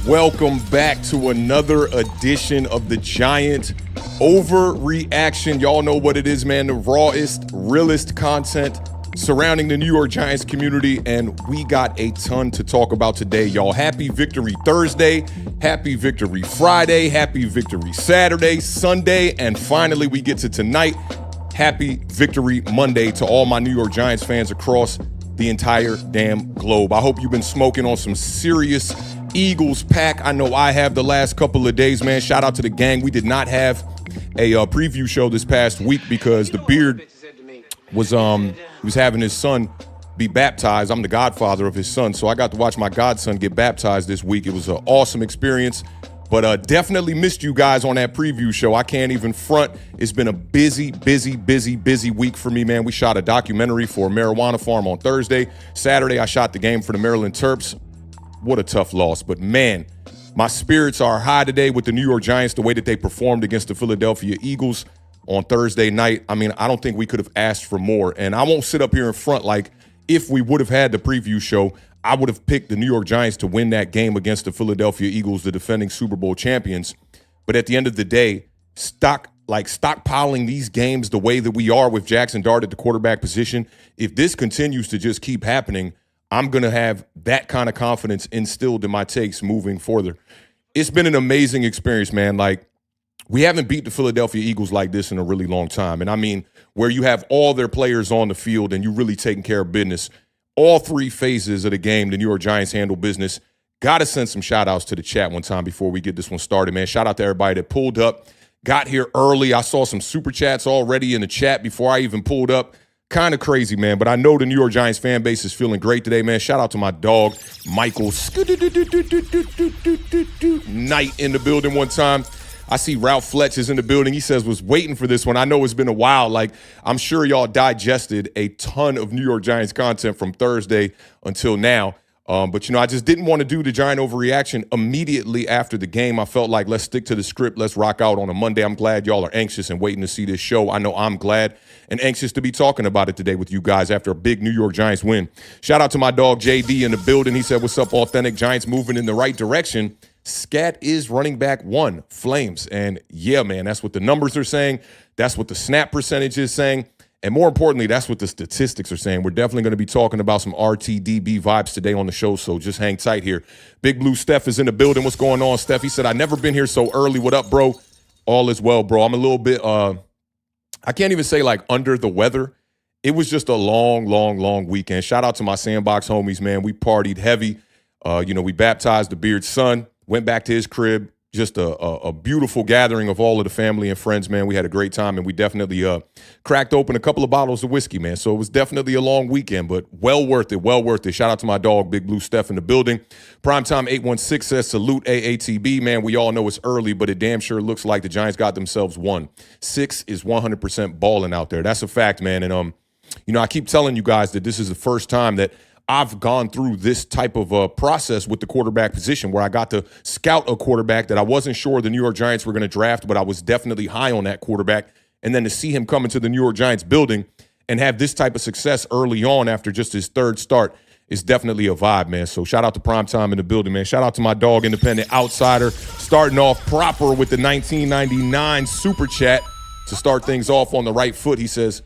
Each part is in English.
welcome back to another edition of the Giant Overreaction. Y'all know what it is, man. The rawest, realest content surrounding the New York Giants community, and we got a ton to talk about today, y'all. Happy Victory Thursday, Happy Victory Friday, Happy Victory Saturday, Sunday, and finally we get to tonight. Happy Victory Monday to all my New York Giants fans across the entire damn globe. I hope you've been smoking on some serious Eagles pack. I know I have the last couple of days, man. Shout out to the gang. We did not have a preview show this past week because the Beard was he was having his son be baptized. I'm the godfather of his son, so I got to watch my godson get baptized this week. It was an awesome experience, but definitely missed you guys on that preview show. I can't even front. It's been a busy week for me, man. We shot a documentary for a marijuana farm on Thursday. Saturday, I shot the game for the Maryland Terps. What a tough loss, but man, my spirits are high today with the New York Giants, the way that they performed against the Philadelphia Eagles on Thursday night. I mean, I don't think we could have asked for more, and I won't sit up here in front like if we would have had the preview show, I would have picked the New York Giants to win that game against the Philadelphia Eagles, the defending Super Bowl champions. But at the end of the day, stockpiling these games the way that we are with Jaxson Dart at the quarterback position, if this continues to just keep happening, I'm going to have that kind of confidence instilled in my takes moving further. It's been an amazing experience, man. Like, we haven't beat the Philadelphia Eagles like this in a really long time. And I mean, where you have all their players on the field and you really taking care of business. All three phases of the game, the New York Giants handle business. Got to send some shout-outs to the chat one time before we get this one started, man. Shout out to everybody that pulled up, got here early. I saw some super chats already in the chat before I even pulled up. Kind of crazy, man, but I know the New York Giants fan base is feeling great today, man. Shout out to my dog, Michael Knight in the building one time. I see Ralph Fletch is in the building. He says, was waiting for this one. I know it's been a while. Like, I'm sure y'all digested a ton of New York Giants content from Thursday until now. But, you know, I just didn't want to do the Giant Overreaction immediately after the game. I felt like let's stick to the script. Let's rock out on a Monday. I'm glad y'all are anxious and waiting to see this show. I know I'm glad and anxious to be talking about it today with you guys after a big New York Giants win. Shout out to my dog, JD, in the building. He said, what's up, Authentic? Giants moving in the right direction. Scat is running back one, Flames. And yeah, man, that's what the numbers are saying. That's what the snap percentage is saying. And more importantly, that's what the statistics are saying. We're definitely going to be talking about some RTDB vibes today on the show, so just hang tight here. Big Blue Steph is in the building. What's going on, Steph? He said, I never been here so early. What up, bro? All is well, bro. I'm a little bit, I can't even say like under the weather. It was just a long weekend. Shout out to my Sandbox homies, man. We partied heavy. You know, we baptized the Beard's son, went back to his crib. Just a beautiful gathering of all of the family and friends, man. We had a great time, and we definitely cracked open a couple of bottles of whiskey, man. So it was definitely a long weekend, but well worth it, well worth it. Shout out to my dog, Big Blue Steph, in the building. Primetime 816 says, salute AATB, man. We all know it's early, but it damn sure looks like the Giants got themselves one. 6 is 100% balling out there. That's a fact, man. And, you know, I keep telling you guys that this is the first time that I've gone through this type of process with the quarterback position where I got to scout a quarterback that I wasn't sure the New York Giants were going to draft, but I was definitely high on that quarterback. And then to see him come into the New York Giants building and have this type of success early on after just his third start is definitely a vibe, man. So shout out to Primetime in the building, man. Shout out to my dog, Independent Outsider, starting off proper with the 1999 Super Chat to start things off on the right foot. He says,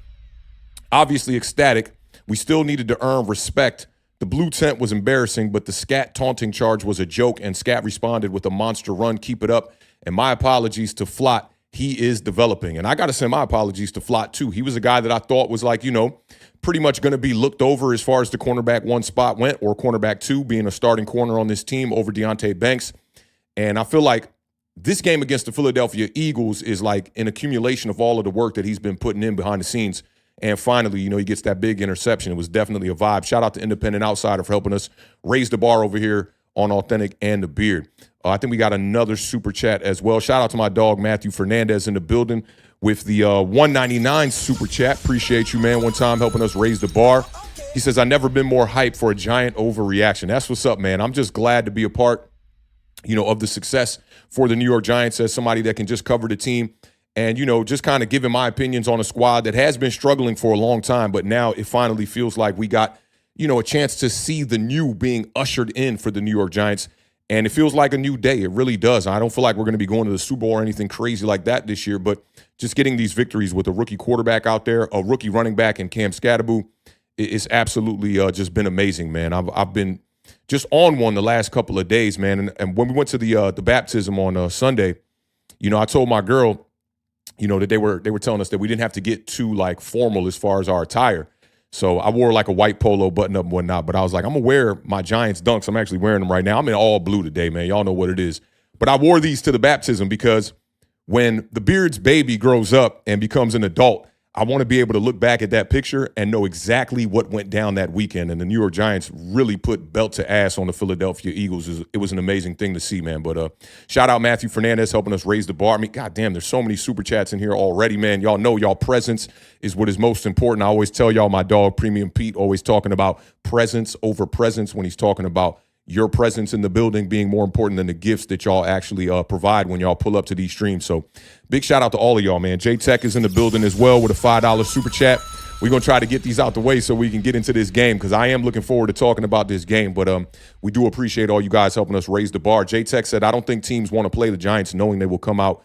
obviously ecstatic. We still needed to earn respect. The blue tent was embarrassing, but the Scat taunting charge was a joke, and Scat responded with a monster run. Keep it up. And my apologies to Flott. He is developing. And I got to send my apologies to Flott, too. He was a guy that I thought was like, you know, pretty much going to be looked over as far as the cornerback one spot went, or cornerback two, being a starting corner on this team over Deonte Banks. And I feel like this game against the Philadelphia Eagles is like an accumulation of all of the work that he's been putting in behind the scenes. And finally, you know, he gets that big interception. It was definitely a vibe. Shout out to Independent Outsider for helping us raise the bar over here on Authentic and the Beard. I think we got another super chat as well. Shout out to my dog, Matthew Fernandez, in the building with the 199 super chat. Appreciate you, man, one time helping us raise the bar. He says, I've never been more hyped for a Giant overreaction. That's what's up, man. I'm just glad to be a part, you know, of the success for the New York Giants as somebody that can just cover the team. And, you know, just kind of giving my opinions on a squad that has been struggling for a long time, but now it finally feels like we got, you know, a chance to see the new being ushered in for the New York Giants. And it feels like a new day. It really does. I don't feel like we're going to be going to the Super Bowl or anything crazy like that this year, but just getting these victories with a rookie quarterback out there, a rookie running back in Cam Scatterbo, it's absolutely just been amazing, man. I've been just on one the last couple of days, man. And when we went to the baptism on Sunday, I told my girl, that they were telling us that we didn't have to get too like formal as far as our attire. So I wore like a white polo button up and whatnot, but I was like, I'm going to wear my Giants dunks. I'm actually wearing them right now. I'm in all blue today, man. Y'all know what it is. But I wore these to the baptism because when the Beard's baby grows up and becomes an adult, I want to be able to look back at that picture and know exactly what went down that weekend. And the New York Giants really put belt to ass on the Philadelphia Eagles. It was an amazing thing to see, man. But shout out Matthew Fernandez helping us raise the bar. I mean, goddamn, there's so many super chats in here already, man. Y'all know y'all presence is what is most important. I always tell y'all my dog, Premium Pete, always talking about presence over presence when he's talking about your presence in the building being more important than the gifts that y'all actually provide when y'all pull up to these streams. So big shout out to all of y'all, man. J-Tech is in the building as well with a $5 super chat. We're going to try to get these out the way so we can get into this game because I am looking forward to talking about this game. But we do appreciate all you guys helping us raise the bar. J-Tech said, I don't think teams want to play the Giants knowing they will come out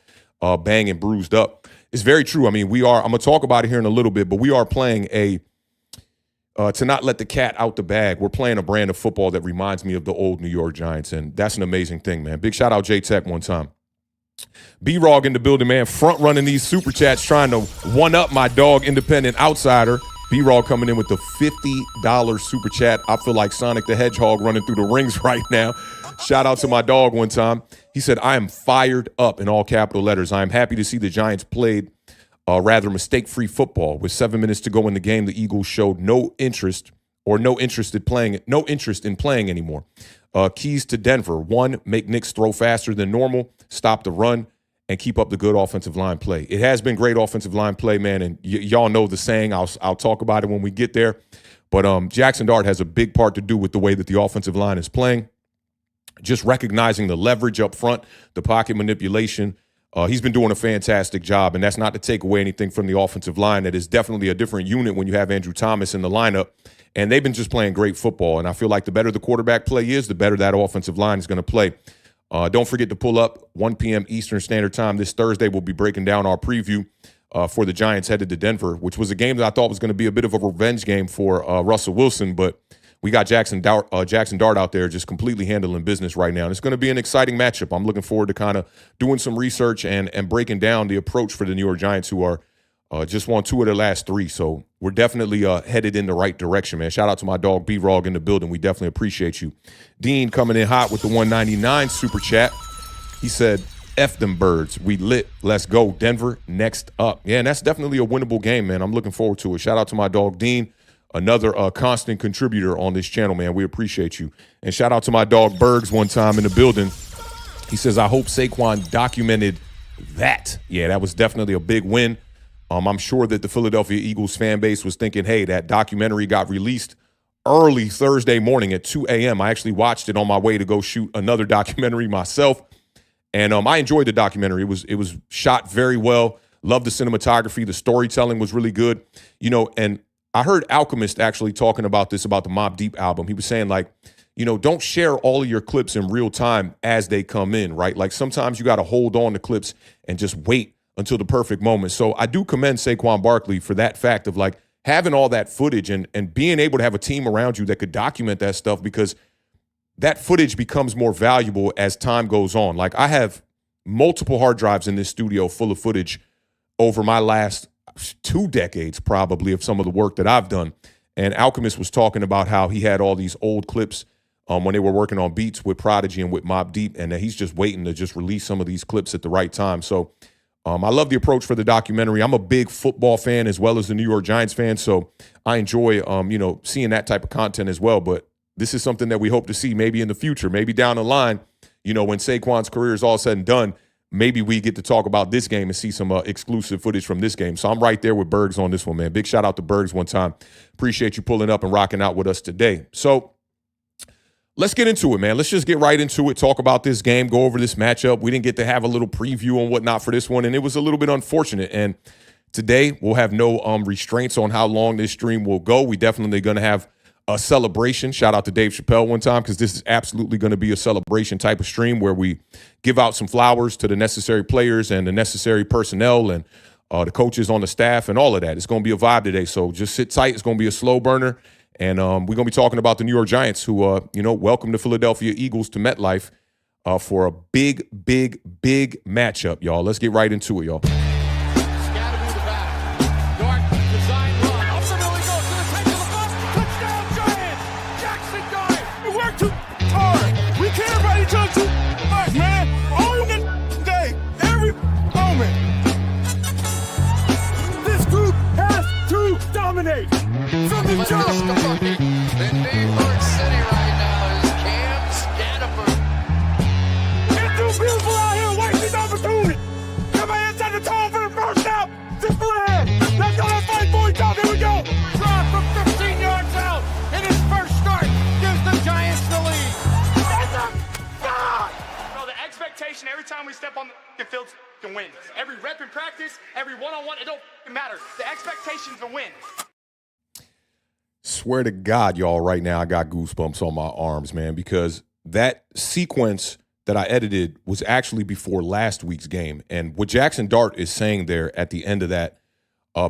bang and bruised up. It's very true. I mean, I'm going to talk about it here in a little bit, but we are playing to not let the cat out the bag. We're playing a brand of football that reminds me of the old New York Giants, and that's an amazing thing, man. Big shout out J-Tech one time. B-Rog in the building, man, front running these super chats, trying to one-up my dog, Independent Outsider. B-Rog coming in with the $50 super chat. I feel like Sonic the Hedgehog running through the rings right now. Shout out to my dog one time. He said, I am fired up in all capital letters. I am happy to see the Giants played rather mistake-free football. With 7 minutes to go in the game, the Eagles showed no interest in playing anymore. Keys to Denver: 1, make Knicks throw faster than normal, stop the run, and keep up the good offensive line play. It has been great offensive line play, man, and y'all know the saying. I'll talk about it when we get there. But Jaxson Dart has a big part to do with the way that the offensive line is playing. Just recognizing the leverage up front, the pocket manipulation. He's been doing a fantastic job, and that's not to take away anything from the offensive line. That is definitely a different unit when you have Andrew Thomas in the lineup, and they've been just playing great football. And I feel like the better the quarterback play is, the better that offensive line is going to play. Don't forget to pull up 1 p.m. Eastern Standard Time this Thursday. We'll be breaking down our preview for the Giants headed to Denver, which was a game that I thought was going to be a bit of a revenge game for Russell Wilson, but we got Jaxson Dart out there just completely handling business right now. And it's going to be an exciting matchup. I'm looking forward to kind of doing some research and breaking down the approach for the New York Giants, who are just won 2 of their last 3. So we're definitely headed in the right direction, man. Shout out to my dog B-Rog in the building. We definitely appreciate you. Dean coming in hot with the 199 super chat. He said, F them birds. We lit. Let's go. Denver next up. Yeah, and that's definitely a winnable game, man. I'm looking forward to it. Shout out to my dog Dean. Another constant contributor on this channel, man. We appreciate you. And shout out to my dog Bergs one time in the building. He says, I hope Saquon documented that. Yeah, that was definitely a big win. I'm sure that the Philadelphia Eagles fan base was thinking, hey, that documentary got released early Thursday morning at 2 a.m. I actually watched it on my way to go shoot another documentary myself. And I enjoyed the documentary. It was shot very well. Loved the cinematography. The storytelling was really good. And I heard Alchemist actually talking about this, about the Mobb Deep album. He was saying, like, don't share all of your clips in real time as they come in, right? Like, sometimes you got to hold on to clips and just wait until the perfect moment. So I do commend Saquon Barkley for that fact of, like, having all that footage and being able to have a team around you that could document that stuff, because that footage becomes more valuable as time goes on. Like, I have multiple hard drives in this studio full of footage over my last 2 decades probably of some of the work that I've done. And Alchemist was talking about how he had all these old clips when they were working on beats with Prodigy and with Mobb Deep, and that he's just waiting to just release some of these clips at the right time. So I love the approach for the documentary. I'm a big football fan as well as the New York Giants fan, so I enjoy seeing that type of content as well. But this is something that we hope to see maybe in the future, maybe down the line, when Saquon's career is all said and done. Maybe we get to talk about this game and see some exclusive footage from this game. So I'm right there with Bergs on this one, man. Big shout out to Bergs one time. Appreciate you pulling up and rocking out with us today. So let's get into it, man. Let's just get right into it, talk about this game, go over this matchup. We didn't get to have a little preview and whatnot for this one, and it was a little bit unfortunate. And today we'll have no restraints on how long this stream will go. We definitely going to have a celebration. Shout out to Dave Chappelle one time, because this is absolutely going to be a celebration type of stream where we give out some flowers to the necessary players and the necessary personnel and the coaches on the staff and all of that. It's going to be a vibe today, so just sit tight. It's going to be a slow burner, and we're going to be talking about the New York Giants, who, welcome the Philadelphia Eagles to MetLife for a big, big, big matchup, y'all. Let's get right into it, y'all. From the jump. The New York City right now is Cam Scatterford. It's too beautiful out here, wasting opportunity. Come on, inside the tone for the first down. Just pull ahead. Let's go, let's fight for each other. Here we go. Drive from 15 yards out in his first start gives the Giants the lead. That's a God. Bro, the expectation every time we step on the field to win. Every rep in practice, every one-on-one, it don't matter. The expectation's to win. Swear to God, y'all, right now I got goosebumps on my arms, man, because that sequence that I edited was actually before last week's game. And what Jaxson Dart is saying there at the end of that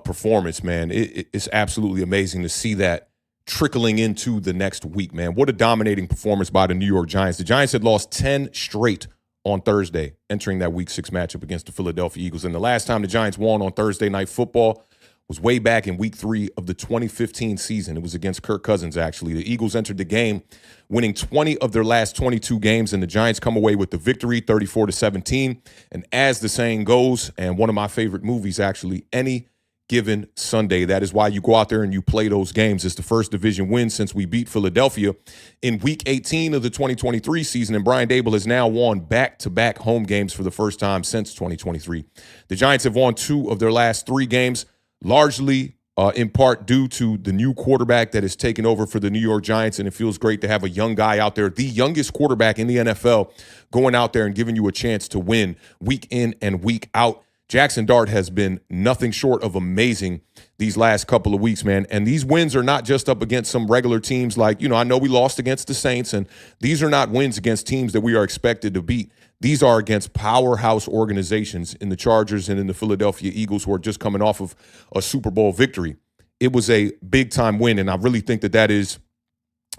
performance, man, it's absolutely amazing to see that trickling into the next week, man. What a dominating performance by the New York Giants. The Giants had lost 10 straight on Thursday, entering that Week 6 matchup against the Philadelphia Eagles. And the last time the Giants won on Thursday Night Football was way back in Week 3 of the 2015 season. It was against Kirk Cousins, actually. The Eagles entered the game winning 20 of their last 22 games, and the Giants come away with the victory, 34-17. And as the saying goes, and one of my favorite movies, actually, any given Sunday, that is why you go out there and you play those games. It's the first division win since we beat Philadelphia in Week 18 of the 2023 season, and Brian Daboll has now won back-to-back home games for the first time since 2023. The Giants have won 2 of their last 3 games, largely in part due to the new quarterback that has taken over for the New York Giants, and it feels great to have a young guy out there, the youngest quarterback in the NFL, going out there and giving you a chance to win week in and week out. Jaxson Dart has been nothing short of amazing these last couple of weeks, man, and these wins are not just up against some regular teams like, I know we lost against the Saints, and these are not wins against teams that we are expected to beat. These are against powerhouse organizations in the Chargers and in the Philadelphia Eagles, who are just coming off of a Super Bowl victory. It was a big-time win, and I really think that that is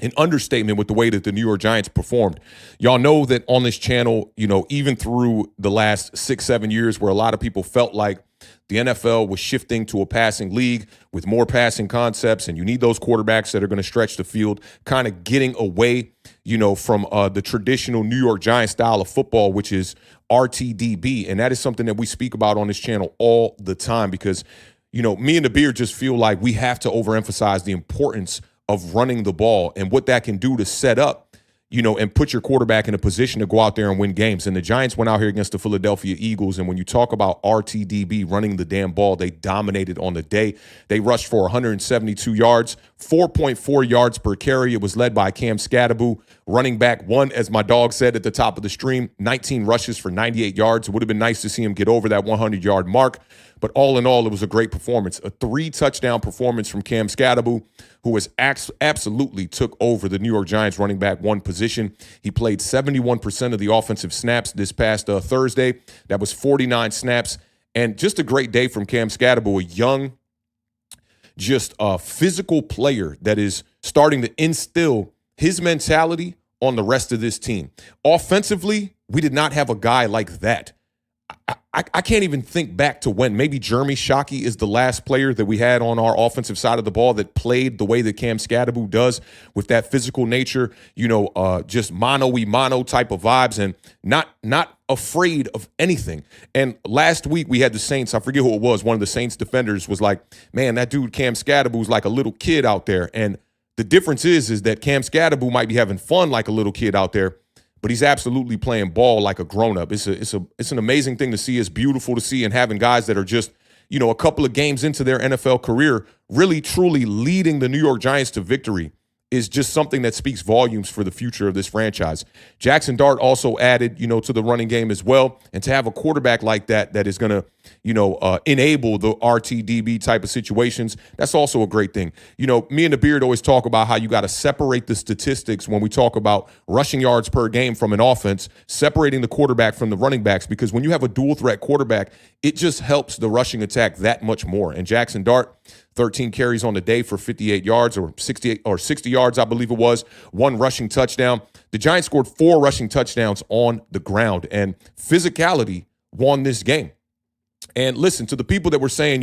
an understatement with the way that the New York Giants performed. Y'all know that on this channel, even through the last 6-7 years where a lot of people felt like the NFL was shifting to a passing league with more passing concepts, and you need those quarterbacks that are going to stretch the field, kind of getting away, from the traditional New York Giants style of football, which is RTDB. And that is something that we speak about on this channel all the time because, me and the Beard just feel like we have to overemphasize the importance of running the ball and what that can do to set up, and put your quarterback in a position to go out there and win games. And the Giants went out here against the Philadelphia Eagles, and when you talk about RTDB, running the damn ball, they dominated on the day. They rushed for 172 yards, 4.4 yards per carry. It was led by Cam Scatterford, running back one, as my dog said at the top of the stream, 19 rushes for 98 yards. It would have been nice to see him get over that 100-yard mark. But all in all, it was a great performance. A 3-touchdown performance from Cam Scatterford, who has absolutely took over the New York Giants running back one position. He played 71% of the offensive snaps this past Thursday. That was 49 snaps. And just a great day from Cam Scatterford, a young, just a physical player that is starting to instill his mentality on the rest of this team. Offensively, we did not have a guy like that. I can't even think back to when. Maybe Jeremy Shockey is the last player that we had on our offensive side of the ball that played the way that Cam Scatterford does, with that physical nature, just mano-y-mano type of vibes, and not afraid of anything. And last week we had the Saints, I forget who it was, one of the Saints defenders was like, man, that dude Cam Scatterford was like a little kid out there. And the difference is that Cam Scatterford might be having fun like a little kid out there, but he's absolutely playing ball like a grown-up. It's an amazing thing to see. It's beautiful to see, and having guys that are just, a couple of games into their NFL career really, truly leading the New York Giants to victory is just something that speaks volumes for the future of this franchise. Jaxson Dart also added, to the running game as well. And to have a quarterback like that is going to, enable the RTDB type of situations, that's also a great thing. Me and the Beard always talk about how you got to separate the statistics when we talk about rushing yards per game from an offense, separating the quarterback from the running backs, because when you have a dual threat quarterback, it just helps the rushing attack that much more. And Jaxson Dart, 13 carries on the day for 58 yards or 60 yards, I believe it was, 1 rushing touchdown. The Giants scored 4 rushing touchdowns on the ground, and physicality won this game. And listen, to the people that were saying,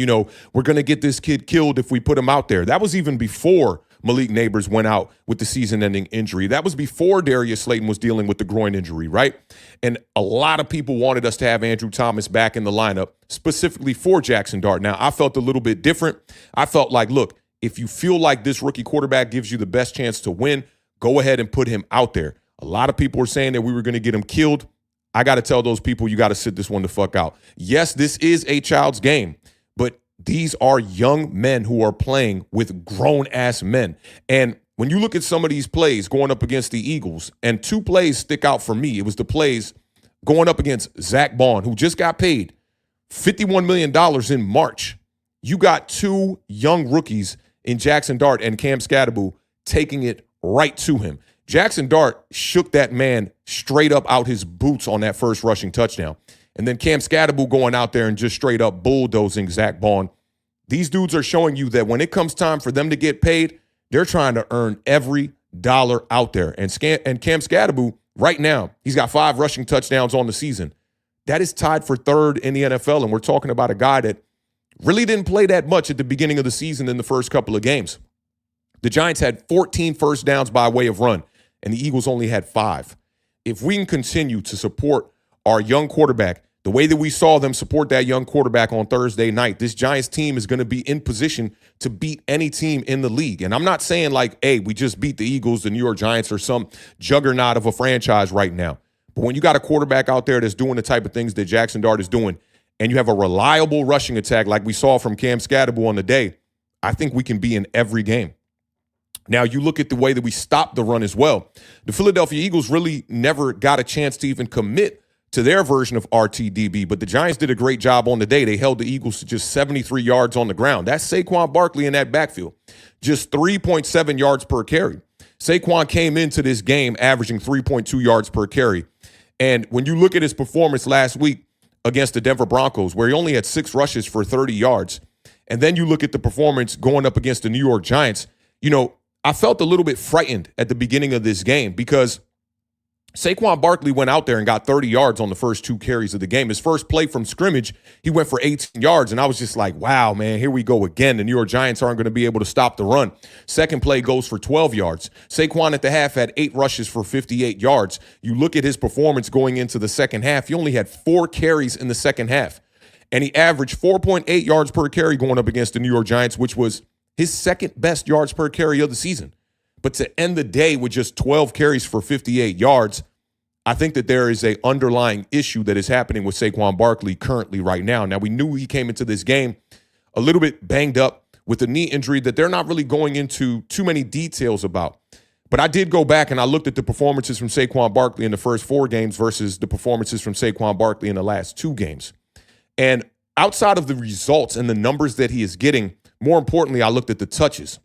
we're going to get this kid killed if we put him out there. That was even before Malik Neighbors went out with the season-ending injury. That was before Darius Slayton was dealing with the groin injury, right? And a lot of people wanted us to have Andrew Thomas back in the lineup, specifically for Jaxson Dart. Now, I felt a little bit different. I felt like, look, if you feel like this rookie quarterback gives you the best chance to win, go ahead and put him out there. A lot of people were saying that we were going to get him killed. I got to tell those people, you got to sit this one the fuck out. Yes, this is a child's game, but these are young men who are playing with grown-ass men. And when you look at some of these plays going up against the Eagles, and 2 plays stick out for me. It was the plays going up against Zach Bowen, who just got paid $51 million in March. You got 2 young rookies in Jaxson Dart and Cam Skattebo taking it right to him. Jaxson Dart shook that man straight up out his boots on that first rushing touchdown. And then Cam Skattebo going out there and just straight up bulldozing Zach Bowen. These dudes are showing you that when it comes time for them to get paid, they're trying to earn every dollar out there. And Cam Skattebo, right now, he's got 5 rushing touchdowns on the season. That is tied for 3rd in the NFL, and we're talking about a guy that really didn't play that much at the beginning of the season in the first couple of games. The Giants had 14 first downs by way of run, and the Eagles only had 5. If we can continue to support our young quarterback the way that we saw them support that young quarterback on Thursday night, this Giants team is going to be in position to beat any team in the league. And I'm not saying like, hey, we just beat the Eagles, the New York Giants, or some juggernaut of a franchise right now. But when you got a quarterback out there that's doing the type of things that Jaxson Dart is doing, and you have a reliable rushing attack like we saw from Cam Skattebo on the day, I think we can be in every game. Now, you look at the way that we stopped the run as well. The Philadelphia Eagles really never got a chance to even commit to their version of RTDB, but the Giants did a great job on the day. They held the Eagles to just 73 yards on the ground. That's Saquon Barkley in that backfield, just 3.7 yards per carry. Saquon came into this game averaging 3.2 yards per carry. And when you look at his performance last week against the Denver Broncos, where he only had 6 rushes for 30 yards, and then you look at the performance going up against the New York Giants, I felt a little bit frightened at the beginning of this game because Saquon Barkley went out there and got 30 yards on the first 2 carries of the game. His first play from scrimmage, he went for 18 yards, and I was just like, wow, man, here we go again. The New York Giants aren't going to be able to stop the run. Second play goes for 12 yards. Saquon at the half had 8 rushes for 58 yards. You look at his performance going into the second half, he only had 4 carries in the second half, and he averaged 4.8 yards per carry going up against the New York Giants, which was his second best yards per carry of the season. But to end the day with just 12 carries for 58 yards, I think that there is an underlying issue that is happening with Saquon Barkley currently right now. Now, we knew he came into this game a little bit banged up with a knee injury that they're not really going into too many details about. But I did go back and I looked at the performances from Saquon Barkley in the first 4 games versus the performances from Saquon Barkley in the last 2 games. And outside of the results and the numbers that he is getting, more importantly, I looked at the touches.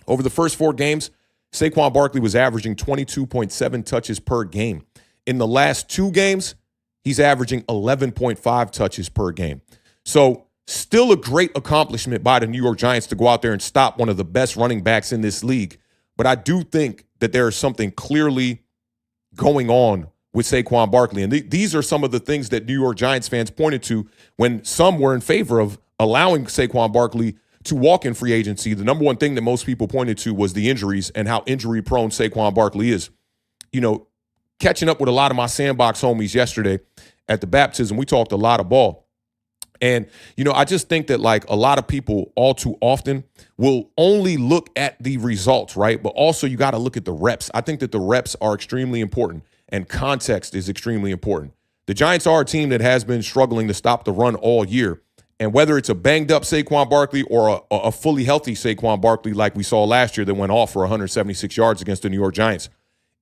Over the first 4 games, Saquon Barkley was averaging 22.7 touches per game. In the last 2 games, he's averaging 11.5 touches per game. So still a great accomplishment by the New York Giants to go out there and stop one of the best running backs in this league. But I do think that there is something clearly going on with Saquon Barkley. And these are some of the things that New York Giants fans pointed to when some were in favor of allowing Saquon Barkley to walk in free agency. The number one thing that most people pointed to was the injuries and how injury-prone Saquon Barkley is. Catching up with a lot of my sandbox homies yesterday at the baptism, we talked a lot of ball. And, I just think that like a lot of people all too often will only look at the results, right? But also you got to look at the reps. I think that the reps are extremely important and context is extremely important. The Giants are a team that has been struggling to stop the run all year. And whether it's a banged up Saquon Barkley or a fully healthy Saquon Barkley like we saw last year that went off for 176 yards against the New York Giants,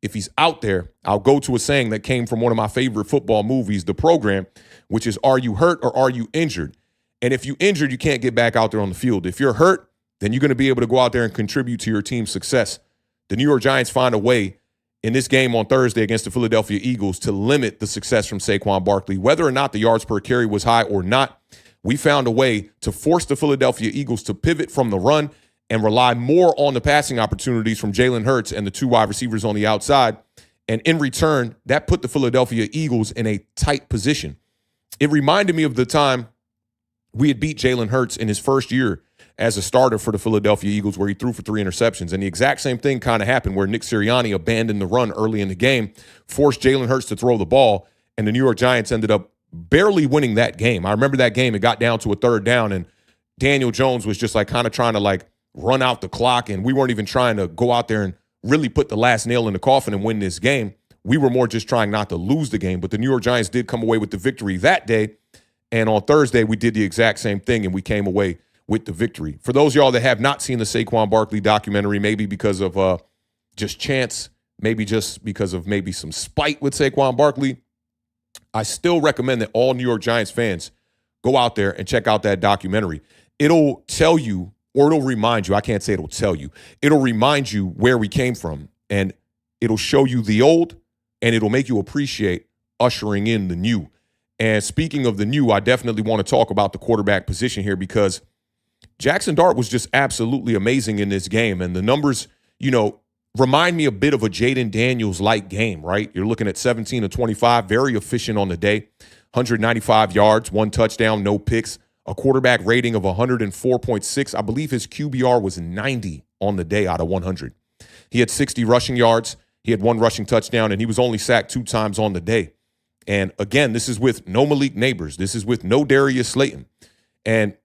if he's out there, I'll go to a saying that came from one of my favorite football movies, The Program, which is, are you hurt or are you injured? And if you're injured, you can't get back out there on the field. If you're hurt, then you're going to be able to go out there and contribute to your team's success. The New York Giants find a way in this game on Thursday against the Philadelphia Eagles to limit the success from Saquon Barkley. Whether or not the yards per carry was high or not, we found a way to force the Philadelphia Eagles to pivot from the run and rely more on the passing opportunities from Jalen Hurts and the two wide receivers on the outside. And in return, that put the Philadelphia Eagles in a tight position. It reminded me of the time we had beat Jalen Hurts in his first year as a starter for the Philadelphia Eagles, where he threw for 3 interceptions. And the exact same thing kind of happened, where Nick Sirianni abandoned the run early in the game, forced Jalen Hurts to throw the ball, and the New York Giants ended up barely winning that game. I remember that game. It got down to a 3rd down, and Daniel Jones was just like kind of trying to like run out the clock, and we weren't even trying to go out there and really put the last nail in the coffin and win this game. We were more just trying not to lose the game. But the New York Giants did come away with the victory that day, and on Thursday we did the exact same thing, and we came away with the victory. For those of y'all that have not seen the Saquon Barkley documentary, maybe because of just chance, maybe just because of maybe some spite with Saquon Barkley, I still recommend that all New York Giants fans go out there and check out that documentary. It'll tell you, or it'll remind you, I can't say it'll tell you, it'll remind you where we came from, and it'll show you the old, and it'll make you appreciate ushering in the new. And speaking of the new, I definitely want to talk about the quarterback position here, because Jaxson Dart was just absolutely amazing in this game. And the numbers, remind me a bit of a Jaden Daniels-like game, right? You're looking at 17 of 25, very efficient on the day, 195 yards, 1 touchdown, no picks, a quarterback rating of 104.6. I believe his QBR was 90 on the day out of 100. He had 60 rushing yards. He had 1 rushing touchdown, and he was only sacked 2 times on the day. And again, this is with no Malik Neighbors. This is with no Darius Slayton. And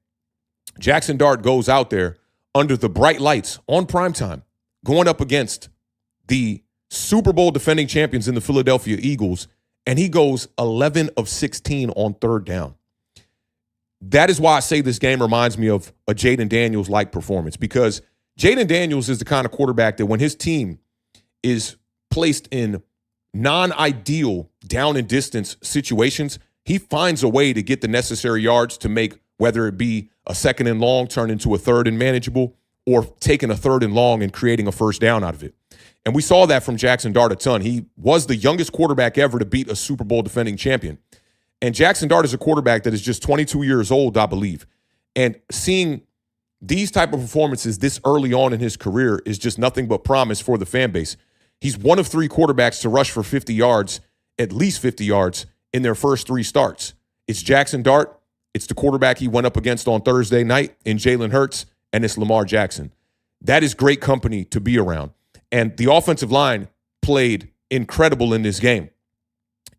Jaxson Dart goes out there under the bright lights on primetime, going up against the Super Bowl defending champions in the Philadelphia Eagles, and he goes 11 of 16 on 3rd down. That is why I say this game reminds me of a Jaden Daniels-like performance, because Jaden Daniels is the kind of quarterback that when his team is placed in non-ideal down and distance situations, he finds a way to get the necessary yards to make, whether it be a 2nd and long turn into a 3rd and manageable, or taking a 3rd and long and creating a 1st down out of it. And we saw that from Jaxson Dart a ton. He was the youngest quarterback ever to beat a Super Bowl defending champion. And Jaxson Dart is a quarterback that is just 22 years old, I believe. And seeing these type of performances this early on in his career is just nothing but promise for the fan base. He's one of 3 quarterbacks to rush for 50 yards, at least 50 yards, in their first 3 starts. It's Jaxson Dart, it's the quarterback he went up against on Thursday night in Jalen Hurts, and it's Lamar Jackson. That is great company to be around. And the offensive line played incredible in this game.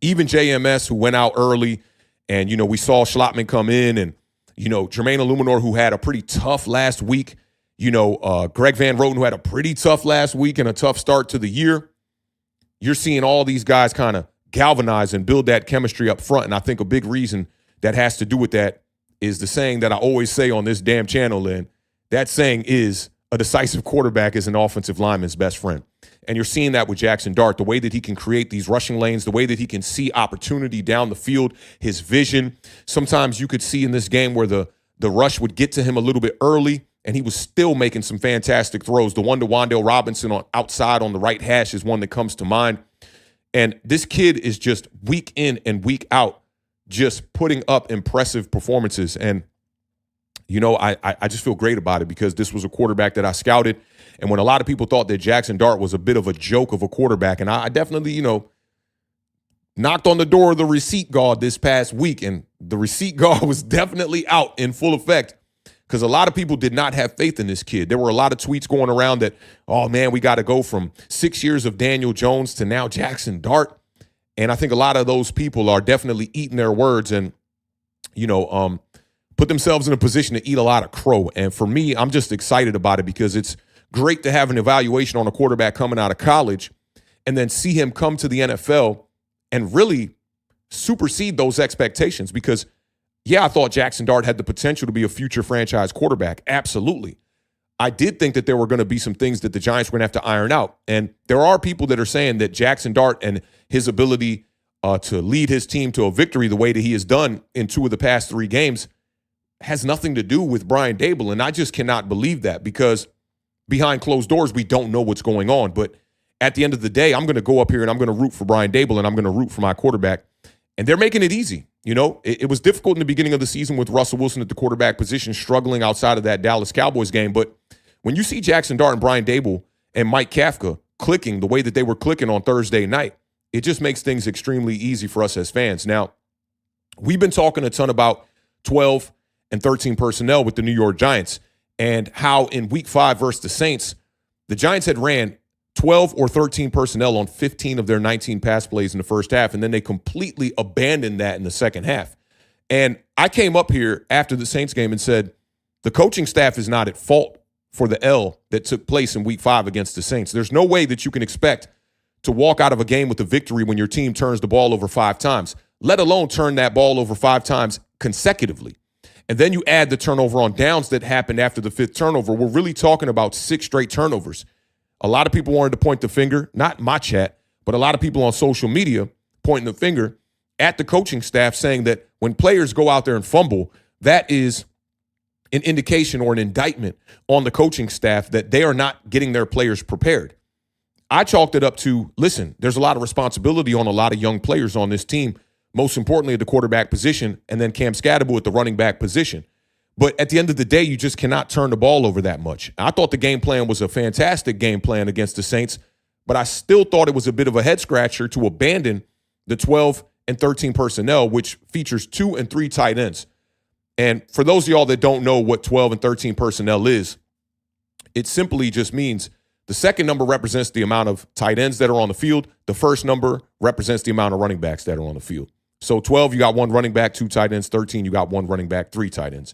Even JMS, who went out early, and, we saw Schlottman come in, and, Jermaine Illuminor, who had a pretty tough last week, Greg Van Roten, who had a pretty tough last week and a tough start to the year. You're seeing all these guys kind of galvanize and build that chemistry up front, and I think a big reason that has to do with that is the saying that I always say on this damn channel, and that saying is, a decisive quarterback is an offensive lineman's best friend. And you're seeing that with Jaxson Dart, the way that he can create these rushing lanes, the way that he can see opportunity down the field, his vision. Sometimes you could see in this game where the rush would get to him a little bit early, and he was still making some fantastic throws. The one to Wan'Dale Robinson on outside on the right hash is one that comes to mind. And this kid is just week in and week out just putting up impressive performances. And, I just feel great about it, because this was a quarterback that I scouted. And when a lot of people thought that Jaxson Dart was a bit of a joke of a quarterback, and I definitely, knocked on the door of the receipt guard this past week, and the receipt guard was definitely out in full effect, because a lot of people did not have faith in this kid. There were a lot of tweets going around that, oh, man, we got to go from 6 years of Daniel Jones to now Jaxson Dart. And I think a lot of those people are definitely eating their words and, put themselves in a position to eat a lot of crow. And for me, I'm just excited about it, because it's great to have an evaluation on a quarterback coming out of college and then see him come to the NFL and really supersede those expectations. Because yeah, I thought Jaxson Dart had the potential to be a future franchise quarterback. Absolutely. I did think that there were going to be some things that the Giants were going to have to iron out. And there are people that are saying that Jaxson Dart and his ability to lead his team to a victory the way that he has done in 2 of the past 3 games has nothing to do with Brian Daboll. And I just cannot believe that, because behind closed doors, we don't know what's going on. But at the end of the day, I'm going to go up here and I'm going to root for Brian Daboll, and I'm going to root for my quarterback. And they're making it easy. You know, it was difficult in the beginning of the season with Russell Wilson at the quarterback position, struggling outside of that Dallas Cowboys game. But when you see Jaxson Dart and Brian Daboll and Mike Kafka clicking the way that they were clicking on Thursday night, it just makes things extremely easy for us as fans. Now, we've been talking a ton about 12 and 13 personnel with the New York Giants, and how in week 5 versus the Saints, the Giants had ran 12 or 13 personnel on 15 of their 19 pass plays in the first half, and then they completely abandoned that in the second half. And I came up here after the Saints game and said, the coaching staff is not at fault for the L that took place in week 5 against the Saints. There's no way that you can expect to walk out of a game with a victory when your team turns the ball over 5 times, let alone turn that ball over 5 times consecutively. And then you add the turnover on downs that happened after the 5th turnover. We're really talking about 6 straight turnovers. A lot of people wanted to point the finger, not my chat, but a lot of people on social media pointing the finger at the coaching staff, saying that when players go out there and fumble, that is an indication or an indictment on the coaching staff that they are not getting their players prepared. I chalked it up to, listen, there's a lot of responsibility on a lot of young players on this team, most importantly at the quarterback position, and then Cam Scatterbull at the running back position. But at the end of the day, you just cannot turn the ball over that much. I thought the game plan was a fantastic game plan against the Saints, but I still thought it was a bit of a head scratcher to abandon the 12 and 13 personnel, which features 2 and 3 tight ends. And for those of y'all that don't know what 12 and 13 personnel is, it simply just means the second number represents the amount of tight ends that are on the field. The first number represents the amount of running backs that are on the field. So 12, you got 1 running back, 2 tight ends. 13, you got 1 running back, 3 tight ends.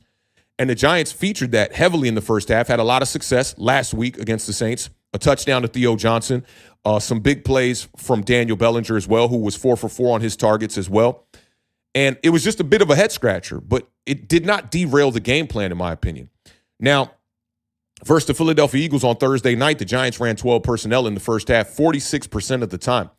And the Giants featured that heavily in the first half, had a lot of success last week against the Saints. A touchdown to Theo Johnson, some big plays from Daniel Bellinger as well, who was 4 for 4 on his targets as well. And it was just a bit of a head scratcher, but it did not derail the game plan, in my opinion. Now, versus the Philadelphia Eagles on Thursday night, the Giants ran 12 personnel in the first half, 46% of the time.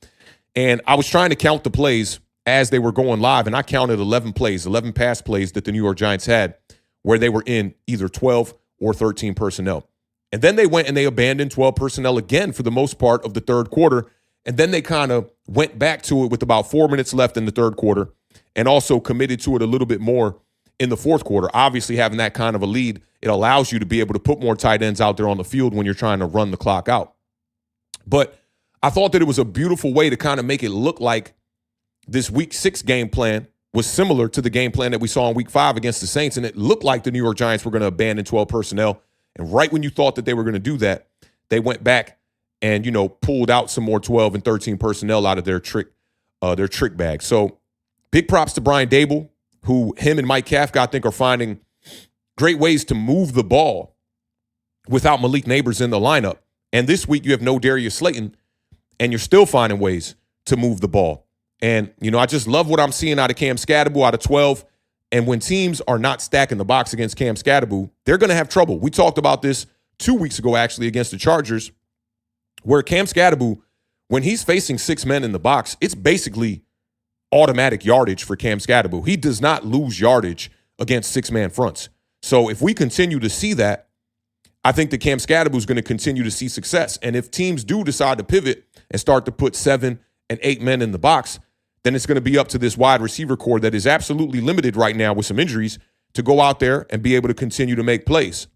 And I was trying to count the plays as they were going live, and I counted 11 plays, 11 pass plays that the New York Giants had where they were in either 12 or 13 personnel. And then they went and they abandoned 12 personnel again for the most part of the third quarter. And then they kind of went back to it with about 4 minutes left in the third quarter, and also committed to it a little bit more in the fourth quarter. Obviously, having that kind of a lead, it allows you to be able to put more tight ends out there on the field when you're trying to run the clock out. But I thought that it was a beautiful way to kind of make it look like this week 6 game plan was similar to the game plan that we saw in week 5 against the Saints. And it looked like the New York Giants were going to abandon 12 personnel. And right when you thought that they were going to do that, they went back and, pulled out some more 12 and 13 personnel out of their trick bag. So big props to Brian Daboll, who him and Mike Kafka, I think, are finding great ways to move the ball without Malik Neighbors in the lineup. And this week you have no Darius Slayton, and you're still finding ways to move the ball. And, I just love what I'm seeing out of Cam Scatterbull out of 12. And when teams are not stacking the box against Cam Scatterbull, they're going to have trouble. We talked about this 2 weeks ago, actually, against the Chargers, where Cam Scatterbull, when he's facing 6 men in the box, it's basically automatic yardage for Cam Scatterbull. He does not lose yardage against 6-man fronts. So if we continue to see that, I think that Cam Scatterbull is going to continue to see success. And if teams do decide to pivot and start to put 7 and 8 men in the box, then it's going to be up to this wide receiver core that is absolutely limited right now with some injuries to go out there and be able to continue to make plays.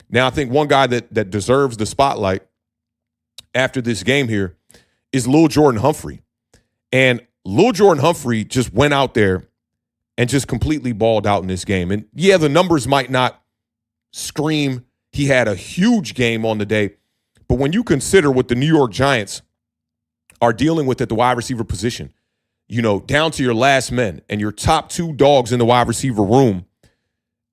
Now, I think one guy that deserves the spotlight after this game here is Lil Jordan Humphrey. And Lil Jordan Humphrey just went out there and just completely balled out in this game. And yeah, the numbers might not scream he had a huge game on the day, but when you consider what the New York Giants are dealing with at the wide receiver position, down to your last men and your top 2 dogs in the wide receiver room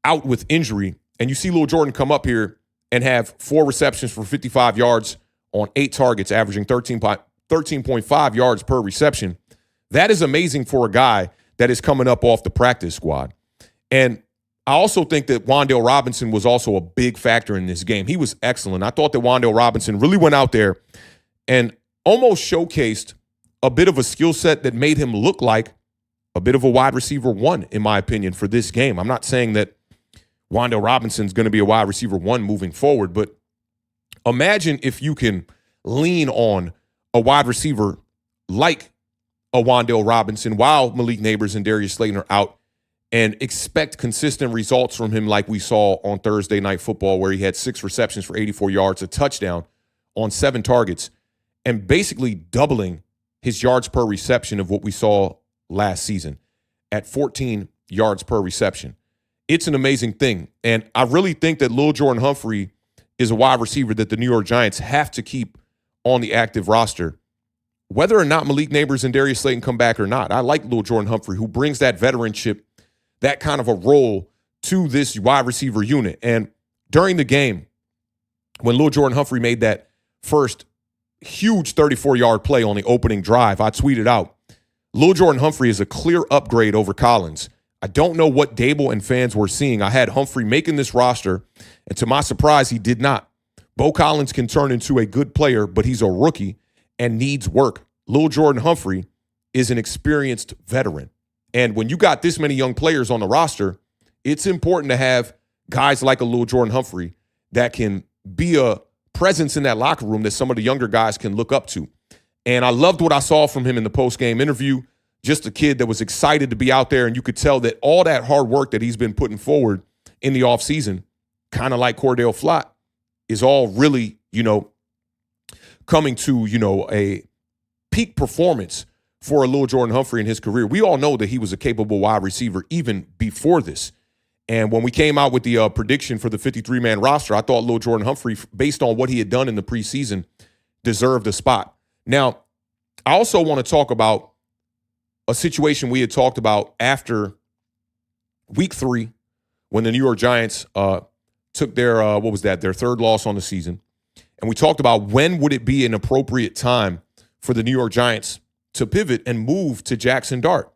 out with injury, and you see Lil Jordan come up here and have 4 receptions for 55 yards on 8 targets, averaging 13.5 yards per reception. That is amazing for a guy that is coming up off the practice squad. And I also think that Wan'Dale Robinson was also a big factor in this game. He was excellent. I thought that Wan'Dale Robinson really went out there and almost showcased a bit of a skill set that made him look like a bit of a wide receiver one, in my opinion, for this game. I'm not saying that Wan'Dale Robinson's going to be a wide receiver one moving forward, but imagine if you can lean on a wide receiver like a Wan'Dale Robinson while Malik Neighbors and Darius Slayton are out and expect consistent results from him like we saw on Thursday Night Football, where he had 6 receptions for 84 yards, a touchdown on 7 targets, and basically doubling his yards per reception of what we saw last season at 14 yards per reception. It's an amazing thing. And I really think that Lil Jordan Humphrey is a wide receiver that the New York Giants have to keep on the active roster, whether or not Malik Neighbors and Darius Slayton come back or not. I like Lil Jordan Humphrey, who brings that veteranship, that kind of a role to this wide receiver unit. And during the game, when Lil Jordan Humphrey made that first huge 34-yard play on the opening drive, I tweeted out, Lil Jordan Humphrey is a clear upgrade over Collins. I don't know what Daboll and fans were seeing. I had Humphrey making this roster, and to my surprise, he did not. Bo Collins can turn into a good player, but he's a rookie and needs work. Lil Jordan Humphrey is an experienced veteran. And when you got this many young players on the roster, it's important to have guys like a Lil Jordan Humphrey that can be a presence in that locker room that some of the younger guys can look up to. And I loved what I saw from him in the post-game interview. Just a kid that was excited to be out there, and you could tell that all that hard work that he's been putting forward in the offseason, kind of like Cordell Flott, is all really, coming to, a peak performance for a Lil Jordan Humphrey in his career. We all know that he was a capable wide receiver even before this. And when we came out with the prediction for the 53-man roster, I thought Lil Jordan Humphrey, based on what he had done in the preseason, deserved a spot. Now, I also want to talk about a situation we had talked about after week 3 when the New York Giants took their, their third loss on the season. And we talked about when would it be an appropriate time for the New York Giants to pivot and move to Jaxson Dart.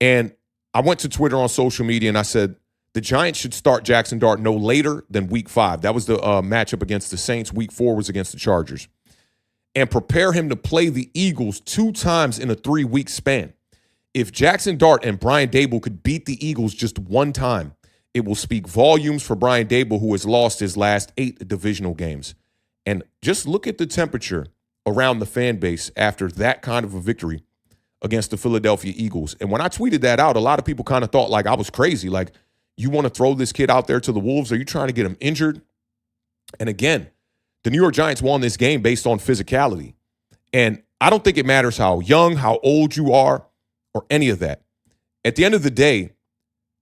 And I went to Twitter on social media and I said, the Giants should start Jaxson Dart no later than week 5. That was the matchup against the Saints. Week 4 was against the Chargers. And prepare him to play the Eagles 2 times in a 3-week span. If Jaxson Dart and Brian Daboll could beat the Eagles just 1 time, it will speak volumes for Brian Daboll, who has lost his last 8 divisional games. And just look at the temperature around the fan base after that kind of a victory against the Philadelphia Eagles. And when I tweeted that out, a lot of people kind of thought like I was crazy. Like, you want to throw this kid out there to the Wolves? Are you trying to get him injured? And again, the New York Giants won this game based on physicality. And I don't think it matters how young, how old you are, or any of that. At the end of the day,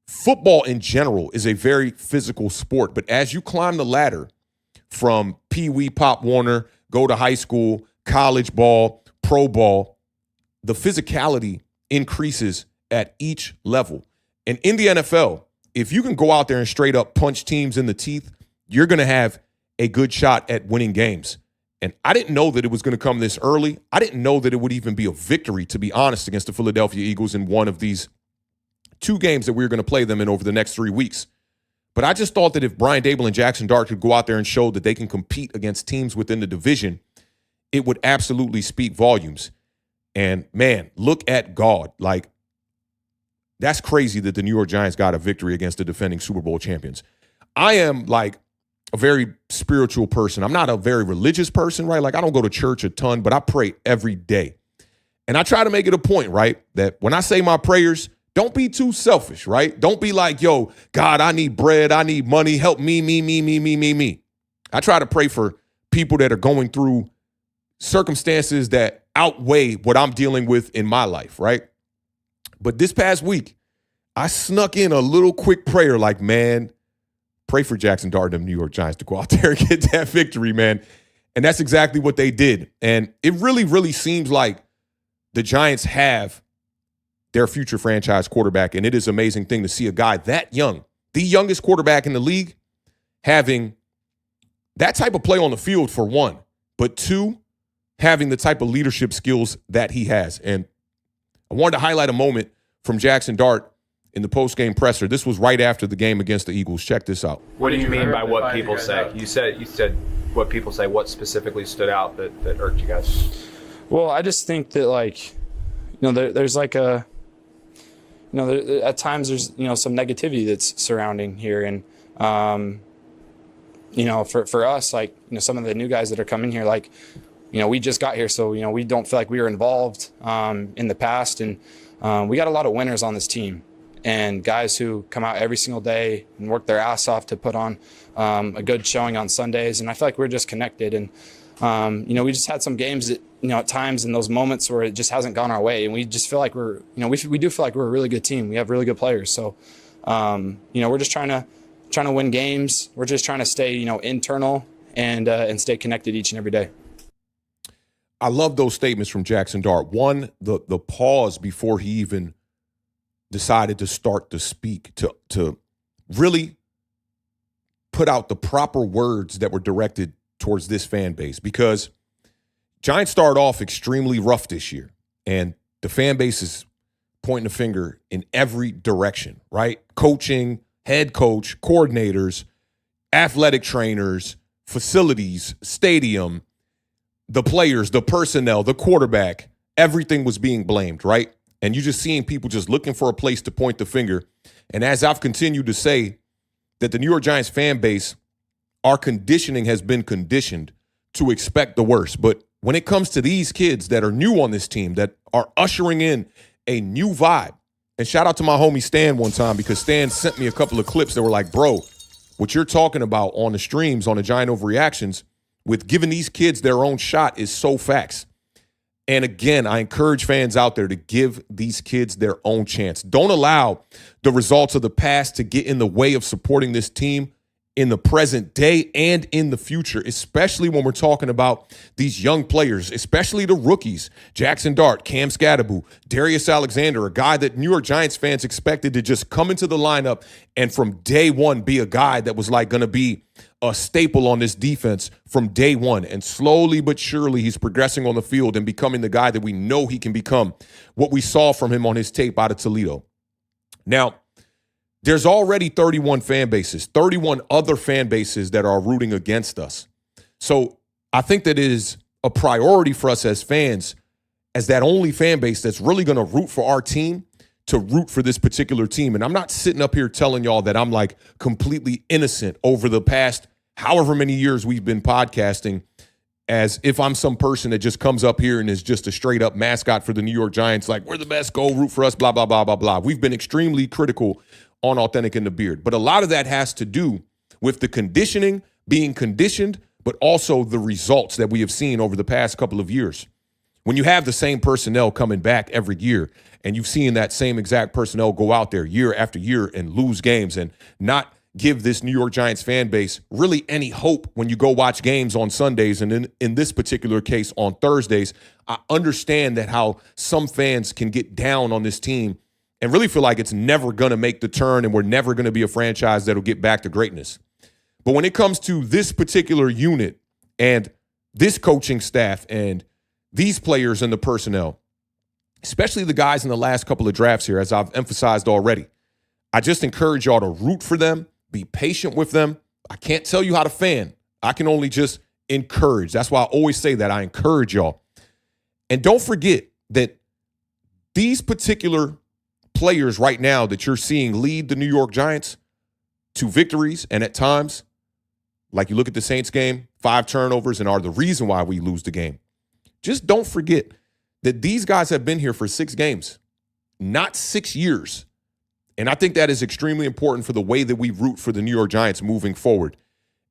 football in general is a very physical sport. But as you climb the ladder from Pee Wee, Pop Warner, go to high school, college ball, pro ball, the physicality increases at each level. And in the NFL, if you can go out there and straight up punch teams in the teeth, you're going to have a good shot at winning games. And I didn't know that it was going to come this early. I didn't know that it would even be a victory, to be honest, against the Philadelphia Eagles in one of these 2 games that we were going to play them in over the next 3 weeks. But I just thought that if Brian Daboll and Jaxson Dart could go out there and show that they can compete against teams within the division, it would absolutely speak volumes. And, man, look at God. Like, that's crazy that the New York Giants got a victory against the defending Super Bowl champions. I am, like, a very spiritual person. I'm not a very religious person, right? Like, I don't go to church a ton, but I pray every day. And I try to make it a point, right, that when I say my prayers, don't be too selfish, right? Don't be like, yo, God, I need bread, I need money, help me. I try to pray for people that are going through circumstances that outweigh what I'm dealing with in my life, right? But this past week, I snuck in a little quick prayer like, man, pray for Jaxson Dart and the New York Giants to go out there and get that victory, man. And that's exactly what they did. And it really, really seems like the Giants have their future franchise quarterback. And it is an amazing thing to see a guy that young, the youngest quarterback in the league, having that type of play on the field, for one, but 2, having the type of leadership skills that he has. And I wanted to highlight a moment from Jaxson Dart in the post-game presser. This was right after the game against the Eagles. Check this out. What do you mean by what people say? You said what people say. What specifically stood out that irked you guys? Well, I just think that, like, there's like a, at times there's, some negativity that's surrounding here. And, for us, like, some of the new guys that are coming here, like, we just got here, so, we don't feel like we were involved in the past. And we got a lot of winners on this team and guys who come out every single day and work their ass off to put on a good showing on Sundays. And I feel like we're just connected. And, we just had some games that, at times in those moments where it just hasn't gone our way. And we just feel like we do feel like we're a really good team. We have really good players. So, we're just trying to win games. We're just trying to stay, internal and stay connected each and every day. I love those statements from Jaxson Dart. One, the pause before he even decided to start to speak, to really put out the proper words that were directed towards this fan base, because Giants started off extremely rough this year, and the fan base is pointing a finger in every direction, right? Coaching, head coach, coordinators, athletic trainers, facilities, stadium, the players, the personnel, the quarterback, everything was being blamed, right? And you're just seeing people just looking for a place to point the finger. And as I've continued to say, that the New York Giants fan base, our conditioning has been conditioned to expect the worst. But when it comes to these kids that are new on this team, that are ushering in a new vibe, and shout out to my homie Stan one time, because Stan sent me a couple of clips that were like, bro, what you're talking about on the streams, on the Giant Overreactions, with giving these kids their own shot is so facts. And again, I encourage fans out there to give these kids their own chance. Don't allow the results of the past to get in the way of supporting this team in the present day and in the future, especially when we're talking about these young players, especially the rookies, Jaxson Dart, Cam Scadaboo, Darius Alexander, a guy that New York Giants fans expected to just come into the lineup and from day one be a guy that was like going to be a staple on this defense from day one. And slowly but surely he's progressing on the field and becoming the guy that we know he can become, what we saw from him on his tape out of Toledo. Now, there's already 31 fan bases, 31 other fan bases that are rooting against us. So I think that it is a priority for us as fans, as that only fan base that's really going to root for our team, to root for this particular team. And I'm not sitting up here telling y'all that I'm like completely innocent over the past however many years we've been podcasting, as if I'm some person that just comes up here and is just a straight up mascot for the New York Giants, like, we're the best, go root for us, blah, blah, blah, blah, blah. We've been extremely critical on Authentic in the Beard. But a lot of that has to do with the conditioning, being conditioned, but also the results that we have seen over the past couple of years. When you have the same personnel coming back every year, and you've seen that same exact personnel go out there year after year and lose games and not give this New York Giants fan base really any hope when you go watch games on Sundays, and in this particular case on Thursdays, I understand that how some fans can get down on this team and really feel like it's never going to make the turn and we're never going to be a franchise that'll get back to greatness. But when it comes to this particular unit and this coaching staff and these players and the personnel, especially the guys in the last couple of drafts here, as I've emphasized already, I just encourage y'all to root for them, be patient with them. I can't tell you how to fan. I can only just encourage. That's why I always say that. I encourage y'all. And don't forget that these particular players right now that you're seeing lead the New York Giants to victories, and at times, like you look at the Saints game, 5 turnovers and are the reason why we lose the game. Just don't forget that these guys have been here for 6 games, not 6 years. And I think that is extremely important for the way that we root for the New York Giants moving forward.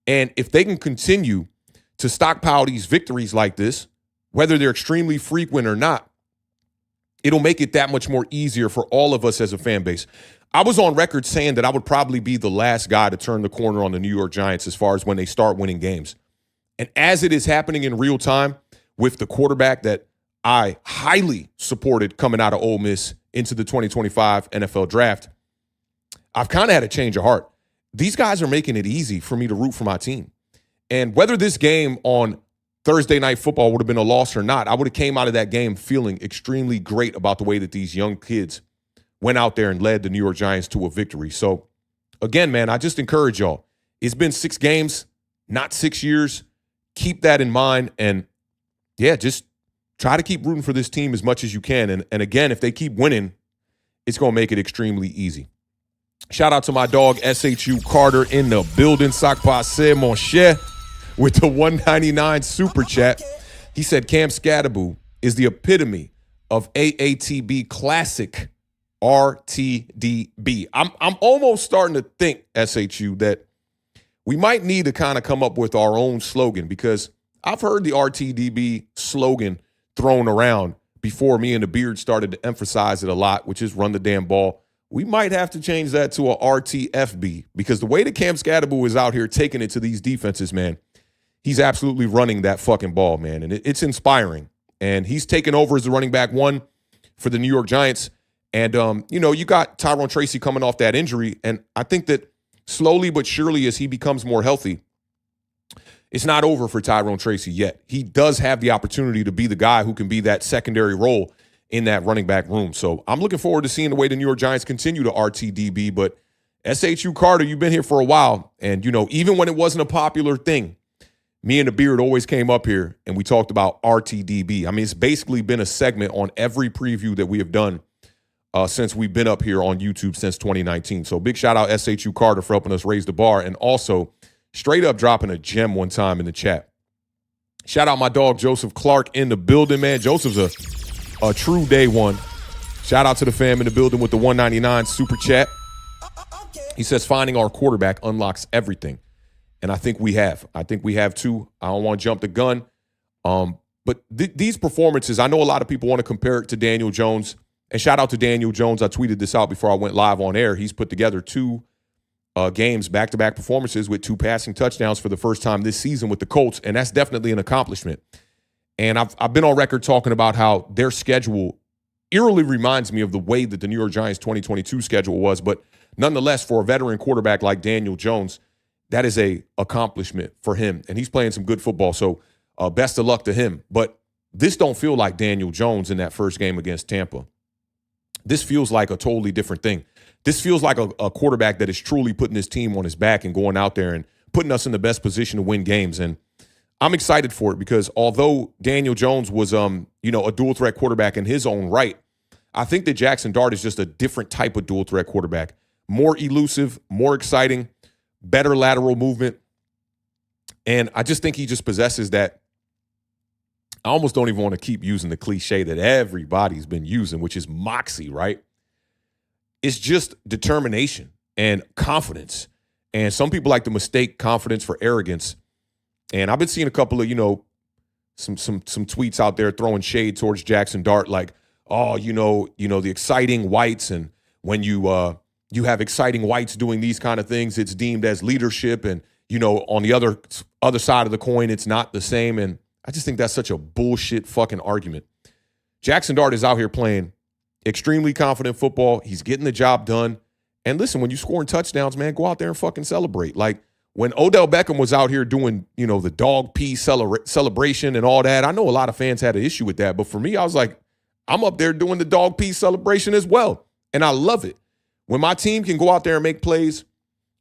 And if they can continue to stockpile these victories like this, whether they're extremely frequent or not, it'll make it that much more easier for all of us as a fan base. I was on record saying that I would probably be the last guy to turn the corner on the New York Giants as far as when they start winning games. And as it is happening in real time with the quarterback that I highly supported coming out of Ole Miss into the 2025 NFL draft, I've kind of had a change of heart. These guys are making it easy for me to root for my team. And whether this game on Thursday Night Football would have been a loss or not, I would have came out of that game feeling extremely great about the way that these young kids went out there and led the New York Giants to a victory. So, again, man, I just encourage y'all. It's been 6 games, not 6 years. Keep that in mind. And, yeah, just try to keep rooting for this team as much as you can. And again, if they keep winning, it's going to make it extremely easy. Shout out to my dog, SHU Carter, in the building. Sac passe, mon cher, with the 199 super chat. He said Cam Scadaboo is the epitome of AATB classic RTDB. I'm almost starting to think, SHU, that we might need to kind of come up with our own slogan, because I've heard the RTDB slogan thrown around before me and the Beard started to emphasize it a lot, which is run the damn ball. We might have to change that to a RTFB, because the way that Cam Scadaboo is out here taking it to these defenses, man, he's absolutely running that fucking ball, man. And it's inspiring. And he's taken over as the running back 1 for the New York Giants. And, you got Tyrone Tracy coming off that injury. And I think that slowly but surely, as he becomes more healthy, it's not over for Tyrone Tracy yet. He does have the opportunity to be the guy who can be that secondary role in that running back room. So I'm looking forward to seeing the way the New York Giants continue to RTDB. But SHU Carter, you've been here for a while. And, even when it wasn't a popular thing, me and the Beard always came up here and we talked about RTDB. I mean, it's basically been a segment on every preview that we have done since we've been up here on YouTube since 2019. So big shout out SHU Carter for helping us raise the bar, and also straight up dropping a gem one time in the chat. Shout out my dog Joseph Clark in the building, man. Joseph's a true day one. Shout out to the fam in the building with the 199 super chat. He says finding our quarterback unlocks everything. And I think we have. I think we have too. I don't want to jump the gun. But these performances, I know a lot of people want to compare it to Daniel Jones. And shout out to Daniel Jones. I tweeted this out before I went live on air. He's put together 2 games, back-to-back performances with 2 passing touchdowns for the first time this season with the Colts. And that's definitely an accomplishment. And I've been on record talking about how their schedule eerily reminds me of the way that the New York Giants 2022 schedule was. But nonetheless, for a veteran quarterback like Daniel Jones, that is a accomplishment for him. And he's playing some good football. So best of luck to him. But this don't feel like Daniel Jones in that first game against Tampa. This feels like a totally different thing. This feels like a quarterback that is truly putting his team on his back and going out there and putting us in the best position to win games. And I'm excited for it, because although Daniel Jones was, a dual threat quarterback in his own right, I think that Jaxson Dart is just a different type of dual threat quarterback. More elusive, more exciting, better lateral movement. And I just think he just possesses that. I almost don't even want to keep using the cliche that everybody's been using, which is moxie, right? It's just determination and confidence. And some people like to mistake confidence for arrogance. And I've been seeing a couple of, some tweets out there throwing shade towards Jaxson Dart, like, oh, the exciting whites, and when you have exciting whites doing these kind of things, it's deemed as leadership, and on the other side of the coin, it's not the same. And I just think that's such a bullshit fucking argument. Jaxson Dart is out here playing extremely confident football. He's getting the job done. And listen, when you scoring touchdowns, man, go out there and fucking celebrate. Like when Odell Beckham was out here doing, the dog pee celebration and all that, I know a lot of fans had an issue with that. But for me, I was like, I'm up there doing the dog pee celebration as well. And I love it. When my team can go out there and make plays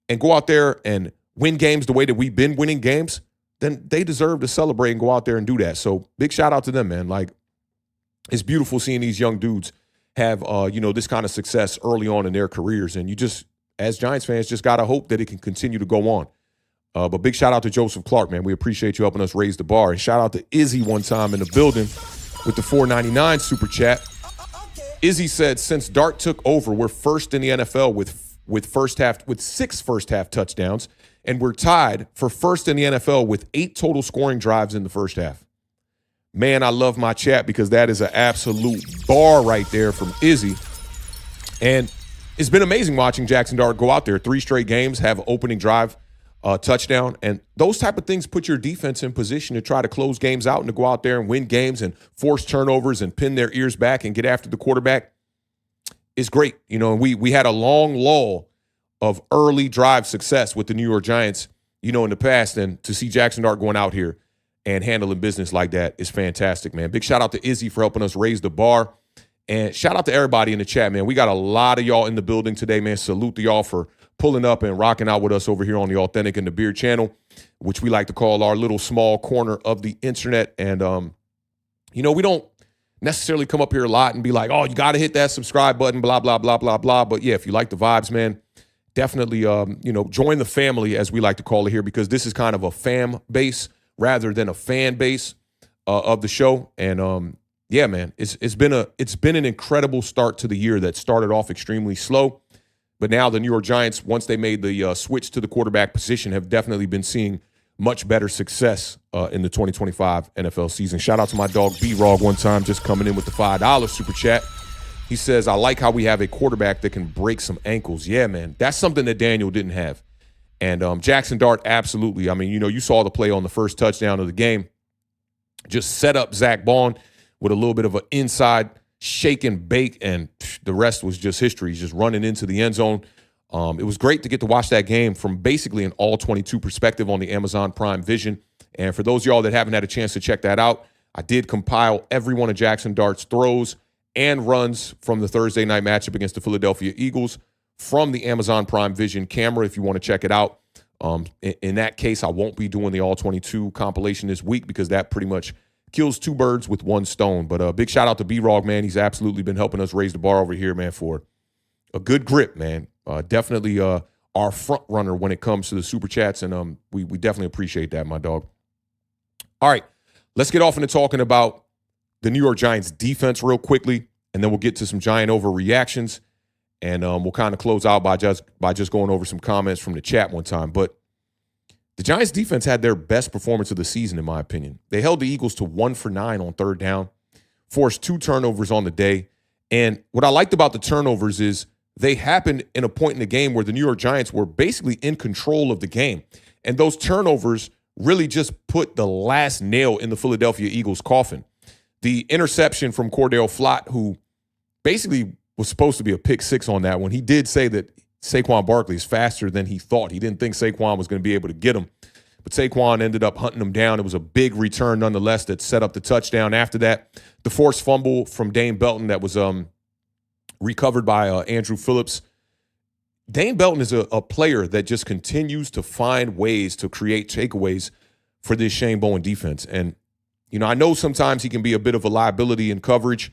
and go out there and win games the way that we've been winning games, then they deserve to celebrate and go out there and do that. So big shout out to them, man. Like, it's beautiful seeing these young dudes have, this kind of success early on in their careers. And you just, as Giants fans, just got to hope that it can continue to go on. But big shout out to Joseph Clark, man. We appreciate you helping us raise the bar. And shout out to Izzy one time in the building with the $4.99 super chat. Izzy said, since Dart took over, we're first in the NFL with 6 first half touchdowns. And we're tied for first in the NFL with 8 total scoring drives in the first half. Man, I love my chat, because that is an absolute bar right there from Izzy. And it's been amazing watching Jaxson Dart go out there 3 straight games, have an opening drive touchdown. And those type of things put your defense in position to try to close games out and to go out there and win games and force turnovers and pin their ears back and get after the quarterback. It's great. We had a long lull of early drive success with the New York Giants, in the past. And to see Jaxson Dart going out here and handling business like that is fantastic, man. Big shout out to Izzy for helping us raise the bar. And shout out to everybody in the chat, man. We got a lot of y'all in the building today, man. Salute to y'all for pulling up and rocking out with us over here on the Authentic and the Beard channel, which we like to call our little small corner of the internet. And, we don't necessarily come up here a lot and be like, oh, you got to hit that subscribe button, blah, blah, blah, blah, blah. But, yeah, if you like the vibes, man, definitely, join the family, as we like to call it here, because this is kind of a fam base rather than a fan base of the show. And, yeah, man, it's been an incredible start to the year that started off extremely slow. But now the New York Giants, once they made the switch to the quarterback position, have definitely been seeing much better success in the 2025 NFL season. Shout out to my dog B-Rog one time, just coming in with the $5 super chat. He says, I like how we have a quarterback that can break some ankles. Yeah, man, that's something that Daniel didn't have. And Jaxson Dart, absolutely. I mean, you saw the play on the first touchdown of the game. Just set up Zach Bowen with a little bit of an inside shake and bake, and the rest was just history. He's just running into the end zone. It was great to get to watch that game from basically an all-22 perspective on the Amazon Prime Vision. And for those of y'all that haven't had a chance to check that out, I did compile every one of Jaxson Dart's throws and runs from the Thursday night matchup against the Philadelphia Eagles from the Amazon Prime Vision camera if you want to check it out. In that case, I won't be doing the all-22 compilation this week because that pretty much kills two birds with one stone. But a big shout out to B-Rog, man. He's absolutely been helping us raise the bar over here, man, for a good grip, man. Definitely our front runner when it comes to the super chats, and we definitely appreciate that, my dog. All right, let's get off into talking about the New York Giants defense real quickly, and then we'll get to some Giant overreactions, and we'll kind of close out by just going over some comments from the chat one time. But the Giants defense had their best performance of the season, in my opinion. They held the Eagles to 1 for 9 on third down, forced 2 turnovers on the day. And what I liked about the turnovers is they happened in a point in the game where the New York Giants were basically in control of the game. And those turnovers really just put the last nail in the Philadelphia Eagles' coffin. The interception from Cordell Flott, who basically was supposed to be a pick six on that one. He did say that Saquon Barkley is faster than he thought. He didn't think Saquon was going to be able to get him. But Saquon ended up hunting him down. It was a big return nonetheless that set up the touchdown. After that, the forced fumble from Dane Belton that was recovered by Andrew Phillips. Dane Belton is a player that just continues to find ways to create takeaways for this Shane Bowen defense. And, I know sometimes he can be a bit of a liability in coverage,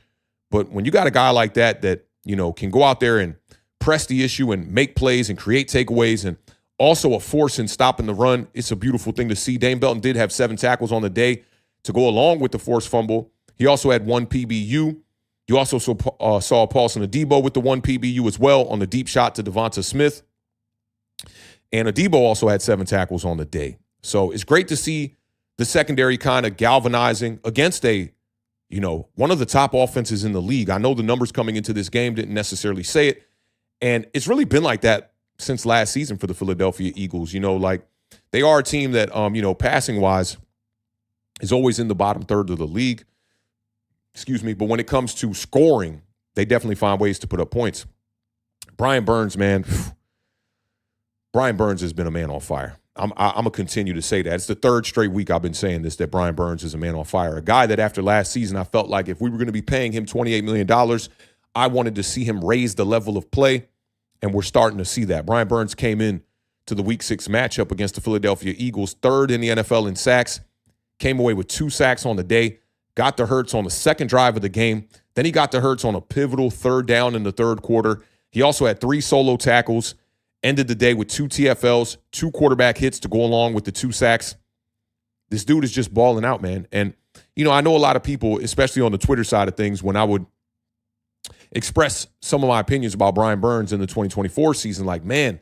but when you got a guy like that can go out there and press the issue and make plays and create takeaways and also a force in stopping the run, it's a beautiful thing to see. Dane Belton did have 7 tackles on the day to go along with the forced fumble. He also had 1 PBU. You also saw Paulson Daboll with the 1 PBU as well on the deep shot to Devonta Smith. And Daboll also had 7 tackles on the day. So it's great to see the secondary kind of galvanizing against one of the top offenses in the league. I know the numbers coming into this game didn't necessarily say it. And it's really been like that since last season for the Philadelphia Eagles. They are a team that, passing-wise is always in the bottom third of the league. Excuse me. But when it comes to scoring, they definitely find ways to put up points. Brian Burns, man. Brian Burns has been a man on fire. I'm going to continue to say that. It's the 3rd straight week I've been saying this, that Brian Burns is a man on fire. A guy that after last season, I felt like if we were going to be paying him $28 million, I wanted to see him raise the level of play, and we're starting to see that. Brian Burns came in to the Week 6 matchup against the Philadelphia Eagles, 3rd in the NFL in sacks, came away with 2 sacks on the day, got the Hurts on the 2nd drive of the game. Then he got the Hurts on a pivotal 3rd down in the 3rd quarter. He also had 3 solo tackles, ended the day with 2 TFLs, 2 quarterback hits to go along with the 2 sacks. This dude is just balling out, man. And, I know a lot of people, especially on the Twitter side of things, when I would express some of my opinions about Brian Burns in the 2024 season, like, man,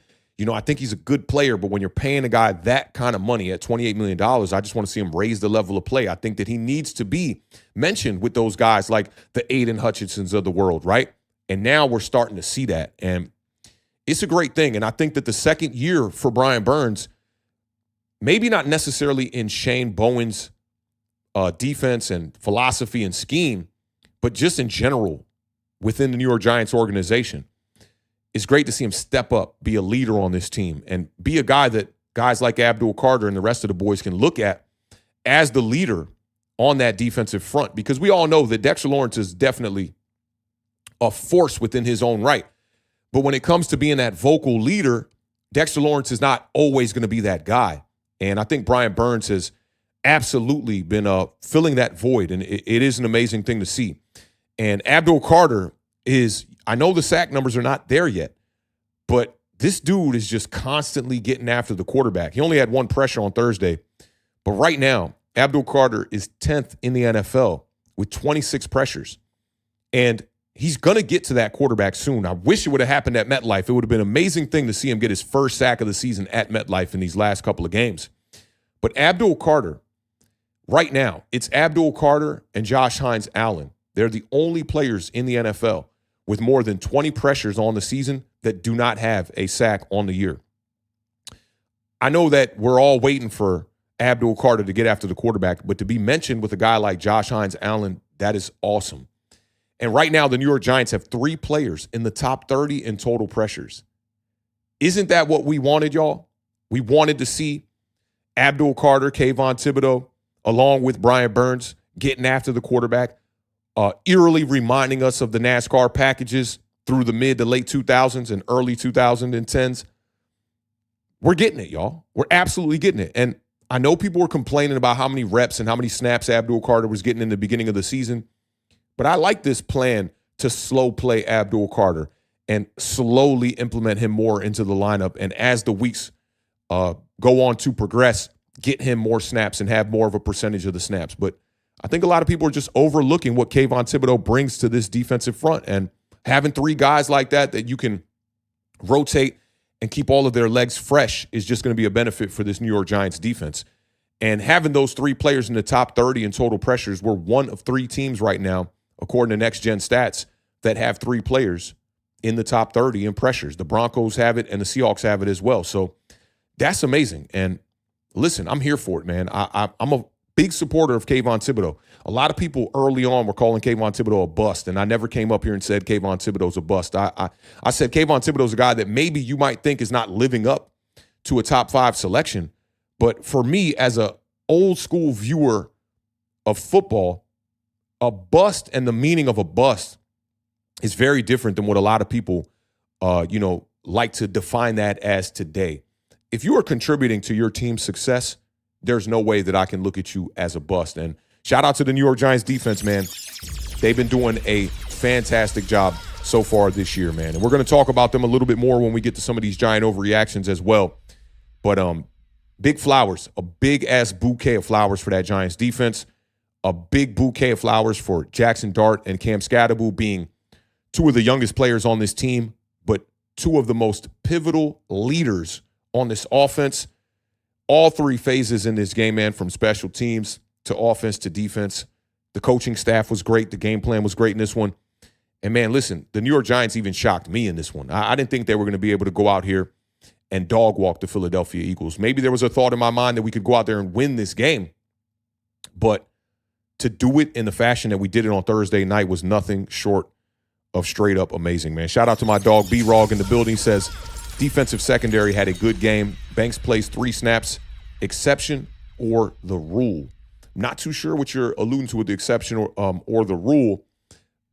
I think he's a good player, but when you're paying a guy that kind of money at $28 million, I just want to see him raise the level of play. I think that he needs to be mentioned with those guys like the Aiden Hutchinsons of the world, right? And now we're starting to see that, and it's a great thing. And I think that the second year for Brian Burns, maybe not necessarily in Shane Bowen's defense and philosophy and scheme, but just in general within the New York Giants organization, it's great to see him step up, be a leader on this team, and be a guy that guys like Abdul Carter and the rest of the boys can look at as the leader on that defensive front, because we all know that Dexter Lawrence is definitely a force within his own right. But when it comes to being that vocal leader, Dexter Lawrence is not always going to be that guy. And I think Brian Burns has absolutely been filling that void, and it is an amazing thing to see. And Abdul Carter is, I know the sack numbers are not there yet, but this dude is just constantly getting after the quarterback. He only had one pressure on Thursday, but right now, Abdul Carter is 10th in the NFL with 26 pressures. And he's going to get to that quarterback soon. I wish it would have happened at MetLife. It would have been an amazing thing to see him get his first sack of the season at MetLife in these last couple of games. But Abdul Carter, right now, it's Abdul Carter and Josh Hines Allen. They're the only players in the NFL with more than 20 pressures on the season that do not have a sack on the year. I know that we're all waiting for Abdul Carter to get after the quarterback, but to be mentioned with a guy like Josh Hines Allen, that is awesome. And right now, the New York Giants have 3 players in the top 30 in total pressures. Isn't that what we wanted, y'all? We wanted to see Abdul Carter, Kayvon Thibodeau, along with Brian Burns, getting after the quarterback, eerily reminding us of the NASCAR packages through the mid to late 2000s and early 2010s. We're getting it, y'all. We're absolutely getting it. And I know people were complaining about how many reps and how many snaps Abdul Carter was getting in the beginning of the season, but I like this plan to slow play Abdul Carter and slowly implement him more into the lineup. And as the weeks go on to progress, get him more snaps and have more of a percentage of the snaps. But I think a lot of people are just overlooking what Kayvon Thibodeau brings to this defensive front. And having 3 guys like that you can rotate and keep all of their legs fresh is just going to be a benefit for this New York Giants defense. And having those 3 players in the top 30 in total pressures, we're one of 3 teams right now, according to Next Gen Stats, that have 3 players in the top 30 in pressures. The Broncos have it and the Seahawks have it as well. So that's amazing. And listen, I'm here for it, man. I'm a big supporter of Kayvon Thibodeau. A lot of people early on were calling Kayvon Thibodeau a bust, and I never came up here and said Kayvon Thibodeau's a bust. I said Kayvon Thibodeau's a guy that maybe you might think is not living up to a top 5 selection. But for me, as a old school viewer of football, a bust and the meaning of a bust is very different than what a lot of people, like to define that as today. If you are contributing to your team's success, there's no way that I can look at you as a bust. And shout out to the New York Giants defense, man. They've been doing a fantastic job so far this year, man. And we're going to talk about them a little bit more when we get to some of these Giant overreactions as well. But big flowers, a big-ass bouquet of flowers for that Giants defense, a big bouquet of flowers for Jaxson Dart and Cam Scadaboo being 2 of the youngest players on this team, but 2 of the most pivotal leaders on this offense. All 3 phases in this game, man, from special teams to offense to defense. The coaching staff was great. The game plan was great in this one. And, man, listen, the New York Giants even shocked me in this one. I didn't think they were going to be able to go out here and dog walk the Philadelphia Eagles. Maybe there was a thought in my mind that we could go out there and win this game. But to do it in the fashion that we did it on Thursday night was nothing short of straight up amazing, man. Shout out to my dog B-Rog in the building. Says, defensive secondary had a good game. Banks plays 3 snaps. Exception or the rule? Not too sure what you're alluding to with the exception or the rule.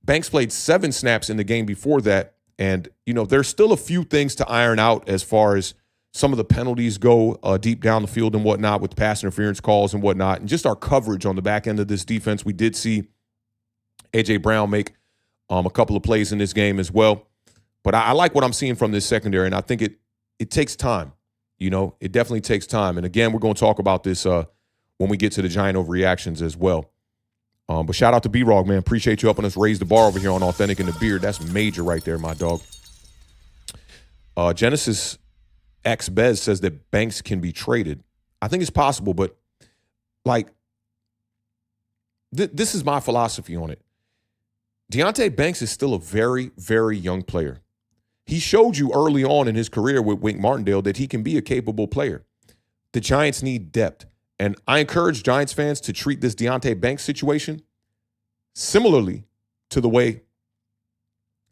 Banks played 7 snaps in the game before that. And, there's still a few things to iron out as far as some of the penalties go deep down the field and whatnot with pass interference calls and whatnot. And just our coverage on the back end of this defense. We did see A.J. Brown make a couple of plays in this game as well. But I like what I'm seeing from this secondary, and I think it takes time. It definitely takes time. And, again, we're going to talk about this when we get to the Giant overreactions as well. But shout out to B-Rog, man. Appreciate you helping us raise the bar over here on Authentic in the Beard. That's major right there, my dog. Genesis X Bez says that Banks can be traded. I think it's possible, but, this is my philosophy on it. Deonte Banks is still a very, very young player. He showed you early on in his career with Wink Martindale that he can be a capable player. The Giants need depth. And I encourage Giants fans to treat this Deonte Banks situation similarly to the way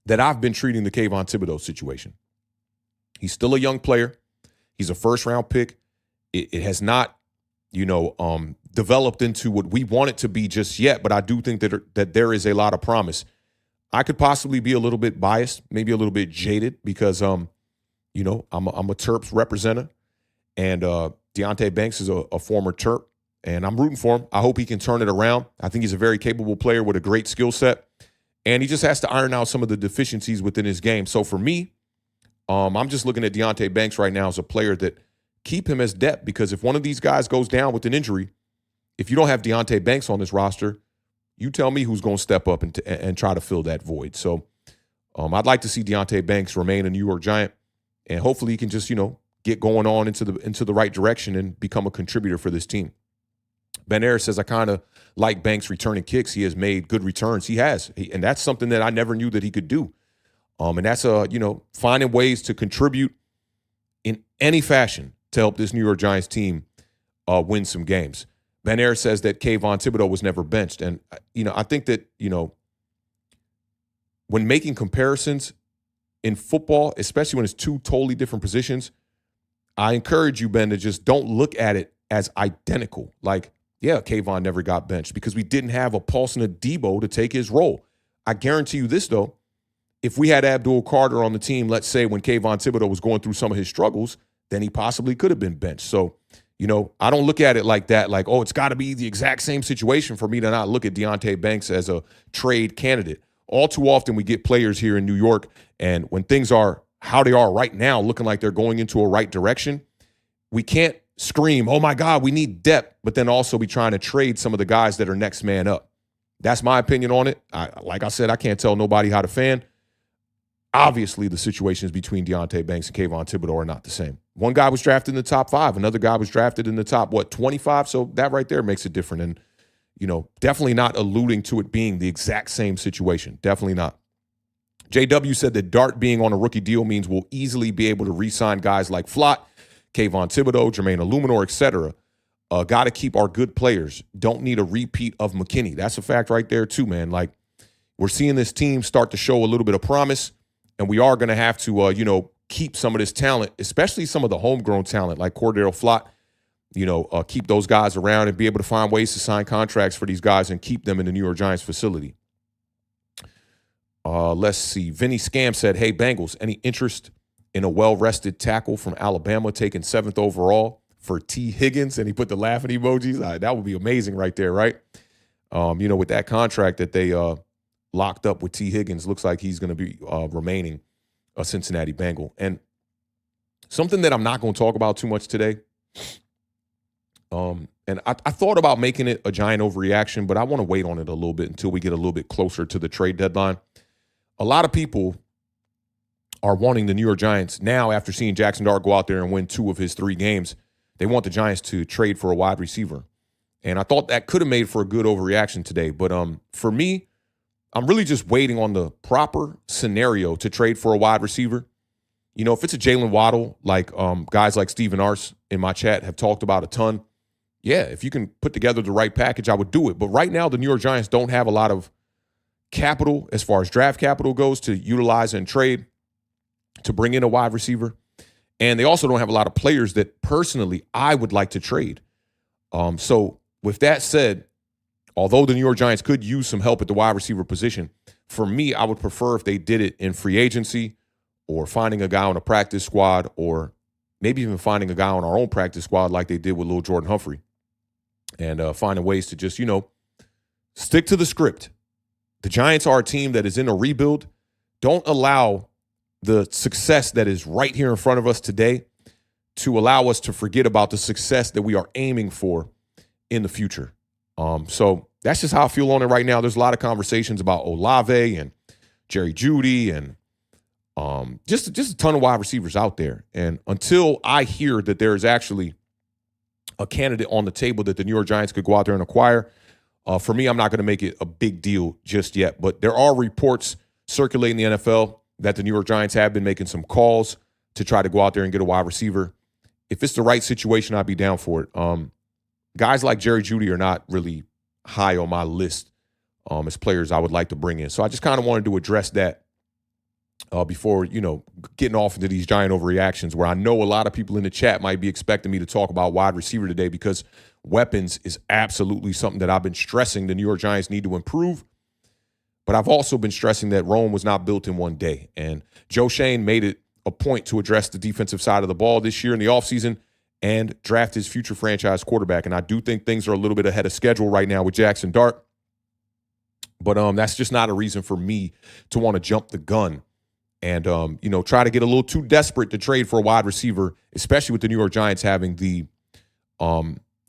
that I've been treating the Kayvon Thibodeau situation. He's still a young player. He's a first-round pick. It has not, developed into what we want it to be just yet, but I do think that there is a lot of promise. I could possibly be a little bit biased, maybe a little bit jaded because, I'm a Terps representative, and Deonte Banks is a former Terp, and I'm rooting for him. I hope he can turn it around. I think he's a very capable player with a great skill set, and he just has to iron out some of the deficiencies within his game. So for me, I'm just looking at Deonte Banks right now as a player that keep him as depth, because if one of these guys goes down with an injury, if you don't have Deonte Banks on this roster, you tell me who's going to step up and try to fill that void. So I'd like to see Deonte Banks remain a New York Giant, and hopefully he can just, get going on into the right direction and become a contributor for this team. Ben Ayers says, I kind of like Banks returning kicks. He has made good returns. He has. And that's something that I never knew that he could do. And that's, finding ways to contribute in any fashion to help this New York Giants team win some games. Ben Ayers says that Kayvon Thibodeau was never benched. And, I think that, when making comparisons in football, especially when it's two totally different positions, I encourage you, Ben, to just don't look at it as identical. Like, yeah, Kayvon never got benched because we didn't have a Paulson or Daboll to take his role. I guarantee you this, though. If we had Abdul Carter on the team, let's say when Kayvon Thibodeau was going through some of his struggles, then he possibly could have been benched. So, I don't look at it like that, like, oh, it's got to be the exact same situation for me to not look at Deonte Banks as a trade candidate. All too often we get players here in New York, and when things are how they are right now, looking like they're going into a right direction, we can't scream, oh, my God, we need depth, but then also be trying to trade some of the guys that are next man up. That's my opinion on it. Like I said, I can't tell nobody how to fan. Obviously, the situations between Deonte Banks and Kayvon Thibodeau are not the same. One guy was drafted in the top 5. Another guy was drafted in the top, 25? So that right there makes it different. And, definitely not alluding to it being the exact same situation. Definitely not. JW said that Dart being on a rookie deal means we'll easily be able to re-sign guys like Flott, Kayvon Thibodeau, Jermaine Illuminor, etc. Got to keep our good players. Don't need a repeat of McKinney. That's a fact right there too, man. Like, we're seeing this team start to show a little bit of promise, and we are going to have to, keep some of this talent, especially some of the homegrown talent like Cordero Flott, keep those guys around and be able to find ways to sign contracts for these guys and keep them in the New York Giants facility. Let's see. Vinny Scam said, hey, Bengals, any interest in a well-rested tackle from Alabama taken 7th overall for T. Higgins? And he put the laughing emojis. That would be amazing right there, right? With that contract that they locked up with T. Higgins, looks like he's going to be remaining a Cincinnati Bengal. And something that I'm not going to talk about too much today, and I thought about making it a giant overreaction, but I want to wait on it a little bit until we get a little bit closer to the trade deadline. A lot of people are wanting the New York Giants now, after seeing Jaxson Dart go out there and win 2 of his 3 games. They want the Giants to trade for a wide receiver. And I thought that could have made for a good overreaction today. But for me, I'm really just waiting on the proper scenario to trade for a wide receiver. If it's a Jalen Waddle, like guys like Steven Arce in my chat have talked about a ton, yeah, if you can put together the right package, I would do it. But right now, the New York Giants don't have a lot of capital as far as draft capital goes to utilize and trade to bring in a wide receiver. And they also don't have a lot of players that personally I would like to trade. So with that said, although the New York Giants could use some help at the wide receiver position, for me, I would prefer if they did it in free agency or finding a guy on a practice squad, or maybe even finding a guy on our own practice squad like they did with Lil Jordan Humphrey, and finding ways to just, stick to the script. The Giants are a team that is in a rebuild. Don't allow the success that is right here in front of us today to allow us to forget about the success that we are aiming for in the future. So that's just how I feel on it right now. There's a lot of conversations about Olave and Jerry Jeudy and just a ton of wide receivers out there. And until I hear that there is actually a candidate on the table that the New York Giants could go out there and acquire, for me, I'm not going to make it a big deal just yet. But there are reports circulating in the NFL that the New York Giants have been making some calls to try to go out there and get a wide receiver. If it's the right situation, I'd be down for it. Guys like Jerry Jeudy are not really high on my list as players I would like to bring in. So I just kind of wanted to address that before, getting off into these giant overreactions, where I know a lot of people in the chat might be expecting me to talk about wide receiver today, because weapons is absolutely something that I've been stressing the New York Giants need to improve. But I've also been stressing that Rome was not built in one day. And Joe Shane made it a point to address the defensive side of the ball this year in the offseason and draft his future franchise quarterback. And I do think things are a little bit ahead of schedule right now with Jaxson Dart. But that's just not a reason for me to want to jump the gun and, try to get a little too desperate to trade for a wide receiver, especially with the New York Giants having the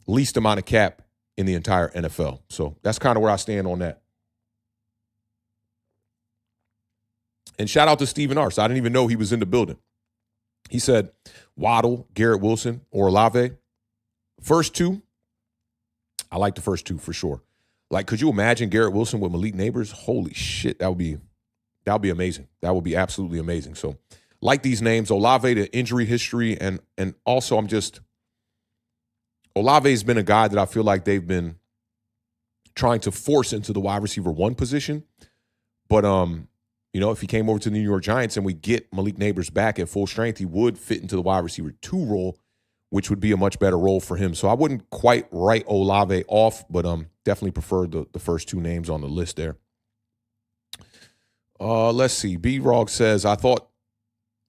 least amount of cap in the entire NFL. So that's kind of where I stand on that. And shout out to Stephen Arce. I didn't even know he was in the building. He said, Waddle, Garrett Wilson, or Olave. First two, I like the first two for sure. Like, could you imagine Garrett Wilson with Malik Neighbors? Holy shit, that would be amazing. That would be absolutely amazing. So, like these names, Olave, the injury history, and also Olave's been a guy that I feel like they've been trying to force into the wide receiver one position. But if he came over to the New York Giants and we get Malik Neighbors back at full strength, he would fit into the wide receiver 2 role, which would be a much better role for him. So I wouldn't quite write Olave off, but definitely prefer the first 2 names on the list there. Let's see. B-Rog says, I thought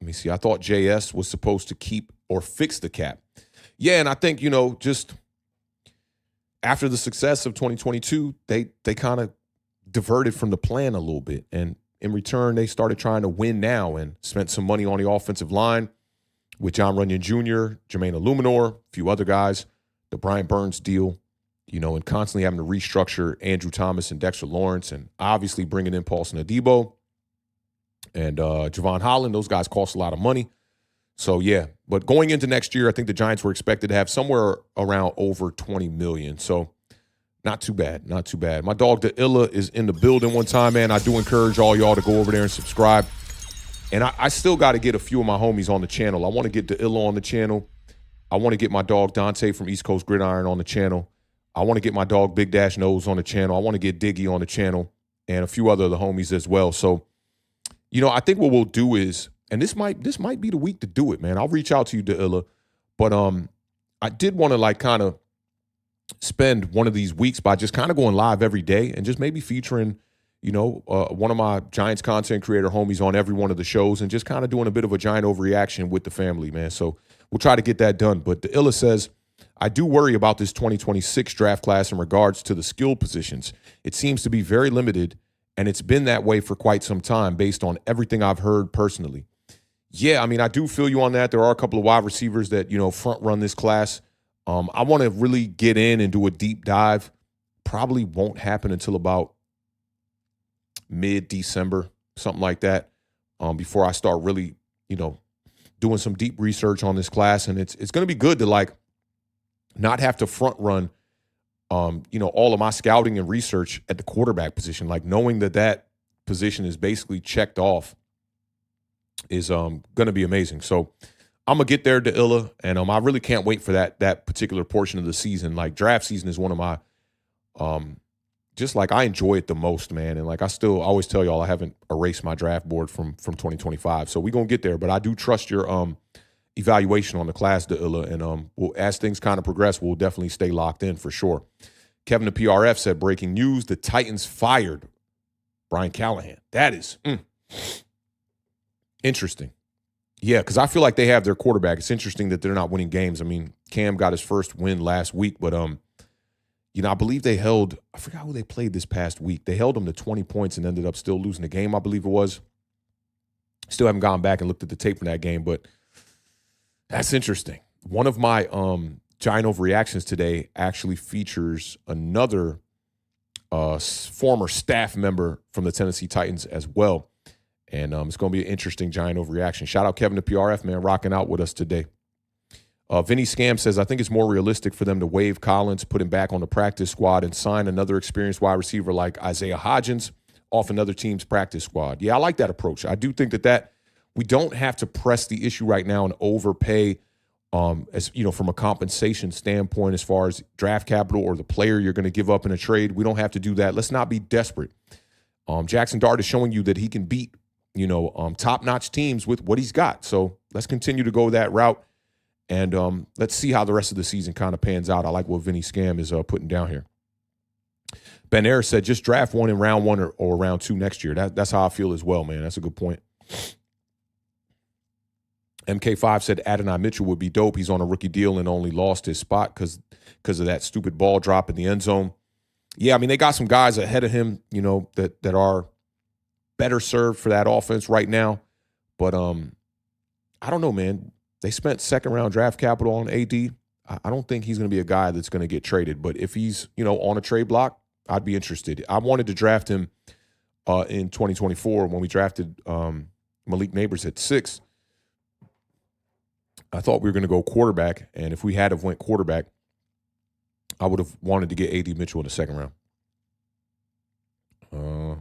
JS was supposed to keep or fix the cap. Yeah, and I think, just after the success of 2022, they kind of diverted from the plan a little bit. And in return, they started trying to win now and spent some money on the offensive line with John Runyon Jr., Jermaine Illuminor, a few other guys, the Brian Burns deal, and constantly having to restructure Andrew Thomas and Dexter Lawrence, and obviously bringing in Paulson Daboll and Javon Holland. Those guys cost a lot of money. So, yeah. But going into next year, I think the Giants were expected to have somewhere around over $20 million. So, not too bad. Not too bad. My dog, the Illa, is in the building one time, man. I do encourage all y'all to go over there and subscribe. And I still got to get a few of my homies on the channel. I want to get the Illa on the channel. I want to get my dog Dante from East Coast Gridiron on the channel. I want to get my dog Big Dash Nose on the channel. I want to get Diggy on the channel and a few other of the homies as well. So, I think what we'll do is, and this might be the week to do it, man. I'll reach out to you, Dilla. But I did want to kind of spend one of these weeks by just kind of going live every day and just maybe featuring, one of my Giants content creator homies on every one of the shows and just kind of doing a bit of a Giant overreaction with the family, man. So we'll try to get that done. But the Illa says, I do worry about this 2026 draft class in regards to the skill positions. It seems to be very limited, and it's been that way for quite some time based on everything I've heard personally. Yeah, I mean, I do feel you on that. There are a couple of wide receivers that, front run this class. I want to really get in and do a deep dive. Probably won't happen until about mid-December, something like that, before I start really, doing some deep research on this class. And it's going to be good to, not have to front run, all of my scouting and research at the quarterback position. Knowing that position is basically checked off is going to be amazing. So I'm going to get there to Illa, and I really can't wait for that particular portion of the season. Draft season is one of my I enjoy it the most, man. And I always tell y'all I haven't erased my draft board from 2025. So we're going to get there, but I do trust your evaluation on the class, to Illa, and as things kind of progress, we'll definitely stay locked in for sure. Kevin the PRF said, breaking news, the Titans fired Brian Callahan. That is interesting. Yeah, because I feel like they have their quarterback. It's interesting that they're not winning games. I mean, Cam got his first win last week, but I believe they held, I forgot who they played this past week. They held them to 20 points and ended up still losing the game, I believe it was. Still haven't gone back and looked at the tape from that game, but that's interesting. One of my Giant Overreactions today actually features another former staff member from the Tennessee Titans as well. And it's going to be an interesting Giant Overreaction. Shout out Kevin to PRF, man, rocking out with us today. Vinny Scam says, I think it's more realistic for them to waive Collins, put him back on the practice squad, and sign another experienced wide receiver like Isaiah Hodgins off another team's practice squad. Yeah, I like that approach. I do think that we don't have to press the issue right now and overpay, as from a compensation standpoint, as far as draft capital or the player you're going to give up in a trade. We don't have to do that. Let's not be desperate. Jaxson Dart is showing you that he can beat, top-notch teams with what he's got. So let's continue to go that route. And let's see how the rest of the season kind of pans out. I like what Vinny Scam is putting down here. Ben Ayers said, just draft one in round 1 or round 2 next year. That's how I feel as well, man. That's a good point. MK5 said Adonai Mitchell would be dope. He's on a rookie deal and only lost his spot because of that stupid ball drop in the end zone. Yeah, I mean, they got some guys ahead of him, that are better served for that offense right now. But I don't know, man. They spent second-round draft capital on AD. I don't think he's going to be a guy that's going to get traded. But if he's, on a trade block, I'd be interested. I wanted to draft him in 2024 when we drafted Malik Neighbors at 6. I thought we were going to go quarterback, and if we had have went quarterback, I would have wanted to get AD Mitchell in the second round.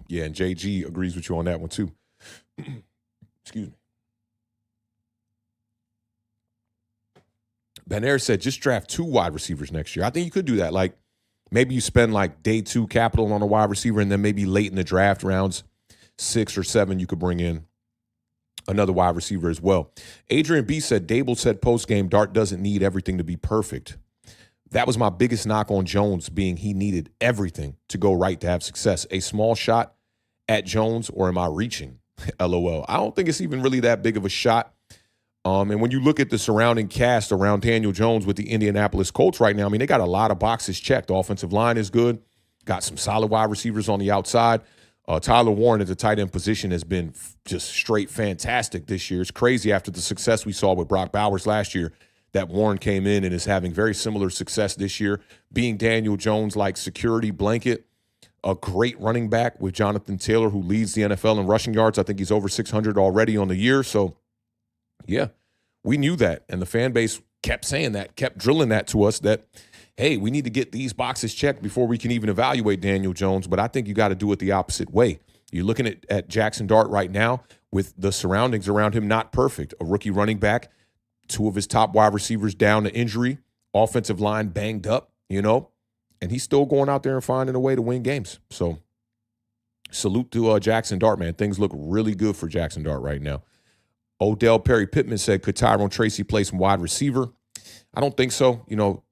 Yeah, and JG agrees with you on that one too. Excuse me. Ben Ayers said, just draft 2 wide receivers next year. I think you could do that. Like, maybe you spend like day 2 capital on a wide receiver, and then maybe late in the draft, rounds 6 or 7, you could bring in another wide receiver as well. Adrian B said, Daboll said post-game, Dart doesn't need everything to be perfect. That was my biggest knock on Jones, being he needed everything to go right to have success. A small shot at Jones, or am I reaching? LOL. I don't think it's even really that big of a shot. And when you look at the surrounding cast around Daniel Jones with the Indianapolis Colts right now, I mean, they got a lot of boxes checked. The offensive line is good. Got some solid wide receivers on the outside. Tyler Warren at the tight end position has been just straight fantastic this year. It's crazy after the success we saw with Brock Bowers last year that Warren came in and is having very similar success this year, being Daniel Jones like security blanket. A great running back with Jonathan Taylor, who leads the NFL in rushing yards. I think he's over 600 already on the year. So, yeah, we knew that. And the fan base kept saying that, kept drilling that to us that, hey, we need to get these boxes checked before we can even evaluate Daniel Jones. But I think you got to do it the opposite way. You're looking at Jaxson Dart right now with the surroundings around him not perfect. A rookie running back, 2 of his top wide receivers down to injury, offensive line banged up, and he's still going out there and finding a way to win games. So salute to Jaxson Dart, man. Things look really good for Jaxson Dart right now. Odell Perry Pittman said, could Tyrone Tracy play some wide receiver? I don't think so.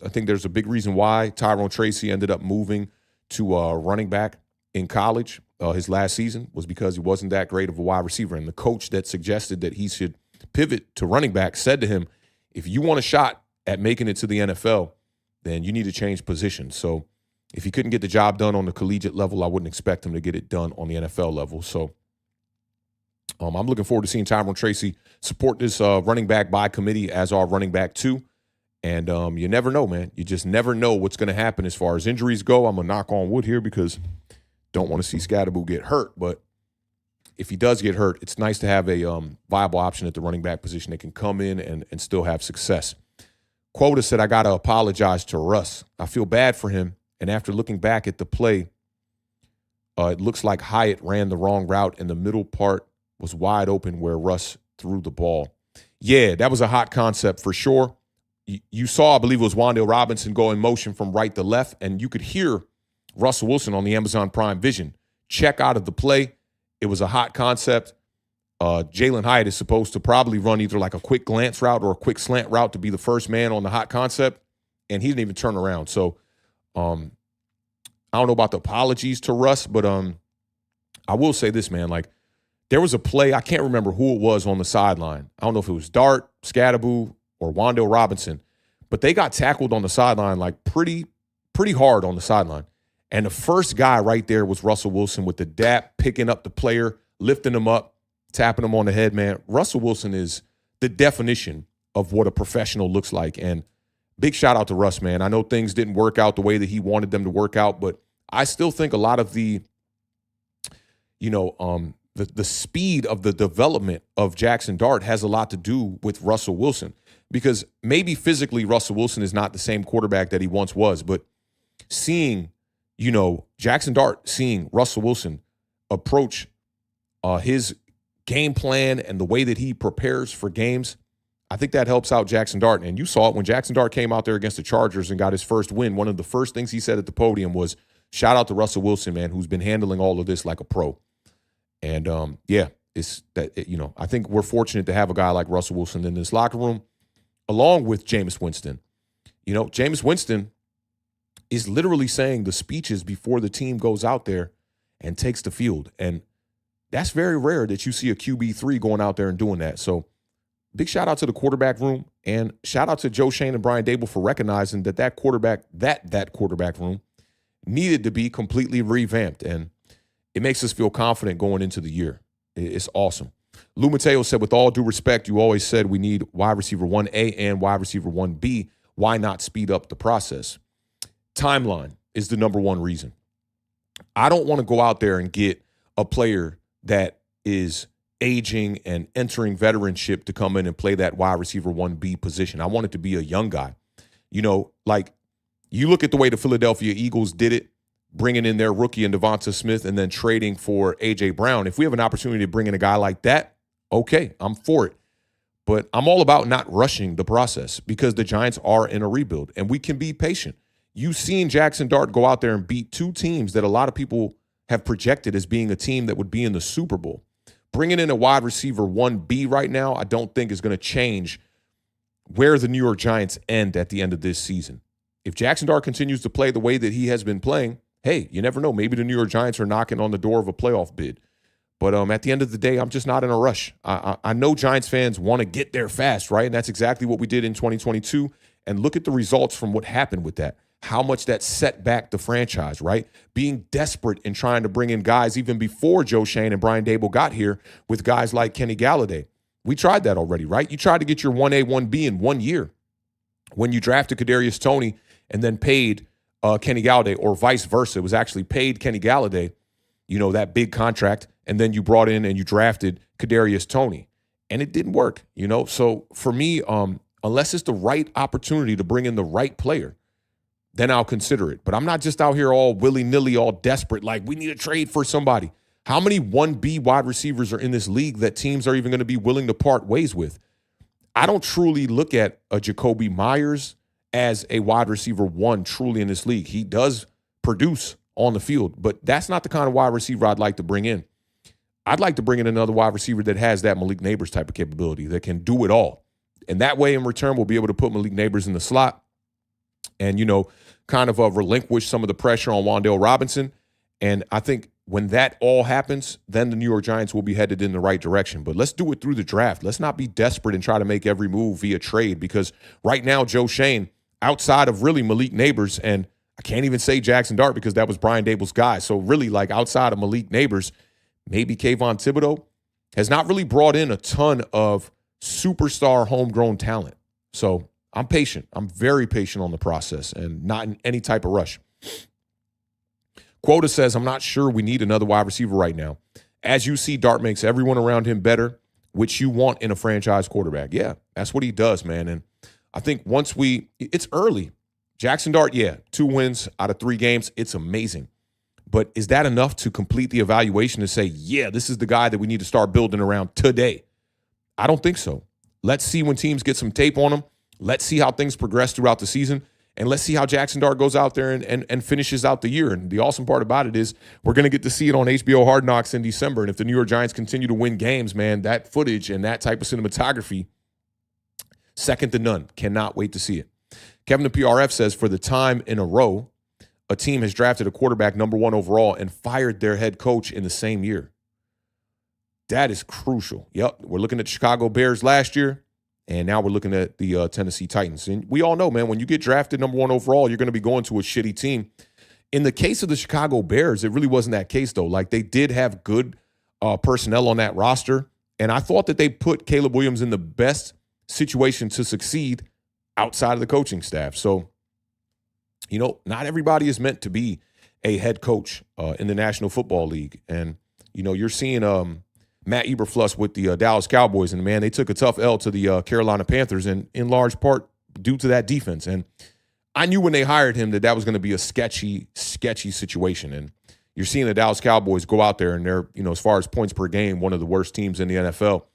I think there's a big reason why Tyrone Tracy ended up moving to running back in college. His last season was because he wasn't that great of a wide receiver. And the coach that suggested that he should pivot to running back said to him, if you want a shot at making it to the NFL, then you need to change positions. So if he couldn't get the job done on the collegiate level, I wouldn't expect him to get it done on the NFL level. So I'm looking forward to seeing Tyrone Tracy support this running back by committee as our running back too. And you never know, man. You just never know what's going to happen as far as injuries go. I'm going to knock on wood here because don't want to see Scadaboo get hurt. But if he does get hurt, it's nice to have a viable option at the running back position that can come in and still have success. Quota said, I got to apologize to Russ. I feel bad for him. And after looking back at the play, it looks like Hyatt ran the wrong route and the middle part was wide open where Russ threw the ball. Yeah, that was a hot concept for sure. You saw, I believe it was Wan'Dale Robinson go in motion from right to left, and you could hear Russell Wilson on the Amazon Prime Vision check out of the play. It was a hot concept. Jalen Hyatt is supposed to probably run either like a quick glance route or a quick slant route to be the first man on the hot concept, and he didn't even turn around. So I don't know about the apologies to Russ, but I will say this, man. Like, there was a play, I can't remember who it was on the sideline. I don't know if it was Dart, Scadaboo, or Wan'Dale Robinson, but they got tackled on the sideline like pretty hard on the sideline. And the first guy right there was Russell Wilson with the dap, picking up the player, lifting him up, tapping him on the head, man. Russell Wilson is the definition of what a professional looks like. And big shout out to Russ, man. I know things didn't work out the way that he wanted them to work out, but I still think a lot of the speed of the development of Jaxson Dart has a lot to do with Russell Wilson, because maybe physically Russell Wilson is not the same quarterback that he once was, but seeing, Jaxson Dart, seeing Russell Wilson approach his game plan and the way that he prepares for games, I think that helps out Jaxson Dart. And you saw it when Jaxson Dart came out there against the Chargers and got his first win. One of the first things he said at the podium was, shout out to Russell Wilson, man, who's been handling all of this like a pro. And, I think we're fortunate to have a guy like Russell Wilson in this locker room, along with Jameis Winston. Jameis Winston is literally saying the speeches before the team goes out there and takes the field. And that's very rare that you see a QB3 going out there and doing that. So big shout out to the quarterback room, and shout out to Joe Schoen and Brian Daboll for recognizing that quarterback room needed to be completely revamped. And it makes us feel confident going into the year. It's awesome. Lou Mateo said, with all due respect, you always said we need wide receiver 1A and wide receiver 1B. Why not speed up the process? Timeline is the number one reason. I don't want to go out there and get a player that is aging and entering veteranship to come in and play that wide receiver 1B position. I want it to be a young guy. You know, like you look at the way the Philadelphia Eagles did it, bringing in their rookie and Devonta Smith and then trading for A.J. Brown. If we have an opportunity to bring in a guy like that, okay, I'm for it. But I'm all about not rushing the process because the Giants are in a rebuild and we can be patient. You've seen Jaxson Dart go out there and beat two teams that a lot of people have projected as being a team that would be in the Super Bowl. Bringing in a wide receiver 1B right now, I don't think is going to change where the New York Giants end at the end of this season. If Jaxson Dart continues to play the way that he has been playing, hey, you never know. Maybe the New York Giants are knocking on the door of a playoff bid. But at the end of the day, I'm just not in a rush. I know Giants fans want to get there fast, right? And that's exactly what we did in 2022. And look at the results from what happened with that. How much that set back the franchise, right? Being desperate and trying to bring in guys even before Joe Schoen and Brian Daboll got here with guys like Kenny Galladay. We tried that already, right? You tried to get your 1A, 1B in 1 year when you drafted Kadarius Toney and then paid Kenny Galladay, or vice versa. It was actually paid Kenny Galladay, you know, that big contract, and then you brought in and you drafted Kadarius Toney, and it didn't work, you know? So for me, unless it's the right opportunity to bring in the right player, then I'll consider it. But I'm not just out here all willy-nilly, all desperate, like we need a trade for somebody. How many 1B wide receivers are in this league that teams are even going to be willing to part ways with? I don't truly look at a Jacoby Myers as a wide receiver 1 truly in this league. He does produce on the field, but that's not the kind of wide receiver I'd like to bring in. I'd like to bring in another wide receiver that has that Malik Neighbors type of capability, that can do it all. And that way, in return, we'll be able to put Malik Neighbors in the slot and, you know, kind of relinquish some of the pressure on Wan'Dale Robinson. And I think when that all happens, then the New York Giants will be headed in the right direction. But let's do it through the draft. Let's not be desperate and try to make every move via trade, because right now, Joe Schoen, outside of really Malik Neighbors, and I can't even say Jaxson Dart because that was Brian Daboll's guy. So really, like, outside of Malik Neighbors, maybe Kayvon Thibodeau, has not really brought in a ton of superstar homegrown talent. So I'm patient. I'm very patient on the process and not in any type of rush. Quota says, I'm not sure we need another wide receiver right now. As you see, Dart makes everyone around him better, which you want in a franchise quarterback. Yeah, that's what he does, man. And I think once it's early. Jaxson Dart, yeah, 2 wins out of 3 games. It's amazing. But is that enough to complete the evaluation to say, yeah, this is the guy that we need to start building around today? I don't think so. Let's see when teams get some tape on him. Let's see how things progress throughout the season. And let's see how Jaxson Dart goes out there and finishes out the year. And the awesome part about it is we're going to get to see it on HBO Hard Knocks in December. And if the New York Giants continue to win games, man, that footage and that type of cinematography, second to none. Cannot wait to see it. Kevin the PRF says, for the time in a row, a team has drafted a quarterback number 1 overall and fired their head coach in the same year. That is crucial. Yep, we're looking at the Chicago Bears last year, and now we're looking at the Tennessee Titans. And we all know, man, when you get drafted number 1 overall, you're going to be going to a shitty team. In the case of the Chicago Bears, it really wasn't that case, though. Like, they did have good personnel on that roster, and I thought that they put Caleb Williams in the best situation to succeed outside of the coaching staff. So, you know, not everybody is meant to be a head coach in the National Football League. And, you know, you're seeing Matt Eberflus with the Dallas Cowboys, and, man, they took a tough L to the Carolina Panthers, and in large part due to that defense. And I knew when they hired him that was going to be a sketchy situation. And you're seeing the Dallas Cowboys go out there, and they're, you know, as far as points per game, one of the worst teams in the NFL.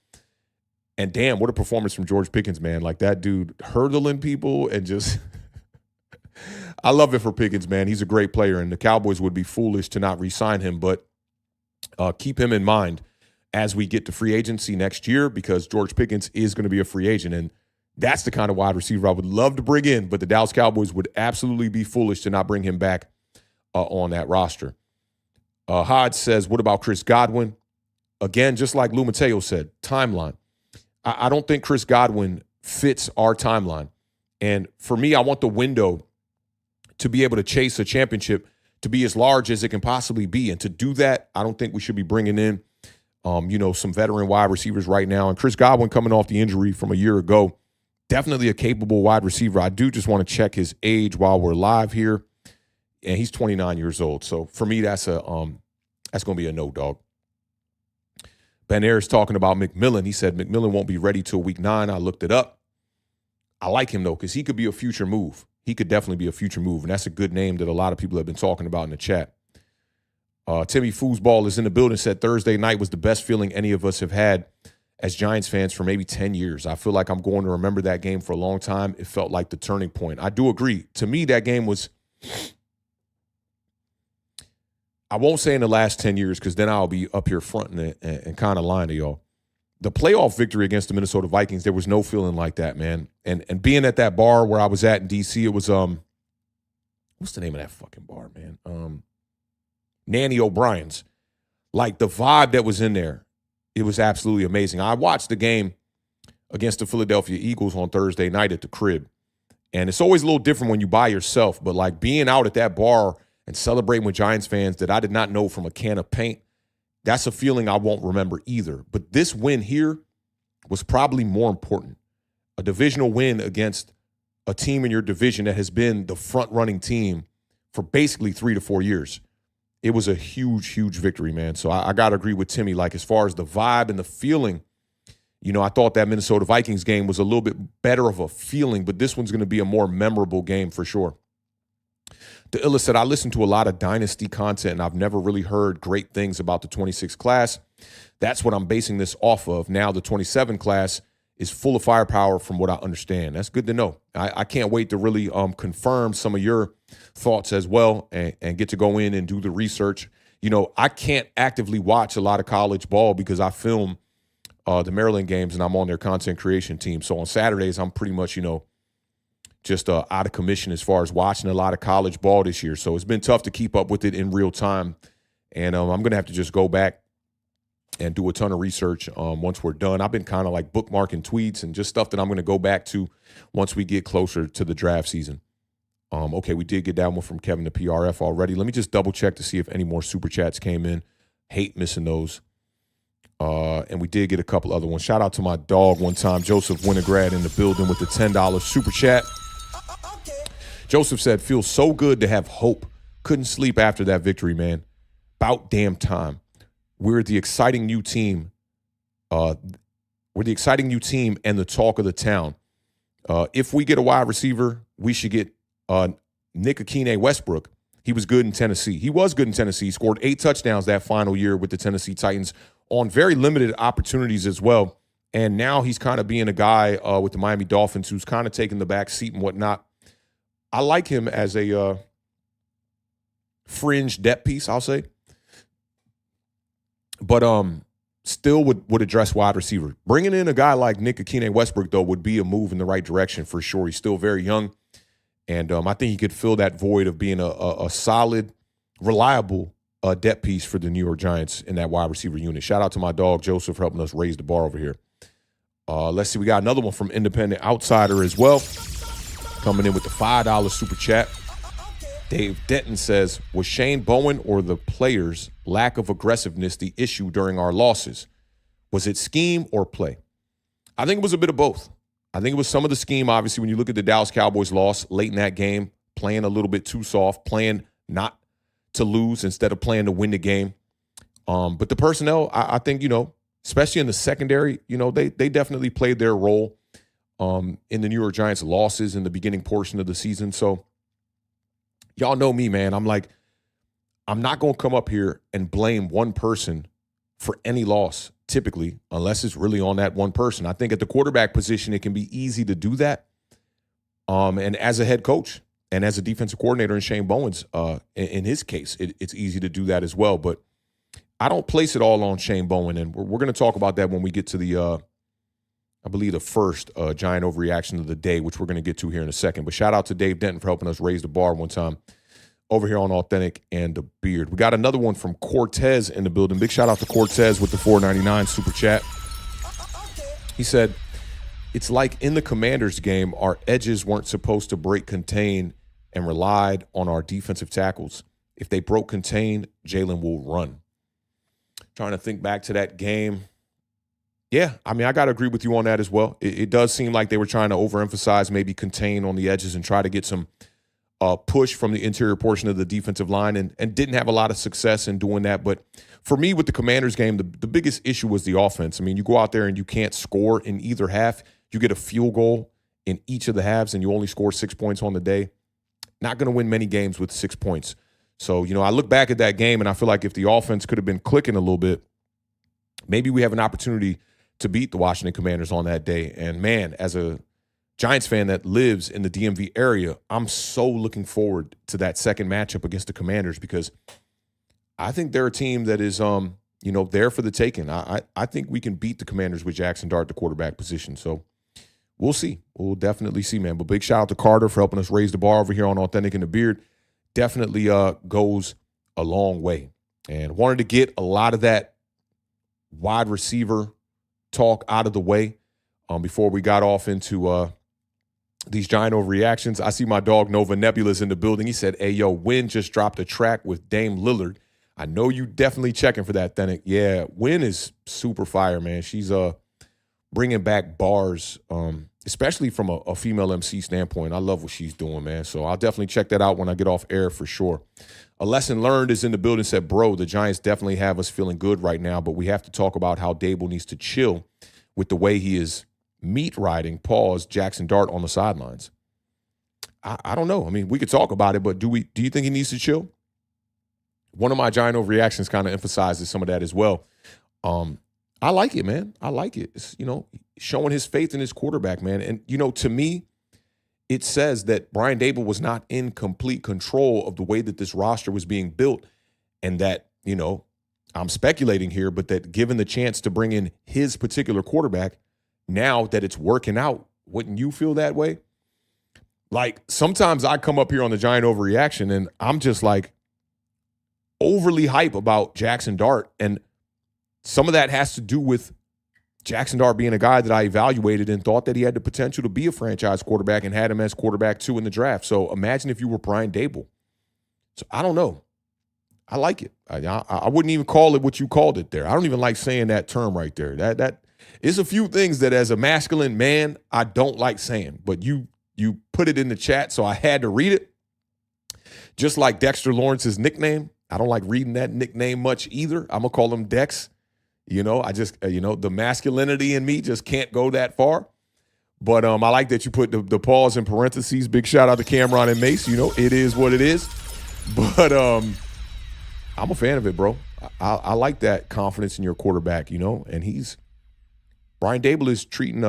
And damn, what a performance from George Pickens, man. Like, that dude hurdling people and just – I love it for Pickens, man. He's a great player, and the Cowboys would be foolish to not re-sign him. But keep him in mind as we get to free agency next year, because George Pickens is going to be a free agent. And That's the kind of wide receiver I would love to bring in, but the Dallas Cowboys would absolutely be foolish to not bring him back on that roster. Hodge says, what about Chris Godwin? Again, just like Lou Mateo said, timeline. I don't think Chris Godwin fits our timeline. And for me, I want the window to be able to chase a championship to be as large as it can possibly be. And to do that, I don't think we should be bringing in, some veteran wide receivers right now. And Chris Godwin coming off the injury from a year ago, definitely a capable wide receiver. I do just want to check his age while we're live here. And he's 29 years old. So for me, that's going to be a no, dog. Ben Ayers talking about McMillan. He said McMillan won't be ready till week 9. I looked it up. I like him, though, because he could be a future move. He could definitely be a future move, and that's a good name that a lot of people have been talking about in the chat. Timmy Foosball is in the building, said Thursday night was the best feeling any of us have had as Giants fans for maybe 10 years. I feel like I'm going to remember that game for a long time. It felt like the turning point. I do agree. To me, that game was, I won't say in the last 10 years because then I'll be up here fronting and kind of lying to y'all. The playoff victory against the Minnesota Vikings, there was no feeling like that, man. And being at that bar where I was at in D.C., it was, what's the name of that fucking bar, man? Nanny O'Brien's. Like, the vibe that was in there, it was absolutely amazing. I watched the game against the Philadelphia Eagles on Thursday night at the crib. And it's always a little different when you by yourself. But, like, being out at that bar and celebrating with Giants fans that I did not know from a can of paint, that's a feeling I won't remember either. But this win here was probably more important. A divisional win against a team in your division that has been the front-running team for basically 3 to 4 years. It was a huge, huge victory, man. So I got to agree with Timmy. Like, as far as the vibe and the feeling, I thought that Minnesota Vikings game was a little bit better of a feeling, but this one's going to be a more memorable game for sure. The Illa said, I listen to a lot of Dynasty content, and I've never really heard great things about the 26 class. That's what I'm basing this off of. Now the 27 class is full of firepower from what I understand. That's good to know. I can't wait to really confirm some of your thoughts as well and get to go in and do the research. I can't actively watch a lot of college ball because I film the Maryland games and I'm on their content creation team. So on Saturdays, I'm pretty much, just out of commission as far as watching a lot of college ball this year. So it's been tough to keep up with it in real time. And I'm going to have to just go back and do a ton of research once we're done. I've been kind of like bookmarking tweets and just stuff that I'm going to go back to once we get closer to the draft season. Okay, we did get that one from Kevin the PRF already. Let me just double check to see if any more super chats came in. Hate missing those. And we did get a couple other ones. Shout out to my dog one time, Joseph Winograd, in the building with the $10 super chat. Joseph said, feels so good to have hope. Couldn't sleep after that victory, man. About damn time. We're the exciting new team. We're the exciting new team and the talk of the town. If we get a wide receiver, we should get Nick Akine Westbrook. He was good in Tennessee. He was good in Tennessee. He scored 8 touchdowns that final year with the Tennessee Titans on very limited opportunities as well. And now he's kind of being a guy with the Miami Dolphins who's kind of taking the back seat and whatnot. I like him as a fringe depth piece, I'll say. But still would address wide receiver. Bringing in a guy like Nick Akine Westbrook, though, would be a move in the right direction for sure. He's still very young. And I think he could fill that void of being a solid, reliable depth piece for the New York Giants in that wide receiver unit. Shout out to my dog, Joseph, for helping us raise the bar over here. Let's see. We got another one from Independent Outsider as well. Coming in with the $5 super chat. Dave Denton says, was Shane Bowen or the players' lack of aggressiveness the issue during our losses? Was it scheme or play? I think it was a bit of both. I think it was some of the scheme, obviously, when you look at the Dallas Cowboys loss late in that game, playing a little bit too soft, playing not to lose instead of playing to win the game. But the personnel, I think, especially in the secondary, they definitely played their role in the New York Giants losses in the beginning portion of the season. So y'all know me, man. I'm not going to come up here and blame one person for any loss, typically, unless it's really on that one person. I think at the quarterback position, it can be easy to do that. And as a head coach and as a defensive coordinator in Shane Bowen's, in his case, it's easy to do that as well. But I don't place it all on Shane Bowen. And we're going to talk about that when we get to the I believe, the first Giant Overreaction of the day, which we're going to get to here in a second. But shout out to Dave Denton for helping us raise the bar one time over here on Authentic and the Beard. We got another one from Cortez in the building. Big shout out to Cortez with the $4.99 super chat. He said, it's like in the Commanders game, our edges weren't supposed to break contain and relied on our defensive tackles. If they broke contain, Jalen will run. Trying to think back to that game. Yeah, I mean, I got to agree with you on that as well. It does seem like they were trying to overemphasize, maybe contain on the edges and try to get some push from the interior portion of the defensive line and didn't have a lot of success in doing that. But for me, with the Commanders game, the biggest issue was the offense. I mean, you go out there and you can't score in either half. You get a field goal in each of the halves and you only score 6 points on the day. Not going to win many games with 6 points. So, I look back at that game and I feel like if the offense could have been clicking a little bit, maybe we have an opportunity to beat the Washington Commanders on that day. And man, as a Giants fan that lives in the DMV area, I'm so looking forward to that second matchup against the Commanders because I think they're a team that is, there for the taking. I think we can beat the Commanders with Jaxson Dart, the quarterback position. So we'll see. We'll definitely see, man. But big shout out to Carter for helping us raise the bar over here on Authentic and the Beard. Definitely goes a long way. And wanted to get a lot of that wide receiver talk out of the way before we got off into these Giant Overreactions. I see my dog Nova Nebula's in the building. He said, hey, yo, Wynn just dropped a track with Dame Lillard. I know you definitely checking for that, Thenick. Yeah, Wynn is super fire, man. She's bringing back bars, especially from a female MC standpoint. I love what she's doing, man. So I'll definitely check that out when I get off air for sure. A lesson learned is in the building. Said, bro, the Giants definitely have us feeling good right now, but we have to talk about how Daboll needs to chill with the way he is meat riding, Jaxson Dart on the sidelines. I don't know. I mean, we could talk about it, but do you think he needs to chill? One of my Giant Overreactions kind of emphasizes some of that as well. I like it, man. I like it. It's, showing his faith in his quarterback, man. And, to me, it says that Brian Daboll was not in complete control of the way that this roster was being built and that, I'm speculating here, but that given the chance to bring in his particular quarterback, now that it's working out, wouldn't you feel that way? Like, sometimes I come up here on the Giant Overreaction and I'm just like overly hype about Jaxson Dart. And some of that has to do with Jaxson Dart being a guy that I evaluated and thought that he had the potential to be a franchise quarterback and had him as quarterback 2 in the draft. So imagine if you were Brian Daboll. So I don't know. I like it. I wouldn't even call it what you called it there. I don't even like saying that term right there. That it's a few things that as a masculine man, I don't like saying, but you put it in the chat, so I had to read it. Just like Dexter Lawrence's nickname. I don't like reading that nickname much either. I'm going to call him Dex. I just, the masculinity in me just can't go that far. But I like that you put the pause in parentheses. Big shout out to Cameron and Mace. It is what it is. But I'm a fan of it, bro. I like that confidence in your quarterback, and Brian Daboll is treating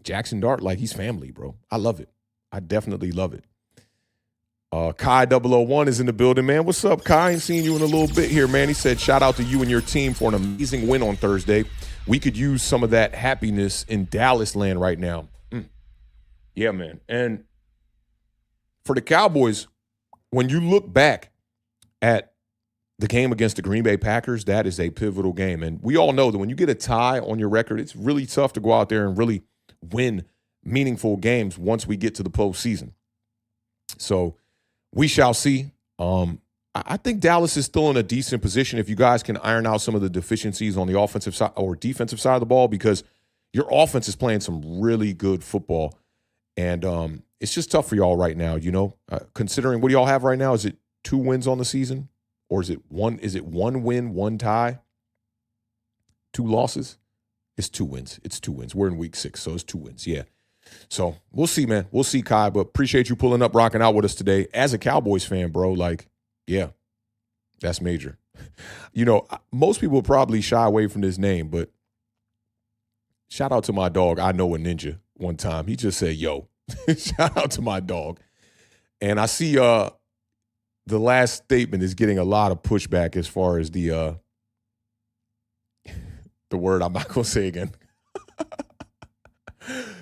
Jaxson Dart like he's family, bro. I love it. I definitely love it. Kai 001 is in the building, man. What's up, Kai? I ain't seen you in a little bit here, man. He said, shout out to you and your team for an amazing win on Thursday. We could use some of that happiness in Dallas land right now. Yeah, man. And for the Cowboys, when you look back at the game against the Green Bay Packers, that is a pivotal game. And we all know that when you get a tie on your record, it's really tough to go out there and really win meaningful games once we get to the postseason. So we shall see. I think Dallas is still in a decent position if you guys can iron out some of the deficiencies on the offensive side or defensive side of the ball, because your offense is playing some really good football. And it's just tough for y'all right now, considering what do y'all have right now? Is it 2 wins on the season? Or is it one win, 1 tie, 2 losses? It's 2 wins. It's 2 wins. We're in week 6, so it's 2 wins. Yeah. So we'll see, man. We'll see, Kai. But appreciate you pulling up, rocking out with us today. As a Cowboys fan, bro, yeah, that's major. Most people probably shy away from this name, but shout out to my dog, I Know a Ninja, one time. He just said, yo. Shout out to my dog. And I see the last statement is getting a lot of pushback as far as the word I'm not going to say again.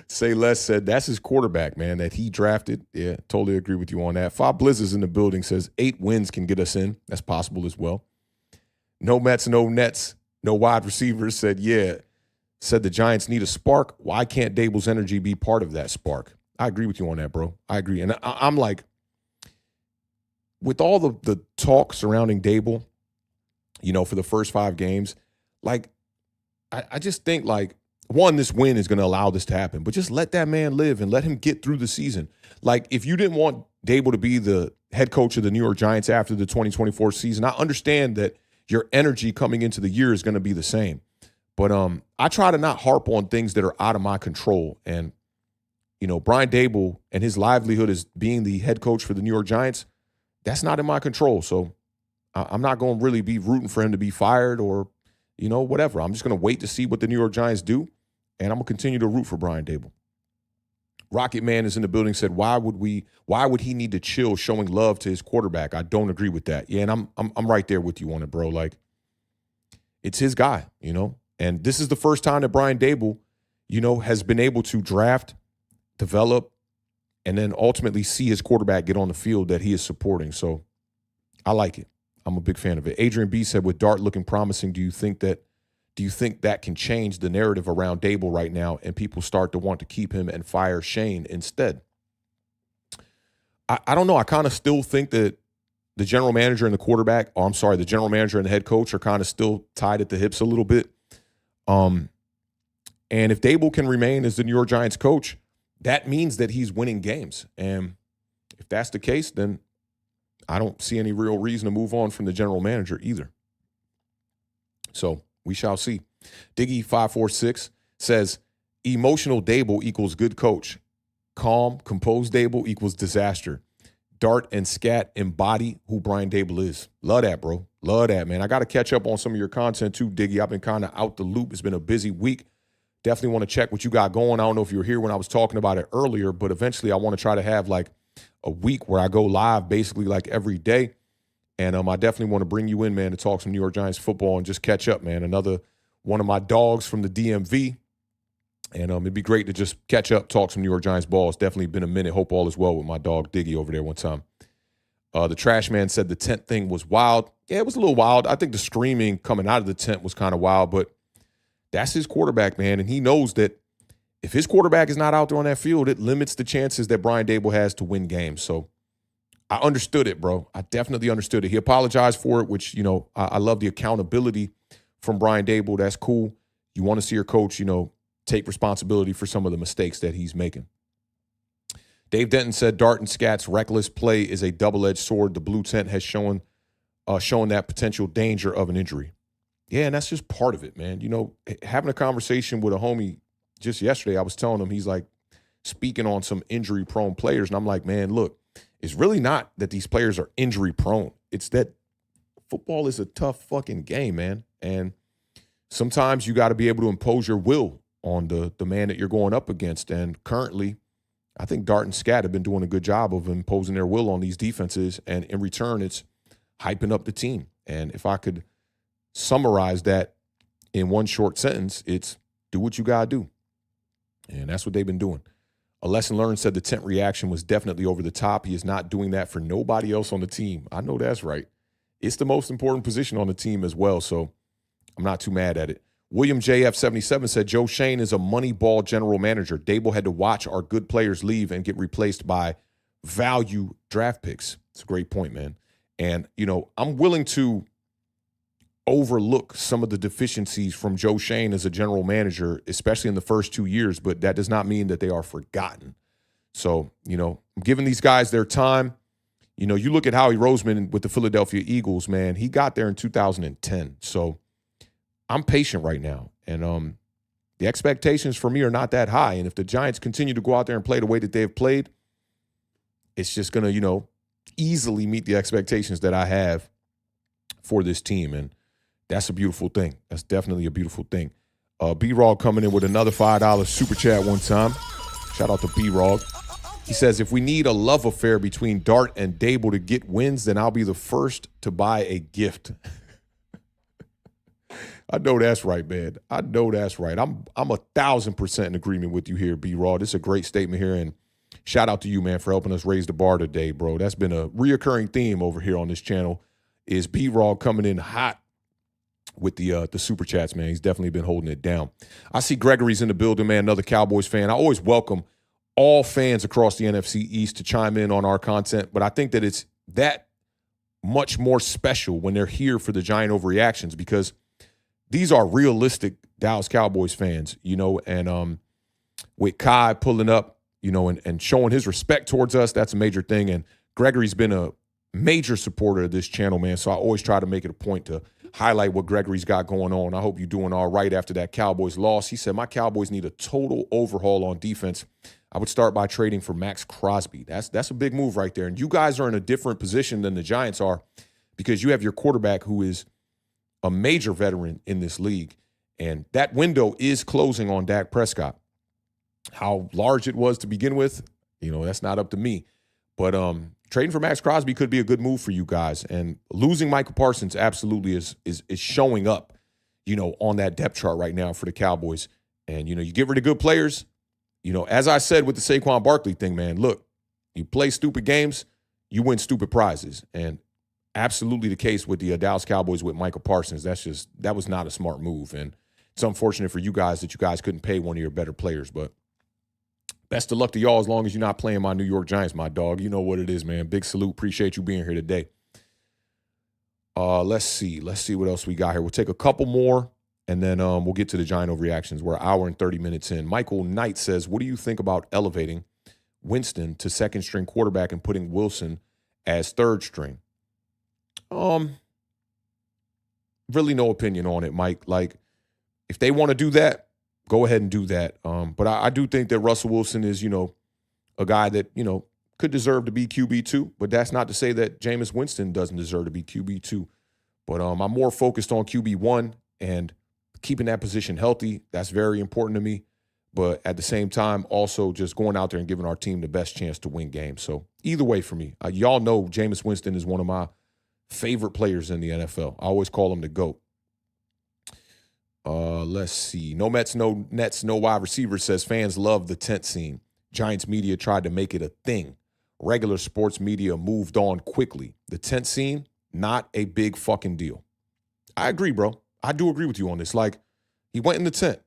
Say Less said that's his quarterback, man, that he drafted. Yeah, totally agree with you on that. Five Blizzards in the building says 8 wins can get us in. That's possible as well. No Mets, no Nets, no wide receivers said, yeah. Said the Giants need a spark. Why can't Daboll's energy be part of that spark? I agree with you on that, bro. I agree. And I'm like, with all the talk surrounding Daboll, for the first 5 games, like, I just think, like, one, this win is going to allow this to happen, but just let that man live and let him get through the season. Like, if you didn't want Daboll to be the head coach of the New York Giants after the 2024 season, I understand that your energy coming into the year is going to be the same. But I try to not harp on things that are out of my control. And, Brian Daboll and his livelihood as being the head coach for the New York Giants, that's not in my control. So I'm not going to really be rooting for him to be fired or, whatever. I'm just going to wait to see what the New York Giants do. And I'm going to continue to root for Brian Daboll. Rocket Man is in the building, said, why would he need to chill showing love to his quarterback? I don't agree with that. Yeah, and I'm right there with you on it, bro. Like, it's his guy, And this is the first time that Brian Daboll, has been able to draft, develop, and then ultimately see his quarterback get on the field that he is supporting. So I like it. I'm a big fan of it. Adrian B said, with Dart looking promising, do you think that can change the narrative around Daboll right now and people start to want to keep him and fire Shane instead? I don't know. I kind of still think that the general manager and the quarterback, the general manager and the head coach are kind of still tied at the hips a little bit. And if Daboll can remain as the New York Giants coach, that means that he's winning games. And if that's the case, then I don't see any real reason to move on from the general manager either. So we shall see. Diggy546 says, emotional Daboll equals good coach. Calm, composed Daboll equals disaster. Dart and Scat embody who Brian Daboll is. Love that, bro. Love that, man. I got to catch up on some of your content too, Diggy. I've been kind of out the loop. It's been a busy week. Definitely want to check what you got going. I don't know if you were here when I was talking about it earlier, but eventually I want to try to have like a week where I go live basically like every day. And I definitely want to bring you in, man, to talk some New York Giants football and just catch up, man. Another one of my dogs from the DMV. And it'd be great to just catch up, talk some New York Giants ball. It's definitely been a minute. Hope all is well with my dog Diggy over there one time. The trash man said the tent thing was wild. Yeah, it was a little wild. I think the screaming coming out of the tent was kind of wild, but that's his quarterback, man. And he knows that if his quarterback is not out there on that field, it limits the chances that Brian Daboll has to win games. So I understood it, bro. I definitely understood it. He apologized for it, which, I love the accountability from Brian Daboll. That's cool. You want to see your coach, take responsibility for some of the mistakes that he's making. Dave Denton said Dart and Scat's reckless play is a double-edged sword. The blue tent has shown that potential danger of an injury. Yeah, and that's just part of it, man. Having a conversation with a homie just yesterday, I was telling him, he's like speaking on some injury-prone players, and I'm like, man, look, it's really not that these players are injury-prone. It's that football is a tough fucking game, man. And sometimes you got to be able to impose your will on the man that you're going up against. And currently, I think Dart and Scat have been doing a good job of imposing their will on these defenses. And in return, it's hyping up the team. And if I could summarize that in one short sentence, it's do what you got to do. And that's what they've been doing. A lesson learned said the tent reaction was definitely over the top. He is not doing that for nobody else on the team. I know that's right. It's the most important position on the team as well, so I'm not too mad at it. William JF77 said Joe Shane is a money ball general manager. Daboll had to watch our good players leave and get replaced by value draft picks. It's a great point, man. And, I'm willing to overlook some of the deficiencies from Joe Shane as a general manager, especially in the first 2 years, but that does not mean that they are forgotten. So, I'm giving these guys their time. You look at Howie Roseman with the Philadelphia Eagles, man, he got there in 2010. So I'm patient right now. And the expectations for me are not that high. And if the Giants continue to go out there and play the way that they've played, it's just going to, easily meet the expectations that I have for this team. And that's a beautiful thing. That's definitely a beautiful thing. B-Rog coming in with another $5 super chat one time. Shout out to B-Rog. He says, if we need a love affair between Dart and Daboll to get wins, then I'll be the first to buy a gift. I know that's right, man. I know that's right. I'm 1,000% in agreement with you here, B-Raw. This is a great statement here, and shout out to you, man, for helping us raise the bar today, bro. That's been a reoccurring theme over here on this channel is B-Raw coming in hot with the super chats, man. He's definitely been holding it down. I see Gregory's in the building, man, another Cowboys fan. I always welcome all fans across the NFC East to chime in on our content, but I think that it's that much more special when they're here for the Giant Overreactions because these are realistic Dallas Cowboys fans, you know, and with Kai pulling up, you know, and showing his respect towards us, that's a major thing. And Gregory's been a major supporter of this channel, man, so I always try to make it a point to highlight what Gregory's got going on. I hope you're doing all right after that Cowboys loss. He said, my Cowboys need a total overhaul on defense. I would start by trading for Max Crosby. That's a big move right there. And you guys are in a different position than the Giants are because you have your quarterback who is a major veteran in this league. And that window is closing on Dak Prescott. How large it was to begin with, you know, that's not up to me. But trading for Max Crosby could be a good move for you guys. And losing Michael Parsons absolutely is showing up, you know, on that depth chart right now for the Cowboys. And, you know, you get rid of good players. You know, as I said with the Saquon Barkley thing, man, look, you play stupid games, you win stupid prizes. And absolutely the case with the Dallas Cowboys with Michael Parsons. That was not a smart move. And it's unfortunate for you guys that you guys couldn't pay one of your better players. But best of luck to y'all as long as you're not playing my New York Giants, my dog. You know what it is, man. Big salute. Appreciate you being here today. Let's see what else we got here. We'll take a couple more, and then we'll get to the Giant Overreactions. We're an hour and 30 minutes in. Michael Knight says, what do you think about elevating Winston to second-string quarterback and putting Wilson as third string? Really no opinion on it, Mike. Like, if they want to do that, go ahead and do that. But I do think that Russell Wilson is, you know, a guy that, you know, could deserve to be QB2, but that's not to say that Jameis Winston doesn't deserve to be QB2. But I'm more focused on QB1 and keeping that position healthy. That's very important to me. But at the same time, also just going out there and giving our team the best chance to win games. So either way for me, y'all know Jameis Winston is one of my favorite players in the NFL. I always call him the GOAT. Let's see. No Mets, no Nets, no wide receiver says fans love the tent scene. Giants media tried to make it a thing. Regular sports media moved on quickly. The tent scene, not a big fucking deal. I agree, bro. I do agree with you on this. Like, he went in the tent.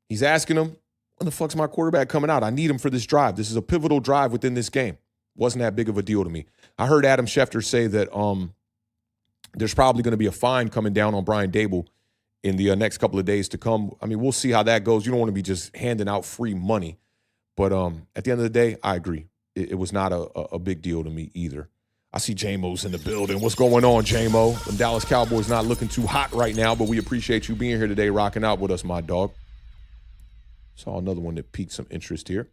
He's asking him, when the fuck's my quarterback coming out? I need him for this drive. This is a pivotal drive within this game. Wasn't that big of a deal to me. I heard Adam Schefter say that there's probably going to be a fine coming down on Brian Daboll in the next couple of days to come. I mean, we'll see how that goes. You don't want to be just handing out free money. But at the end of the day, I agree. It was not a big deal to me either. I see J-Mo's in the building. What's going on, J-Mo? The Dallas Cowboys not looking too hot right now, but we appreciate you being here today, rocking out with us, my dog. Saw another one that piqued some interest here.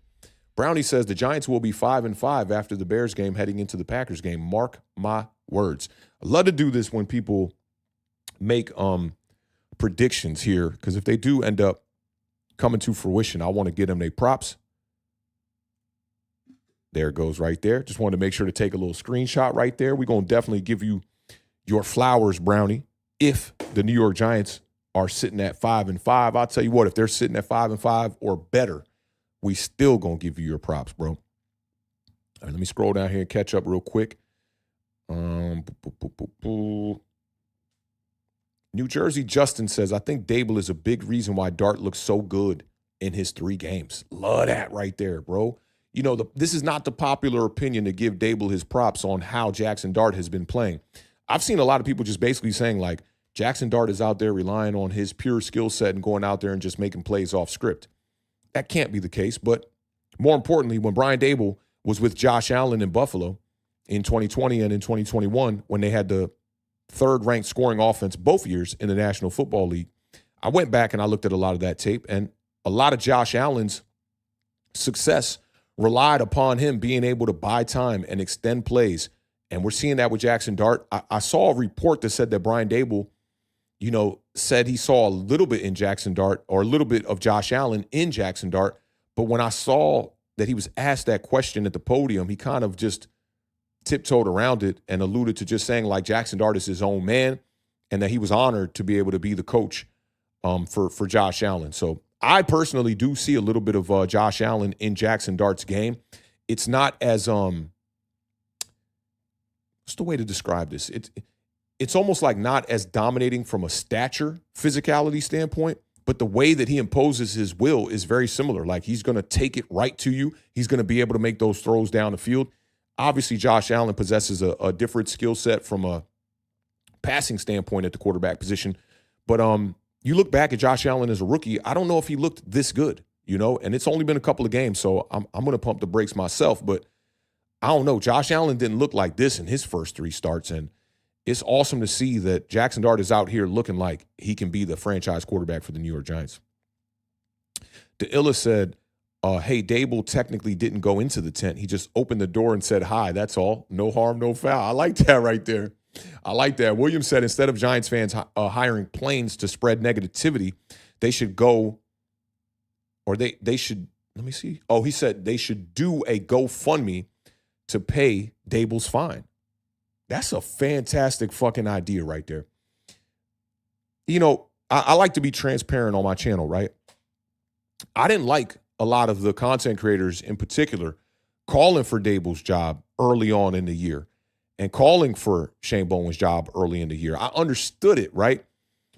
Brownie says the Giants will be 5-5 after the Bears game heading into the Packers game. Mark my words. I love to do this when people make predictions here, because if they do end up coming to fruition, I want to get them their props. There it goes right there. Just wanted to make sure to take a little screenshot right there. We're going to definitely give you your flowers, Brownie, if the New York Giants are sitting at 5-5. I'll tell you what, if they're sitting at 5-5 or better, we still going to give you your props, bro. All right, let me scroll down here and catch up real quick. New Jersey Justin says, I think Daboll is a big reason why Dart looks so good in his 3 games. Love that right there, bro. You know, this is not the popular opinion to give Daboll his props on how Jaxson Dart has been playing. I've seen a lot of people just basically saying, like, Jaxson Dart is out there relying on his pure skill set and going out there and just making plays off script. That can't be the case. But more importantly, when Brian Daboll was with Josh Allen in Buffalo in 2020 and in 2021, when they had the 3rd-ranked scoring offense both years in the National Football League, I went back and I looked at a lot of that tape, and a lot of Josh Allen's success relied upon him being able to buy time and extend plays. And we're seeing that with Jaxson Dart. I saw a report that said that Brian Daboll, you know, said he saw a little bit in Jaxson Dart, or a little bit of Josh Allen in Jaxson Dart. But when I saw that he was asked that question at the podium, he kind of just tiptoed around it and alluded to just saying, like, Jaxson Dart is his own man. and that he was honored to be able to be the coach for Josh Allen. So I personally do see a little bit of Josh Allen in Jaxson Dart's game. It's not as what's the way to describe this? It's almost like not as dominating from a stature, physicality standpoint, but the way that he imposes his will is very similar. Like, he's going to take it right to you. He's going to be able to make those throws down the field. Obviously, Josh Allen possesses a different skill set from a passing standpoint at the quarterback position. But you look back at Josh Allen as a rookie, I don't know if he looked this good, and it's only been a couple of games, so I'm going to pump the brakes myself. But I don't know. Josh Allen didn't look like this in his first 3 starts, and it's awesome to see that Jaxson Dart is out here looking like he can be the franchise quarterback for the New York Giants. DeIlla said, hey, Daboll technically didn't go into the tent. He just opened the door and said hi. That's all. No harm, no foul. I like that right there. I like that. Williams said instead of Giants fans hiring planes to spread negativity, they should go, or they should, let me see. Oh, he said they should do a GoFundMe to pay Daboll's fine. That's a fantastic fucking idea right there. I like to be transparent on my channel, right? I didn't like a lot of the content creators in particular calling for Daboll's job early on in the year and calling for Shane Bowen's job early in the year. I understood it, right?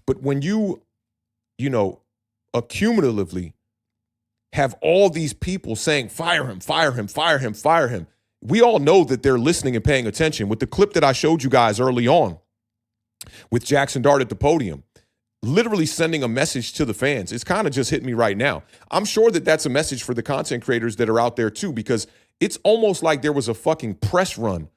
But when you accumulatively have all these people saying, fire him, fire him, fire him, fire him, we all know that they're listening and paying attention. With the clip that I showed you guys early on with Jaxson Dart at the podium, literally sending a message to the fans. It's kind of just hit me right now. I'm sure that that's a message for the content creators that are out there too, because it's almost like there was a fucking press run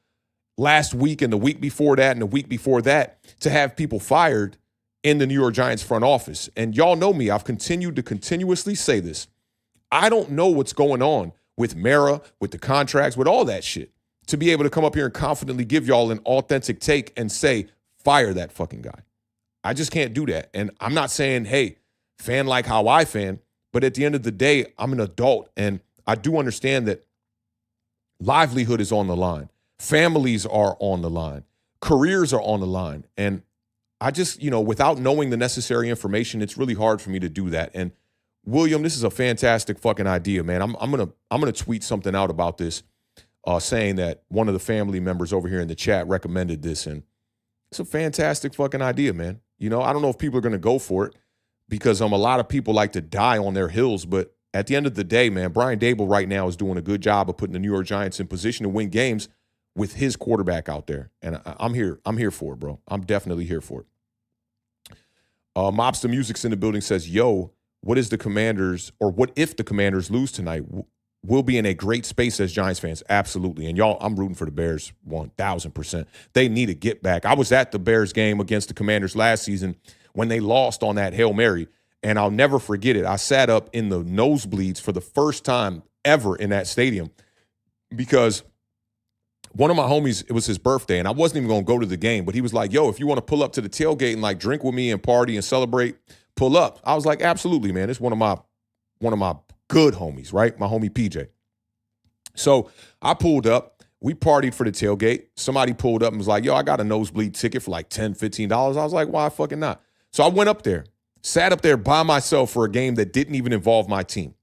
last week and the week before that and the week before that to have people fired in the New York Giants front office. And y'all know me. I've continued to continuously say this. I don't know what's going on with Mara, with the contracts, with all that shit, to be able to come up here and confidently give y'all an authentic take and say, fire that fucking guy. I just can't do that. And I'm not saying, hey, fan like how I fan, but at the end of the day, I'm an adult, and I do understand that livelihood is on the line. Families are on the line. Careers are on the line. And I just, without knowing the necessary information, it's really hard for me to do that. And William, this is a fantastic fucking idea, man. I'm gonna tweet something out about this, saying that one of the family members over here in the chat recommended this, and it's a fantastic fucking idea, man. I don't know if people are gonna go for it because a lot of people like to die on their heels, but at the end of the day, man, Brian Daboll right now is doing a good job of putting the New York Giants in position to win games with his quarterback out there, and I'm here for it, bro. I'm definitely here for it. Mobster Music's in the building, says, yo, what if the Commanders lose tonight? We'll be in a great space as Giants fans. Absolutely. And y'all, I'm rooting for the Bears 1,000%. They need to get back. I was at the Bears game against the Commanders last season when they lost on that Hail Mary, and I'll never forget it. I sat up in the nosebleeds for the first time ever in that stadium because one of my homies, it was his birthday, and I wasn't even going to go to the game, but he was like, yo, if you want to pull up to the tailgate and drink with me and party and celebrate, pull up. I was like, absolutely, man. It's one of my good homies, right? My homie PJ. So I pulled up. We partied for the tailgate. Somebody pulled up and was like, yo, I got a nosebleed ticket for $10, $15. I was like, why fucking not? So I went up there, sat up there by myself for a game that didn't even involve my team.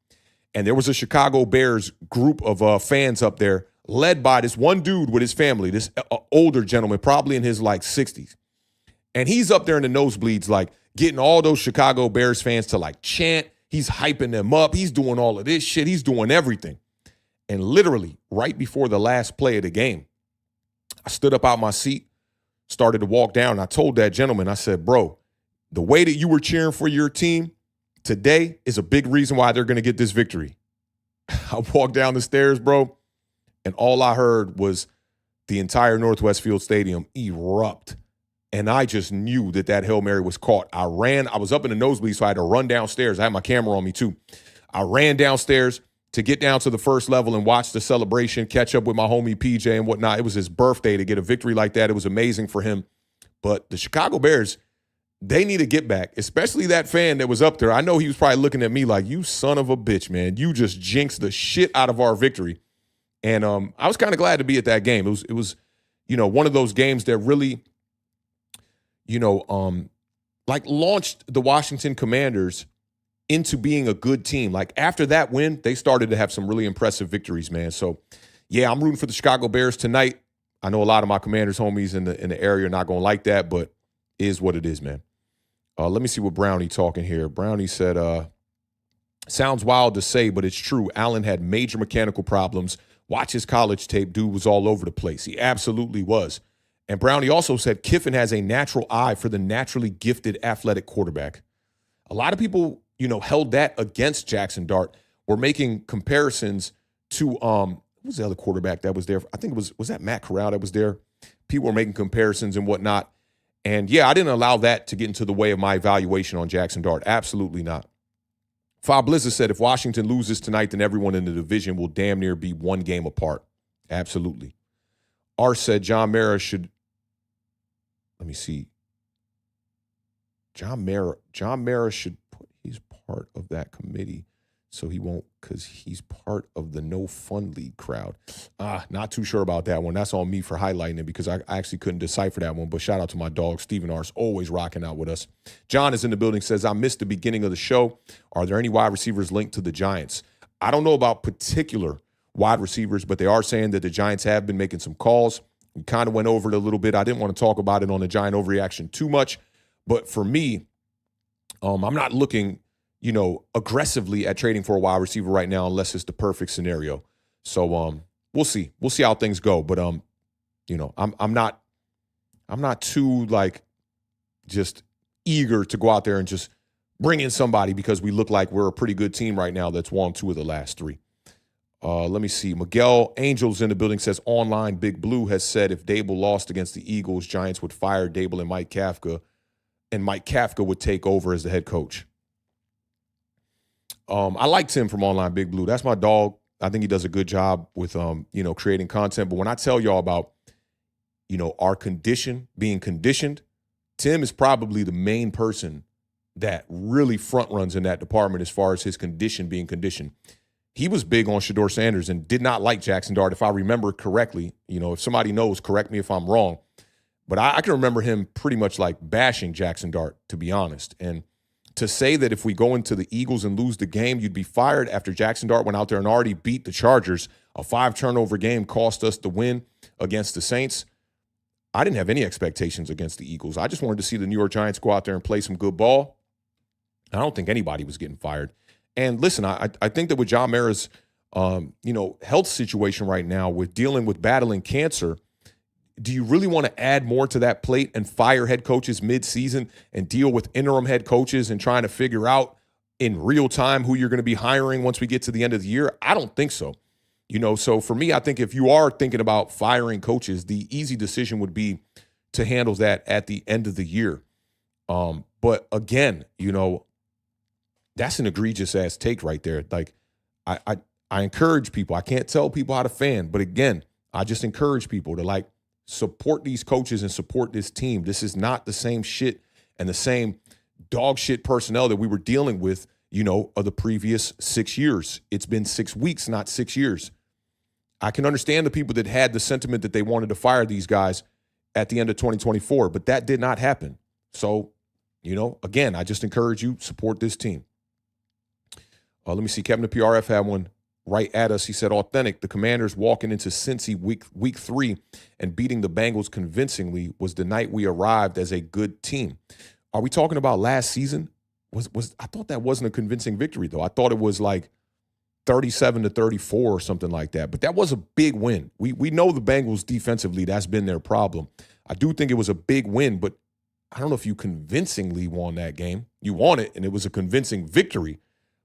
And there was a Chicago Bears group of fans up there led by this one dude with his family, this older gentleman, probably in his 60s. And he's up there in the nosebleeds, getting all those Chicago Bears fans to chant. He's hyping them up. He's doing all of this shit. He's doing everything. And literally right before the last play of the game, I stood up out my seat, started to walk down. And I told that gentleman, I said, bro, the way that you were cheering for your team today is a big reason why they're going to get this victory. I walked down the stairs, bro, and all I heard was the entire Northwest Field Stadium erupt. And I just knew that Hail Mary was caught. I was up in the nosebleed, so I had to run downstairs. I had my camera on me too. I ran downstairs to get down to the first level and watch the celebration, catch up with my homie PJ and whatnot. It was his birthday. To get a victory like that, it was amazing for him. But the Chicago Bears, they need to get back, especially that fan that was up there. I know he was probably looking at me like, you son of a bitch, man. You just jinxed the shit out of our victory. And I was kind of glad to be at that game. It was one of those games that really, like launched the Washington Commanders into being a good team. Like after that win, they started to have some really impressive victories, man. So yeah, I'm rooting for the Chicago Bears tonight. I know a lot of my Commanders homies in the area are not going to like that, but it is what it is, man. Let me see what Brownie talking here. Brownie said, sounds wild to say, but it's true. Allen had major mechanical problems. Watch his college tape. Dude was all over the place. He absolutely was. And Brownie also said Kiffin has a natural eye for the naturally gifted athletic quarterback. A lot of people, held that against Jaxson Dart. We're making comparisons to who was the other quarterback that was there? I think was that Matt Corral that was there? People were making comparisons and whatnot. And yeah, I didn't allow that to get into the way of my evaluation on Jaxson Dart. Absolutely not. Fob Blizzard said if Washington loses tonight, then everyone in the division will damn near be one game apart. Absolutely. R said John Mara should. Let me see. John Mara should put. He's part of that committee, so he won't because he's part of the no fun league crowd. Not too sure about that one. That's on me for highlighting it because I actually couldn't decipher that one. But shout out to my dog Steven R's always rocking out with us. John is in the building. Says I missed the beginning of the show. Are there any wide receivers linked to the Giants? I don't know about particular wide receivers, but they are saying that the Giants have been making some calls. We kind of went over it a little bit. I didn't want to talk about it on the Giant Overreaction too much. But for me, I'm not looking, aggressively at trading for a wide receiver right now unless it's the perfect scenario. So we'll see. We'll see how things go. But I'm not too just eager to go out there and just bring in somebody because we look like we're a pretty good team right now that's won 2 of the last 3. Let me see. Miguel Angels in the building says online Big Blue has said if Daboll lost against the Eagles, Giants would fire Daboll and Mike Kafka, and Mike Kafka would take over as the head coach. I like Tim from online Big Blue. That's my dog. I think he does a good job with, creating content. But when I tell y'all about, our being conditioned, Tim is probably the main person that really front runs in that department as far as his being conditioned. He was big on Shedeur Sanders and did not like Jaxson Dart, if I remember correctly. If somebody knows, correct me if I'm wrong. But I can remember him pretty much bashing Jaxson Dart, to be honest. And to say that if we go into the Eagles and lose the game, you'd be fired after Jaxson Dart went out there and already beat the Chargers, a 5-turnover game cost us the win against the Saints. I didn't have any expectations against the Eagles. I just wanted to see the New York Giants go out there and play some good ball. I don't think anybody was getting fired. And listen, I think that with John Mara's, health situation right now with dealing with battling cancer, do you really want to add more to that plate and fire head coaches mid-season and deal with interim head coaches and trying to figure out in real time who you're going to be hiring once we get to the end of the year? I don't think so. So for me, I think if you are thinking about firing coaches, the easy decision would be to handle that at the end of the year. But again, that's an egregious ass take right there. I encourage people. I can't tell people how to fan, but again, I just encourage people to support these coaches and support this team. This is not the same shit and the same dog shit personnel that we were dealing with, of the previous 6 years. It's been 6 weeks, not 6 years. I can understand the people that had the sentiment that they wanted to fire these guys at the end of 2024, but that did not happen. So, again, I just encourage you, support this team. Let me see. Kevin the PRF had one right at us. He said, authentic, the Commanders walking into Cincy week 3 and beating the Bengals convincingly was the night we arrived as a good team. Are we talking about last season? I thought that wasn't a convincing victory, though. I thought it was 37-34 or something like that. But that was a big win. We know the Bengals defensively, that's been their problem. I do think it was a big win, but I don't know if you convincingly won that game. You won it, and it was a convincing victory.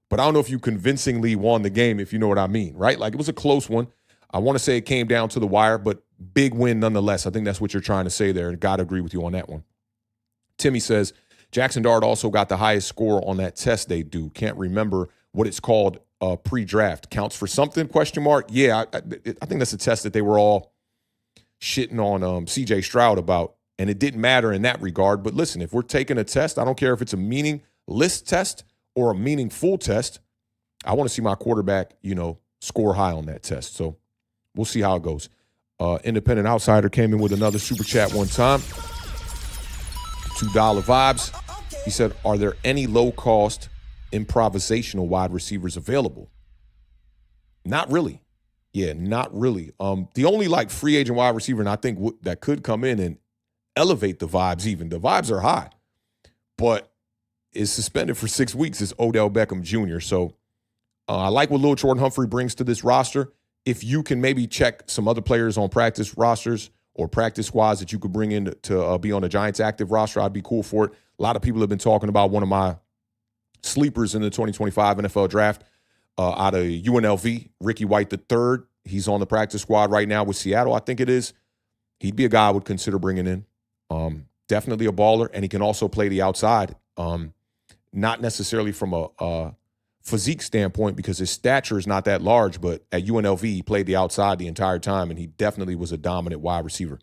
But I don't know if you convincingly won the game, if you know what I mean, right? It was a close one. I want to say it came down to the wire, but big win nonetheless. I think that's what you're trying to say there, and got to agree with you on that one. Timmy says, Jaxson Dart also got the highest score on that test they do. Can't remember what it's called pre-draft. Counts for something, ? Yeah, I think that's a test that they were all shitting on C.J. Stroud about, and it didn't matter in that regard. But listen, if we're taking a test, I don't care if it's a meaningless test or a meaningful test, I want to see my quarterback, score high on that test. So we'll see how it goes. Independent Outsider came in with another super chat one time. $2 Vibes. He said, are there any low-cost improvisational wide receivers available? Not really. Yeah, not really. The only like free agent wide receiver, and I think that could come in and elevate the vibes even. The vibes are high, but is suspended for 6 weeks is Odell Beckham Jr. So I like what Lil Jordan Humphrey brings to this roster. If you can maybe check some other players on practice rosters or practice squads that you could bring in to be on the Giants active roster, I'd be cool for it. A lot of people have been talking about one of my sleepers in the 2025 NFL draft out of UNLV, Ricky White III. He's on the practice squad right now with Seattle, I think it is. He'd be a guy I would consider bringing in. Definitely a baller, and he can also play the outside. Not necessarily from a physique standpoint because his stature is not that large, but at UNLV, he played the outside the entire time, and he definitely was a dominant wide receiver.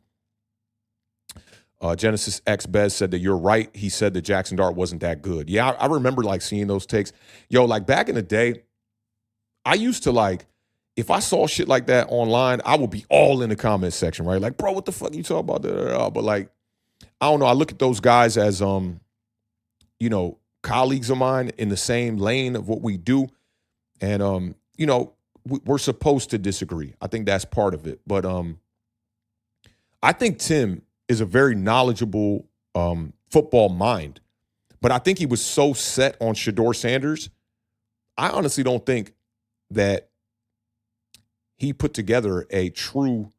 Genesis X Bez said that you're right. He said that Jaxson Dart wasn't that good. Yeah, I remember like seeing those takes. Yo, like back in the day, I used to like, if I saw shit like that online, I would be all in the comment section, right? Like, bro, what the fuck you talking about? But like, I don't know. I look at those guys as, you know, colleagues of mine in the same lane of what we do. And, you know, we're supposed to disagree. I think that's part of it. But I think Tim is a very knowledgeable football mind. But I think he was so set on Shedeur Sanders, I honestly don't think that he put together a true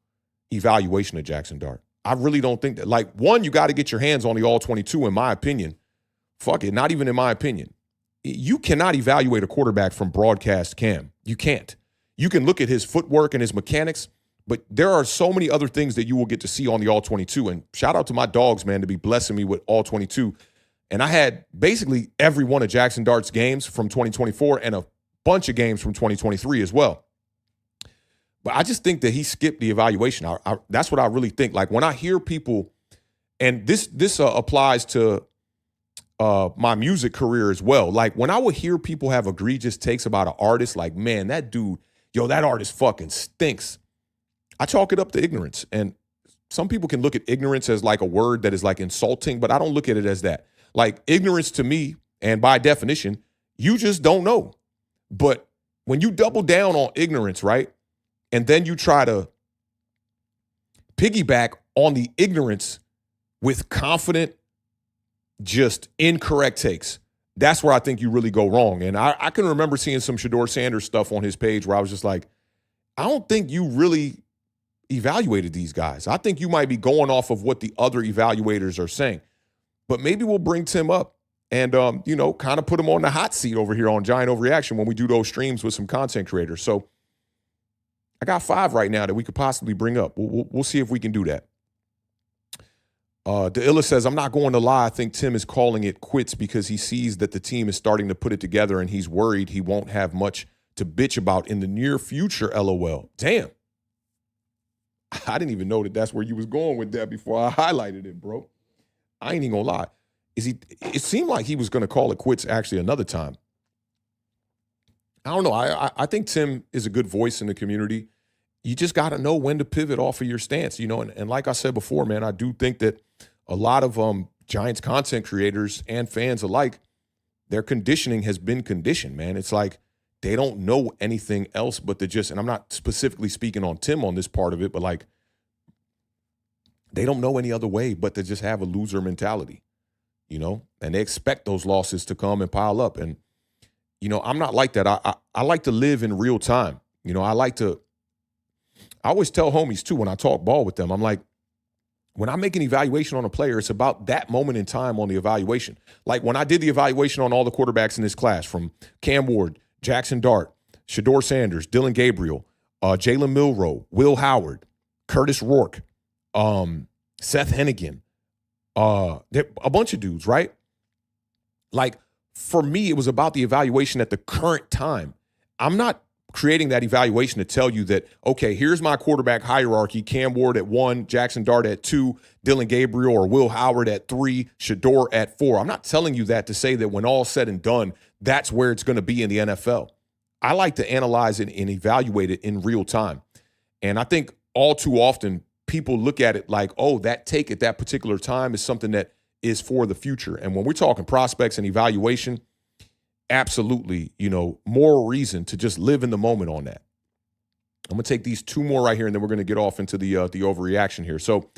evaluation of Jaxson Dart. I really don't think that. Like, one, you got to get your hands on the All-22, in my opinion. Fuck it, not even in my opinion. You cannot evaluate a quarterback from broadcast cam. You can't. You can look at his footwork and his mechanics, but there are so many other things that you will get to see on the All-22. And shout out to my dogs, man, to be blessing me with All-22. And I had basically every one of Jaxson Dart's games from 2024 and a bunch of games from 2023 as well. But I just think that he skipped the evaluation. That's what I really think. Like when I hear people, and this applies to my music career as well. Like when I would hear people have egregious takes about an artist, like, man, that dude, yo, that artist fucking stinks. I chalk it up to ignorance. And some people can look at ignorance as like a word that is like insulting, but I don't look at it as that. Like ignorance to me, and by definition, you just don't know. But when you double down on ignorance, right? And then you try to piggyback on the ignorance with confident, just incorrect takes. That's where I think you really go wrong. And I can remember seeing some Shedeur Sanders stuff on his page where I was just like, I don't think you really evaluated these guys. I think you might be going off of what the other evaluators are saying. But maybe we'll bring Tim up and, you know, kind of put him on the hot seat over here on Giant Overreaction when we do those streams with some content creators. So I got 5 right now that we could possibly bring up. We'll see if we can do that. DeIlla says, I'm not going to lie. I think Tim is calling it quits because he sees that the team is starting to put it together and he's worried he won't have much to bitch about in the near future, LOL. Damn. I didn't even know that that's where you was going with that before I highlighted it, bro. I ain't even gonna lie. It seemed like he was going to call it quits actually another time. I don't know. I think Tim is a good voice in the community. You just got to know when to pivot off of your stance, you know. And like I said before, man, I do think that a lot of Giants content creators and fans alike, their conditioning has been conditioned, man. It's like they don't know anything else but to just, and I'm not specifically speaking on Tim on this part of it, but like they don't know any other way but to just have a loser mentality, you know, and they expect those losses to come and pile up. And, you know, I'm not like that. I like to live in real time. You know, I always tell homies too when I talk ball with them, I'm like, when I make an evaluation on a player, it's about that moment in time on the evaluation. Like when I did the evaluation on all the quarterbacks in this class, from Cam Ward, Jaxson Dart, Shedeur Sanders, Dylan Gabriel, Jalen Milroe, Will Howard, Curtis Rourke, Seth Hennigan, a bunch of dudes, right? Like for me, it was about the evaluation at the current time. I'm not creating that evaluation to tell you that, okay, here's my quarterback hierarchy, Cam Ward at 1, Jaxson Dart at 2, Dylan Gabriel or Will Howard at 3, Shedeur at 4. I'm not telling you that to say that when all's said and done, that's where it's going to be in the NFL. I like to analyze it and evaluate it in real time. And I think all too often people look at it like, oh, that take at that particular time is something that is for the future. And when we're talking prospects and evaluation, absolutely, more reason to just live in the moment on that. I'm going to take these two more right here, and then we're going to get off into the overreaction here. So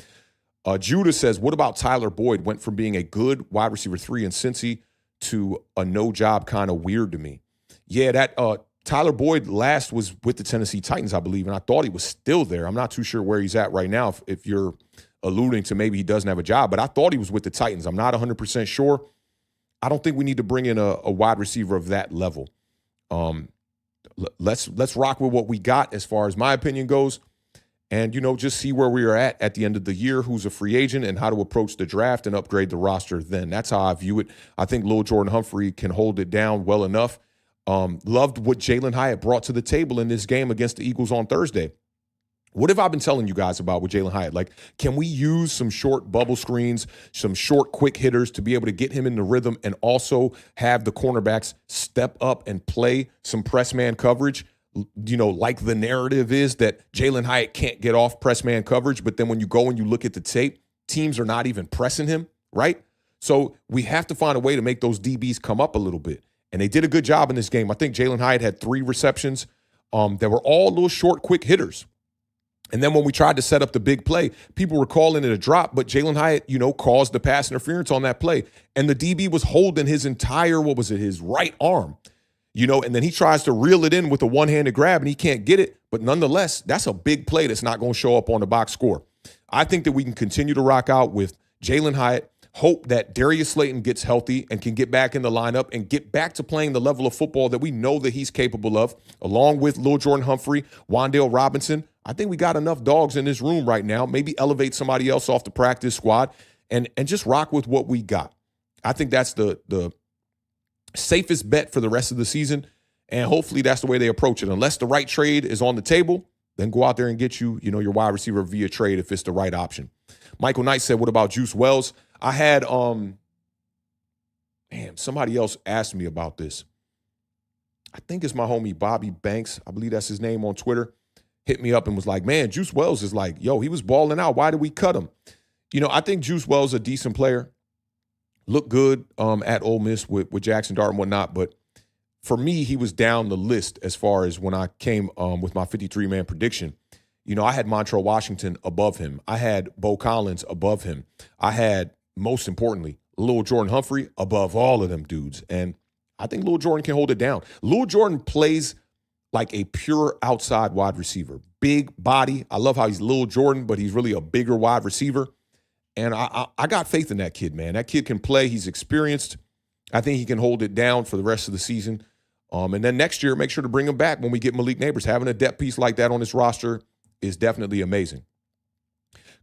Judah says, what about Tyler Boyd? Went from being a good wide receiver 3 in Cincy to a no job, kind of weird to me. Yeah, that Tyler Boyd last was with the Tennessee Titans, I believe, and I thought he was still there. I'm not too sure where he's at right now, if you're alluding to maybe he doesn't have a job, but I thought he was with the Titans. I'm not 100% sure. I don't think we need to bring in a wide receiver of that level. Let's rock with what we got as far as my opinion goes, and just see where we are at the end of the year, who's a free agent, and how to approach the draft and upgrade the roster then. That's how I view it. I think Lil Jordan Humphrey can hold it down well enough. Loved what Jalen Hyatt brought to the table in this game against the Eagles on Thursday. What have I been telling you guys about with Jalen Hyatt? Like, can we use some short bubble screens, some short quick hitters to be able to get him in the rhythm and also have the cornerbacks step up and play some press man coverage? Like the narrative is that Jalen Hyatt can't get off press man coverage, but then when you go and you look at the tape, teams are not even pressing him, right? So we have to find a way to make those DBs come up a little bit. And they did a good job in this game. I think Jalen Hyatt had 3 receptions that were all little short, quick hitters. And then when we tried to set up the big play, people were calling it a drop, but Jalen Hyatt, caused the pass interference on that play. And the DB was holding his entire, his right arm, and then he tries to reel it in with a one-handed grab and he can't get it. But nonetheless, that's a big play that's not going to show up on the box score. I think that we can continue to rock out with Jalen Hyatt, hope that Darius Slayton gets healthy and can get back in the lineup and get back to playing the level of football that we know that he's capable of, along with Lil Jordan Humphrey, Wan'Dale Robinson. I think we got enough dogs in this room right now. Maybe elevate somebody else off the practice squad and just rock with what we got. I think that's the safest bet for the rest of the season, and hopefully that's the way they approach it. Unless the right trade is on the table, then go out there and get your wide receiver via trade if it's the right option. Michael Knight said, what about Juice Wells? I had somebody else asked me about this. I think it's my homie Bobby Banks. I believe that's his name on Twitter. Hit me up and was like, man, Juice Wells is like, he was balling out. Why did we cut him? I think Juice Wells is a decent player. Looked good at Ole Miss with Jaxson Dart and whatnot. But for me, he was down the list as far as when I came with my 53-man prediction. I had Montrell Washington above him. I had Bo Collins above him. I had, most importantly, Lil Jordan Humphrey above all of them dudes. And I think Lil Jordan can hold it down. Lil Jordan plays like a pure outside wide receiver. Big body. I love how he's Lil Jordan, but he's really a bigger wide receiver. And I got faith in that kid, man. That kid can play. He's experienced. I think he can hold it down for the rest of the season. And then next year, make sure to bring him back when we get Malik Neighbors. Having a depth piece like that on this roster is definitely amazing.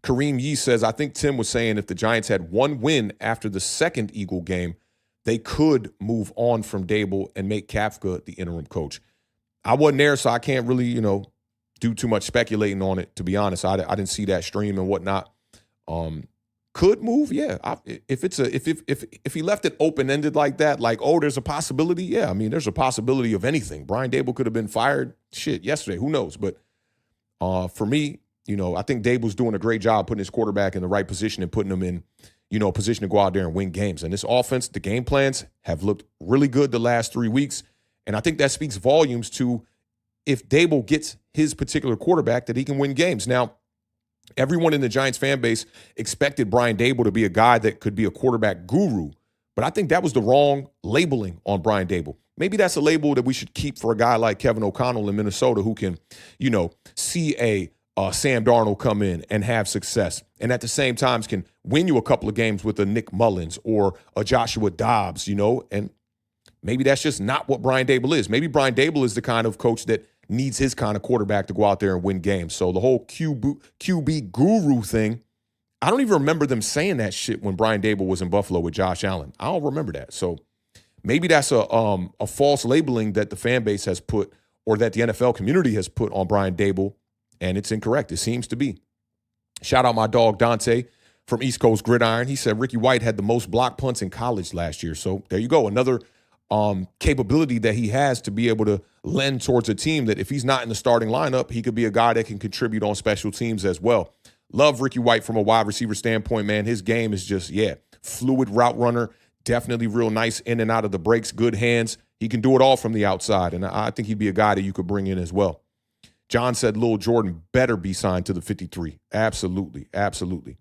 Kareem Yee says, I think Tim was saying if the Giants had one win after the second Eagle game, they could move on from Daboll and make Kafka the interim coach. I wasn't there, so I can't really, do too much speculating on it, to be honest. I didn't see that stream and whatnot. Could move, yeah. If he left it open-ended like that, like, there's a possibility, yeah. I mean, there's a possibility of anything. Brian Daboll could have been fired, yesterday. Who knows? But for me, I think Daboll's doing a great job putting his quarterback in the right position and putting him in, a position to go out there and win games. And this offense, the game plans have looked really good the last 3 weeks. And I think that speaks volumes to if Daboll gets his particular quarterback that he can win games. Now, everyone in the Giants fan base expected Brian Daboll to be a guy that could be a quarterback guru, but I think that was the wrong labeling on Brian Daboll. Maybe that's a label that we should keep for a guy like Kevin O'Connell in Minnesota who can, see a Sam Darnold come in and have success, and at the same time can win you a couple of games with a Nick Mullins or a Joshua Dobbs, and maybe that's just not what Brian Daboll is. Maybe Brian Daboll is the kind of coach that needs his kind of quarterback to go out there and win games. So the whole QB guru thing, I don't even remember them saying that shit when Brian Daboll was in Buffalo with Josh Allen. I don't remember that. So maybe that's a false labeling that the fan base has put or that the NFL community has put on Brian Daboll, and it's incorrect. It seems to be. Shout out my dog Dante from East Coast Gridiron. He said Ricky White had the most block punts in college last year. So there you go. Another capability that he has to be able to lend towards a team that if he's not in the starting lineup, he could be a guy that can contribute on special teams as well. Love Ricky White from a wide receiver standpoint, man. His game is just, fluid route runner, definitely real nice in and out of the breaks, good hands. He can do it all from the outside, and I think he'd be a guy that you could bring in as well. John said Lil Jordan better be signed to the 53. Absolutely, absolutely.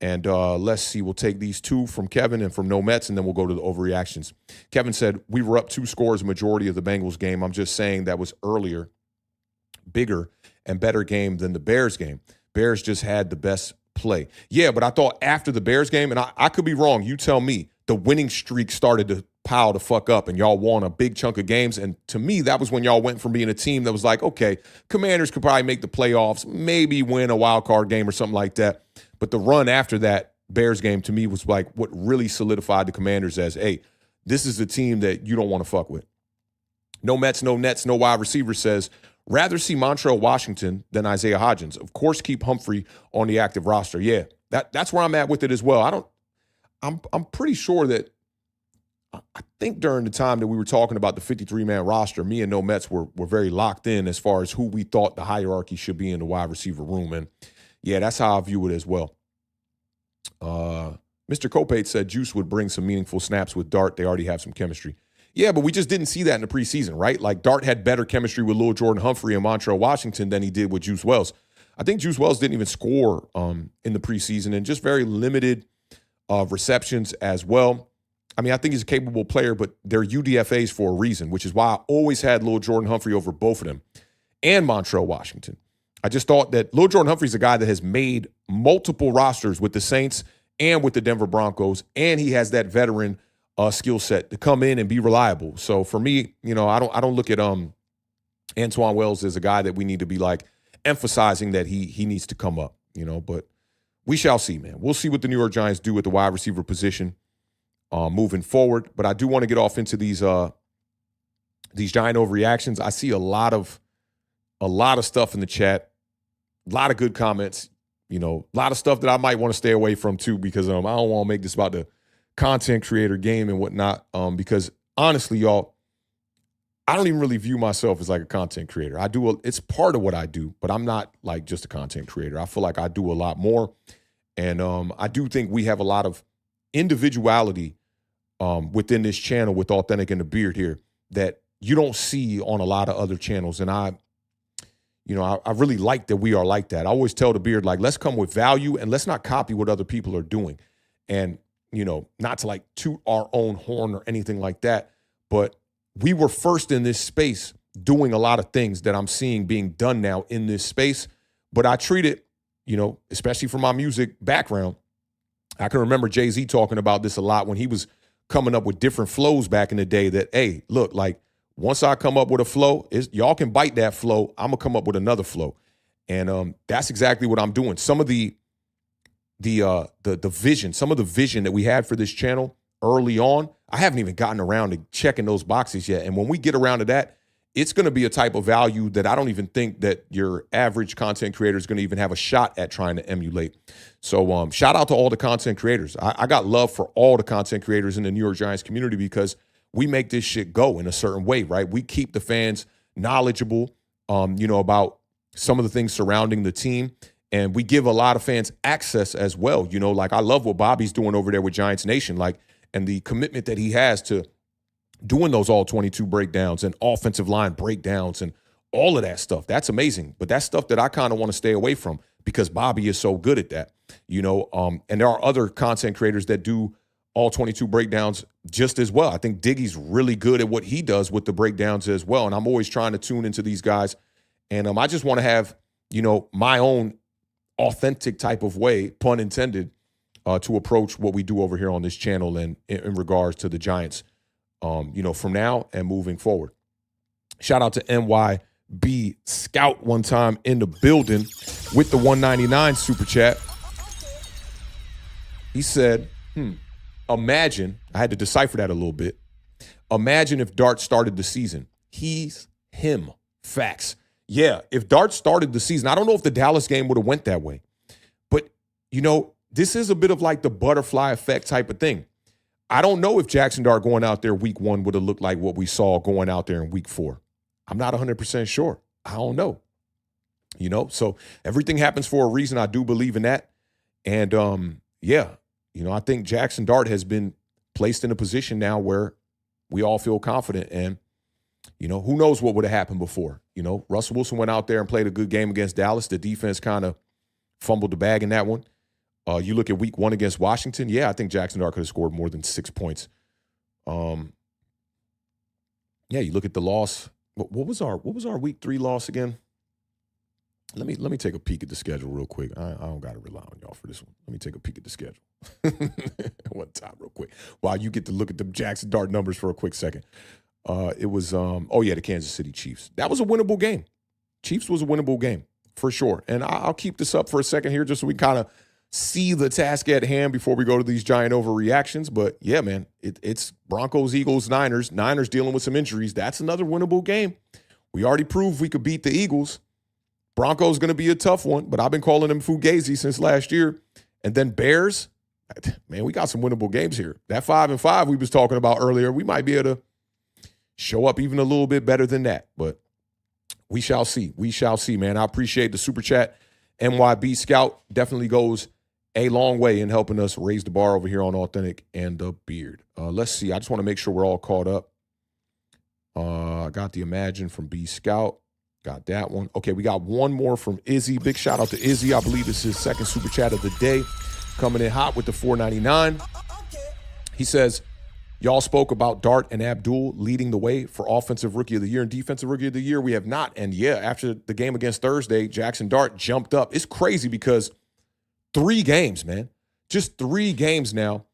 And let's see, we'll take these two from Kevin and from No Mets, and then we'll go to the overreactions. Kevin said, we were up 2 scores majority of the Bengals game. I'm just saying that was earlier, bigger, and better game than the Bears game. Bears just had the best play. Yeah, but I thought after the Bears game, and I could be wrong, you tell me, the winning streak started to pile the fuck up and y'all won a big chunk of games. And to me, that was when y'all went from being a team that was like, okay, Commanders could probably make the playoffs, maybe win a wild card game or something like that. But the run after that Bears game to me was like what really solidified the Commanders as, hey, this is a team that you don't want to fuck with. No Mets, no Nets, no wide receiver says, rather see Montrell Washington than Isaiah Hodgins. Of course, keep Humphrey on the active roster. Yeah, that's where I'm at with it as well. I'm pretty sure that I think during the time that we were talking about the 53-man roster, me and No Mets were very locked in as far as who we thought the hierarchy should be in the wide receiver room. And, yeah, that's how I view it as well. Mr. Kopate said Juice would bring some meaningful snaps with Dart. They already have some chemistry. Yeah, but we just didn't see that in the preseason, right? Like Dart had better chemistry with Lil Jordan Humphrey and Montrell Washington than he did with Juice Wells. I think Juice Wells didn't even score in the preseason and just very limited receptions as well. I mean, I think he's a capable player, but they're UDFAs for a reason, which is why I always had Lil Jordan Humphrey over both of them and Montrell Washington. I just thought that Lil Jordan Humphrey's a guy that has made multiple rosters with the Saints and with the Denver Broncos, and he has that veteran skill set to come in and be reliable. So for me, you know, I don't look at Antoine Wells as a guy that we need to be like emphasizing that he needs to come up, you know, but we shall see, man. We'll see what the New York Giants do with the wide receiver position moving forward. But I do want to get off into these Giant overreactions. I see a lot of stuff in the chat, a lot of good comments, you know, a lot of stuff that I might want to stay away from too, because I don't want to make this about the content creator game and whatnot. Because honestly, y'all, I don't even really view myself as like a content creator. It's part of what I do, but I'm not like just a content creator. I feel like I do a lot more. And I do think we have a lot of individuality within this channel with Authentic and the Beard here that you don't see on a lot of other channels. And I really like that we are like that. I always tell the Beard, like, let's come with value and let's not copy what other people are doing. And, you know, not to like toot our own horn or anything like that, but we were first in this space doing a lot of things that I'm seeing being done now in this space. But I treat it, you know, especially from my music background, I can remember Jay-Z talking about this a lot when he was coming up with different flows back in the day that, hey, look, like once I come up with a flow, y'all can bite that flow. I'm going to come up with another flow. And that's exactly what I'm doing. Some of the vision, some of the vision that we had for this channel early on, I haven't even gotten around to checking those boxes yet. And when we get around to that, it's going to be a type of value that I don't even think that your average content creator is going to even have a shot at trying to emulate. So shout out to all the content creators. I got love for all the content creators in the New York Giants community because we make this shit go in a certain way, right? We keep the fans knowledgeable, you know, about some of the things surrounding the team. And we give a lot of fans access as well. You know, like I love what Bobby's doing over there with Giants Nation, like, and the commitment that he has to doing those all 22 breakdowns and offensive line breakdowns and all of that stuff. That's amazing. But that's stuff that I kind of want to stay away from because Bobby is so good at that, you know, and there are other content creators that do all 22 breakdowns just as well. I think Diggy's really good at what he does with the breakdowns as well. And I'm always trying to tune into these guys. And I just want to have, you know, my own authentic type of way, pun intended, to approach what we do over here on this channel and in regards to the Giants, you know, from now and moving forward. Shout out to NYB Scout one time in the building with the 199 super chat. He said, imagine, I had to decipher that a little bit. Imagine if Dart started the season. He's him. Facts. Yeah, if Dart started the season, I don't know if the Dallas game would have went that way. But, you know, this is a bit of like the butterfly effect type of thing. I don't know if Jaxson Dart going out there week 1 would have looked like what we saw going out there in week 4. I'm not 100% sure. I don't know. You know, so everything happens for a reason. I do believe in that. And, yeah, I think Jaxson Dart has been placed in a position now where we all feel confident. And, who knows what would have happened before. Russell Wilson went out there and played a good game against Dallas. The defense kind of fumbled the bag in that one. You look at week 1 against Washington. Yeah, I think Jaxson Dart could have scored more than 6 points. You look at the loss. What was our week 3 loss again? Let me take a peek at the schedule real quick. I don't got to rely on y'all for this one. Let me take a peek at the schedule one time real quick. While you get to look at the Jaxson Dart numbers for a quick second. It was, the Kansas City Chiefs. That was a winnable game. Chiefs was a winnable game for sure. And I'll keep this up for a second here just so we kind of see the task at hand before we go to these giant overreactions. But yeah, man, it's Broncos, Eagles, Niners. Niners dealing with some injuries. That's another winnable game. We already proved we could beat the Eagles. Broncos going to be a tough one, but I've been calling them Fugazi since last year. And then Bears, man, we got some winnable games here. That 5-5 we was talking about earlier, we might be able to show up even a little bit better than that. But we shall see. We shall see, man. I appreciate the super chat. NYB Scout definitely goes a long way in helping us raise the bar over here on Authentic and the Beard. Let's see. I just want to make sure we're all caught up. I got the Imagine from B Scout. Got that one. Okay, we got one more from Izzy. Big shout out to Izzy. I believe this is his second super chat of the day. Coming in hot with the $4.99. He says, y'all spoke about Dart and Abdul leading the way for Offensive Rookie of the Year and Defensive Rookie of the Year. We have not. And yeah, after the game against Thursday, Jaxson Dart jumped up. It's crazy because 3 games, man. Just 3 games now.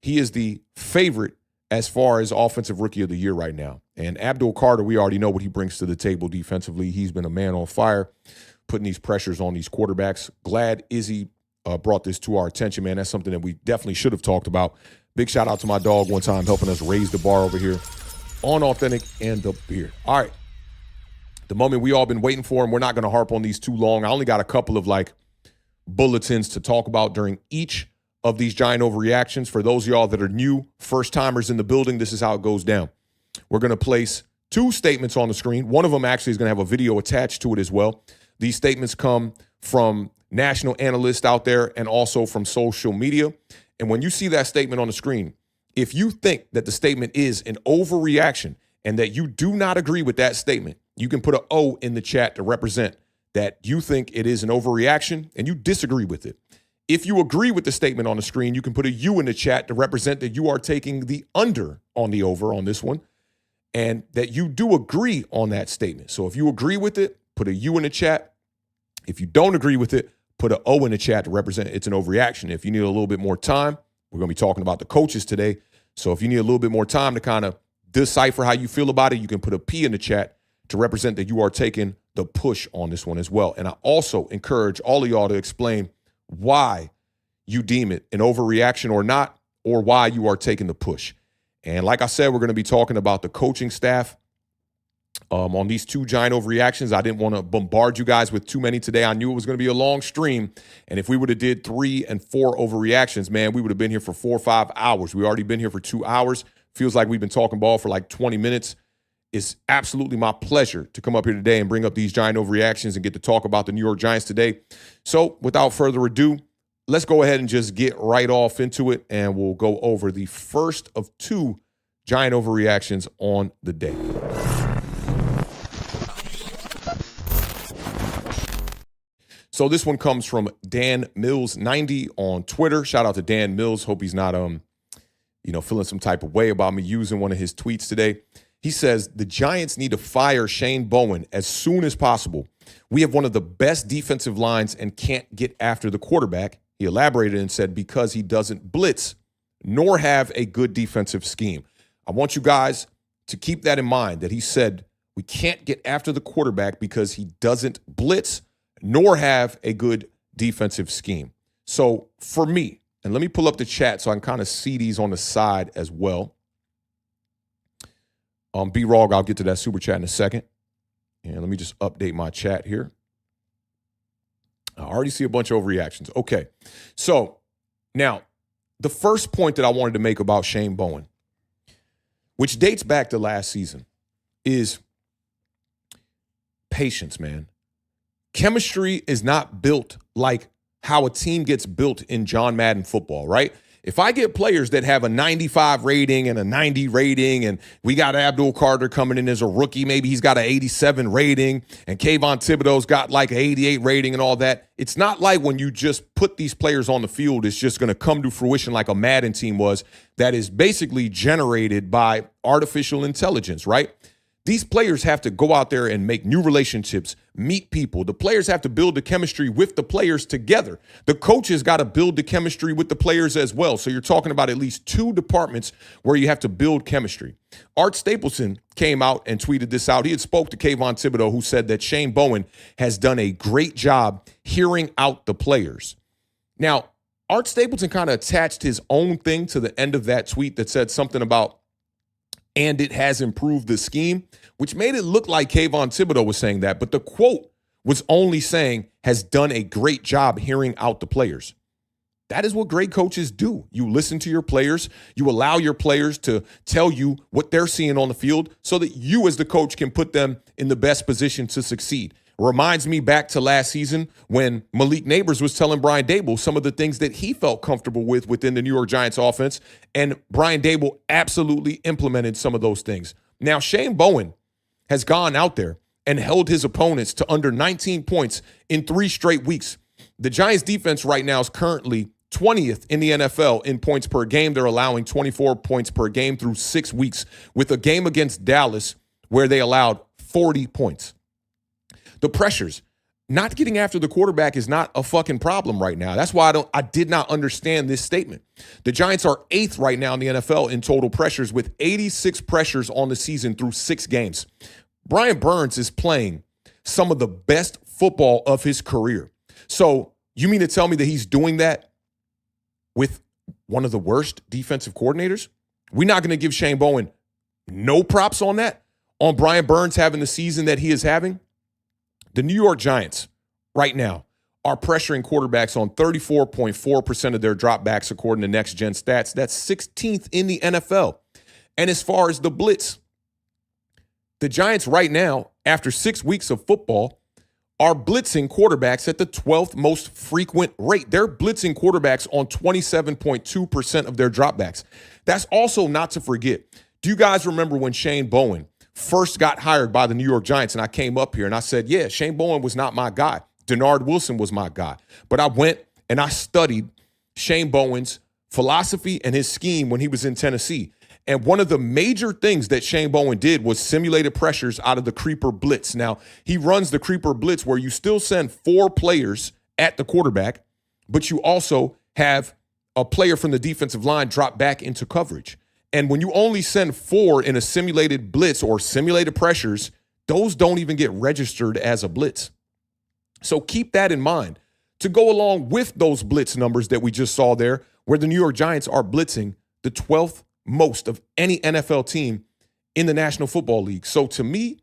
He is the favorite as far as Offensive Rookie of the Year right now. And Abdul Carter, we already know what he brings to the table defensively. He's been a man on fire, putting these pressures on these quarterbacks. Glad Izzy brought this to our attention, man. That's something that we definitely should have talked about. Big shout out to my dog one time helping us raise the bar over here on Authentic and the Beard. All right. The moment we all been waiting for, and we're not going to harp on these too long. I only got a couple of bulletins to talk about during each of these giant overreactions. For those of y'all that are new, first-timers in the building, this is how it goes down. We're going to place 2 statements on the screen. One of them actually is going to have a video attached to it as well. These statements come from national analysts out there and also from social media. And when you see that statement on the screen, if you think that the statement is an overreaction and that you do not agree with that statement, you can put an O in the chat to represent that you think it is an overreaction and you disagree with it. If you agree with the statement on the screen, you can put a U in the chat to represent that you are taking the under on the over on this one and that you do agree on that statement. So if you agree with it, put a U in the chat. If you don't agree with it, put an O in the chat to represent it's an overreaction. If you need a little bit more time, we're going to be talking about the coaches today. So if you need a little bit more time to kind of decipher how you feel about it, you can put a P in the chat to represent that you are taking the push on this one as well. And I also encourage all of y'all to explain why you deem it an overreaction or not, or why you are taking the push. And like I said, we're going to be talking about the coaching staff on these 2 giant overreactions. I didn't want to bombard you guys with too many today. I knew it was going to be a long stream. And if we would have did 3 and 4 overreactions, man, we would have been here for 4 or 5 hours. We already been here for 2 hours. Feels like we've been talking ball for 20 minutes. It's absolutely my pleasure to come up here today and bring up these giant overreactions and get to talk about the New York Giants today. So without further ado, let's go ahead and just get right off into it, and we'll go over the first of 2 giant overreactions on the day. So this one comes from Dan Mills 90 on Twitter. Shout out to Dan Mills. Hope he's not feeling some type of way about me using one of his tweets today. He says, the Giants need to fire Shane Bowen as soon as possible. We have one of the best defensive lines and can't get after the quarterback. He elaborated and said, because he doesn't blitz nor have a good defensive scheme. I want you guys to keep that in mind, that he said we can't get after the quarterback because he doesn't blitz nor have a good defensive scheme. So for me, and let me pull up the chat so I can kind of see these on the side as well. B-Rog, I'll get to that super chat in a second. And let me just update my chat here. I already see a bunch of overreactions. Okay, so now the first point that I wanted to make about Shane Bowen, which dates back to last season, is patience, man. Chemistry is not built like how a team gets built in John Madden football, right? If I get players that have a 95 rating and a 90 rating, and we got Abdul Carter coming in as a rookie, maybe he's got an 87 rating, and Kayvon Thibodeau's got like an 88 rating and all that, it's not like when you just put these players on the field, it's just going to come to fruition like a Madden team was that is basically generated by artificial intelligence, right? These players have to go out there and make new relationships, meet people. The players have to build the chemistry with the players together. The coaches got to build the chemistry with the players as well. So you're talking about at least two departments where you have to build chemistry. Art Stapleton came out and tweeted this out. He had spoke to Kayvon Thibodeau, who said that Shane Bowen has done a great job hearing out the players. Now, Art Stapleton kind of attached his own thing to the end of that tweet that said something about, and it has improved the scheme, which made it look like Kayvon Thibodeau was saying that. But the quote was only saying, has done a great job hearing out the players. That is what great coaches do. You listen to your players. You allow your players to tell you what they're seeing on the field so that you as the coach can put them in the best position to succeed. Reminds me back to last season when Malik Neighbors was telling Brian Daboll some of the things that he felt comfortable with within the New York Giants offense, and Brian Daboll absolutely implemented some of those things. Now, Shane Bowen has gone out there and held his opponents to under 19 points in 3 straight weeks. The Giants defense right now is currently 20th in the NFL in points per game. They're allowing 24 points per game through 6 weeks, with a game against Dallas where they allowed 40 points. The pressures, not getting after the quarterback is not a fucking problem right now. That's why I did not understand this statement. The Giants are 8th right now in the NFL in total pressures with 86 pressures on the season through 6 games. Brian Burns is playing some of the best football of his career. So you mean to tell me that he's doing that with one of the worst defensive coordinators? We're not going to give Shane Bowen no props on that, on Brian Burns having the season that he is having? The New York Giants right now are pressuring quarterbacks on 34.4% of their dropbacks according to Next Gen Stats. That's 16th in the NFL. And as far as the blitz, the Giants right now, after 6 weeks of football, are blitzing quarterbacks at the 12th most frequent rate. They're blitzing quarterbacks on 27.2% of their dropbacks. That's also not to forget. Do you guys remember when Shane Bowen first got hired by the New York Giants, and I came up here and I said, yeah, Shane Bowen was not my guy. Denard Wilson was my guy. But I went and I studied Shane Bowen's philosophy and his scheme when he was in Tennessee. And one of the major things that Shane Bowen did was simulated pressures out of the creeper blitz. Now, he runs the creeper blitz where you still send 4 players at the quarterback, but you also have a player from the defensive line drop back into coverage. And when you only send 4 in a simulated blitz or simulated pressures, those don't even get registered as a blitz. So keep that in mind to go along with those blitz numbers that we just saw there, where the New York Giants are blitzing the 12th most of any NFL team in the National Football League. So to me,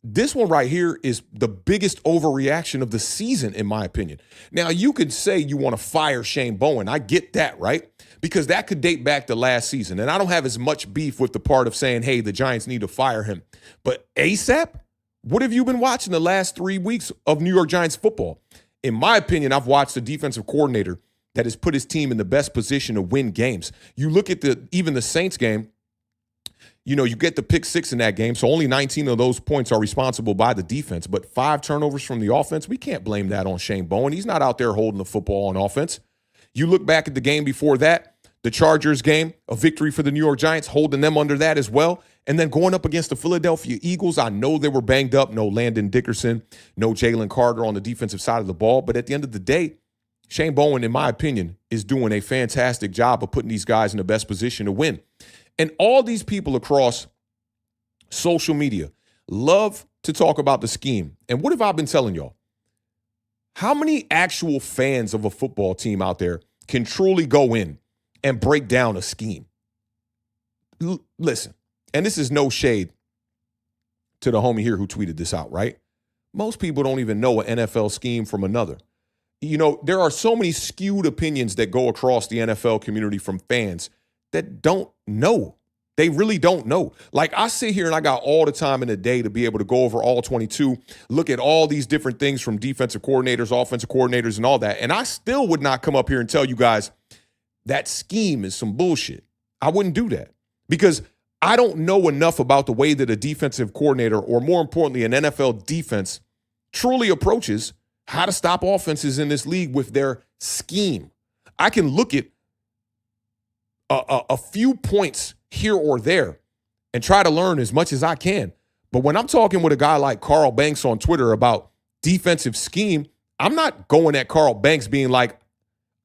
this one right here is the biggest overreaction of the season, in my opinion. Now, you could say you want to fire Shane Bowen. I get that, right? Because that could date back to last season. And I don't have as much beef with the part of saying, hey, the Giants need to fire him. But ASAP, what have you been watching the last 3 weeks of New York Giants football? In my opinion, I've watched a defensive coordinator that has put his team in the best position to win games. You look at even the Saints game, you get the pick 6 in that game, so only 19 of those points are responsible by the defense, but 5 turnovers from the offense. We can't blame that on Shane Bowen. He's not out there holding the football on offense. You look back at the game before that, the Chargers game, a victory for the New York Giants, holding them under that as well. And then going up against the Philadelphia Eagles, I know they were banged up. No Landon Dickerson, no Jalen Carter on the defensive side of the ball. But at the end of the day, Shane Bowen, in my opinion, is doing a fantastic job of putting these guys in the best position to win. And all these people across social media love to talk about the scheme. And what have I been telling y'all? How many actual fans of a football team out there can truly go in and break down a scheme? Listen, and this is no shade to the homie here who tweeted this out, right? Most people don't even know an NFL scheme from another. There are so many skewed opinions that go across the NFL community from fans that don't know. They really don't know. Like, I sit here and I got all the time in the day to be able to go over all 22, look at all these different things from defensive coordinators, offensive coordinators, and all that. And I still would not come up here and tell you guys that scheme is some bullshit. I wouldn't do that because I don't know enough about the way that a defensive coordinator, or more importantly, an NFL defense, truly approaches how to stop offenses in this league with their scheme. I can look at a few points here or there and try to learn as much as I can. But when I'm talking with a guy like Carl Banks on Twitter about defensive scheme, I'm not going at Carl Banks being like,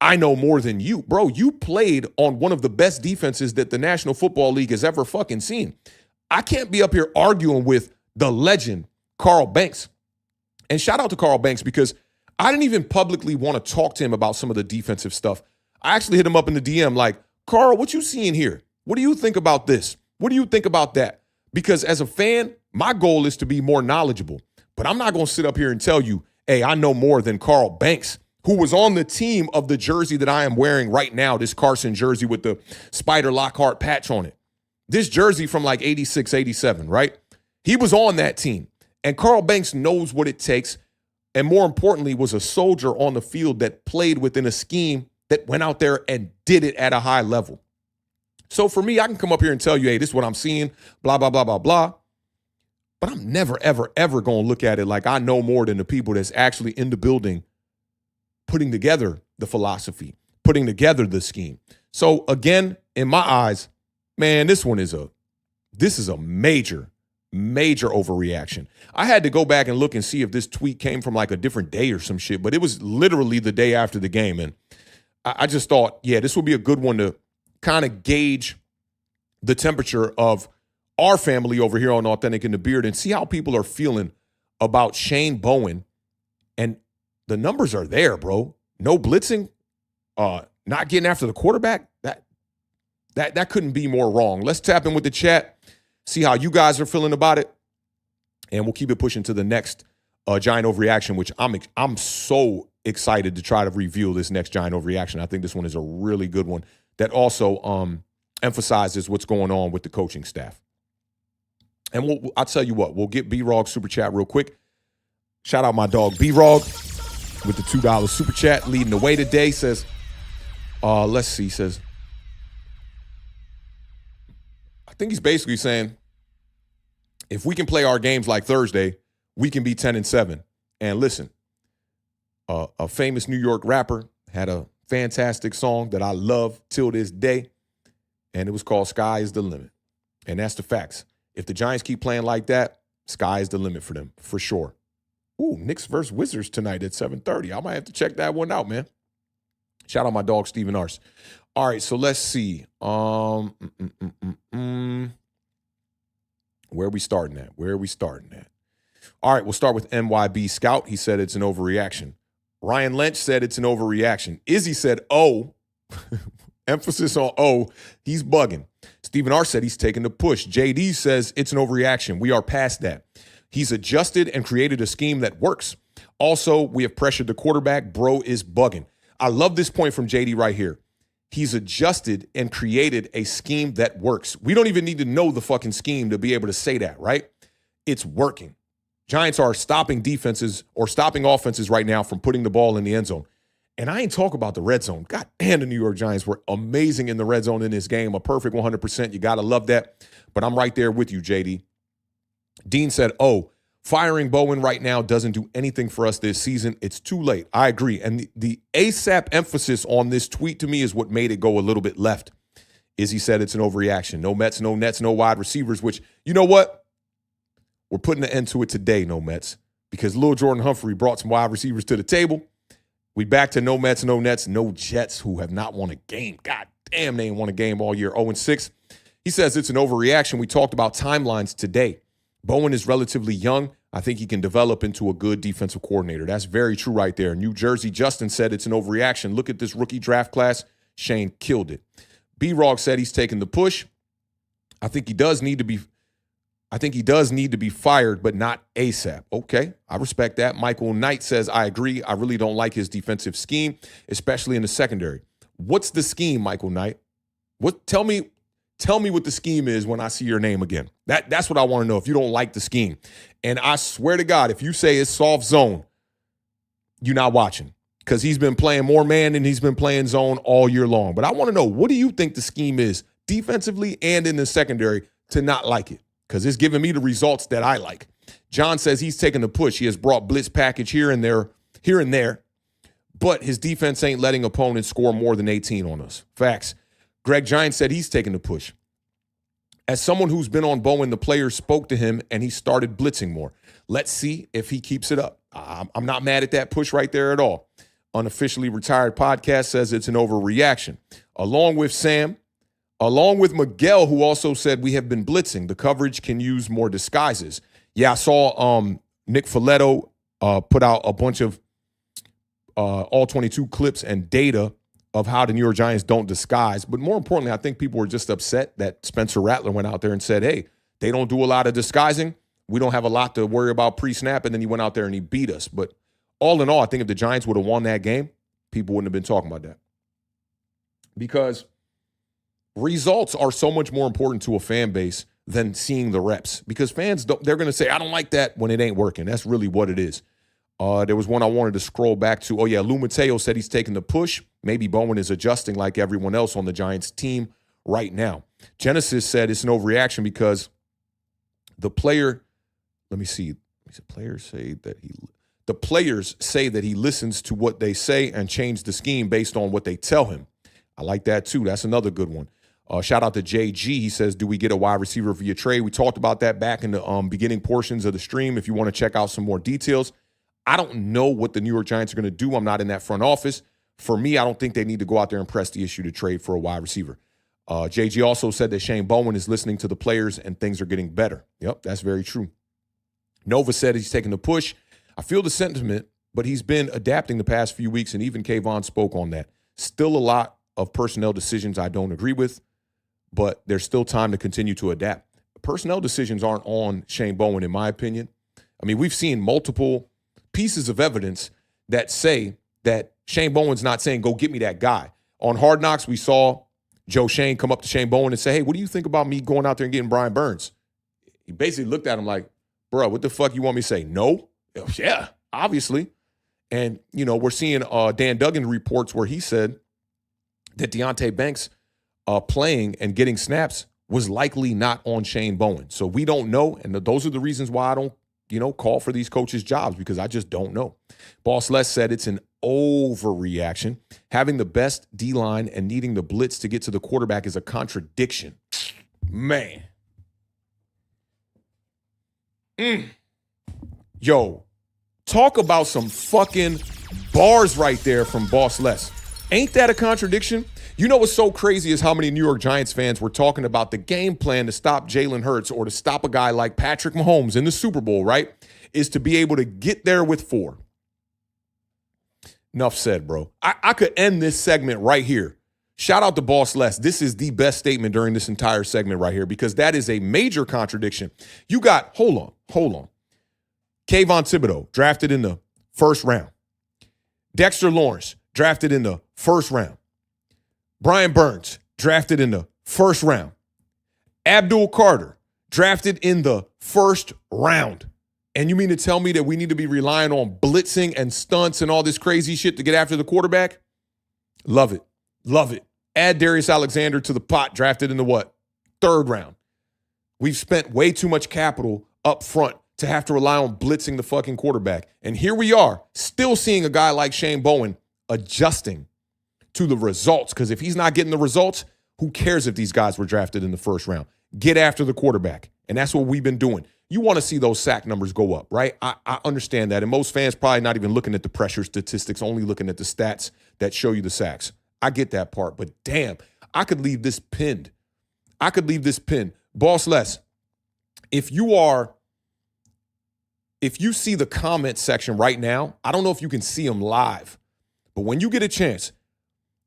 I know more than you. Bro, you played on one of the best defenses that the National Football League has ever fucking seen. I can't be up here arguing with the legend, Carl Banks. And shout out to Carl Banks because I didn't even publicly want to talk to him about some of the defensive stuff. I actually hit him up in the DM like, Carl, what you seeing here? What do you think about this? What do you think about that? Because as a fan, my goal is to be more knowledgeable. But I'm not going to sit up here and tell you, hey, I know more than Carl Banks, who was on the team of the jersey that I am wearing right now, this Carson jersey with the Spider Lockhart patch on it. This jersey from like 86, 87, right? He was on that team. And Carl Banks knows what it takes, and more importantly, was a soldier on the field that played within a scheme that went out there and did it at a high level. So for me, I can come up here and tell you, hey, this is what I'm seeing, blah, blah, blah, blah, blah. But I'm never, ever, ever going to look at it like I know more than the people that's actually in the building putting together the philosophy, putting together the scheme. So again, in my eyes, man, this is a major overreaction. I had to go back and look and see if this tweet came from like a different day or some shit, but it was literally the day after the game. And I just thought, yeah, this would be a good one to kind of gauge the temperature of our family over here on Authentic in the Beard and see how people are feeling about Shane Bowen. And the numbers are there, bro. No blitzing, not getting after the quarterback. That couldn't be more wrong. Let's tap in with the chat, see how you guys are feeling about it, and we'll keep it pushing to the next Giant Overreaction, which I'm so excited to try to review this next Giant Overreaction. I think this one is a really good one that also emphasizes what's going on with the coaching staff. And I'll tell you what, we'll get B-Rog Super Chat real quick. Shout out my dog B-Rog with the $2 Super Chat leading the way today. Says, let's see, says, I think he's basically saying, if we can play our games like Thursday, we can be 10-7. And listen, a famous New York rapper had a fantastic song that I love till this day, and it was called Sky is the Limit. And that's the facts. If the Giants keep playing like that, sky is the limit for them, for sure. Ooh, Knicks versus Wizards tonight at 7:30. I might have to check that one out, man. Shout out my dog, Steven Arce. All right, so let's see. Where are we starting at? All right, we'll start with NYB Scout. He said it's an overreaction. Ryan Lynch said it's an overreaction. Izzy said, oh, emphasis on oh, he's bugging. Stephen R. said he's taking the push. JD says it's an overreaction. We are past that. He's adjusted and created a scheme that works. Also, we have pressured the quarterback. Bro is bugging. I love this point from JD right here. He's adjusted and created a scheme that works. We don't even need to know the fucking scheme to be able to say that, right? It's working. Giants are stopping defenses or stopping offenses right now from putting the ball in the end zone. And I ain't talk about the red zone. God damn, the New York Giants were amazing in the red zone in this game. A perfect 100%. You got to love that. But I'm right there with you, JD. Dean said, oh, firing Bowen right now doesn't do anything for us this season. It's too late. I agree. And the ASAP emphasis on this tweet to me is what made it go a little bit left. Izzy said it's an overreaction. No Mets, no Nets, no wide receivers, which, you know what? We're putting an end to it today, no Mets, because Lil Jordan Humphrey brought some wide receivers to the table. We back to no Mets, no Nets, no Jets, who have not won a game. God damn, they ain't won a game all year. 0-6. He says it's an overreaction. We talked about timelines today. Bowen is relatively young. I think he can develop into a good defensive coordinator. That's very true right there. New Jersey, Justin said it's an overreaction. Look at this rookie draft class. Shane killed it. B-Rog said he's taking the push. I think he does need to be fired, but not ASAP. Okay, I respect that. Michael Knight says, I agree. I really don't like his defensive scheme, especially in the secondary. What's the scheme, Michael Knight? Tell me what the scheme is when I see your name again. That's what I want to know if you don't like the scheme. And I swear to God, if you say it's soft zone, you're not watching. because he's been playing more man and he's been playing zone all year long. But I want to know, what do you think the scheme is defensively and in the secondary to not like it? Because it's giving me the results that I like. John says he's taking the push. He has brought blitz package here and there, but his defense ain't letting opponents score more than 18 on us. Facts. Greg Giant said he's taking the push. As someone who's been on Bowen, the players spoke to him and he started blitzing more. Let's see if he keeps it up. I'm not mad at that push right there at all. Unofficially Retired Podcast says it's an overreaction. Along with Sam, along with Miguel, who also said we have been blitzing. The coverage can use more disguises. Yeah, I saw Nick Folletto put out a bunch of all 22 clips and data of how the New York Giants don't disguise. But more importantly, I think people were just upset that Spencer Rattler went out there and said, hey, they don't do a lot of disguising. We don't have a lot to worry about pre-snap. And then he went out there and he beat us. But all in all, I think if the Giants would have won that game, people wouldn't have been talking about that. Because results are so much more important to a fan base than seeing the reps. Because fans, they're going to say, I don't like that when it ain't working. That's really what it is. There was one I wanted to scroll back to. Oh, yeah, Lou Mateo said he's taking the push. Maybe Bowen is adjusting like everyone else on the Giants team right now. Genesis said it's an overreaction because the player, let me see. The players say that he listens to what they say and change the scheme based on what they tell him. I like that, too. That's another good one. Shout out to JG. He says, do we get a wide receiver via trade? We talked about that back in the beginning portions of the stream. If you want to check out some more details, I don't know what the New York Giants are going to do. I'm not in that front office. For me, I don't think they need to go out there and press the issue to trade for a wide receiver. JG also said that Shane Bowen is listening to the players and things are getting better. Yep, that's very true. Nova said he's taking the push. I feel the sentiment, but he's been adapting the past few weeks, and even Kayvon spoke on that. Still a lot of personnel decisions I don't agree with, but there's still time to continue to adapt. Personnel decisions aren't on Shane Bowen, in my opinion. I mean, we've seen multiple pieces of evidence that say that Shane Bowen's not saying, go get me that guy. On Hard Knocks, we saw Joe Shane come up to Shane Bowen and say, hey, what do you think about me going out there and getting Brian Burns? He basically looked at him like, bro, what the fuck you want me to say? No? Yeah, obviously. And, you know, we're seeing Dan Duggan reports where he said that Deonte Banks playing and getting snaps was likely not on Shane Bowen. So we don't know, and those are the reasons why I don't, call for these coaches' jobs, because I just don't know. Boss Les said it's an overreaction. Having the best D-line and needing the blitz to get to the quarterback is a contradiction. Man. Yo, talk about some fucking bars right there from Boss Les. Ain't that a contradiction? You know what's so crazy is how many New York Giants fans were talking about the game plan to stop Jalen Hurts or to stop a guy like Patrick Mahomes in the Super Bowl, right? Is to be able to get there with 4. Enough said, bro. I could end this segment right here. Shout out to Boss Les. This is the best statement during this entire segment right here, because that is a major contradiction. You got, hold on. Kayvon Thibodeau, drafted in the first round. Dexter Lawrence, drafted in the first round. Brian Burns, drafted in the first round. Abdul Carter, drafted in the first round. And you mean to tell me that we need to be relying on blitzing and stunts and all this crazy shit to get after the quarterback? Love it. Love it. Add Darius Alexander to the pot, drafted in the what? 3rd round. We've spent way too much capital up front to have to rely on blitzing the fucking quarterback. And here we are, still seeing a guy like Shane Bowen adjusting to the results. Because if he's not getting the results, who cares if these guys were drafted in the first round? Get after the quarterback. And that's what we've been doing. You want to see those sack numbers go up, right? I understand that. And most fans probably not even looking at the pressure statistics, only looking at the stats that show you the sacks. I get that part. But damn, I could leave this pinned. Boss Les, if you see the comment section right now, I don't know if you can see them live, but when you get a chance,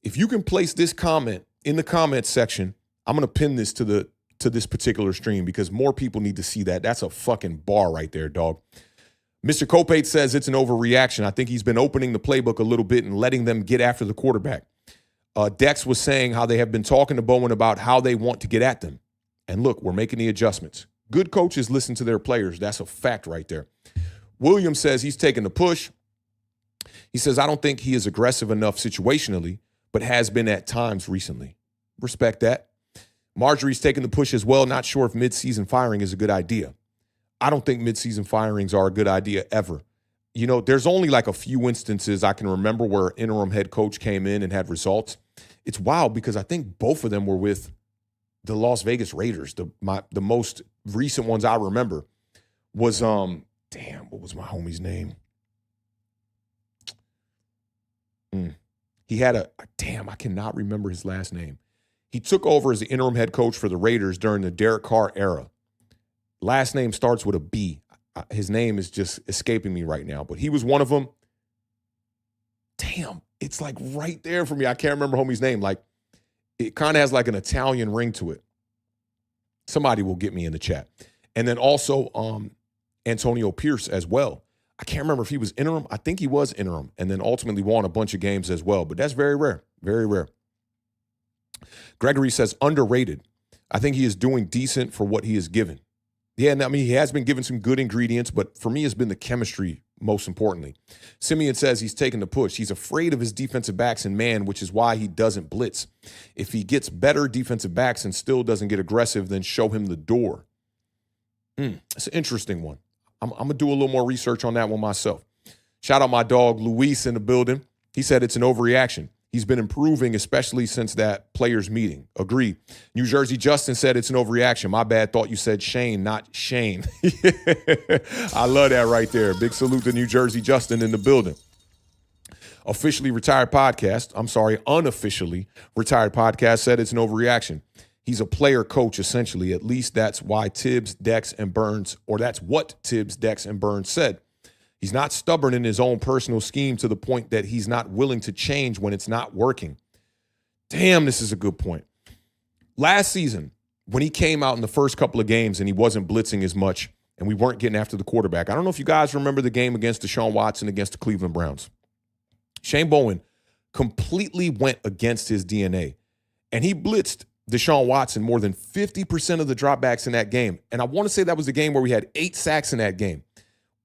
if you can place this comment in the comment section, I'm going to pin this to this particular stream because more people need to see that. That's a fucking bar right there, dog. Mr. Kopate says it's an overreaction. I think he's been opening the playbook a little bit and letting them get after the quarterback. Dex was saying how they have been talking to Bowen about how they want to get at them. And look, we're making the adjustments. Good coaches listen to their players. That's a fact right there. William says he's taking the push. He says, I don't think he is aggressive enough situationally, but has been at times recently. Respect that. Marjorie's taking the push as well. Not sure if midseason firing is a good idea. I don't think midseason firings are a good idea ever. You know, there's only like a few instances I can remember where interim head coach came in and had results. It's wild because I think both of them were with the Las Vegas Raiders. The most recent ones I remember was, what was my homie's name? He had I cannot remember his last name. He took over as the interim head coach for the Raiders during the Derek Carr era. Last name starts with a B. His name is just escaping me right now, but he was one of them. Damn, it's like right there for me. I can't remember homie's name. Like, it kind of has like an Italian ring to it. Somebody will get me in the chat. And then also Antonio Pierce as well. I can't remember if he was interim. I think he was interim and then ultimately won a bunch of games as well. But that's very rare, very rare. Gregory says underrated. I think he is doing decent for what he is given. Yeah, I mean, he has been given some good ingredients, but for me, it's been the chemistry most importantly. Simeon says he's taking the push. He's afraid of his defensive backs and man, which is why he doesn't blitz. If he gets better defensive backs and still doesn't get aggressive, then show him the door. It's an interesting one. I'm going to do a little more research on that one myself. Shout out my dog, Luis, in the building. He said it's an overreaction. He's been improving, especially since that players' meeting. Agree. New Jersey Justin said it's an overreaction. My bad. Thought you said Shane, not Shane. I love that right there. Big salute to New Jersey Justin in the building. Unofficially retired podcast said it's an overreaction. He's a player coach, essentially. At least that's why Tibbs, Dex, and Burns, or that's what Tibbs, Dex, and Burns said. He's not stubborn in his own personal scheme to the point that he's not willing to change when it's not working. Damn, this is a good point. Last season, when he came out in the first couple of games and he wasn't blitzing as much and we weren't getting after the quarterback, I don't know if you guys remember the game against Deshaun Watson against the Cleveland Browns. Shane Bowen completely went against his DNA, and he blitzed Deshaun Watson more than 50% of the dropbacks in that game. And I want to say that was the game where we had 8 sacks in that game.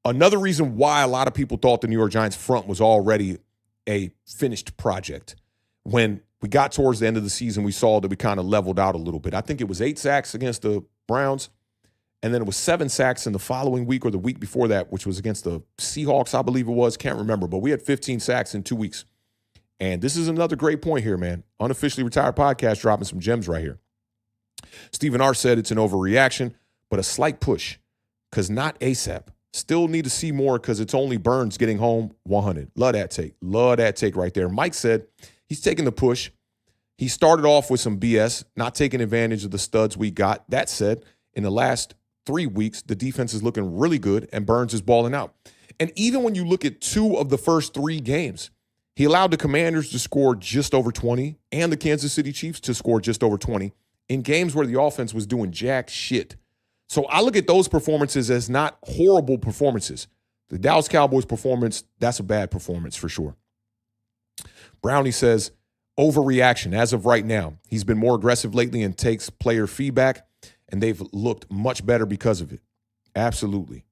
Another reason why a lot of people thought the New York Giants front was already a finished project. When we got towards the end of the season, we saw that we kind of leveled out a little bit. I think it was 8 sacks against the Browns, and then it was 7 sacks in the following week or the week before that, which was against the Seahawks, I believe it was. Can't remember, but we had 15 sacks in 2 weeks. And this is another great point here, man. Unofficially retired podcast dropping some gems right here. Stephen R. said it's an overreaction, but a slight push, because not ASAP. Still need to see more because it's only Burns getting home 100. Love that take. Love that take right there. Mike said he's taking the push. He started off with some BS, not taking advantage of the studs we got. That said, in the last 3 weeks, the defense is looking really good and Burns is balling out. And even when you look at 2 of the first 3 games, he allowed the Commanders to score just over 20 and the Kansas City Chiefs to score just over 20 in games where the offense was doing jack shit. So I look at those performances as not horrible performances. The Dallas Cowboys performance, that's a bad performance for sure. Brownie says, overreaction as of right now. He's been more aggressive lately and takes player feedback, and they've looked much better because of it. Absolutely.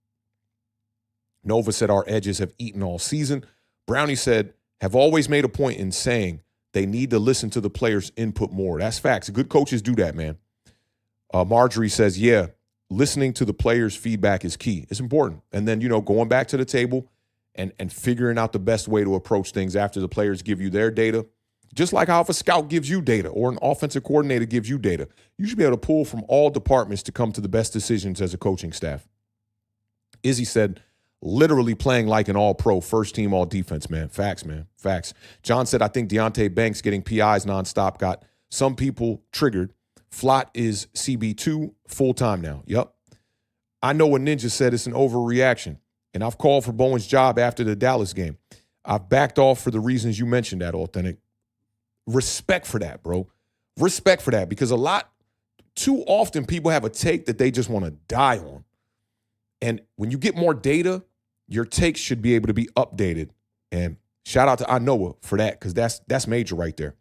Nova said our edges have eaten all season. Brownie said, have always made a point in saying they need to listen to the players' input more. That's facts. Good coaches do that, man. Marjorie says, yeah, listening to the players' feedback is key. It's important. And then, going back to the table and figuring out the best way to approach things after the players give you their data. Just like how if a scout gives you data or an offensive coordinator gives you data, you should be able to pull from all departments to come to the best decisions as a coaching staff. Izzy said, literally playing like an all-pro, first team, all defense, man. Facts, man. Facts. John said, I think Deonte Banks getting PIs nonstop got some people triggered. Flott is CB2 full-time now. Yep. I know what Ninja said it's an overreaction, and I've called for Bowen's job after the Dallas game. I've backed off for the reasons you mentioned that, Authentic. Respect for that, bro. Respect for that, because too often people have a take that they just want to die on. And when you get more data, your takes should be able to be updated. And shout out to Anoa for that, because that's major right there.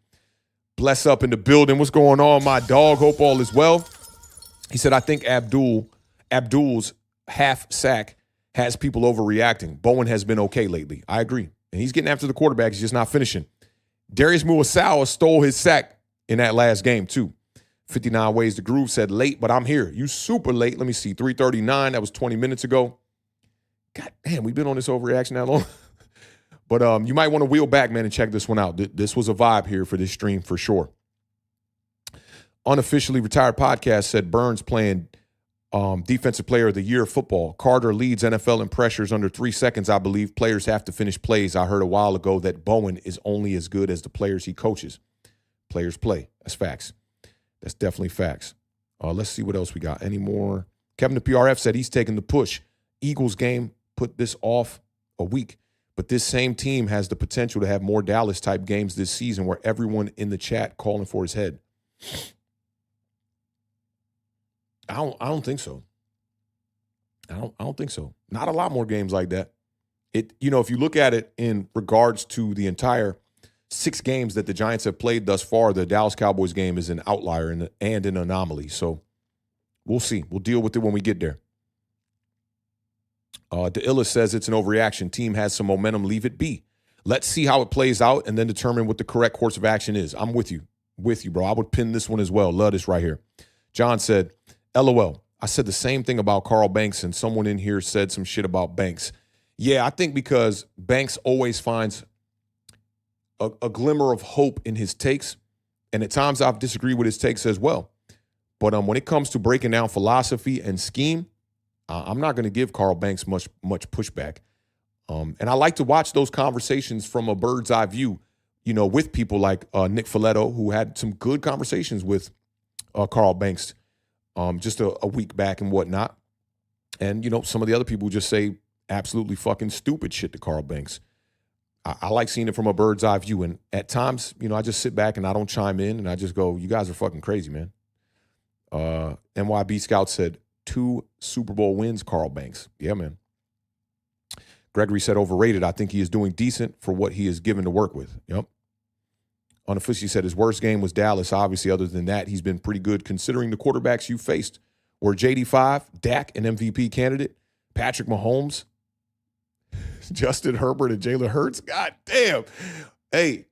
Bless up in the building. What's going on, my dog? Hope all is well. He said, I think Abdul's half sack has people overreacting. Bowen has been okay lately. I agree. And he's getting after the quarterback. He's just not finishing. Darius Muasawa stole his sack in that last game, too. 59 Ways to Groove said late, but I'm here. You super late. Let me see. 3:39. That was 20 minutes ago. God damn, we've been on this overreaction that long. But you might want to wheel back, man, and check this one out. This was a vibe here for this stream for sure. Unofficially Retired Podcast said Burns playing Defensive Player of the Year football. Carter leads NFL in pressures under 3 seconds, I believe. Players have to finish plays. I heard a while ago that Bowen is only as good as the players he coaches. Players play. That's facts. That's definitely facts. Let's see what else we got. Any more? Kevin the PRF said he's taking the push. Eagles game put this off a week. But this same team has the potential to have more Dallas-type games this season where everyone in the chat calling for his head. I don't think so. I don't think so. Not a lot more games like that. If you look at it in regards to the entire 6 games that the Giants have played thus far, the Dallas Cowboys game is an outlier and an anomaly. So we'll see. We'll deal with it when we get there. DeIlla says it's an overreaction. Team has some momentum. Leave it be. Let's see how it plays out and then determine what the correct course of action is. I'm with you. With you, bro. I would pin this one as well. Love this right here. John said, LOL. I said the same thing about Carl Banks, and someone in here said some shit about Banks. Yeah, I think because Banks always finds a glimmer of hope in his takes, and at times I've disagreed with his takes as well. But when it comes to breaking down philosophy and scheme, I'm not going to give Carl Banks much pushback. And I like to watch those conversations from a bird's eye view, with people like Nick Foletto, who had some good conversations with Carl Banks just a week back and whatnot. And, some of the other people just say absolutely fucking stupid shit to Carl Banks. I like seeing it from a bird's eye view. And at times, I just sit back and I don't chime in and I just go, you guys are fucking crazy, man. NYB Scout said, 2 Super Bowl wins, Carl Banks. Yeah, man. Gregory said overrated. I think he is doing decent for what he is given to work with. Yep. Unofficially said his worst game was Dallas. Obviously, other than that, he's been pretty good considering the quarterbacks you faced were JD5, Dak, an MVP candidate, Patrick Mahomes, Justin Herbert, and Jalen Hurts. God damn. Hey,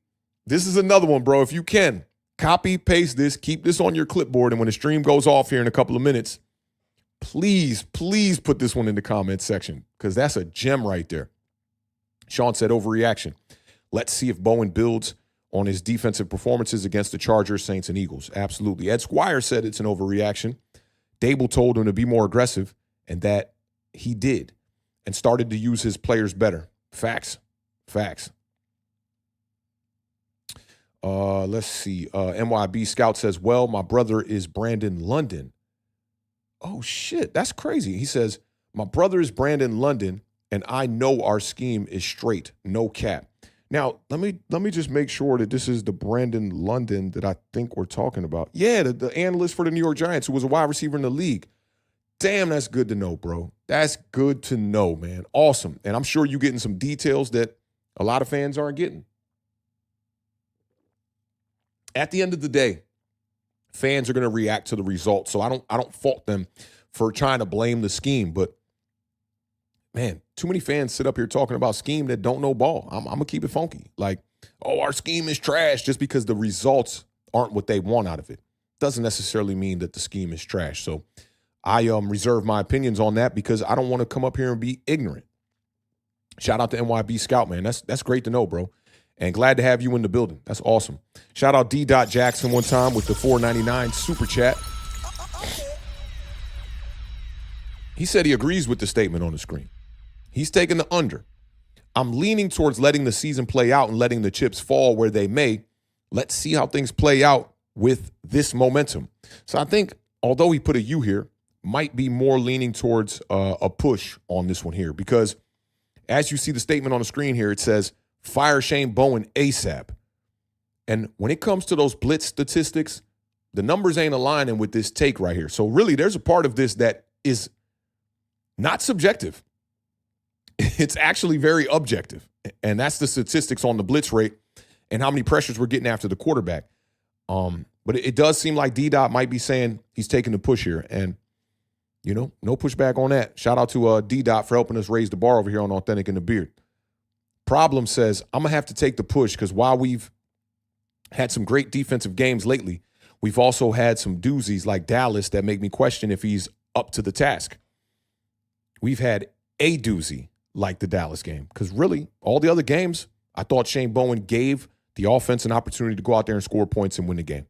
this is another one, bro. If you can, copy, paste this, keep this on your clipboard, and when the stream goes off here in a couple of minutes, please put this one in the comments section because that's a gem right there. Sean said overreaction. Let's see if Bowen builds on his defensive performances against the Chargers, Saints, and Eagles. Absolutely. Ed Squire said it's an overreaction. Daboll told him to be more aggressive, and that he did and started to use his players better. Facts. Let's see. NYB Scout says, well, my brother is Brandon London. Oh, shit. That's crazy. He says, my brother is Brandon London, and I know our scheme is straight. No cap. Now, let me just make sure that this is the Brandon London that I think we're talking about. Yeah, the analyst for the New York Giants who was a wide receiver in the league. Damn, that's good to know, bro. That's good to know, man. Awesome. And I'm sure you're getting some details that a lot of fans aren't getting. At the end of the day, fans are going to react to the results. So I don't fault them for trying to blame the scheme. But, man, too many fans sit up here talking about scheme that don't know ball. I'm going to keep it funky. Like, oh, our scheme is trash just because the results aren't what they want out of it. Doesn't necessarily mean that the scheme is trash. So I reserve my opinions on that because I don't want to come up here and be ignorant. Shout out to NYB Scout, man. That's great to know, bro. And glad to have you in the building. That's awesome. Shout out D. Jaxson one time with the $4.99 super chat. He said he agrees with the statement on the screen. He's taking the under. I'm leaning towards letting the season play out and letting the chips fall where they may. Let's see how things play out with this momentum. So I think, although he put a U here, might be more leaning towards a push on this one here because as you see the statement on the screen here, it says, fire Shane Bowen ASAP. And when it comes to those blitz statistics, the numbers ain't aligning with this take right here. So really, there's a part of this that is not subjective. It's actually very objective. And that's the statistics on the blitz rate and how many pressures we're getting after the quarterback. But it does seem like D-Dot might be saying he's taking the push here. And, no pushback on that. Shout out to D-Dot for helping us raise the bar over here on Authentic in the Beard. Problem says, I'm going to have to take the push because while we've had some great defensive games lately, we've also had some doozies like Dallas that make me question if he's up to the task. We've had a doozy like the Dallas game because really all the other games, I thought Shane Bowen gave the offense an opportunity to go out there and score points and win the game.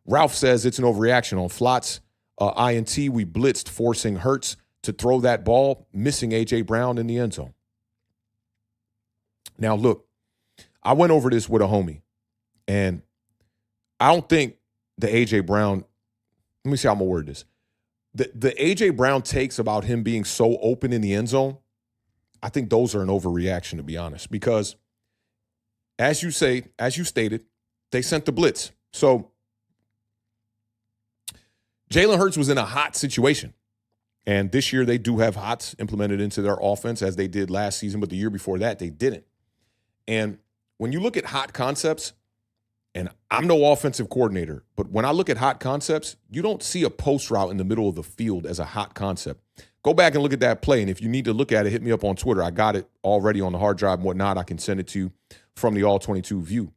Ralph says it's an overreaction. On Flott's INT, we blitzed, forcing Hurts to throw that ball, missing A.J. Brown in the end zone. Now, look, I went over this with a homie, and I don't think the A.J. Brown, let me see how I'm going to word this. The A.J. Brown takes about him being so open in the end zone, I think those are an overreaction, to be honest, because as you stated, they sent the blitz. So Jalen Hurts was in a hot situation. And this year they do have hots implemented into their offense as they did last season, but the year before that they didn't. And when you look at hot concepts, and I'm no offensive coordinator, but when I look at hot concepts, you don't see a post route in the middle of the field as a hot concept. Go back and look at that play, and if you need to look at it, hit me up on Twitter. I got it already on the hard drive and whatnot. I can send it to you from the All-22 view.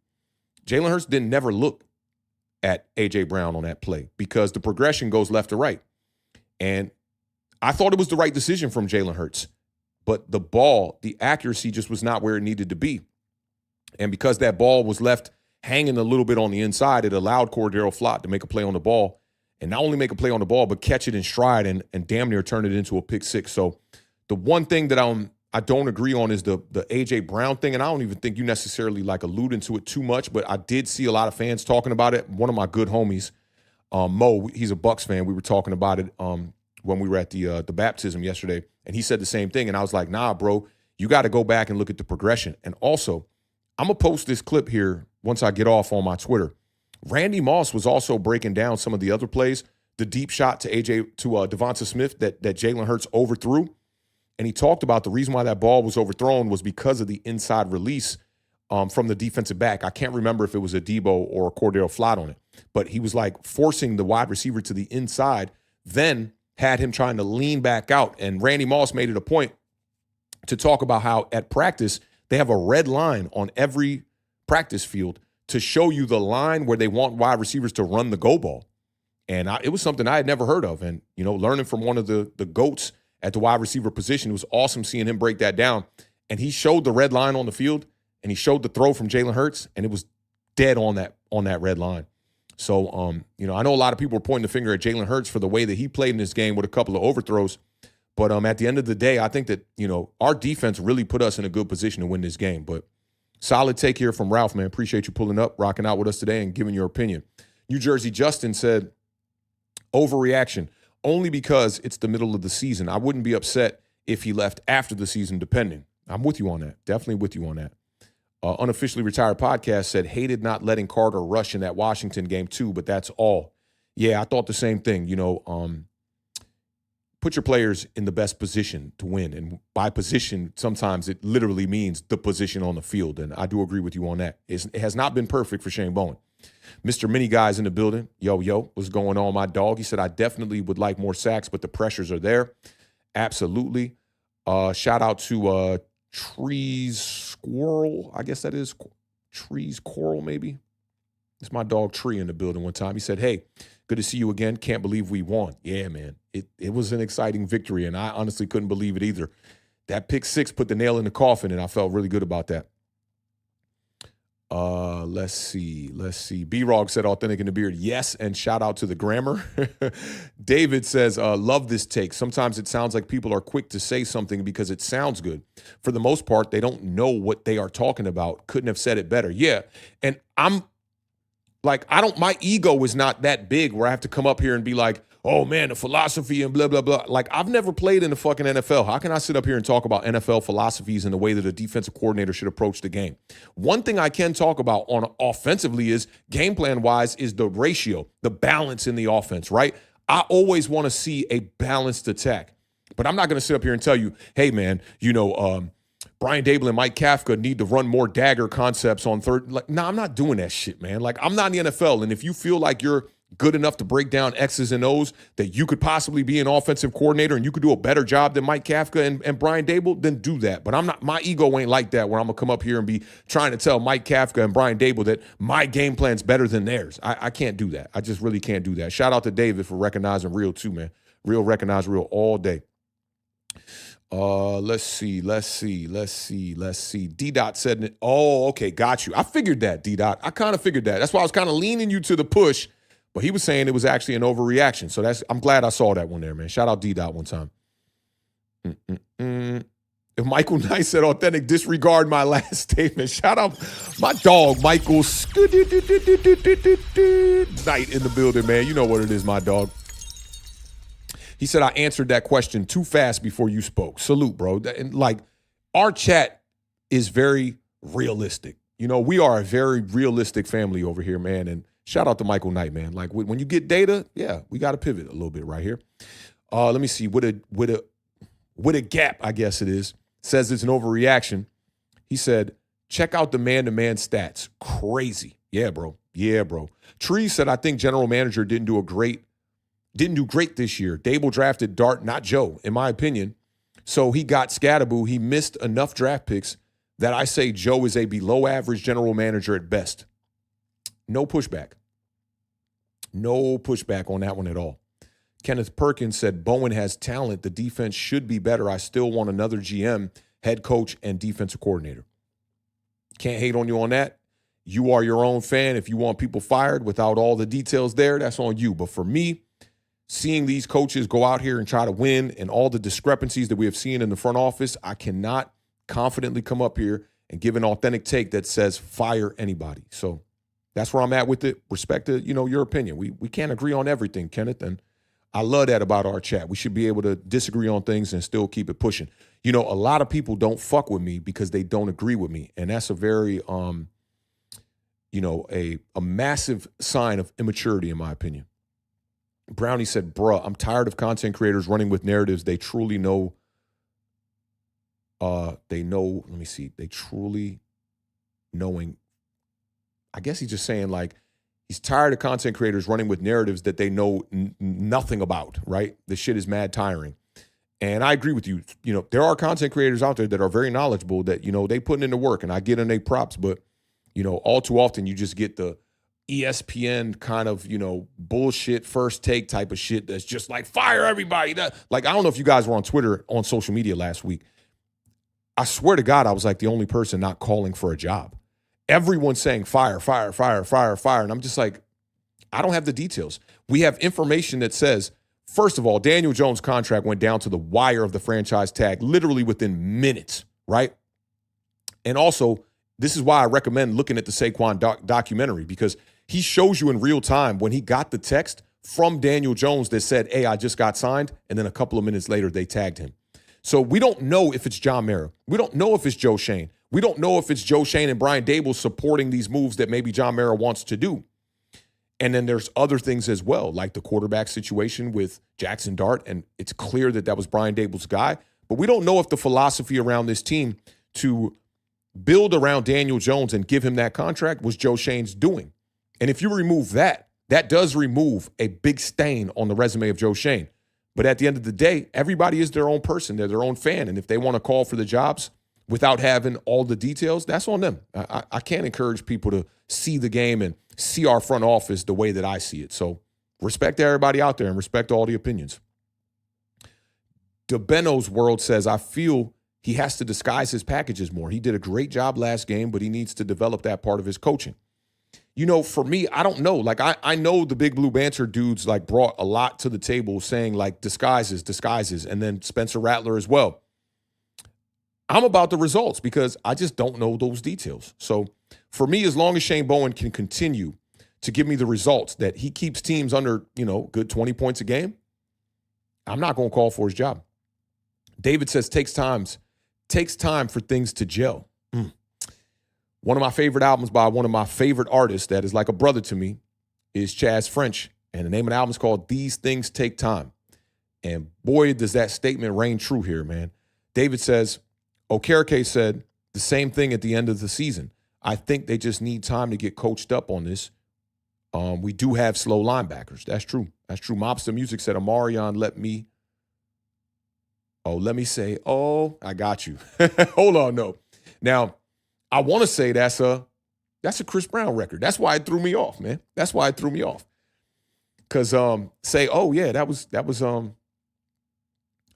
Jalen Hurts didn't never look at A.J. Brown on that play because the progression goes left to right. And I thought it was the right decision from Jalen Hurts, but the ball, the accuracy just was not where it needed to be. And because that ball was left hanging a little bit on the inside, it allowed Cordero Flott to make a play on the ball, and not only make a play on the ball, but catch it in stride and damn near turn it into a pick six. So the one thing that I don't agree on is the A.J. Brown thing, and I don't even think you necessarily like alluding to it too much, but I did see a lot of fans talking about it. One of my good homies, Mo, he's a Bucks fan. We were talking about it when we were at the baptism yesterday, and he said the same thing, and I was like, nah, bro, you got to go back and look at the progression. And also, I'm going to post this clip here once I get off on my Twitter. Randy Moss was also breaking down some of the other plays, the deep shot to Devonta Smith that Jalen Hurts overthrew. And he talked about the reason why that ball was overthrown was because of the inside release from the defensive back. I can't remember if it was a Daboll or a Cordero Flott on it, but he was like forcing the wide receiver to the inside, then had him trying to lean back out. And Randy Moss made it a point to talk about how at practice they have a red line on every practice field to show you the line where they want wide receivers to run the go ball. And it was something I had never heard of. And, you know, learning from one of the GOATs at the wide receiver position, it was awesome seeing him break that down. And he showed the red line on the field, and he showed the throw from Jalen Hurts, and it was dead on that red line. So, you know, I know a lot of people are pointing the finger at Jalen Hurts for the way that he played in this game with a couple of overthrows. But at the end of the day, I think that, you know, our defense really put us in a good position to win this game. But solid take here from Ralph, man. Appreciate you pulling up, rocking out with us today, and giving your opinion. New Jersey Justin said, overreaction, only because it's the middle of the season. I wouldn't be upset if he left after the season, depending. I'm with you on that. Definitely with you on that. Unofficially Retired Podcast said, hated not letting Carter rush in that Washington game too, but that's all. Yeah, I thought the same thing. You know, put your players in the best position to win. And by position, sometimes it literally means the position on the field. And I do agree with you on that. It has not been perfect for Shane Bowen. Mr. Mini Guy's in the building. Yo, what's going on, my dog? He said, I definitely would like more sacks, but the pressures are there. Absolutely. Shout out to Trees Squirrel. I guess that is Trees Coral, maybe. It's my dog Tree in the building one time. He said, hey, good to see you again. Can't believe we won. Yeah, man. It was an exciting victory, and I honestly couldn't believe it either. That pick six put the nail in the coffin, and I felt really good about that. Let's see. B-Rog said authentic in the beard. Yes, and shout out to the grammar. David says, love this take. Sometimes it sounds like people are quick to say something because it sounds good. For the most part, they don't know what they are talking about. Couldn't have said it better. Yeah, and I'm like, my ego is not that big where I have to come up here and be like, oh, man, the philosophy and blah, blah, blah. Like, I've never played in the fucking NFL. How can I sit up here and talk about NFL philosophies and the way that a defensive coordinator should approach the game? One thing I can talk about on offensively is game plan-wise is the ratio, the balance in the offense, right? I always want to see a balanced attack. But I'm not going to sit up here and tell you, hey, man, you know, Brian Daboll and Mike Kafka need to run more dagger concepts on third. Like, I'm not doing that shit, man. Like, I'm not in the NFL, and if you feel like you're good enough to break down X's and O's, that you could possibly be an offensive coordinator and you could do a better job than Mike Kafka and Brian Daboll, then do that. But my ego ain't like that where I'm going to come up here and be trying to tell Mike Kafka and Brian Daboll that my game plan's better than theirs. I can't do that. I just really can't do that. Shout out to David for recognizing real too, man. Real recognize real all day. Let's see. D-Dot said, oh, okay, got you. I figured that, D-Dot. I kind of figured that. That's why I was kind of leaning you to the push, but he was saying it was actually an overreaction. So I'm glad I saw that one there, man. Shout out D-Dot one time. If Michael Knight said authentic, disregard my last statement. Shout out my dog, Michael Knight in the building, man. You know what it is, my dog. He said, I answered that question too fast before you spoke. Salute, bro. And like, our chat is very realistic. You know, we are a very realistic family over here, man. And shout out to Michael Knight, man. Like, when you get data, yeah, we got to pivot a little bit right here. Let me see. With a gap, I guess it is, says it's an overreaction. He said, check out the man-to-man stats. Crazy. Yeah, bro. Tree said, I think general manager didn't do great this year. Daboll drafted Dart, not Joe, in my opinion. So he got Scatterboo. He missed enough draft picks that I say Joe is a below-average general manager at best. No pushback. No pushback on that one at all. Kenneth Perkins said, Bowen has talent. The defense should be better. I still want another GM, head coach, and defensive coordinator. Can't hate on you on that. You are your own fan. If you want people fired without all the details there, that's on you. But for me, seeing these coaches go out here and try to win and all the discrepancies that we have seen in the front office, I cannot confidently come up here and give an authentic take that says fire anybody. So that's where I'm at with it. Respect to, your opinion. We can't agree on everything, Kenneth, and I love that about our chat. We should be able to disagree on things and still keep it pushing. A lot of people don't fuck with me because they don't agree with me, and that's a very a massive sign of immaturity in my opinion. Brownie said, bruh, I'm tired of content creators running with narratives they truly know. They truly knowing. I guess he's just saying, like, he's tired of content creators running with narratives that they know nothing about, right? The shit is mad tiring. And I agree with you. There are content creators out there that are very knowledgeable that, they putting in the work, and I get in their props, but, all too often you just get the ESPN kind of, bullshit first take type of shit that's just like fire everybody. I don't know if you guys were on Twitter, on social media last week. I swear to God, I was like the only person not calling for a job. Everyone's saying fire, fire, fire, fire, fire. And I'm just like, I don't have the details. We have information that says, first of all, Daniel Jones' contract went down to the wire of the franchise tag literally within minutes, right? And also, this is why I recommend looking at the Saquon documentary, because he shows you in real time when he got the text from Daniel Jones that said, hey, I just got signed, and then a couple of minutes later, they tagged him. So we don't know if it's John Mara. We don't know if it's Joe Schoen. We don't know if it's Joe Schoen and Brian Daboll supporting these moves that maybe John Mara wants to do. And then there's other things as well, like the quarterback situation with Jaxson Dart, and it's clear that was Brian Daboll's guy. But we don't know if the philosophy around this team to build around Daniel Jones and give him that contract was Joe Schoen's doing. And if you remove that, that does remove a big stain on the resume of Joe Schoen. But at the end of the day, everybody is their own person. They're their own fan. And if they want to call for the jobs without having all the details, that's on them. I can't encourage people to see the game and see our front office the way that I see it. So respect to everybody out there and respect all the opinions. DeBeno's World says, I feel he has to disguise his packages more. He did a great job last game, but he needs to develop that part of his coaching. For me, I don't know. Like, I know the Big Blue Banter dudes, like, brought a lot to the table saying, like, disguises, and then Spencer Rattler as well. I'm about the results because I just don't know those details. So for me, as long as Shane Bowen can continue to give me the results that he keeps teams under, good 20 points a game, I'm not going to call for his job. David says, takes time for things to gel. One of my favorite albums by one of my favorite artists that is like a brother to me is Chaz French. And the name of the album is called These Things Take Time. And boy, does that statement reign true here, man. David says, Okereke said the same thing at the end of the season. I think they just need time to get coached up on this. We do have slow linebackers. That's true. That's true. Mobster Music said, Amarion, let me say, I got you. Hold on, no. Now, I want to say that's a Chris Brown record. That's why it threw me off, man. That's why it threw me off. Because that was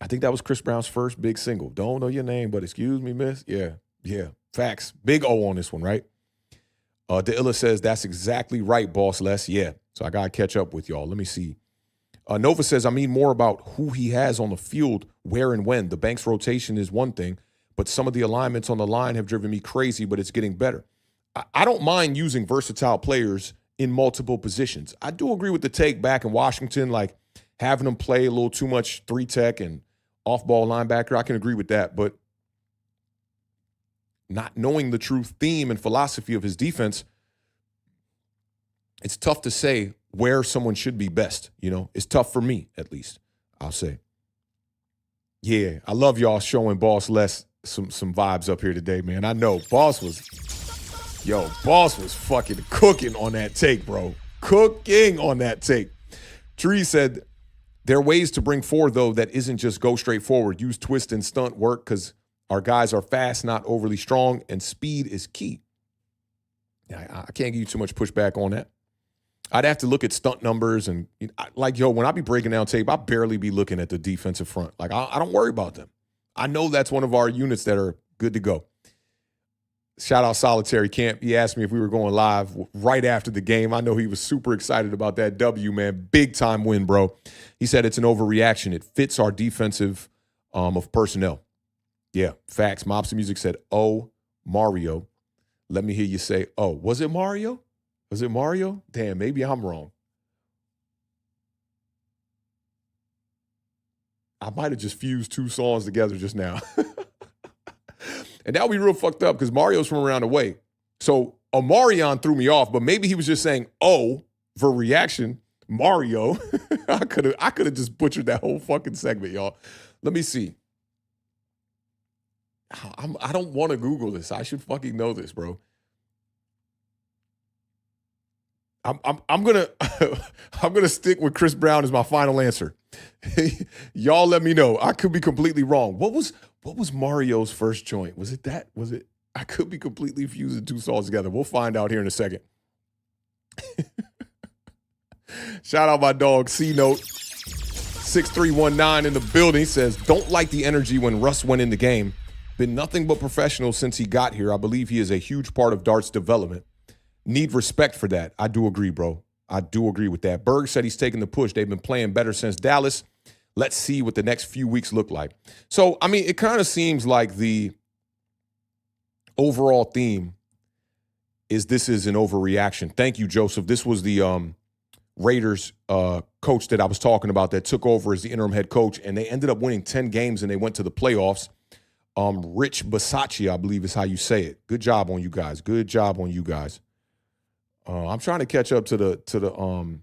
I think that was Chris Brown's first big single. Don't know your name, but excuse me, miss. Yeah. Facts. Big O on this one, right? DeIlla says, that's exactly right, boss Les. Yeah. So I got to catch up with y'all. Let me see. Nova says, I mean more about who he has on the field, where and when. The Banks rotation is one thing, but some of the alignments on the line have driven me crazy, but it's getting better. I don't mind using versatile players in multiple positions. I do agree with the take back in Washington, like having them play a little too much 3-tech and off-ball linebacker. I can agree with that, but not knowing the true theme and philosophy of his defense, it's tough to say where someone should be best. It's tough for me, at least, I'll say. Yeah, I love y'all showing Boss Les some vibes up here today, man. I know Boss was fucking cooking on that take, bro. Cooking on that take. Tree said, there are ways to bring forward, though, that isn't just go straight forward. Use twist and stunt work because our guys are fast, not overly strong, and speed is key. I can't give you too much pushback on that. I'd have to look at stunt numbers and, when I be breaking down tape, I barely be looking at the defensive front. Like, I don't worry about them. I know that's one of our units that are good to go. Shout out Solitary Camp. He asked me if we were going live right after the game. I know he was super excited about that W, man. Big time win, bro. He said it's an overreaction. It fits our defensive of personnel. Yeah, facts. Mobster Music said, Mario. Let me hear you say, was it Mario? Was it Mario? Damn, maybe I'm wrong. I might have just fused two songs together just now. And that would be real fucked up because Mario's from around the way. So Omarion threw me off, but maybe he was just saying, for reaction, Mario. I could have just butchered that whole fucking segment, y'all. Let me see. I don't want to Google this. I should fucking know this, bro. I'm gonna stick with Chris Brown as my final answer. Y'all let me know. I could be completely wrong. What was Mario's first joint? Was it that? Was it? I could be completely fusing two songs together. We'll find out here in a second. Shout out my dog C-Note 6319 in the building. He says, don't like the energy when Russ went in the game. Been nothing but professional since he got here. I believe he is a huge part of Dart's development. Need respect for that. I do agree, bro. I do agree with that. Berg said he's taking the push. They've been playing better since Dallas. Let's see what the next few weeks look like. So, I mean, it kind of seems like the overall theme is this is an overreaction. Thank you, Joseph. This was the Raiders coach that I was talking about that took over as the interim head coach, and they ended up winning 10 games, and they went to the playoffs. Rich Bisaccia, I believe is how you say it. Good job on you guys. Good job on you guys. I'm trying to catch up to the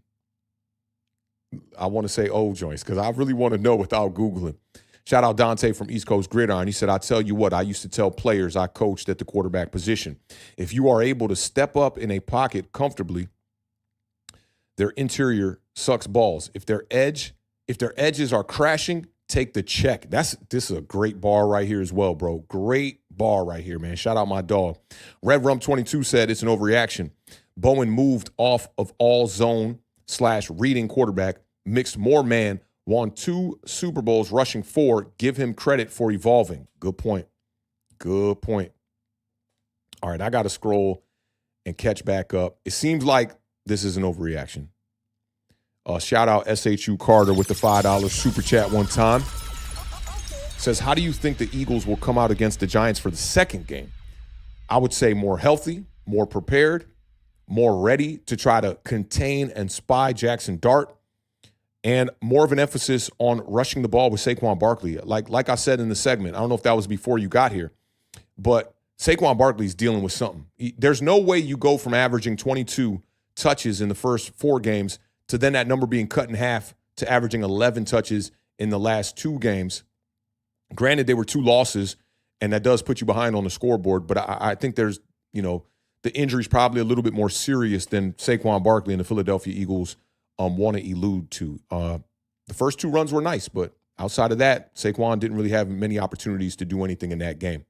I want to say old joints because I really want to know without Googling. Shout out Dante from East Coast Gridiron. He said, I tell you what, I used to tell players I coached at the quarterback position. If you are able to step up in a pocket comfortably, their interior sucks balls. If their edges are crashing, take the check. This is a great bar right here as well, bro. Great bar right here, man. Shout out my dog. Red Rum 22 said it's an overreaction. Bowen moved off of all zone / reading quarterback, mixed more man, won 2 Super Bowls, rushing 4. Give him credit for evolving. Good point. Good point. All right, I got to scroll and catch back up. It seems like this is an overreaction. Shout out SHU Carter with the $5 super chat one time. Says, how do you think the Eagles will come out against the Giants for the second game? I would say more healthy, more prepared, more ready to try to contain and spy Jaxson Dart, and more of an emphasis on rushing the ball with Saquon Barkley. Like I said in the segment, I don't know if that was before you got here, but Saquon Barkley's dealing with something. There's no way you go from averaging 22 touches in the first 4 games to then that number being cut in half to averaging 11 touches in the last 2 games. Granted, they were 2 losses, and that does put you behind on the scoreboard, but I think there's, the injury's probably a little bit more serious than Saquon Barkley and the Philadelphia Eagles want to allude to. The first 2 runs were nice, but outside of that, Saquon didn't really have many opportunities to do anything in that game.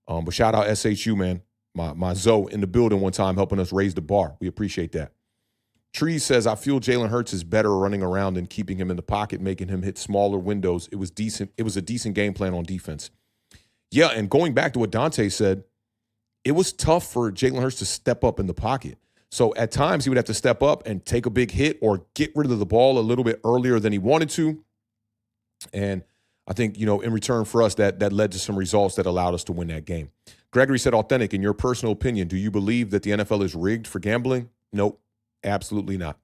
But shout out SHU, man. My Zoe in the building one time helping us raise the bar. We appreciate that. Trees says, I feel Jalen Hurts is better running around than keeping him in the pocket, making him hit smaller windows. It was decent. It was a decent game plan on defense. Yeah, and going back to what Dante said, it was tough for Jalen Hurts to step up in the pocket. So at times he would have to step up and take a big hit or get rid of the ball a little bit earlier than he wanted to. And I think, in return for us, that led to some results that allowed us to win that game. Gregory said, Authentic, in your personal opinion, do you believe that the NFL is rigged for gambling? Nope, absolutely not.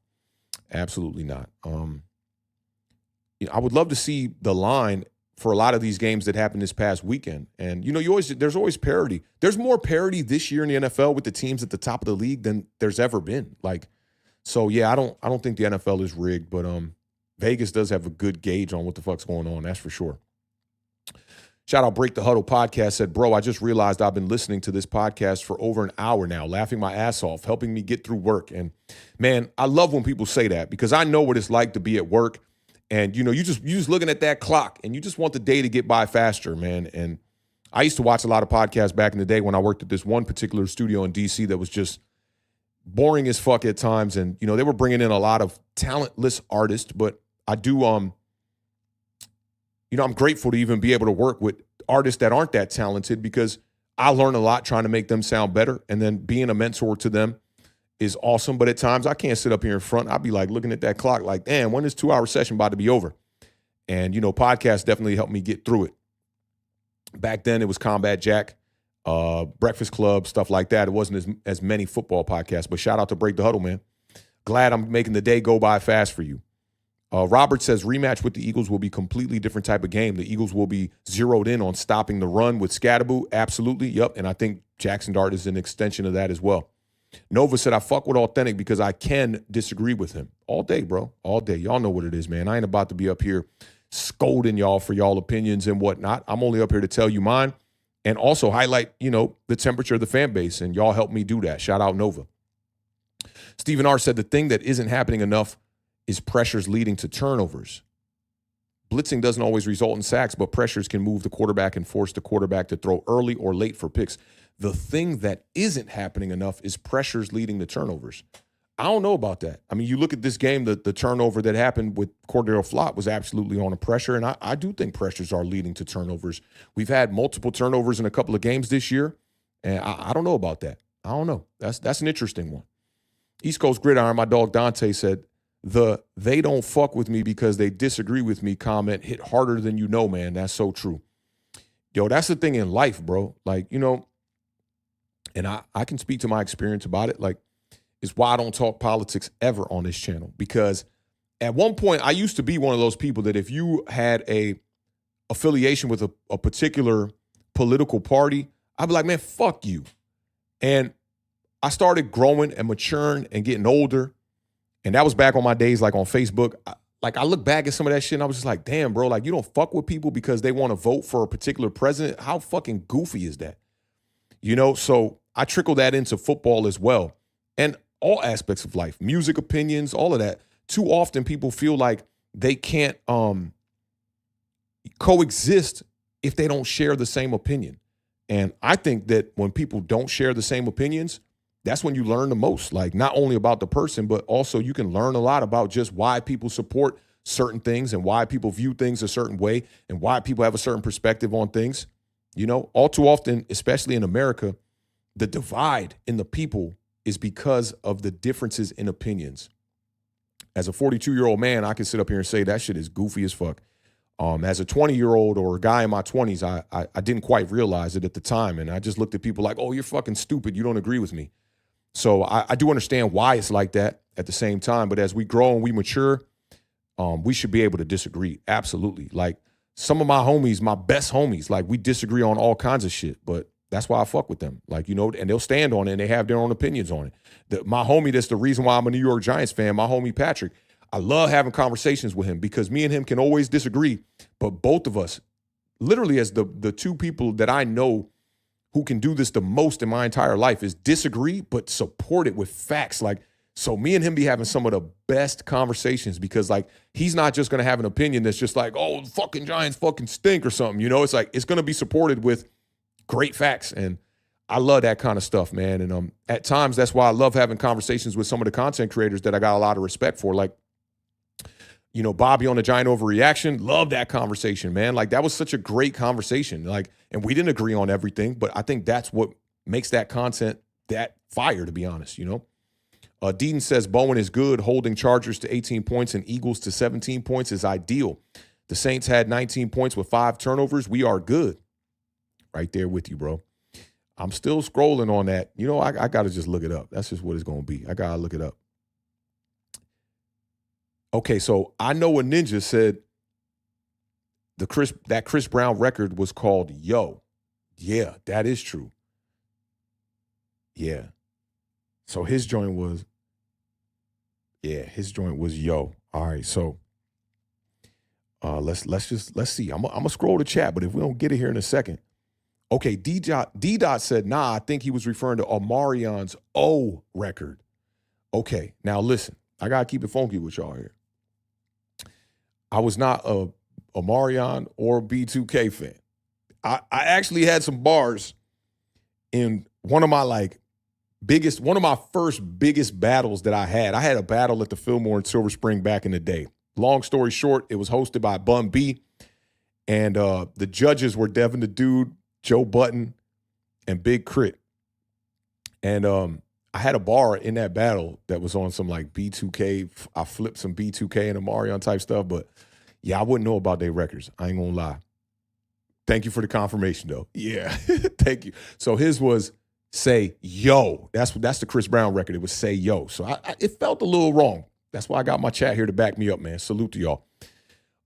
Absolutely not. I would love to see the line for a lot of these games that happened this past weekend. And, there's always parity. There's more parity this year in the NFL with the teams at the top of the league than there's ever been. So yeah, I don't think the NFL is rigged, but Vegas does have a good gauge on what the fuck's going on. That's for sure. Shout out Break the Huddle podcast said, bro, I just realized I've been listening to this podcast for over an hour now, laughing my ass off, helping me get through work. And man, I love when people say that because I know what it's like to be at work. And, you just looking at that clock and you just want the day to get by faster, man. And I used to watch a lot of podcasts back in the day when I worked at this one particular studio in D.C. that was just boring as fuck at times. And, they were bringing in a lot of talentless artists. But I do, I'm grateful to even be able to work with artists that aren't that talented because I learn a lot trying to make them sound better. And then being a mentor to them is awesome, but at times I can't sit up here in front. I'll be like looking at that clock like, damn, when is 2-hour session about to be over? And, podcasts definitely helped me get through it. Back then it was Combat Jack, Breakfast Club, stuff like that. It wasn't as many football podcasts, but shout out to Break the Huddle, man. Glad I'm making the day go by fast for you. Robert says rematch with the Eagles will be completely different type of game. The Eagles will be zeroed in on stopping the run with Scatterboo. Absolutely. Yep. And I think Jaxson Dart is an extension of that as well. Nova said, I fuck with Authentic because I can disagree with him. All day, bro. All day. Y'all know what it is, man. I ain't about to be up here scolding y'all for y'all opinions and whatnot. I'm only up here to tell you mine and also highlight, the temperature of the fan base. And y'all help me do that. Shout out Nova. Stephen R. said the thing that isn't happening enough is pressures leading to turnovers. Blitzing doesn't always result in sacks, but pressures can move the quarterback and force the quarterback to throw early or late for picks. The thing that isn't happening enough is pressures leading to turnovers. I don't know about that. I mean, you look at this game, the turnover that happened with Cordero Flott was absolutely on a pressure, and I do think pressures are leading to turnovers. We've had multiple turnovers in a couple of games this year, and I don't know about that. I don't know. That's an interesting one. East Coast Gridiron, my dog Dante said, they don't fuck with me because they disagree with me comment hit harder than you know, man. That's so true. Yo, that's the thing in life, bro. And I can speak to my experience about it. It's why I don't talk politics ever on this channel. Because at one point, I used to be one of those people that if you had a affiliation with a particular political party, I'd be like, man, fuck you. And I started growing and maturing and getting older. And that was back on my days on Facebook. I look back at some of that shit and I was just like, damn, bro, you don't fuck with people because they want to vote for a particular president. How fucking goofy is that? So I trickle that into football as well. And all aspects of life, music opinions, all of that. Too often people feel like they can't coexist if they don't share the same opinion. And I think that when people don't share the same opinions, that's when you learn the most, not only about the person, but also you can learn a lot about just why people support certain things and why people view things a certain way and why people have a certain perspective on things. All too often, especially in America, the divide in the people is because of the differences in opinions. As a 42-year-old man, I can sit up here and say that shit is goofy as fuck. As a 20-year-old or a guy in my 20s, I didn't quite realize it at the time. And I just looked at people like, oh, you're fucking stupid. You don't agree with me. So I do understand why it's like that at the same time. But as we grow and we mature, we should be able to disagree. Absolutely. Some of my homies, my best homies, we disagree on all kinds of shit. But that's why I fuck with them. And they'll stand on it and they have their own opinions on it. My homie, that's the reason why I'm a New York Giants fan, my homie Patrick, I love having conversations with him because me and him can always disagree. But both of us, literally as the two people that I know who can do this the most in my entire life is disagree, but support it with facts. Like, so me and him be having some of the best conversations because, like, he's not just going to have an opinion that's just like, oh, the fucking Giants fucking stink or something. You know, it's like, it's going to be supported with great facts. And I love that kind of stuff, man. And at times, that's why I love having conversations with some of the content creators that I got a lot of respect for. Like, you know, Bobby on the Giant Overreaction, love that conversation, man. Like, that was such a great conversation. Like, and we didn't agree on everything, but I think that's what makes that content that fire, to be honest, you know? Deaton says Bowen is good. Holding Chargers to 18 points and Eagles to 17 points is ideal. The Saints had 19 points with 5 turnovers. We are good. Right there with you, bro. I'm still scrolling on that. You know, I got to just look it up. That's just what it's going to be. I got to look it up. Okay, so I know a ninja said that Chris Brown record was called Yo. Yeah, that is true. Yeah. So his joint was Yo. All right, so let's see. I'm gonna scroll the chat, but if we don't get it here in a second. Okay, D-Dot said, nah, I think he was referring to Omarion's O record. Okay, now listen, I gotta keep it funky with y'all here. I was not a Omarion or B2K fan. I actually had some bars in one of my first biggest battles that I had. I had a battle at the Fillmore in Silver Spring back in the day. Long story short, it was hosted by Bun B, and the judges were Devin the Dude, Joe Button, and Big Crit. And I had a bar in that battle that was on some like B2K. I flipped some B2K and Omarion type stuff, but yeah, I wouldn't know about their records. I ain't gonna lie. Thank you for the confirmation, though. Yeah, thank you. So his was Say Yo. That's the Chris Brown record. It was Say Yo. So it felt a little wrong. That's why I got my chat here to back me up, man. Salute to y'all.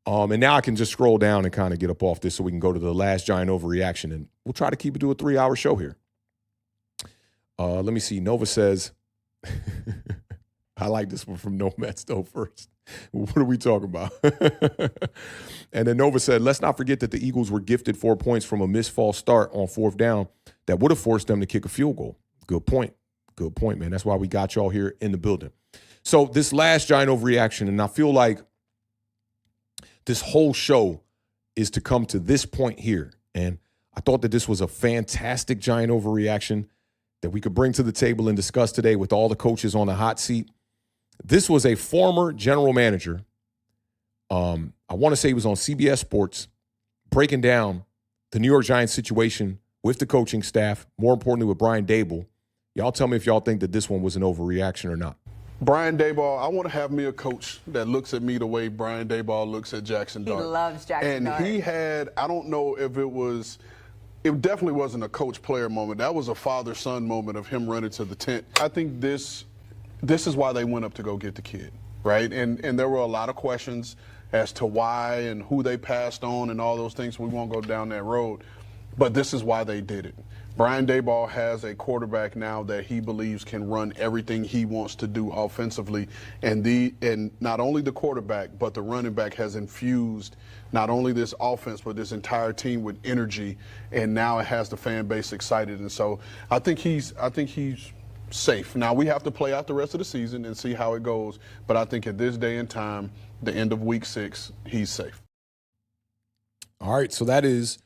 And now I can just scroll down and kind of get up off this so we can go to the last Giant Overreaction, and we'll try to keep it to a 3-hour show here. Let me see. Nova says, I like this one from Nomads though first. What are we talking about? And then Nova said, let's not forget that the Eagles were gifted 4 points from a missed false start on 4th down that would have forced them to kick a field goal. Good point. Good point, man. That's why we got y'all here in the building. So this last Giant Overreaction, and I feel like this whole show is to come to this point here. And I thought that this was a fantastic Giant Overreaction that we could bring to the table and discuss today with all the coaches on the hot seat. This was a former general manager. I want to say he was on CBS Sports, breaking down the New York Giants situation with the coaching staff, more importantly with Brian Daboll. Y'all tell me if y'all think that this one was an overreaction or not. Brian Daboll, I want to have me a coach that looks at me the way Brian Daboll looks at Jaxson Dart. He loves Jaxson Dart. And he had, I don't know if it definitely wasn't a coach-player moment. That was a father-son moment of him running to the tent. I think this is why they went up to go get the kid, right? And there were a lot of questions as to why and who they passed on and all those things. We won't go down that road. But this is why they did it. Brian Daboll has a quarterback now that he believes can run everything he wants to do offensively. And not only the quarterback, but the running back has infused not only this offense, but this entire team with energy. And now it has the fan base excited. And so I think he's safe. Now we have to play out the rest of the season and see how it goes. But I think at this day and time, the end of week 6, he's safe. All right, so that is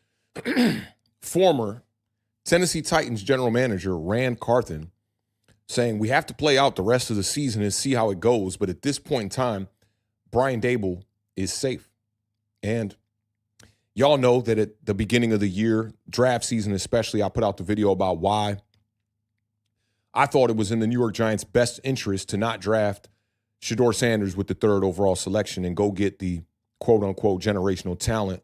former Tennessee Titans general manager Rand Carthen saying we have to play out the rest of the season and see how it goes. But at this point in time, Brian Daboll is safe. And y'all know that at the beginning of the year, draft season especially, I put out the video about why I thought it was in the New York Giants' best interest to not draft Shedeur Sanders with the 3rd overall selection and go get the quote-unquote generational talent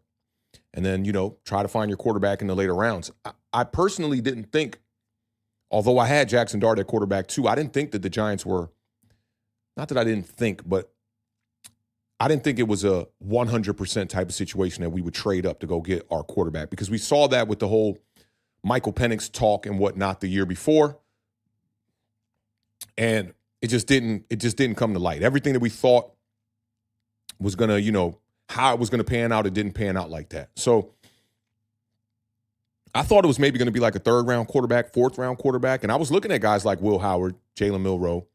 and then, try to find your quarterback in the later rounds. I personally didn't think, although I had Jaxson Dart at quarterback too, I didn't think that the Giants were, not that I didn't think, but I didn't think it was a 100% type of situation that we would trade up to go get our quarterback, because we saw that with the whole Michael Penix talk and whatnot the year before. And it just didn't come to light. Everything that we thought was going to, how it was going to pan out, it didn't pan out like that. So I thought it was maybe going to be like a 3rd-round quarterback, 4th-round quarterback. And I was looking at guys like Will Howard, Jalen Milroe,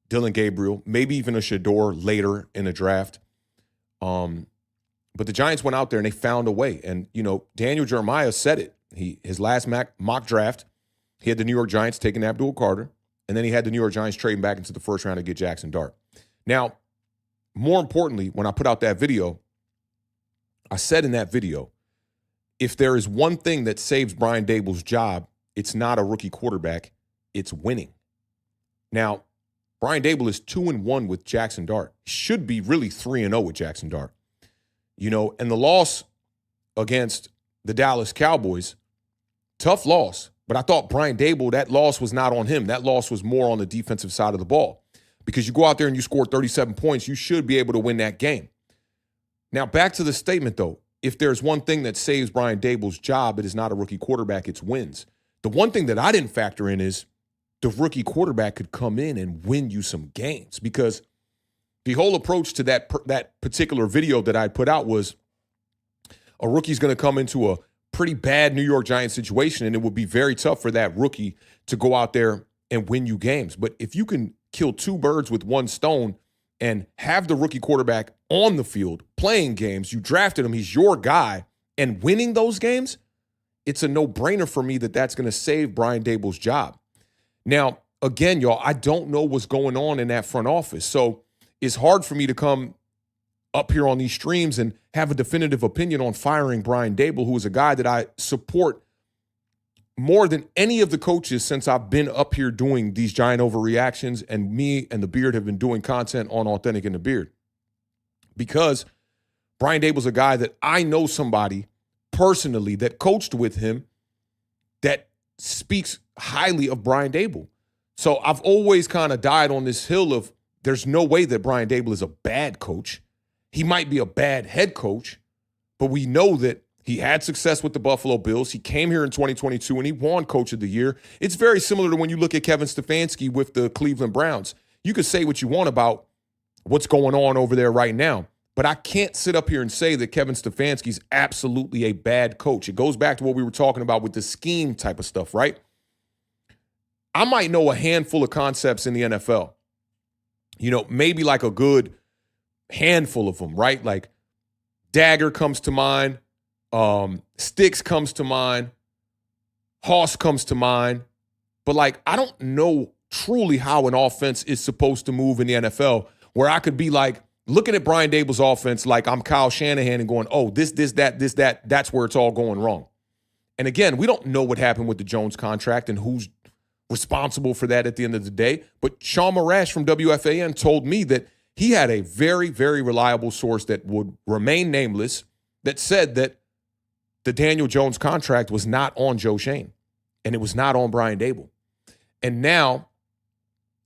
Dylan Gabriel, maybe even a Shador later in the draft. But the Giants went out there and they found a way. And, Daniel Jeremiah said it. His last mock draft, he had the New York Giants taking Abdul Carter, and then he had the New York Giants trading back into the 1st round to get Jaxson Dart. Now, more importantly, when I put out that video, I said in that video, if there is one thing that saves Brian Daboll's job, it's not a rookie quarterback, it's winning. Now, Brian Daboll is 2-1 with Jaxson Dart. Should be really 3-0 with Jaxson Dart. And the loss against the Dallas Cowboys, tough loss. But I thought Brian Daboll, that loss was not on him. That loss was more on the defensive side of the ball. Because you go out there and you score 37 points, you should be able to win that game. Now, back to the statement, though. If there's one thing that saves Brian Daboll's job, it is not a rookie quarterback, it's wins. The one thing that I didn't factor in is the rookie quarterback could come in and win you some games, because the whole approach to that particular video that I put out was a rookie's going to come into a pretty bad New York Giants situation, and it would be very tough for that rookie to go out there and win you games. But if you can kill 2 birds with 1 stone and have the rookie quarterback on the field playing games, you drafted him, he's your guy, and winning those games, it's a no-brainer for me that that's going to save Brian Daboll's job. Now, again, y'all, I don't know what's going on in that front office. So it's hard for me to come up here on these streams and have a definitive opinion on firing Brian Daboll, who is a guy that I support more than any of the coaches since I've been up here doing these Giant Overreactions, and me and the Beard have been doing content on Authentic and the Beard. Because Brian Daboll's a guy that I know somebody personally that coached with him that speaks highly of Brian Daboll. So I've always kind of died on this hill of there's no way that Brian Daboll is a bad coach. He might be a bad head coach, but we know that he had success with the Buffalo Bills. He came here in 2022 and he won Coach of the Year. It's very similar to when you look at Kevin Stefanski with the Cleveland Browns. You could say what you want about what's going on over there right now, but I can't sit up here and say that Kevin Stefanski's absolutely a bad coach. It goes back to what we were talking about with the scheme type of stuff, right? I might know a handful of concepts in the NFL. Maybe like a good handful of them, right? Like Dagger comes to mind. Sticks comes to mind. Hoss comes to mind. But I don't know truly how an offense is supposed to move in the NFL, where I could be looking at Brian Daboll's offense like I'm Kyle Shanahan and going, oh, this, that, that's where it's all going wrong. And again, we don't know what happened with the Jones contract and who's responsible for that at the end of the day. But Sean Marash from WFAN told me that he had a very, very reliable source that would remain nameless that said that the Daniel Jones contract was not on Joe Schoen, and it was not on Brian Daboll. And now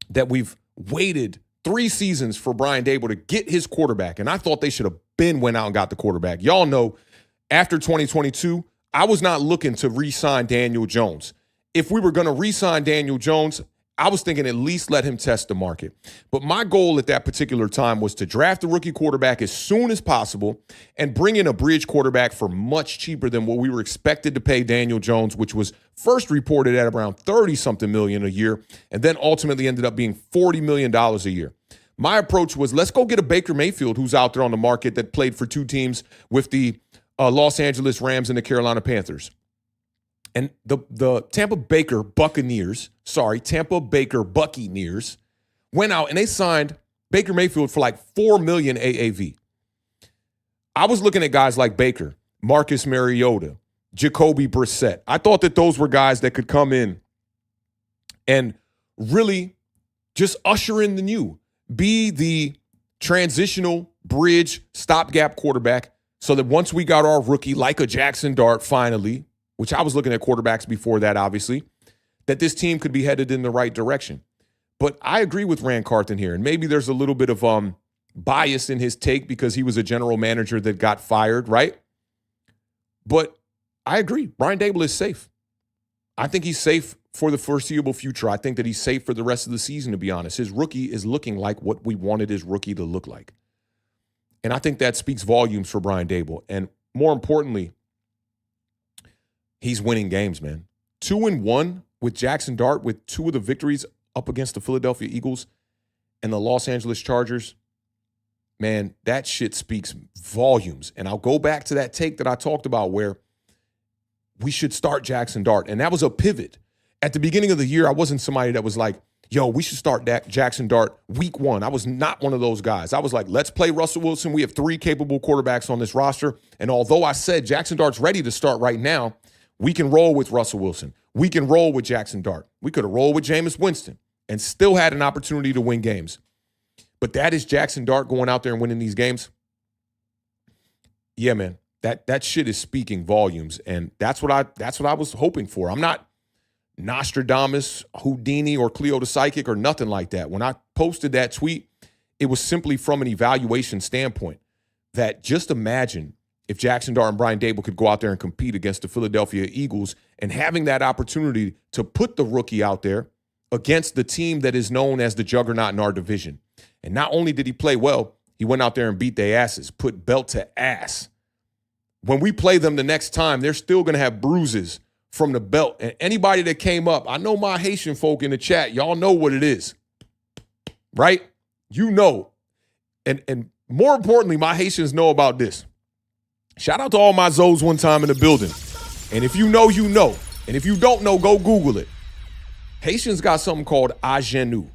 that we've waited 3 seasons for Brian Daboll to get his quarterback, and I thought they should have went out and got the quarterback. Y'all know, after 2022, I was not looking to re-sign Daniel Jones. If we were going to re-sign Daniel Jones, I was thinking at least let him test the market. But my goal at that particular time was to draft a rookie quarterback as soon as possible and bring in a bridge quarterback for much cheaper than what we were expected to pay Daniel Jones, which was first reported at around $30-something million a year, and then ultimately ended up being $40 million a year. My approach was, let's go get a Baker Mayfield who's out there on the market that played for 2 teams with the Los Angeles Rams and the Carolina Panthers. And the Tampa Baker Buccaneers went out and they signed Baker Mayfield for $4 million AAV. I was looking at guys like Baker, Marcus Mariota, Jacoby Brissett. I thought that those were guys that could come in and really just usher in the new, be the transitional bridge stopgap quarterback so that once we got our rookie like a Jaxson Dart finally, which I was looking at quarterbacks before that, obviously, that this team could be headed in the right direction. But I agree with Rand Carthen here, and maybe there's a little bit of bias in his take because he was a general manager that got fired, right? But I agree. Brian Daboll is safe. I think he's safe for the foreseeable future. I think that he's safe for the rest of the season, to be honest. His rookie is looking like what we wanted his rookie to look like. And I think that speaks volumes for Brian Daboll. And more importantly, he's winning games, man. 2-1 with Jaxson Dart, with 2 of the victories up against the Philadelphia Eagles and the Los Angeles Chargers. Man, that shit speaks volumes. And I'll go back to that take that I talked about where we should start Jaxson Dart. And that was a pivot. At the beginning of the year, I wasn't somebody that was like, yo, we should start Jaxson Dart week 1. I was not one of those guys. I was like, let's play Russell Wilson. We have 3 capable quarterbacks on this roster. And although I said Jaxson Dart's ready to start right now, we can roll with Russell Wilson. We can roll with Jaxson Dart. We could have rolled with Jameis Winston and still had an opportunity to win games. But that is Jaxson Dart going out there and winning these games. Yeah, man, that shit is speaking volumes, and that's what I was hoping for. I'm not Nostradamus, Houdini, or Cleo the Psychic or nothing like that. When I posted that tweet, it was simply from an evaluation standpoint that just imagine if Jaxson Dart and Brian Daboll could go out there and compete against the Philadelphia Eagles and having that opportunity to put the rookie out there against the team that is known as the juggernaut in our division. And not only did he play well, he went out there and beat their asses, put belt to ass. When we play them the next time, they're still going to have bruises from the belt. And anybody that came up, I know my Haitian folk in the chat, y'all know what it is, right? You know. And more importantly, my Haitians know about this. Shout out to all my Zoes one time in the building. And if you know, you know. And if you don't know, go Google it. Haitians got something called agenu.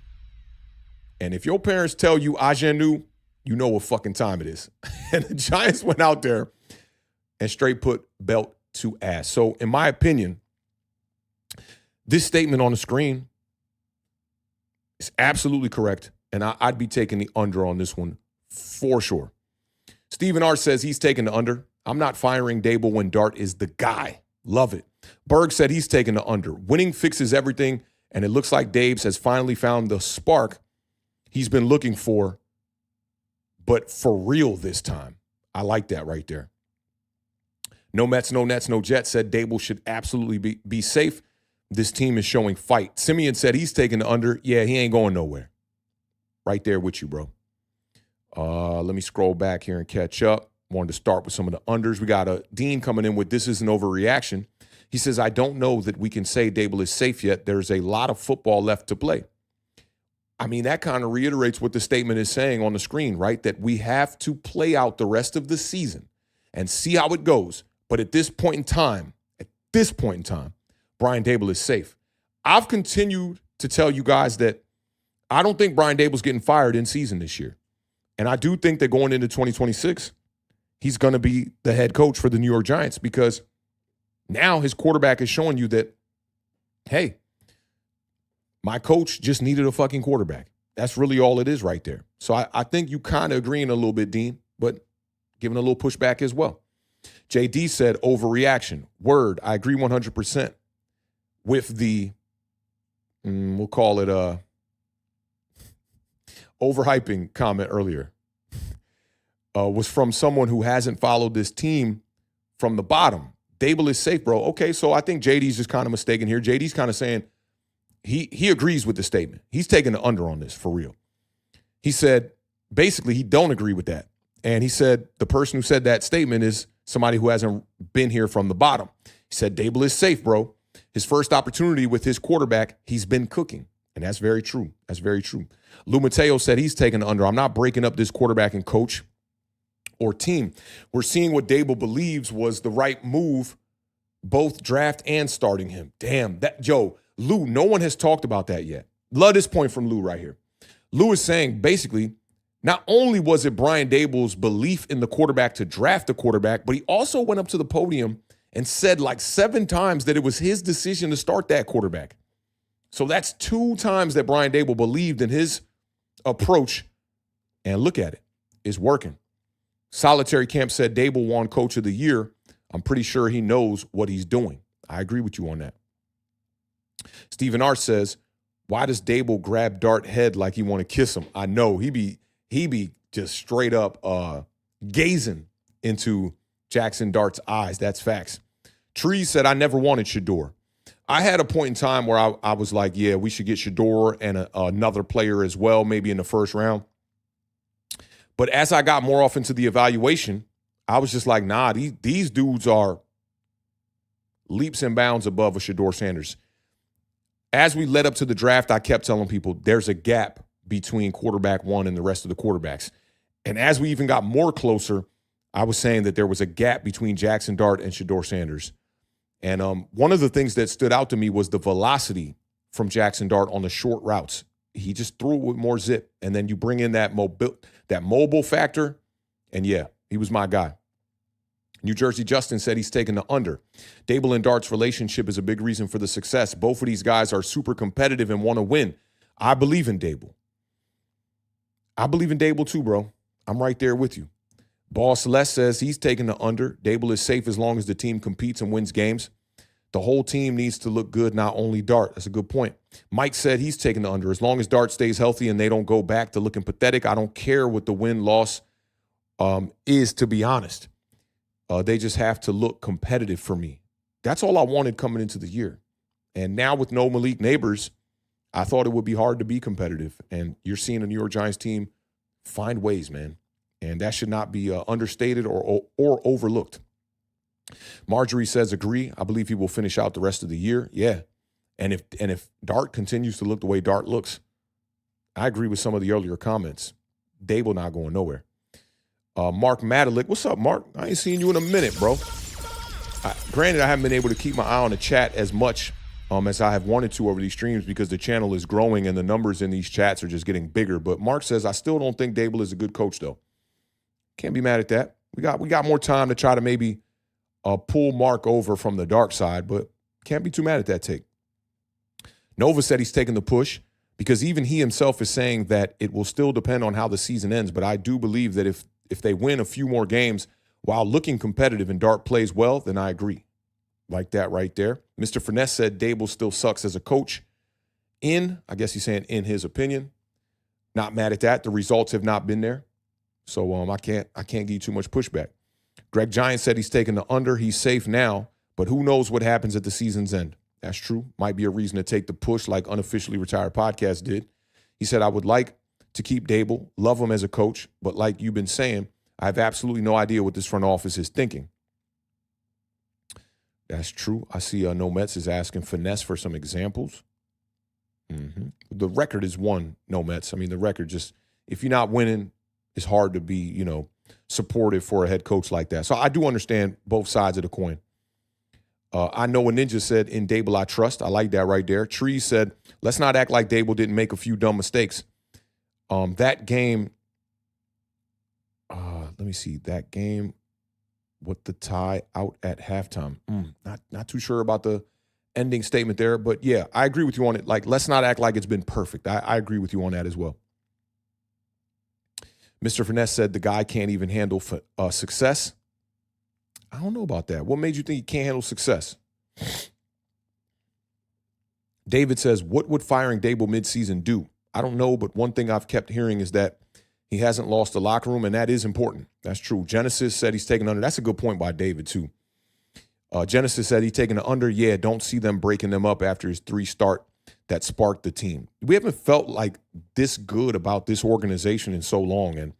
And if your parents tell you agenu, you know what fucking time it is. And the Giants went out there and straight put belt to ass. So in my opinion, this statement on the screen is absolutely correct. And I'd be taking the under on this one for sure. Stephen R. says he's taking the under. I'm not firing Daboll when Dart is the guy. Love it. Berg said he's taking the under. Winning fixes everything, and it looks like Dabes has finally found the spark he's been looking for, but for real this time. I like that right there. No Mets, no Nets, no Jets said Daboll should absolutely be safe. This team is showing fight. Simeon said he's taking the under. Yeah, he ain't going nowhere. Right there with you, bro. Let me scroll back here and catch up. Wanted to start with some of the unders. We got a Dean coming in with this is an overreaction. He says, I don't know that we can say Daboll is safe yet. There's a lot of football left to play. I mean, that kind of reiterates what the statement is saying on the screen, right? That we have to play out the rest of the season and see how it goes. But at this point in time, Brian Daboll is safe. I've continued to tell you guys that I don't think Brian Daboll's getting fired in season this year. And I do think that going into 2026, he's going to be the head coach for the New York Giants because now his quarterback is showing you that, hey, my coach just needed a fucking quarterback. That's really all it is right there. So I think you kind of agreeing a little bit, Dean, but giving a little pushback as well. JD said overreaction. Word, I agree 100% with the, we'll call it overhyping comment earlier. Was from someone who hasn't followed this team from the bottom. Daboll is safe, bro. Okay, so I think JD's just kind of mistaken here. JD's kind of saying he agrees with the statement. He's taking the under on this for real. He said, basically, he don't agree with that. And he said the person who said that statement is somebody who hasn't been here from the bottom. He said, Daboll is safe, bro. His first opportunity with his quarterback, he's been cooking. And that's very true. That's very true. Lou Mateo said he's taking the under. I'm not breaking up this quarterback and coach or team. We're seeing what Daboll believes was the right move, both draft and starting him. Damn, Lou, no one has talked about that yet. Love this point from Lou right here. Lou is saying basically, not only was it Brian Daboll's belief in the quarterback to draft the quarterback, but he also went up to the podium and said like 7 times that it was his decision to start that quarterback. So that's 2 times that Brian Daboll believed in his approach. And look at it. It's working. Solitary Camp said Daboll won Coach of the Year. I'm pretty sure he knows what he's doing. I agree with you on that. Stephen R. says, why does Daboll grab Dart head like he want to kiss him? I know. He be just straight up gazing into Jaxson Dart's eyes. That's facts. Tree said, I never wanted Shador. I had a point in time where I was like, yeah, we should get Shador and another player as well, maybe in the first round. But as I got more off into the evaluation, I was just like, nah, these dudes are leaps and bounds above a Shedeur Sanders. As we led up to the draft, I kept telling people there's a gap between quarterback one and the rest of the quarterbacks. And as we even got more closer, I was saying that there was a gap between Jaxson Dart and Shedeur Sanders. And one of the things that stood out to me was the velocity from Jaxson Dart on the short routes. He just threw it with more zip. And then you bring in that mobile factor, and yeah, he was my guy. New Jersey Justin said he's taking the under. Daboll and Dart's relationship is a big reason for the success. Both of these guys are super competitive and want to win. I believe in Daboll. I believe in Daboll too, bro. I'm right there with you. Boss Les says he's taking the under. Daboll is safe as long as the team competes and wins games. The whole team needs to look good, not only Dart. That's a good point. Mike said he's taking the under. As long as Dart stays healthy and they don't go back to looking pathetic, I don't care what the win-loss is, to be honest. They just have to look competitive for me. That's all I wanted coming into the year. And now with no Malik Neighbors, I thought it would be hard to be competitive. And you're seeing a New York Giants team find ways, man. And that should not be understated or overlooked. Marjorie says, agree. I believe he will finish out the rest of the year. Yeah. And if Dart continues to look the way Dart looks, I agree with some of the earlier comments. Daboll not going nowhere. Mark Madalick, what's up, Mark? I ain't seen you in a minute, bro. Granted, I haven't been able to keep my eye on the chat as much as I have wanted to over these streams because the channel is growing and the numbers in these chats are just getting bigger. But Mark says, I still don't think Daboll is a good coach, though. Can't be mad at that. We got more time to try to maybe pull Mark over from the dark side, but can't be too mad at that take. Nova said he's taking the push because even he himself is saying that it will still depend on how the season ends. But I do believe that if they win a few more games while looking competitive and Dart plays well, then I agree. Like that right there. Mr. Finesse said Daboll still sucks as a coach. I guess he's saying in his opinion. Not mad at that. The results have not been there. So I can't give you too much pushback. Greg Giant said he's taking the under. He's safe now, but who knows what happens at the season's end. That's true. Might be a reason to take the push like Unofficially Retired Podcast did. He said, I would like to keep Daboll, love him as a coach, but like you've been saying, I have absolutely no idea what this front office is thinking. That's true. I see No Mets is asking Finesse for some examples. The record is one, No Mets. I mean, the record just, if you're not winning, it's hard to be, supportive for a head coach like that. So I do understand both sides of the coin. I know a ninja said, in Daboll I trust. I like that right there. Tree said, let's not act like Daboll didn't make a few dumb mistakes. That game, let me see, that game with the tie out at halftime. Not too sure about the ending statement there, but yeah, I agree with you on it. Like, let's not act like it's been perfect. I agree with you on that as well. Mr. Finesse said the guy can't even handle success. I don't know about that. What made you think he can't handle success? David says, what would firing Daboll midseason do? I don't know, but one thing I've kept hearing is that he hasn't lost the locker room, and that is important. That's true. Genesis said he's taking under. That's a good point by David, too. Genesis said he's taking the under. Yeah, don't see them breaking them up after his 3 start that sparked the team. We haven't felt like this good about this organization in so long. And,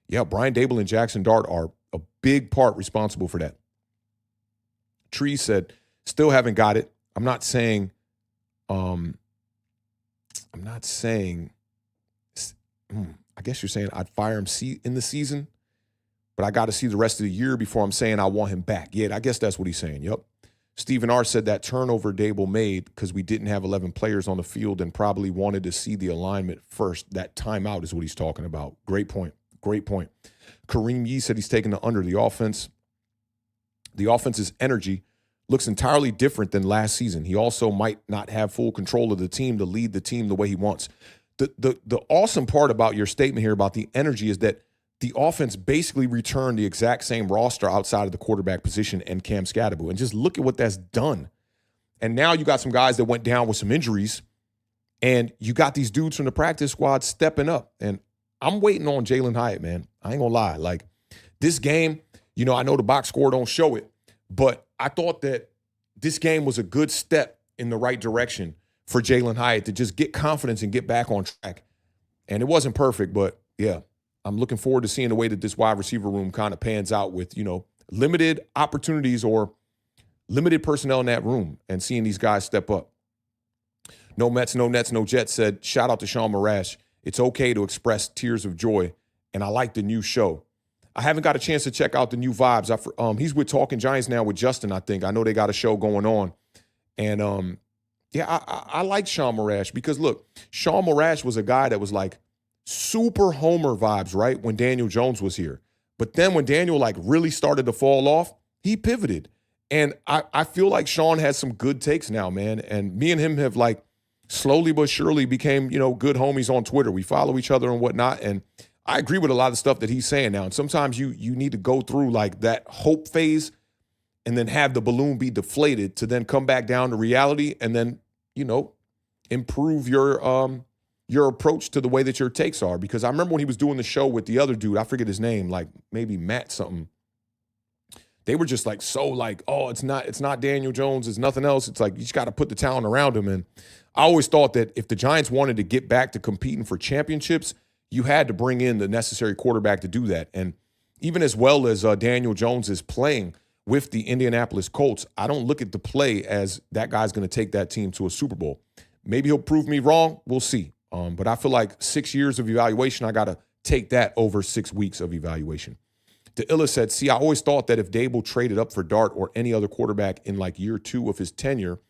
yeah, Brian Daboll and Jaxson Dart are a big part responsible for that. Tree said, still haven't got it. I'm not saying I guess you're saying I'd fire him in the season, but I got to see the rest of the year before I'm saying I want him back. Yeah, I guess that's what he's saying. Yep. Stephen R. said that turnover Daboll made because we didn't have 11 players on the field and probably wanted to see the alignment first. That timeout is what he's talking about. Great point. Great point. Kareem Yee said he's taking the under. The offense's energy looks entirely different than last season. He also might not have full control of the team to lead the team the way he wants. The awesome part about your statement here about the energy is that the offense basically returned the exact same roster outside of the quarterback position and Cam Scadaboo. And just look at what that's done. And now you got some guys that went down with some injuries, and you got these dudes from the practice squad stepping up. And I'm waiting on Jalen Hyatt, man. I ain't gonna lie. Like, this game, I know the box score don't show it, but I thought that this game was a good step in the right direction for Jalen Hyatt to just get confidence and get back on track. And it wasn't perfect, but yeah, I'm looking forward to seeing the way that this wide receiver room kind of pans out with, limited opportunities or limited personnel in that room and seeing these guys step up. No Mets, no Nets, no Jets said, shout out to Sean Marash. It's okay to express tears of joy, and I like the new show. I haven't got a chance to check out the new vibes. He's with Talking Giants now with Justin, I think. I know they got a show going on. And, I like Sean Marash because, look, Sean Marash was a guy that was like super homer vibes, right, when Daniel Jones was here. But then when Daniel, like, really started to fall off, he pivoted. And I feel like Sean has some good takes now, man. And me and him have, like, slowly but surely became, good homies on Twitter. We follow each other and whatnot. And I agree with a lot of stuff that he's saying now. And sometimes you need to go through, like, that hope phase and then have the balloon be deflated to then come back down to reality and then, improve your approach to the way that your takes are. Because I remember when he was doing the show with the other dude, I forget his name, like maybe Matt something. They were just like, so like, oh, it's not Daniel Jones, it's nothing else. It's like, you just got to put the talent around him. And I always thought that if the Giants wanted to get back to competing for championships, you had to bring in the necessary quarterback to do that. And even as well as Daniel Jones is playing with the Indianapolis Colts, I don't look at the play as that guy's going to take that team to a Super Bowl. Maybe he'll prove me wrong. We'll see. But I feel like 6 years of evaluation, I got to take that over 6 weeks of evaluation. DeIlla said, see, I always thought that if Daboll traded up for Dart or any other quarterback in like year 2 of his tenure,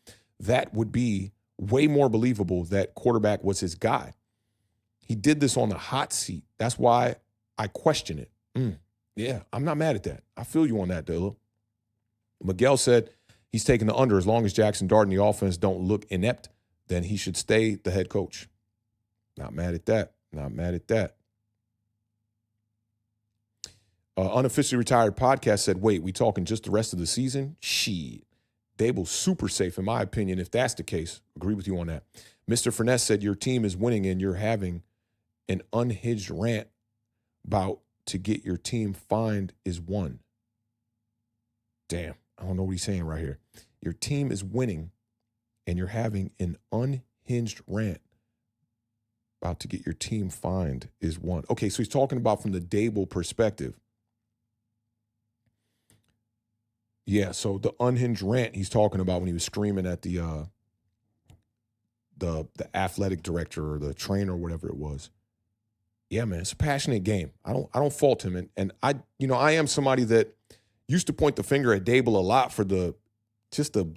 that would be way more believable that quarterback was his guy. He did this on the hot seat. That's why I question it. Yeah, I'm not mad at that. I feel you on that, DeIlla. Miguel said he's taking the under. As long as Jaxson Dart and the offense don't look inept, then he should stay the head coach. Not mad at that. Not mad at that. Unofficially Retired Podcast said, wait, we talking just the rest of the season? Shit. Daboll's super safe, in my opinion, if that's the case. Agree with you on that. Mr. Furness said your team is winning and you're having an unhinged rant about to get your team fined is one. Damn, I don't know what he's saying right here. Your team is winning and you're having an unhinged rant about to get your team fined is one. Okay, so he's talking about from the Daboll perspective. Yeah, so the unhinged rant he's talking about when he was screaming at the athletic director or the trainer or whatever it was. Yeah, man, it's a passionate game. I don't fault him. And I am somebody that used to point the finger at Daboll a lot for the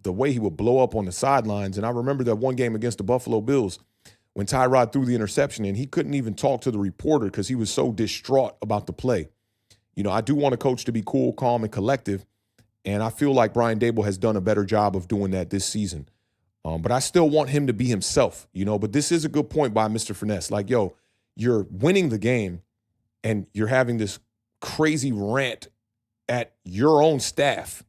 way he would blow up on the sidelines. And I remember that one game against the Buffalo Bills when Tyrod threw the interception and he couldn't even talk to the reporter because he was so distraught about the play. I do want a coach to be cool, calm, and collective. And I feel like Brian Daboll has done a better job of doing that this season. But I still want him to be himself, But this is a good point by Mr. Furness. Like, yo, you're winning the game and you're having this crazy rant at your own staff.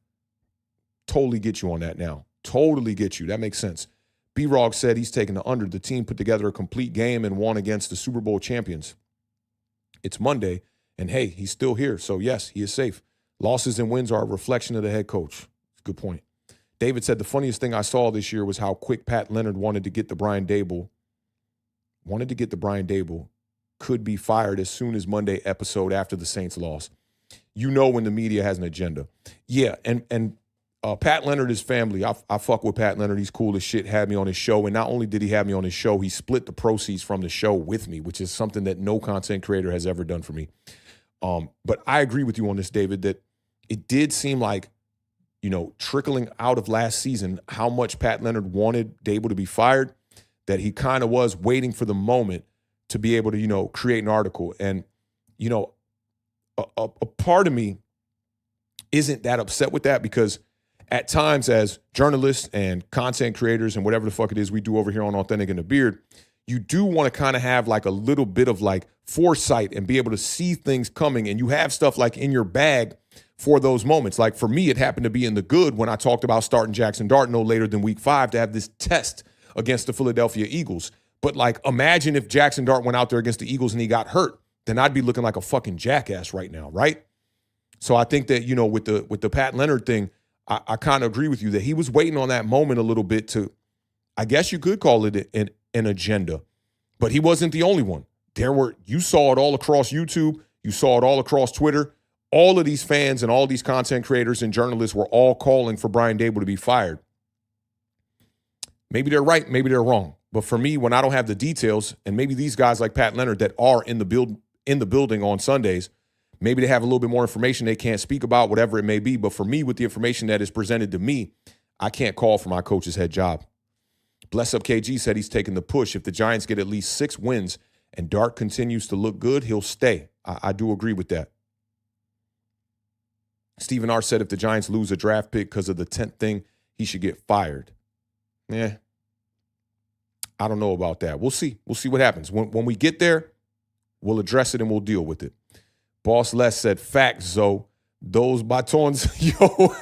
Totally get you on that now. Totally get you. That makes sense. B-Rog said he's taking the under. The team put together a complete game and won against the Super Bowl champions. It's Monday, and hey, he's still here. So, yes, he is safe. Losses and wins are a reflection of the head coach. Good point. David said the funniest thing I saw this year was how quick Pat Leonard wanted to get the Brian Daboll. Could be fired as soon as Monday episode after the Saints loss. When the media has an agenda. Yeah, and Pat Leonard is family. I fuck with Pat Leonard. He's cool as shit, had me on his show. And not only did he have me on his show, he split the proceeds from the show with me, which is something that no content creator has ever done for me. But I agree with you on this, David, that it did seem like, trickling out of last season, how much Pat Leonard wanted Daboll to be fired, that he kind of was waiting for the moment to be able to, create an article. And, a part of me isn't that upset with that because at times as journalists and content creators and whatever the fuck it is we do over here on Authentic in the Beard, you do want to kind of have like a little bit of like foresight and be able to see things coming. And you have stuff like in your bag for those moments. Like for me, it happened to be in the good when I talked about starting Jaxson Dart no later than week 5 to have this test against the Philadelphia Eagles. But like, imagine if Jaxson Dart went out there against the Eagles and he got hurt, then I'd be looking like a fucking jackass right now, right? So I think that, with the Pat Leonard thing, I kind of agree with you that he was waiting on that moment a little bit to, I guess you could call it an agenda, but he wasn't the only one. You saw it all across YouTube. You saw it all across Twitter. all of these fans and all these content creators and journalists were all calling for Brian Daboll to be fired. Maybe they're right, maybe they're wrong. But for me, when I don't have the details, and maybe these guys like Pat Leonard that are in the building on Sundays, maybe they have a little bit more information they can't speak about, whatever it may be. But for me, with the information that is presented to me, I can't call for my coach's head job. Bless Up KG said he's taking the push. If the Giants get at least 6 wins and Dart continues to look good, he'll stay. I do agree with that. Stephen R. said if the Giants lose a draft pick because of the 10th thing, he should get fired. Yeah. I don't know about that. We'll see. We'll see what happens. When we get there, we'll address it and we'll deal with it. Boss Les said, facts, Zoe. Those batons, yo,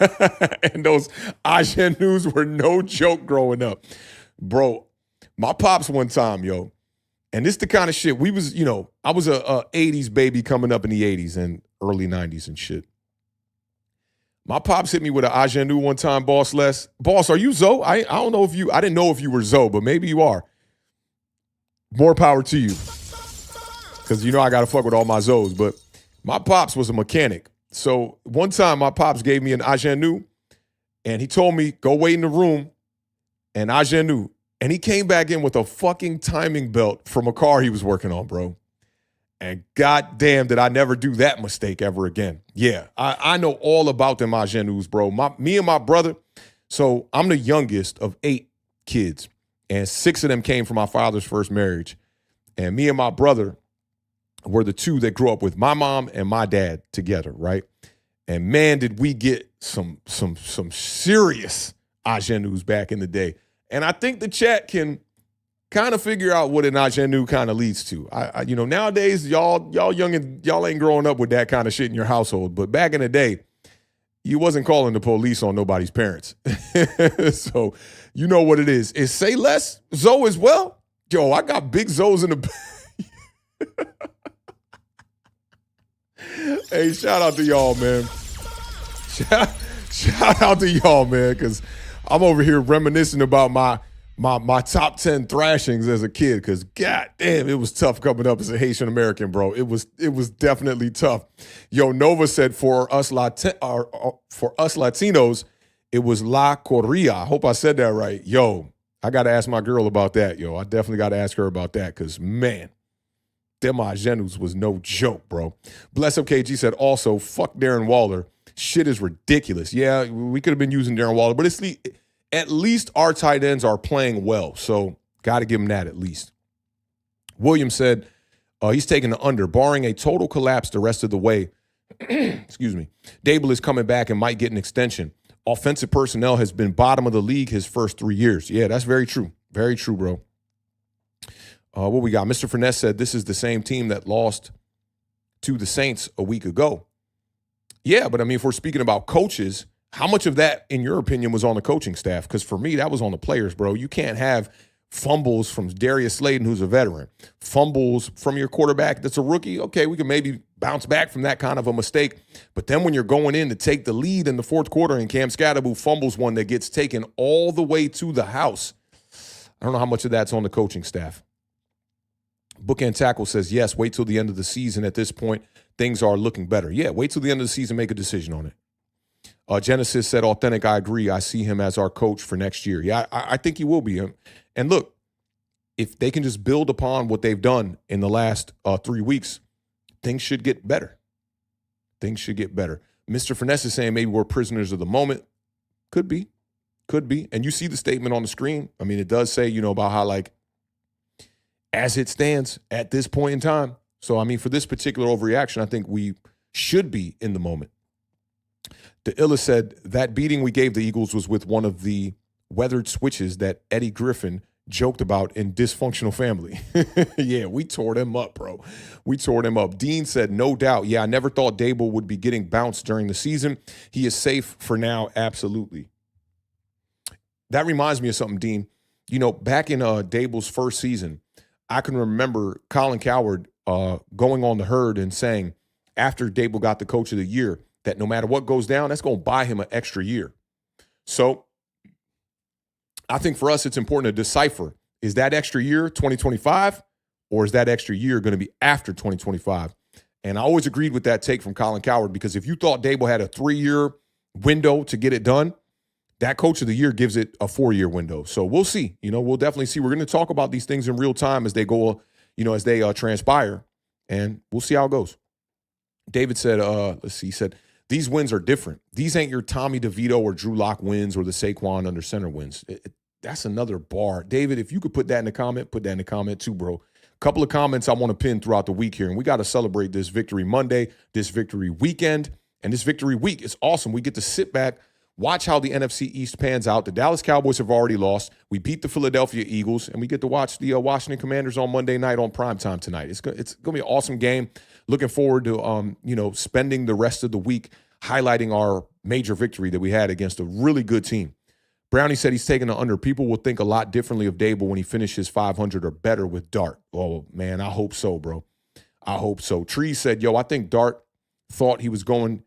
and those ingenues were no joke growing up. Bro, my pops one time, yo, and this the kind of shit we was, I was a 80s baby coming up in the 80s and early 90s and shit. My pops hit me with an ingenue one time, Boss Les. Boss, are you Zoe? I don't know I didn't know if you were Zoe, but maybe you are. More power to you. Because I got to fuck with all my Zoes. But my pops was a mechanic. So one time my pops gave me an ingenue, and he told me, go wait in the room, and ingenue. And he came back in with a fucking timing belt from a car he was working on, bro. And goddamn, did I never do that mistake ever again. Yeah, I know all about them ingenues, bro. Me and my brother, so I'm the youngest of 8 kids, and 6 of them came from my father's first marriage. And me and my brother were the 2 that grew up with my mom and my dad together, right? And man, did we get some serious ingenues back in the day. And I think the chat can kind of figure out what an ingenue kind of leads to. Nowadays, y'all young and y'all ain't growing up with that kind of shit in your household. But back in the day, you wasn't calling the police on nobody's parents. So you know what it is. Is say less Zoe as well? Yo, I got big Zoes in the Hey, shout out to y'all, man. Shout out to y'all, man, because I'm over here reminiscing about my top 10 thrashings as a kid, because god damn, it was tough coming up as a Haitian American, bro. It was definitely tough. Yo, Nova said for us Latinos, it was La Corria. I hope I said that right. Yo, I got to ask my girl about that, yo. I definitely got to ask her about that, because man, them ingenues was no joke, bro. Bless Up KG said also, fuck Darren Waller. Shit is ridiculous. Yeah, we could have been using Darren Waller, but at least our tight ends are playing well, so got to give him that at least. William said he's taking the under, barring a total collapse the rest of the way. Excuse me. Daboll is coming back and might get an extension. Offensive personnel has been bottom of the league his first 3 years. Yeah, that's very true. Very true, bro. What we got? Mr. Finesse said this is the same team that lost to the Saints a week ago. Yeah, but I mean, if we're speaking about coaches, how much of that, in your opinion, was on the coaching staff? Because for me, that was on the players, bro. You can't have fumbles from Darius Slayton, who's a veteran, fumbles from your quarterback that's a rookie. Okay, we can maybe bounce back from that kind of a mistake. But then when you're going in to take the lead in the fourth quarter and Cam Scatterbo fumbles one that gets taken all the way to the house, I don't know how much of that's on the coaching staff. Bookend Tackle says, yes, wait till the end of the season. At this point, things are looking better. Yeah, wait till the end of the season, make a decision on it. Genesis said, authentic, I agree. I see him as our coach for next year. Yeah, I think he will be. And look, if they can just build upon what they've done in the last 3 weeks, things should get better. Things should get better. Mr. Finesse is saying maybe we're prisoners of the moment. Could be. Could be. And you see the statement on the screen. I mean, it does say, about how, like, as it stands at this point in time. So, I mean, for this particular overreaction, I think we should be in the moment. The Illa said that beating we gave the Eagles was with one of the weathered switches that Eddie Griffin joked about in Dysfunctional Family. Yeah, we tore them up, bro. We tore them up. Dean said, no doubt. Yeah, I never thought Daboll would be getting bounced during the season. He is safe for now, absolutely. That reminds me of something, Dean. Back in Daboll's first season, I can remember Colin Cowherd going on the herd and saying after Daboll got the coach of the year that no matter what goes down, that's going to buy him an extra year. So I think for us, it's important to decipher, is that extra year 2025 or is that extra year going to be after 2025? And I always agreed with that take from Colin Cowherd, because if you thought Daboll had a 3-year window to get it done, that Coach of the Year gives it a 4-year window. So we'll see. We'll definitely see. We're going to talk about these things in real time as they go, as they transpire, and we'll see how it goes. David said, he said, these wins are different. These ain't your Tommy DeVito or Drew Lock wins or the Saquon under center wins. That's another bar. David, if you could put that in the comment, put that in the comment too, bro. Couple of comments I want to pin throughout the week here, and we got to celebrate this Victory Monday, this Victory Weekend, and this Victory Week. It's awesome. We get to sit back, watch how the NFC East pans out. The Dallas Cowboys have already lost. We beat the Philadelphia Eagles, and we get to watch the Washington Commanders on Monday night on primetime tonight. It's going to be an awesome game. Looking forward to spending the rest of the week highlighting our major victory that we had against a really good team. Brownie said he's taking the under. People will think a lot differently of Daboll when he finishes 500 or better with Dart. Oh, man, I hope so, bro. I hope so. Tree said, I think Dart thought he was going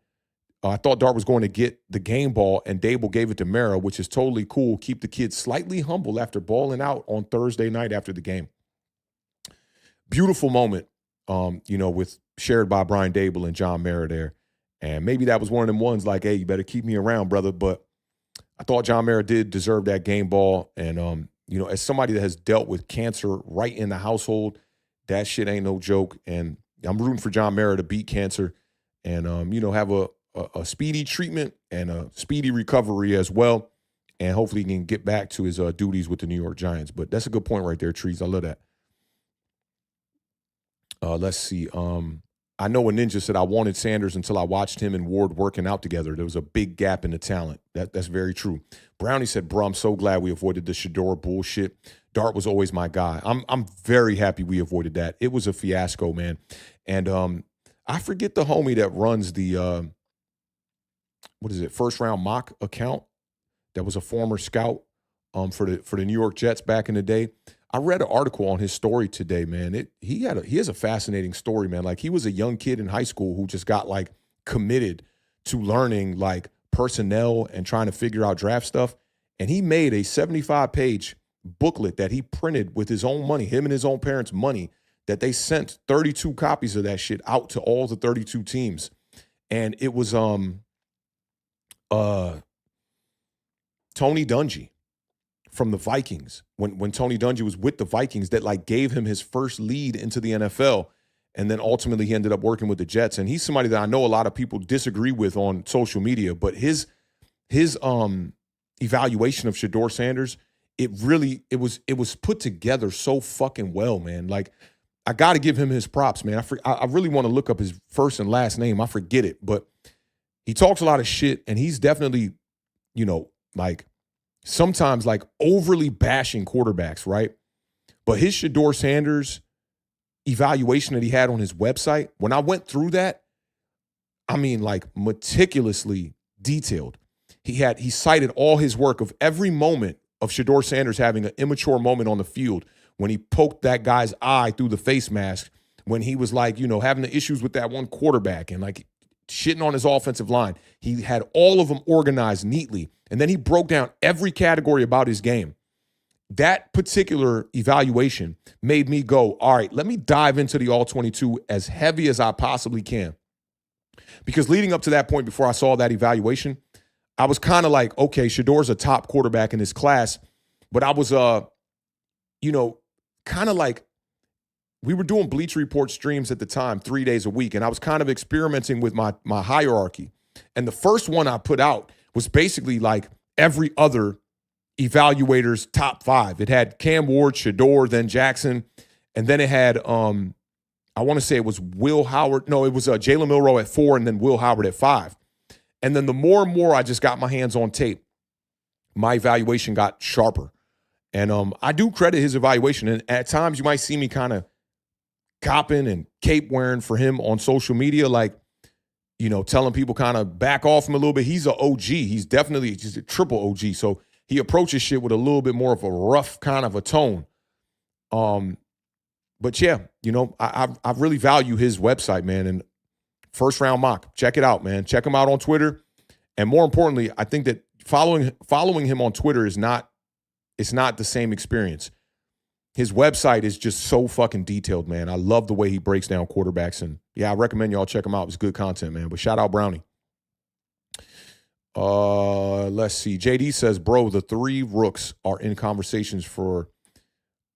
I thought Dart was going to get the game ball, and Daboll gave it to Mara, which is totally cool. Keep the kids slightly humble after balling out on Thursday night after the game. Beautiful moment, with shared by Brian Daboll and John Mara there. And maybe that was one of them ones like, hey, you better keep me around, brother. But I thought John Mara did deserve that game ball. And, as somebody that has dealt with cancer right in the household, that shit ain't no joke. And I'm rooting for John Mara to beat cancer and, have a speedy treatment and a speedy recovery as well. And hopefully he can get back to his duties with the New York Giants. But that's a good point right there, Trees. I love that. Let's see. I know a ninja said I wanted Sanders until I watched him and Ward working out together. There was a big gap in the talent. That's very true. Brownie said, bro, I'm so glad we avoided the Shador bullshit. Dart was always my guy. I'm very happy we avoided that. It was a fiasco, man. And I forget the homie that runs the first round mock account that was a former scout for the New York Jets back in the day. I read an article on his story today, man. He has a fascinating story, man. Like, he was a young kid in high school who just got like committed to learning like personnel and trying to figure out draft stuff. And he made a 75-page booklet that he printed with his own money, him and his own parents' money, that they sent 32 copies of that shit out to all the 32 teams. And it was Tony Dungy from the Vikings, when Tony Dungy was with the Vikings, that like gave him his first lead into the NFL. And then ultimately he ended up working with the Jets. And he's somebody that I know a lot of people disagree with on social media, but his evaluation of Shador Sanders, it was put together so fucking well, man. Like, I got to give him his props, man. I really want to look up his first and last name. I forget it, but he talks a lot of shit, and he's definitely, like sometimes like overly bashing quarterbacks, right? But his Shador Sanders evaluation that he had on his website, when I went through that, I mean, like meticulously detailed. He cited all his work of every moment of Shador Sanders having an immature moment on the field, when he poked that guy's eye through the face mask, when he was like, having the issues with that one quarterback and like shitting on his offensive line. He had all of them organized neatly. And then he broke down every category about his game. That particular evaluation made me go, all right, let me dive into the All-22 as heavy as I possibly can. Because leading up to that point, before I saw that evaluation, I was kind of like, okay, Shador's a top quarterback in his class. But I was, kind of like, we were doing Bleacher Report streams at the time, 3 days a week, and I was kind of experimenting with my hierarchy. And the first one I put out was basically like every other evaluator's top 5. It had Cam Ward, Shador, then Jaxson, and then it had, I want to say it was Will Howard. No, it was Jalen Milroe at 4, and then Will Howard at 5. And then the more and more I just got my hands on tape, my evaluation got sharper. And I do credit his evaluation. And at times you might see me kind of copping and cape wearing for him on social media, like, telling people kind of back off him a little bit. He's an OG. He's definitely just a triple OG. So he approaches shit with a little bit more of a rough kind of a tone. But yeah, I really value his website, man. And First Round Mock, check it out, man. Check him out on Twitter. And more importantly, I think that following him on Twitter is not the same experience. his website is just so fucking detailed, man. I love the way he breaks down quarterbacks. And yeah, I recommend y'all check him out. It's good content, man. But shout out Brownie. Let's see. JD says, bro, the 3 rooks are in conversations for,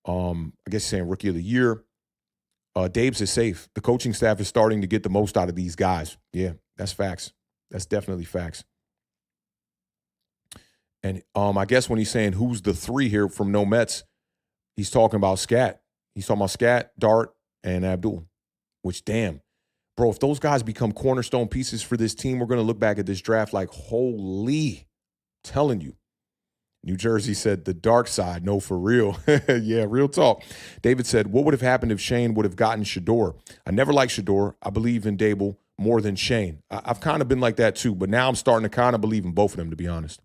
I guess saying rookie of the year. Dabes is safe. The coaching staff is starting to get the most out of these guys. Yeah, that's facts. That's definitely facts. And I guess when he's saying who's the 3 here from No Mets, he's talking about Scat. He's talking about Scat, Dart, and Abdul. Which, damn. Bro, if those guys become cornerstone pieces for this team, we're going to look back at this draft like, holy, telling you. New Jersey said the dark side. No, for real. Yeah, real talk. David said, what would have happened if Shane would have gotten Shador? I never liked Shador. I believe in Daboll more than Shane. I've kind of been like that too, but now I'm starting to kind of believe in both of them, to be honest.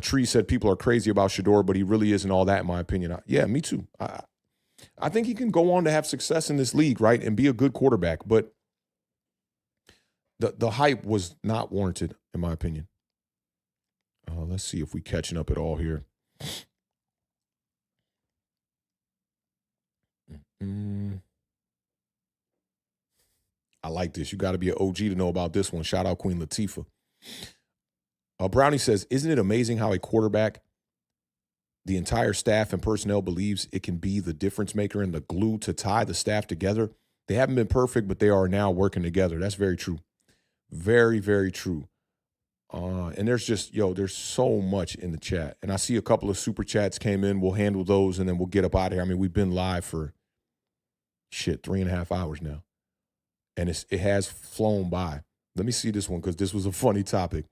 Tree said people are crazy about Shador, but he really isn't all that, in my opinion. Yeah, me too. I think he can go on to have success in this league, right, and be a good quarterback, but the hype was not warranted, in my opinion. Let's see if we catching up at all here. I like this. You got to be an OG to know about this one. Shout out Queen Latifah. Brownie says, isn't it amazing how a quarterback, the entire staff and personnel believes it can be the difference maker and the glue to tie the staff together? They haven't been perfect, but they are now working together. That's very true. Very, very true. And there's just, there's so much in the chat. And I see a couple of super chats came in. We'll handle those, and then we'll get up out of here. I mean, we've been live for, 3.5 hours now. And it has flown by. Let me see this one, because this was a funny topic.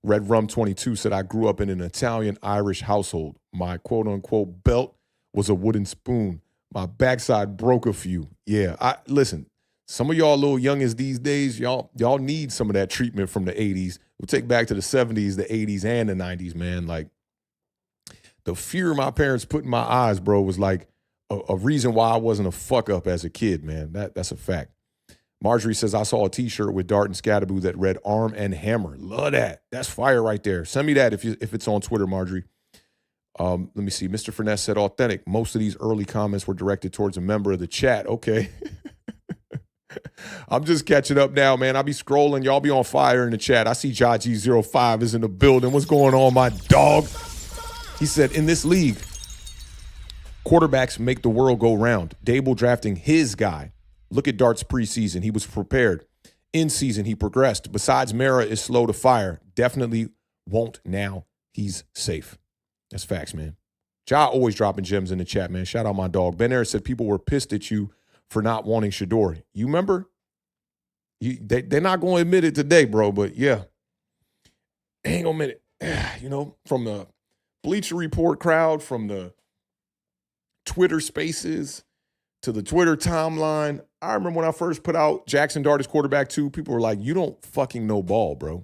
Red Rum 22 said, I grew up in an Italian-Irish household. My quote-unquote belt was a wooden spoon. My backside broke a few. Yeah, listen, some of y'all little youngins these days, y'all need some of that treatment from the 80s. We'll take back to the 70s, the 80s, and the 90s, man. Like, the fear my parents put in my eyes, bro, was like a reason why I wasn't a fuck-up as a kid, man. That's a fact. Marjorie says, I saw a T-shirt with Dart and Scatterboo that read Arm and Hammer. Love that. That's fire right there. Send me that if it's on Twitter, Marjorie. Let me see. Mr. Finesse said, authentic. Most of these early comments were directed towards a member of the chat. Okay. I'm just catching up now, man. I'll be scrolling. Y'all be on fire in the chat. I see Jaji05 is in the building. What's going on, my dog? He said, in this league, quarterbacks make the world go round. Daboll drafting his guy. Look at Dart's preseason. He was prepared. In season, he progressed. Besides, Mara is slow to fire. Definitely won't now. He's safe. That's facts, man. Ja always dropping gems in the chat, man. Shout out my dog. Ben Harris said people were pissed at you for not wanting Shador. You remember? They're not going to admit it today, bro, but yeah. They ain't going to admit it. From the Bleacher Report crowd, from the Twitter spaces to the Twitter timeline. I remember when I first put out Jaxson Dart as quarterback 2, people were like, you don't fucking know ball, bro.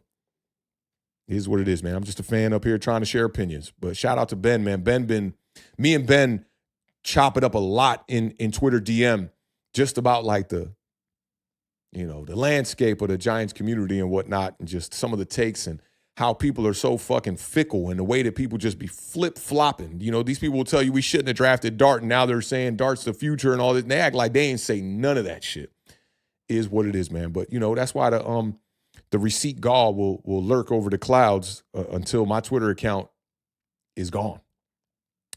It is what it is, man. I'm just a fan up here trying to share opinions. But shout out to Ben, man. Me and Ben chop it up a lot in Twitter DM just about like the landscape of the Giants community and whatnot, and just some of the takes and how people are so fucking fickle and the way that people just be flip-flopping. These people will tell you we shouldn't have drafted Dart, and now they're saying Dart's the future and all this. And they act like they ain't say none of that shit. Is what it is, man. But, that's why the receipt gall will lurk over the clouds until my Twitter account is gone.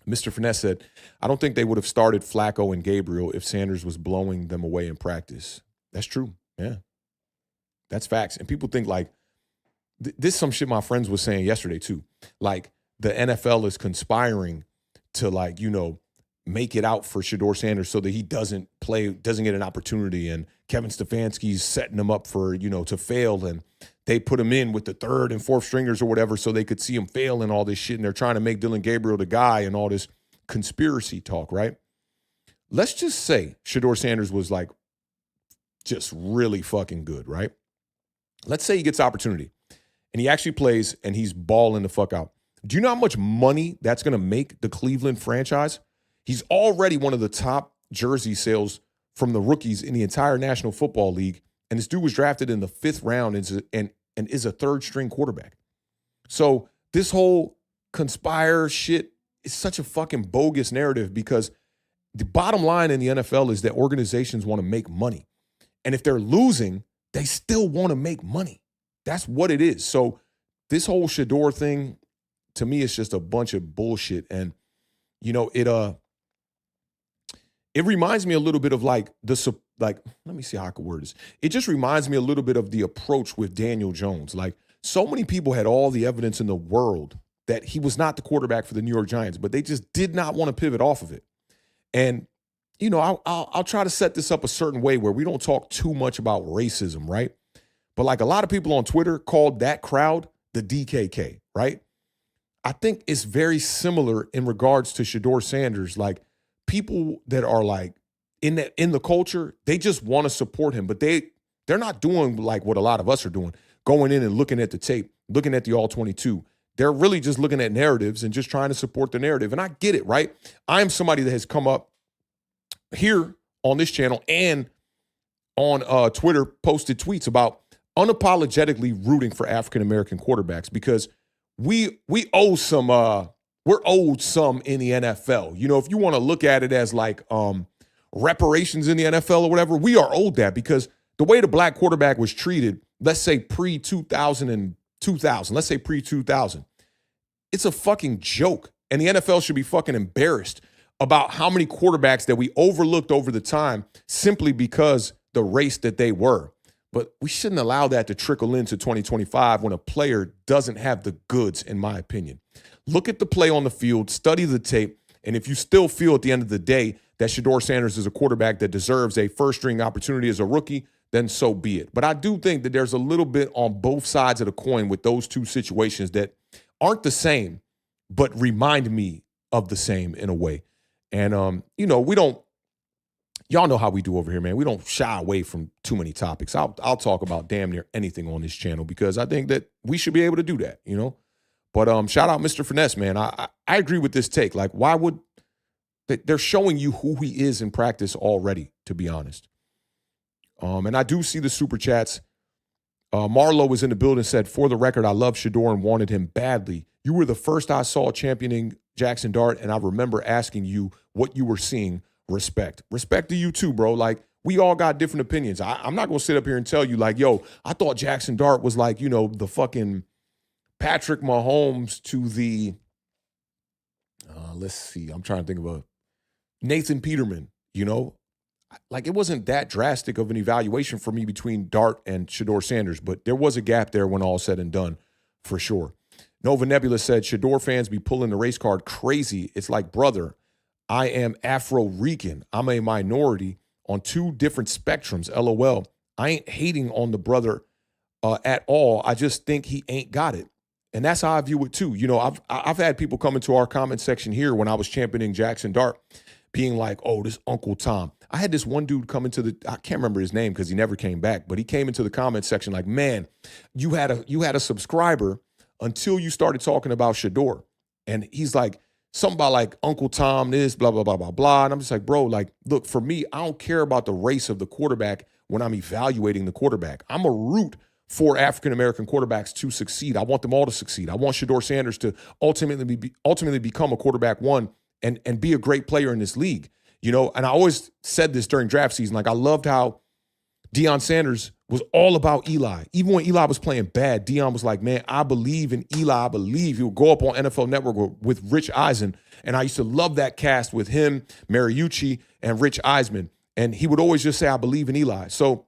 Mr. Finesse said, I don't think they would have started Flacco and Gabriel if Sanders was blowing them away in practice. That's true. Yeah. That's facts. And people think like, this is some shit my friends was saying yesterday too. Like the NFL is conspiring to make it out for Shador Sanders so that he doesn't get an opportunity. And Kevin Stefanski's setting him up for, to fail. And they put him in with the third and fourth stringers or whatever so they could see him fail and all this shit. And they're trying to make Dylan Gabriel the guy and all this conspiracy talk, right? Let's just say Shador Sanders was like just really fucking good, right? Let's say he gets opportunity and he actually plays and he's balling the fuck out. Do you know how much money that's going to make the Cleveland franchise? He's already one of the top jersey sales from the rookies in the entire National Football League. And this dude was drafted in the 5th round and is a third-string quarterback. So this whole conspire shit it's such a fucking bogus narrative because the bottom line in the NFL is that organizations want to make money. And if they're losing, they still want to make money. That's what it is. So this whole Shedeur thing, to me, is just a bunch of bullshit. And, you know, it reminds me a little bit of like let me see how I could word this. It just reminds me a little bit of the approach with Daniel Jones. Like, so many people had all the evidence in the world that he was not the quarterback for the New York Giants, but they just did not want to pivot off of it. And, you know, I'll try to set this up a certain way where we don't talk too much about racism, right? But like a lot of people on Twitter called that crowd the DKK, right? I think it's very similar in regards to Shedeur Sanders. Like, people that are like in the culture, they just want to support him, but they're not doing like what a lot of us are doing, going in and looking at the tape, looking at the all-22. They're really just looking at narratives and just trying to support the narrative. And I get it, right? I am somebody that has come up here on this channel and on Twitter, posted tweets about unapologetically rooting for African-American quarterbacks because we owe some, we're owed some in the NFL. You know, if you want to look at it as like reparations in the NFL or whatever, we are owed that because the way the black quarterback was treated, let's say pre-2000 and 2000, let's say pre-2000, it's a fucking joke. And the NFL should be fucking embarrassed about how many quarterbacks that we overlooked over the time simply because the race that they were. But we shouldn't allow that to trickle into 2025 when a player doesn't have the goods, in my opinion. Look at the play on the field, study the tape, and if you still feel at the end of the day that Shedeur Sanders is a quarterback that deserves a first-string opportunity as a rookie, then so be it. But I do think that there's a little bit on both sides of the coin with those two situations that aren't the same, but remind me of the same in a way. And, you know, y'all know how we do over here, man. We don't shy away from too many topics. I'll talk about damn near anything on this channel because I think that we should be able to do that, you know. But shout out Mr. Finesse, man. I agree with this take. Like, why would they're showing you who he is in practice already, to be honest. And I do see the super chats. Marlo was in the building, said, for the record, I love Shedeur and wanted him badly. You were the first I saw championing Jaxson Dart, and I remember asking you what you were seeing. Respect to you too, bro. Like, we all got different opinions. I'm not going to sit up here and tell you like, yo, I thought Jaxson Dart was like, you know, the fucking Patrick Mahomes to the, let's see, I'm trying to think of a Nathan Peterman, you know? Like, it wasn't that drastic of an evaluation for me between Dart and Shedeur Sanders, but there was a gap there when all said and done, for sure. Nova Nebula said, Shedeur fans be pulling the race card crazy. It's like, brother, I am Afro-Rican. I'm a minority on two different spectrums, LOL. I ain't hating on the brother at all. I just think he ain't got it. And that's how I view it too. You know, I've had people come into our comment section here when I was championing Jaxson Dart being like, oh, this Uncle Tom. I had this one dude come into I can't remember his name because he never came back, but he came into the comment section like, man, you had a subscriber until you started talking about Shedeur. And he's like, something about like Uncle Tom, this, blah, blah, blah, blah, blah. And I'm just like, bro, like, look, for me, I don't care about the race of the quarterback when I'm evaluating the quarterback. I'm a root for African-American quarterbacks to succeed. I want them all to succeed. I want Shedeur Sanders to ultimately become a quarterback one and be a great player in this league. You know, and I always said this during draft season. Like, I loved how Deion Sanders was all about Eli. Even when Eli was playing bad, Deion was like, man, I believe in Eli. I believe he'll go up on NFL Network with Rich Eisen. And I used to love that cast with him, Mariucci, and Rich Eisman. And he would always just say, I believe in Eli. So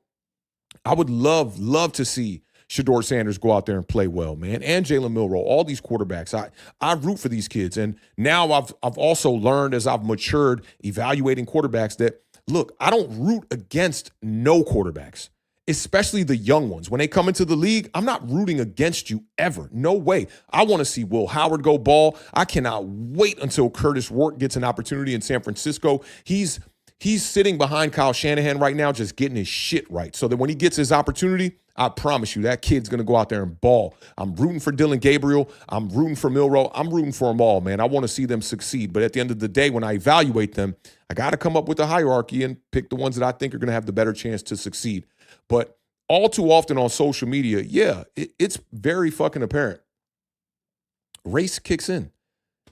I would love to see Shedeur Sanders go out there and play well, man. And Jalen Milroe, all these quarterbacks. I root for these kids. And now I've also learned as I've matured evaluating quarterbacks that, look, I don't root against no quarterbacks, especially the young ones. When they come into the league, I'm not rooting against you ever. No way. I want to see Will Howard go ball. I cannot wait until Curtis Rourke gets an opportunity in San Francisco. He's sitting behind Kyle Shanahan right now, just getting his shit right. So that when he gets his opportunity, I promise you that kid's going to go out there and ball. I'm rooting for Dylan Gabriel. I'm rooting for Milroe. I'm rooting for them all, man. I want to see them succeed. But at the end of the day, when I evaluate them, I got to come up with a hierarchy and pick the ones that I think are going to have the better chance to succeed. But all too often on social media, yeah, it's very fucking apparent. Race kicks in,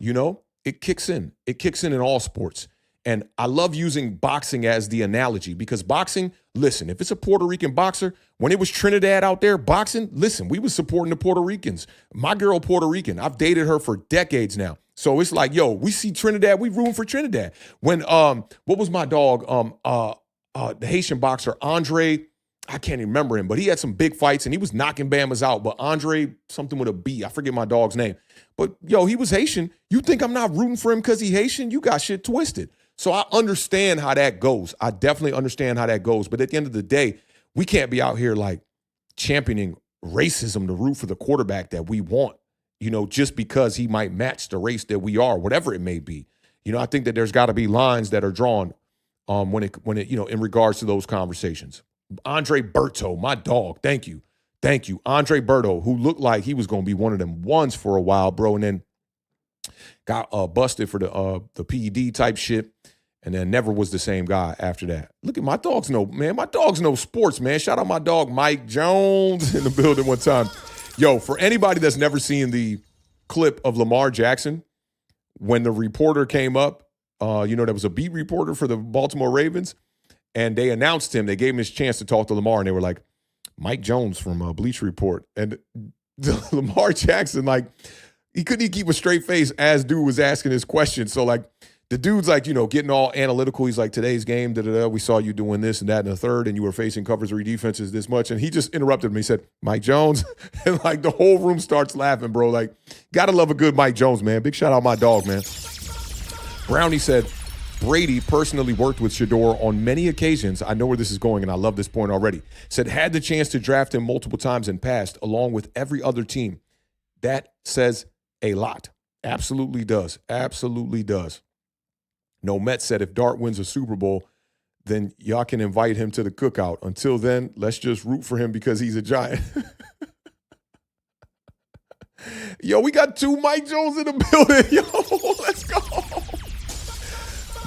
you know? it kicks in. It kicks in all sports. And I love using boxing as the analogy because boxing, listen, if it's a Puerto Rican boxer, when it was Trinidad out there boxing, listen, we was supporting the Puerto Ricans. My girl, Puerto Rican, I've dated her for decades now. So it's like, yo, we see Trinidad, we rooting for Trinidad. When, what was my dog? The Haitian boxer, Andre, I can't even remember him, but he had some big fights and he was knocking Bamas out. But Andre, something with a B, I forget my dog's name. But yo, he was Haitian. You think I'm not rooting for him because he Haitian? You got shit twisted. So I understand how that goes. I definitely understand how that goes. But at the end of the day, we can't be out here like championing racism to root for the quarterback that we want, you know, just because he might match the race that we are, whatever it may be. You know, I think that there's got to be lines that are drawn when it, you know, in regards to those conversations. Andre Berto, my dog. Thank you. Andre Berto, who looked like he was going to be one of them ones for a while, bro. And then got busted for the PED type shit. And then never was the same guy after that. Look at my dogs know, man. My dogs know sports, man. Shout out my dog, Mike Jones, in the building one time. Yo, for anybody that's never seen the clip of Lamar Jackson, when the reporter came up, you know, there was a beat reporter for the Baltimore Ravens, and they announced him. They gave him his chance to talk to Lamar, and they were like, Mike Jones from Bleacher Report. And Lamar Jackson, like, he couldn't even keep a straight face as dude was asking his question. So, like, the dude's like, you know, getting all analytical. He's like, today's game, we saw you doing this and that and the third, and you were facing cover 3 defenses this much. And he just interrupted me. He said, Mike Jones. And like the whole room starts laughing, bro. Like, gotta love a good Mike Jones, man. Big shout out my dog, man. Brownie said, Brady personally worked with Shador on many occasions. I know where this is going, and I love this point already. Said, had the chance to draft him multiple times in past, along with every other team. That says a lot. Absolutely does. Absolutely does. No, Met said if Dart wins a Super Bowl, then y'all can invite him to the cookout. Until then, let's just root for him because he's a Giant. Yo, we got 2 Mike Jones in the building. Yo, let's go.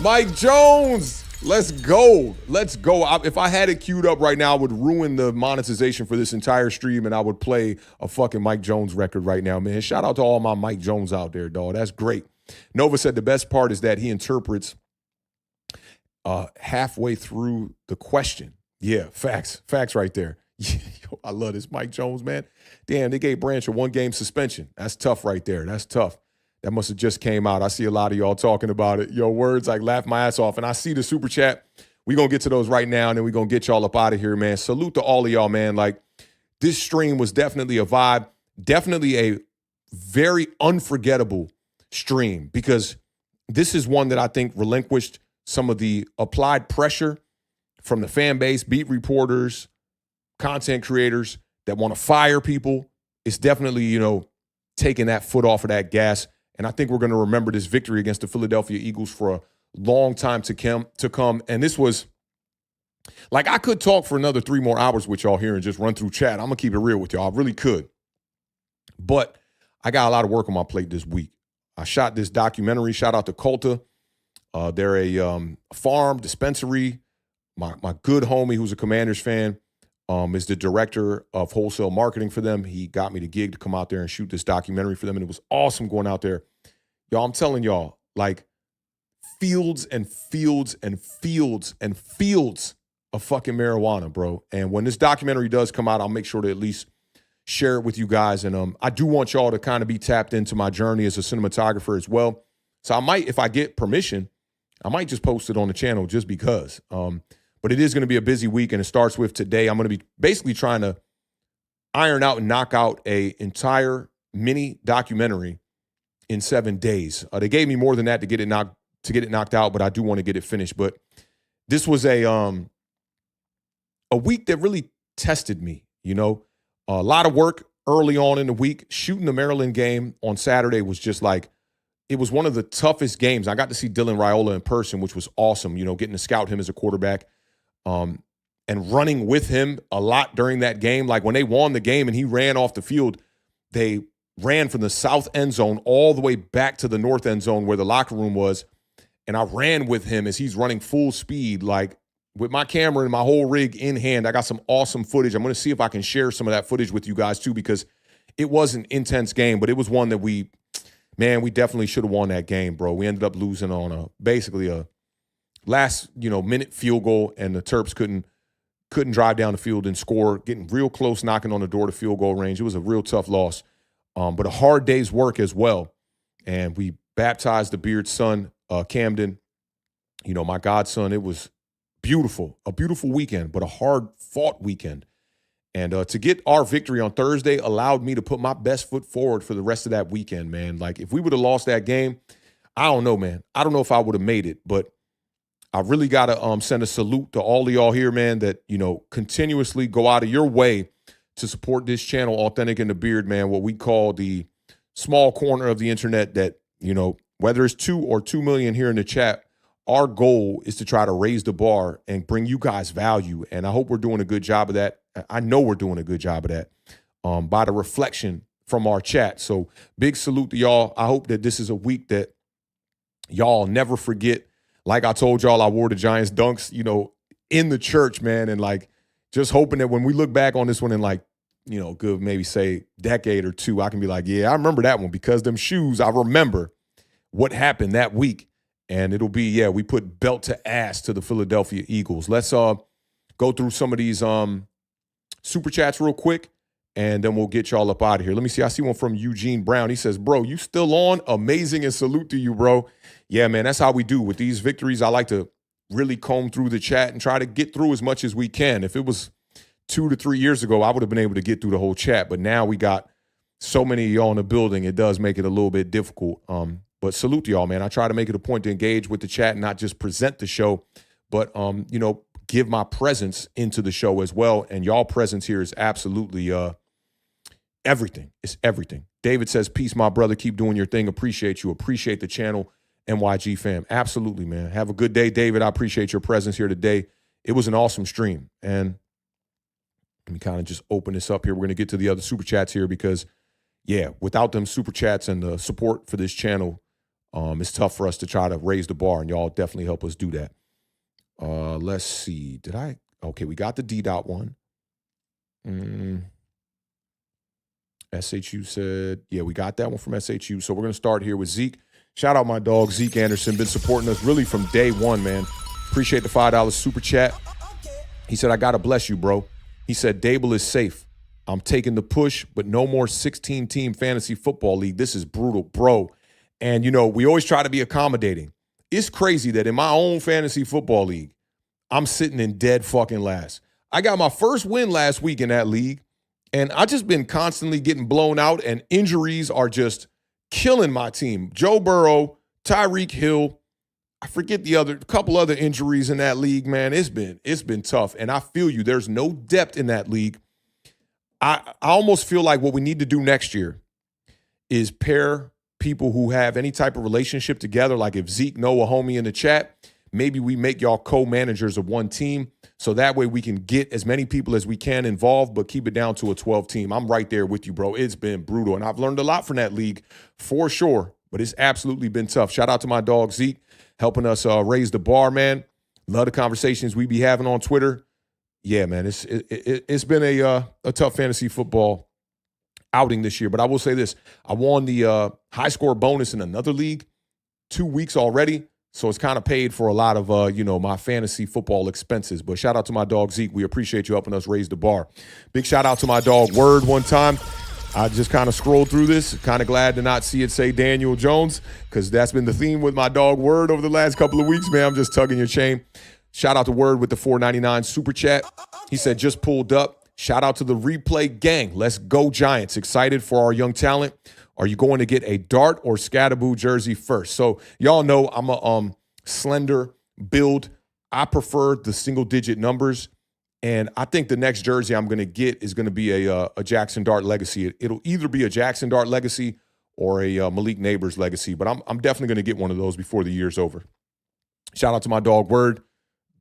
Mike Jones, let's go. Let's go. If I had it queued up right now, I would ruin the monetization for this entire stream, and I would play a fucking Mike Jones record right now, man. Shout out to all my Mike Jones out there, dog. That's great. Nova said the best part is that he interprets halfway through the question. Yeah, facts right there. Yo, I love this Mike Jones, man. Damn, they gave Branch a 1-game suspension. That's tough right there. That's tough. That must have just came out. I see a lot of y'all talking about it. Yo, words like laugh my ass off. And I see the super chat. We're going to get to those right now, and then we're going to get y'all up out of here, man. Salute to all of y'all, man. Like, this stream was definitely a vibe. Definitely a very unforgettable stream, because this is one that I think relinquished some of the applied pressure from the fan base, beat reporters, content creators that want to fire people. It's definitely, you know, taking that foot off of that gas. And I think we're going to remember this victory against the Philadelphia Eagles for a long time to come. And this was, like, I could talk for another 3 more hours with y'all here and just run through chat. I'm going to keep it real with y'all. I really could. But I got a lot of work on my plate this week. I shot this documentary. Shout out to Colta. They're a farm dispensary. My good homie, who's a Commanders fan, is the director of wholesale marketing for them. He got me the gig to come out there and shoot this documentary for them, and it was awesome going out there. Y'all, I'm telling y'all, like, fields and fields and fields and fields of fucking marijuana, bro. And when this documentary does come out, I'll make sure to at least share it with you guys. And I do want y'all to kind of be tapped into my journey as a cinematographer as well. So I might, if I get permission, I might just post it on the channel just because. But it is going to be a busy week, and it starts with today. I'm going to be basically trying to iron out and knock out a entire mini documentary in 7 days. They gave me more than that to get it knocked out, but I do want to get it finished. But this was a week that really tested me, you know. A lot of work early on in the week. Shooting the Maryland game on Saturday was just like, it was one of the toughest games. I got to see Dylan Raiola in person, which was awesome, you know, getting to scout him as a quarterback, and running with him a lot during that game. Like, when they won the game and he ran off the field, they ran from the south end zone all the way back to the north end zone where the locker room was. And I ran with him as he's running full speed, like, with my camera and my whole rig in hand. I got some awesome footage. I'm going to see if I can share some of that footage with you guys too, because it was an intense game, but it was one that man, we definitely should have won that game, bro. We ended up losing on basically a last, minute field goal, and the Terps couldn't drive down the field and score, getting real close, knocking on the door to field goal range. It was a real tough loss, but a hard day's work as well. And we baptized the Beard's son, Camden, my godson. It was beautiful, a beautiful weekend, but a hard-fought weekend. And to get our victory on Thursday allowed me to put my best foot forward for the rest of that weekend, man. Like, if we would have lost that game, I don't know, man. I don't know if I would have made it, but I really got to send a salute to all of y'all here, man, that, continuously go out of your way to support this channel, Authentic in the Beard, man, what we call the small corner of the internet that, whether it's 2 or 2 million here in the chat, our goal is to try to raise the bar and bring you guys value. And I hope we're doing a good job of that. I know we're doing a good job of that by the reflection from our chat. So big salute to y'all. I hope that this is a week that y'all never forget. Like I told y'all, I wore the Giants dunks, in the church, man. And like, just hoping that when we look back on this one in like, good, maybe say decade or two, I can be like, yeah, I remember that one because them shoes, I remember what happened that week. And it'll be, yeah, we put belt to ass to the Philadelphia Eagles. Let's go through some of these super chats real quick, and then we'll get y'all up out of here. Let me see. I see one from Eugene Brown. He says, bro, you still on? Amazing, and salute to you, bro. Yeah, man, that's how we do. With these victories, I like to really comb through the chat and try to get through as much as we can. If it was 2 to 3 years ago, I would have been able to get through the whole chat. But now we got so many of y'all in the building, it does make it a little bit difficult. But salute to y'all, man. I try to make it a point to engage with the chat and not just present the show, but, give my presence into the show as well. And y'all presence here is absolutely everything. It's everything. David says, peace, my brother. Keep doing your thing. Appreciate you. Appreciate the channel, NYG fam. Absolutely, man. Have a good day, David. I appreciate your presence here today. It was an awesome stream. And let me kind of just open this up here. We're going to get to the other super chats here because, yeah, without them super chats and the support for this channel, it's tough for us to try to raise the bar, and y'all definitely help us do that. Let's see. Okay, we got the D-Dot one. SHU said, yeah, we got that one from SHU. So we're going to start here with Zeke. Shout out my dog, Zeke Anderson. Been supporting us really from day one, man. Appreciate the $5 super chat. He said, I got to bless you, bro. He said, Daboll is safe. I'm taking the push, but no more 16-team fantasy football league. This is brutal, bro. And, we always try to be accommodating. It's crazy that in my own fantasy football league, I'm sitting in dead fucking last. I got my first win last week in that league, and I just been constantly getting blown out, and injuries are just killing my team. Joe Burrow, Tyreek Hill, I forget the couple other injuries in that league, man. It's been tough, and I feel you. There's no depth in that league. I almost feel like what we need to do next year is pair people who have any type of relationship together. Like if Zeke know a homie in the chat, maybe we make y'all co-managers of one team. So that way we can get as many people as we can involved, but keep it down to a 12 team. I'm right there with you, bro. It's been brutal. And I've learned a lot from that league for sure, but it's absolutely been tough. Shout out to my dog, Zeke, helping us raise the bar, man. Love the conversations we be having on Twitter. Yeah, man, it's been a tough fantasy football outing this year. But I will say this. I won the high score bonus in another league 2 weeks already. So it's kind of paid for a lot of, my fantasy football expenses. But shout out to my dog, Zeke. We appreciate you helping us raise the bar. Big shout out to my dog, Word, one time. I just kind of scrolled through this. Kind of glad to not see it say Daniel Jones, because that's been the theme with my dog, Word, over the last couple of weeks, man. I'm just tugging your chain. Shout out to Word with the $4.99 super chat. He said, just pulled up. Shout out to the replay gang. Let's go Giants. Excited for our young talent. Are you going to get a Dart or Scatterboo jersey first? So y'all know I'm a slender build. I prefer the single-digit numbers. And I think the next jersey I'm going to get is going to be a Jaxson Dart Legacy. It'll either be a Jaxson Dart Legacy or a Malik Neighbors Legacy. But I'm definitely going to get one of those before the year's over. Shout out to my dog, Word.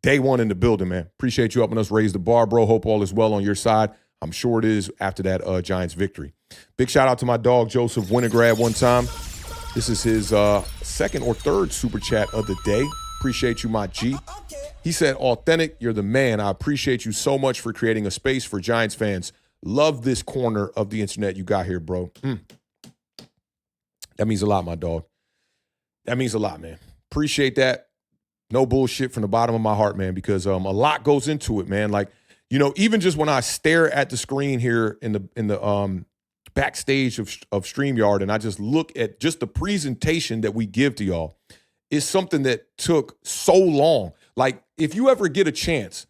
Day one in the building, man. Appreciate you helping us raise the bar, bro. Hope all is well on your side. I'm sure it is after that Giants victory. Big shout out to my dog, Joseph Winograd, one time. This is his second or third super chat of the day. Appreciate you, my G. He said, Authentic, you're the man. I appreciate you so much for creating a space for Giants fans. Love this corner of the internet you got here, bro. That means a lot, my dog. That means a lot, man. Appreciate that. No bullshit from the bottom of my heart, man, because a lot goes into it, man. Like, you know, even just when I stare at the screen here in the backstage of StreamYard and I just look at just the presentation that we give to y'all, is something that took so long. Like, if you ever get a chance,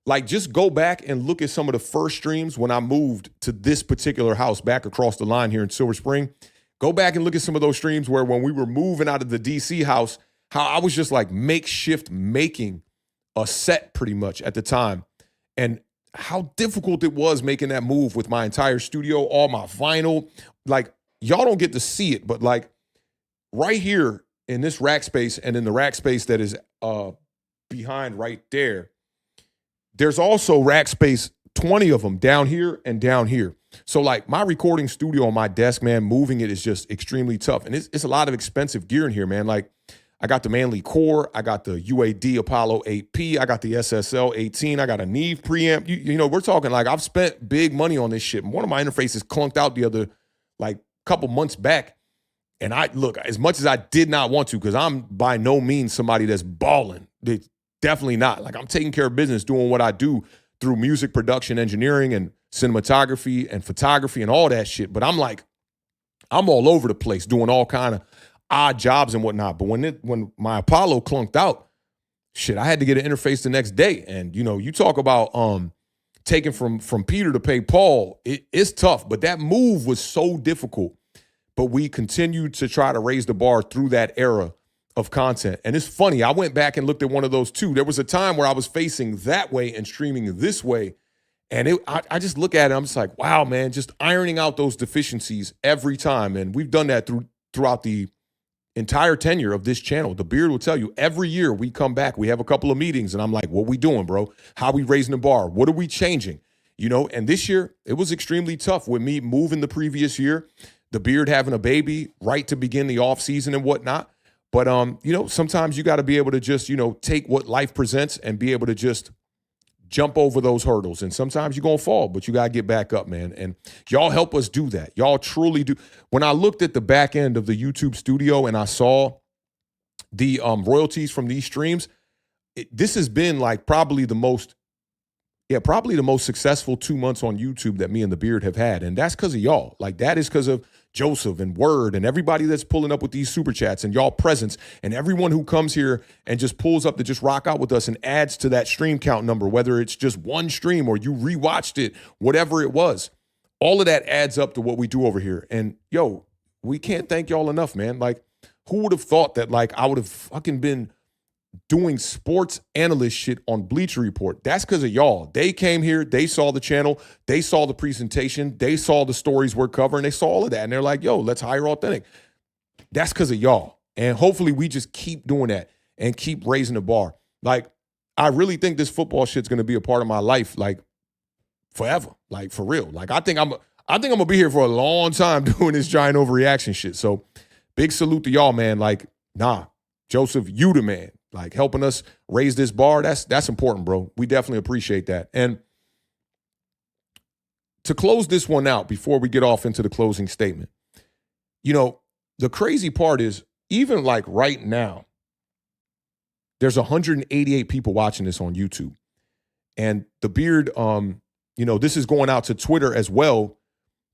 like, just go back and look at some of the first streams when I moved to this particular house back across the line here in Silver Spring. Go back and look at some of those streams where when we were moving out of the DC house, how I was just like makeshift making a set pretty much at the time. And how difficult it was making that move with my entire studio, all my vinyl. Like, y'all don't get to see it, but like right here in this rack space and in the rack space that is behind right there, there's also rack space, 20 of them down here and down here. So like my recording studio on my desk, man, moving it is just extremely tough. And it's a lot of expensive gear in here, man. Like, I got the Manly Core, I got the UAD Apollo 8P, I got the SSL 18, I got a Neve preamp. You know, we're talking like I've spent big money on this shit. One of my interfaces clunked out the other like couple months back. And I look, as much as I did not want to, because I'm by no means somebody that's balling. Definitely not. Like, I'm taking care of business, doing what I do through music production, engineering, and cinematography and photography and all that shit. But I'm like, I'm all over the place doing all kind of odd jobs and whatnot. But when my Apollo clunked out, shit, I had to get an interface the next day. And, you know, you talk about taking from Peter to pay Paul, it's tough. But that move was so difficult. But we continued to try to raise the bar through that era of content. And it's funny, I went back and looked at one of those too. There was a time where I was facing that way and streaming this way. And I just look at it, I'm just like, wow, man, just ironing out those deficiencies every time. And we've done that throughout the entire tenure of this channel. The Beard will tell you, every year we come back, we have a couple of meetings, and I'm like, what we doing, bro? How we raising the bar? What are we changing? You know, and this year, it was extremely tough with me moving the previous year, the Beard having a baby right to begin the off season and whatnot. But, you know, sometimes you got to be able to just, you know, take what life presents and be able to just jump over those hurdles. And sometimes you're going to fall, but you got to get back up, man. And y'all help us do that. Y'all truly do. When I looked at the back end of the YouTube studio and I saw the royalties from these streams, this has been like probably the most successful 2 months on YouTube that me and the Beard have had. And that's because of y'all. Like, that is because of Joseph and Word and everybody that's pulling up with these super chats and y'all presence and everyone who comes here and just pulls up to just rock out with us and adds to that stream count number, whether it's just one stream or you rewatched it, whatever it was. All of that adds up to what we do over here. And yo, we can't thank y'all enough, man. Like, who would have thought that like I would have fucking been doing sports analyst shit on Bleacher Report? That's because of y'all. They came here, they saw the channel, they saw the presentation, they saw the stories we're covering, they saw all of that, and they're like, yo, let's hire Authentic. That's because of y'all. And hopefully we just keep doing that and keep raising the bar. Like, I really think this football shit's gonna be a part of my life, like, forever. Like, for real. Like, I think I'm gonna be here for a long time doing this giant overreaction shit. So big salute to y'all, man. Like, nah, Joseph, you the man. Like, helping us raise this bar, that's important, bro. We definitely appreciate that. And to close this one out before we get off into the closing statement, you know, the crazy part is, even like right now, there's 188 people watching this on YouTube. And the Beard, you know, this is going out to Twitter as well,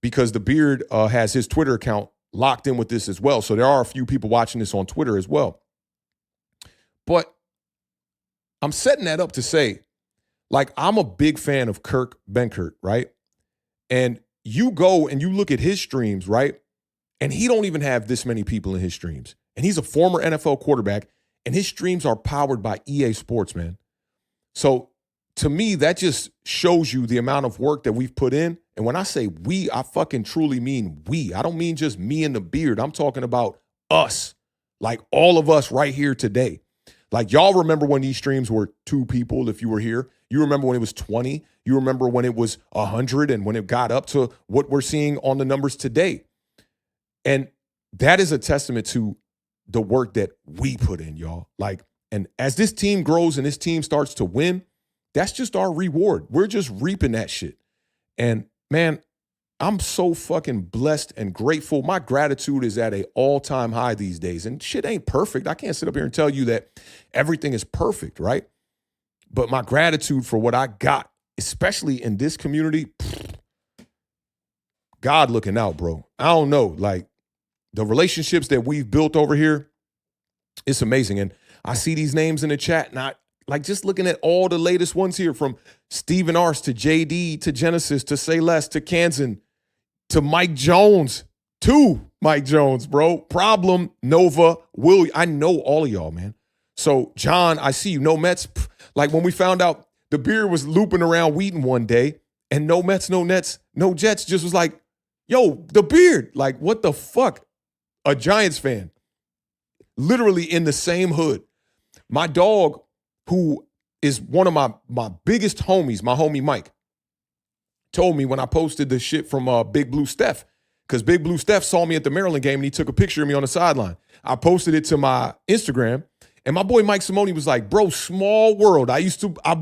because the Beard has his Twitter account locked in with this as well. So there are a few people watching this on Twitter as well. But I'm setting that up to say, like, I'm a big fan of Kirk Benkert, right? And you go and you look at his streams, right? And he don't even have this many people in his streams. And he's a former NFL quarterback, and his streams are powered by EA Sports, man. So to me, that just shows you the amount of work that we've put in. And when I say we, I fucking truly mean we. I don't mean just me and the Beard. I'm talking about us, like all of us right here today. Like, y'all remember when these streams were 2 people if you were here. You remember when it was 20. You remember when it was 100 and when it got up to what we're seeing on the numbers today. And that is a testament to the work that we put in, y'all. Like, and as this team grows and this team starts to win, that's just our reward. We're just reaping that shit. And man, I'm so fucking blessed and grateful. My gratitude is at an all-time high these days. And shit ain't perfect. I can't sit up here and tell you that everything is perfect, right? But my gratitude for what I got, especially in this community, God looking out, bro. I don't know. Like, the relationships that we've built over here, it's amazing. And I see these names in the chat, and I like just looking at all the latest ones here, from Steven Ars to JD to Genesis to Say Less to Kansan to Mike Jones, bro. Problem, Nova, Will. I know all of y'all, man. So, John, I see you. No Mets. Like, when we found out the beard was looping around Wheaton one day, and no Mets, no Nets, no Jets just was like, yo, the beard. Like, what the fuck? A Giants fan. Literally in the same hood. My dog, who is one of my biggest homies, my homie Mike, told me when I posted the shit from Big Blue Steph, because Big Blue Steph saw me at the Maryland game and he took a picture of me on the sideline. I posted it to my Instagram, and my boy Mike Simone was like, bro, small world. I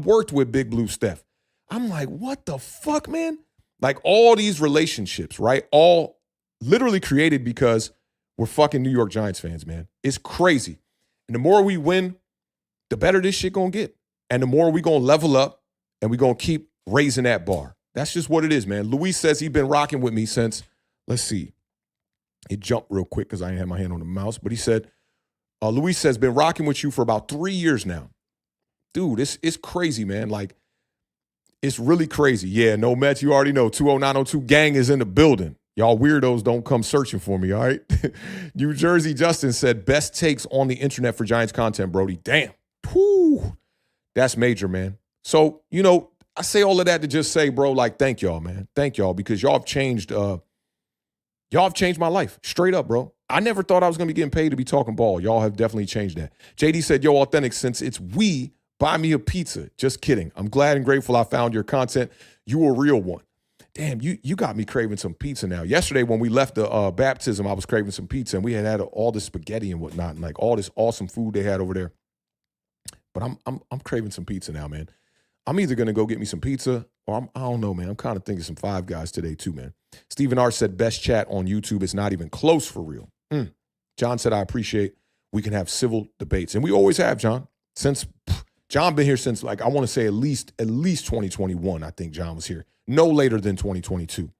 worked with Big Blue Steph. I'm like, what the fuck, man? Like, all these relationships, right? All literally created because we're fucking New York Giants fans, man. It's crazy. And the more we win, the better this shit gonna get. And the more we gonna level up, and we gonna keep raising that bar. That's just what it is, man. Luis says he's been rocking with me since, let's see. It jumped real quick because I didn't have my hand on the mouse. But he said, Luis says, been rocking with you for about 3 years now. Dude, it's crazy, man. Like, it's really crazy. Yeah, no Mets, you already know. 20902 gang is in the building. Y'all weirdos don't come searching for me, all right? New Jersey Justin said, best takes on the internet for Giants content, Brody. Damn. Whew. That's major, man. So, you know, I say all of that to just say, bro, like, thank y'all, man. Thank y'all, because y'all have changed my life. Straight up, bro. I never thought I was going to be getting paid to be talking ball. Y'all have definitely changed that. JD said, yo, Authentic, since it's we, buy me a pizza. Just kidding. I'm glad and grateful I found your content. You a real one. Damn, you got me craving some pizza now. Yesterday when we left the baptism, I was craving some pizza, and we had all this spaghetti and whatnot, and like all this awesome food they had over there. But I'm craving some pizza now, man. I'm either gonna go get me some pizza, or I don't know, man. I'm kind of thinking some Five Guys today too, man. Stephen R said, best chat on YouTube is not even close for real. John said, I appreciate we can have civil debates, and we always have, John. Since John been here since, like, I want to say at least 2021. I think John was here. No later than 2022.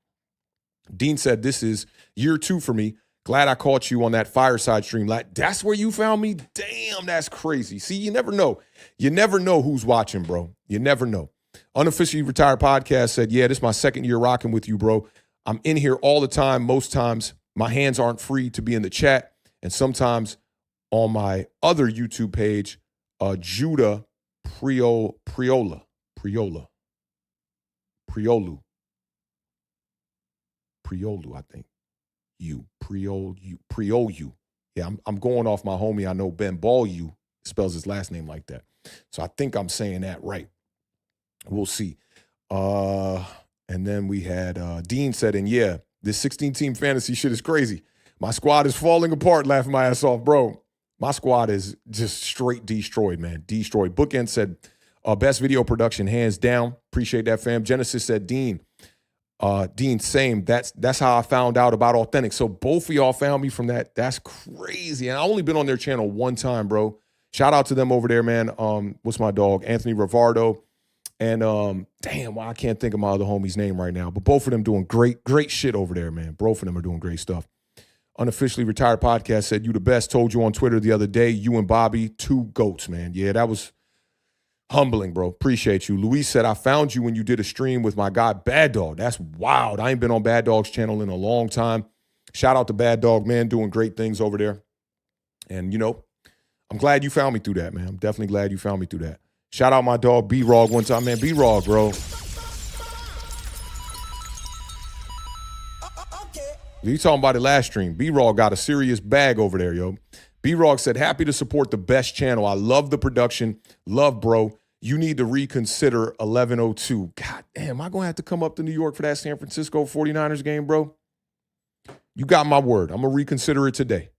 Dean said, this is year 2 for me. Glad I caught you on that fireside stream. Like, that's where you found me? Damn, that's crazy. See, you never know. You never know who's watching, bro. You never know. Unofficially Retired Podcast said, yeah, this is my second year rocking with you, bro. I'm in here all the time. Most times my hands aren't free to be in the chat. And sometimes on my other YouTube page, Judah Priolu, I think. Priolu. Yeah, I'm going off my homie. I know Ben Ballu spells his last name like that. So I think I'm saying that right. We'll see. And then we had Dean said, and yeah, this 16-team fantasy shit is crazy. My squad is falling apart, laughing my ass off, bro. My squad is just straight destroyed, man. Destroyed. Bookend said, best video production, hands down. Appreciate that, fam. Genesis said, Dean, same. That's how I found out about Authentic. So both of y'all found me from that. That's crazy. And I only been on their channel one time, bro. Shout out to them over there, man. What's my dog? Anthony Rivardo. And damn, well, I can't think of my other homie's name right now. But both of them doing great shit over there, man. Both of them are doing great stuff. Unofficially Retired Podcast said, you the best. Told you on Twitter the other day, you and Bobby, 2 goats, man. Yeah, that was humbling, bro. Appreciate you. Luis said, I found you when you did a stream with my guy, Bad Dog. That's wild. I ain't been on Bad Dog's channel in a long time. Shout out to Bad Dog, man, doing great things over there. And, you know, I'm glad you found me through that, man. I'm definitely glad you found me through that. Shout out my dog, B-Rog, one time, man. B-Rog, bro. You talking about the last stream. B-Rog got a serious bag over there, yo. B-Rog said, happy to support the best channel. I love the production. Love, bro. You need to reconsider 1102. God damn, am I going to have to come up to New York for that San Francisco 49ers game, bro? You got my word. I'm going to reconsider it today.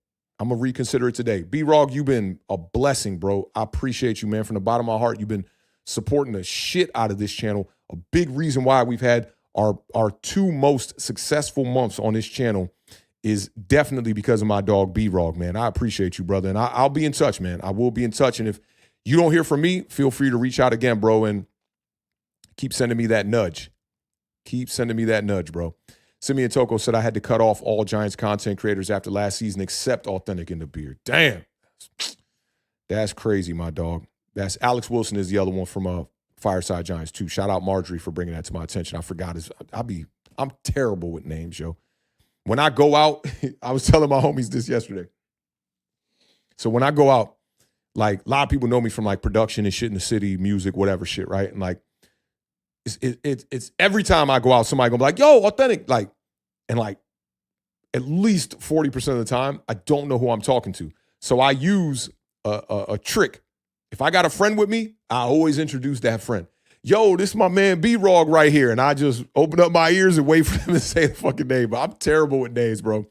B-Rog, you've been a blessing, bro. I appreciate you, man. From the bottom of my heart, you've been supporting the shit out of this channel. A big reason why we've had our 2 most successful months on this channel is definitely because of my dog B-Rog, man. I appreciate you, brother. And I'll be in touch, man. I will be in touch. And if you don't hear from me, feel free to reach out again, bro, and keep sending me that nudge. Keep sending me that nudge, bro. Simeon Toko said I had to cut off all Giants content creators after last season except Authentic in the Beard. Damn. That's crazy, my dog. That's Alex Wilson is the other one from Fireside Giants, too. Shout out Marjorie for bringing that to my attention. I forgot his. I'm terrible with names, yo. When I go out, I was telling my homies this yesterday. So when I go out, like a lot of people know me from like production and shit in the city, music, whatever shit, right? And like it's every time I go out, somebody gonna be like, yo, Authentic, like, and like at least 40% of the time, I don't know who I'm talking to. So I use a trick. If I got a friend with me, I always introduce that friend. Yo, this is my man B-Rog right here. And I just open up my ears and wait for them to say the fucking name. But I'm terrible with names, bro.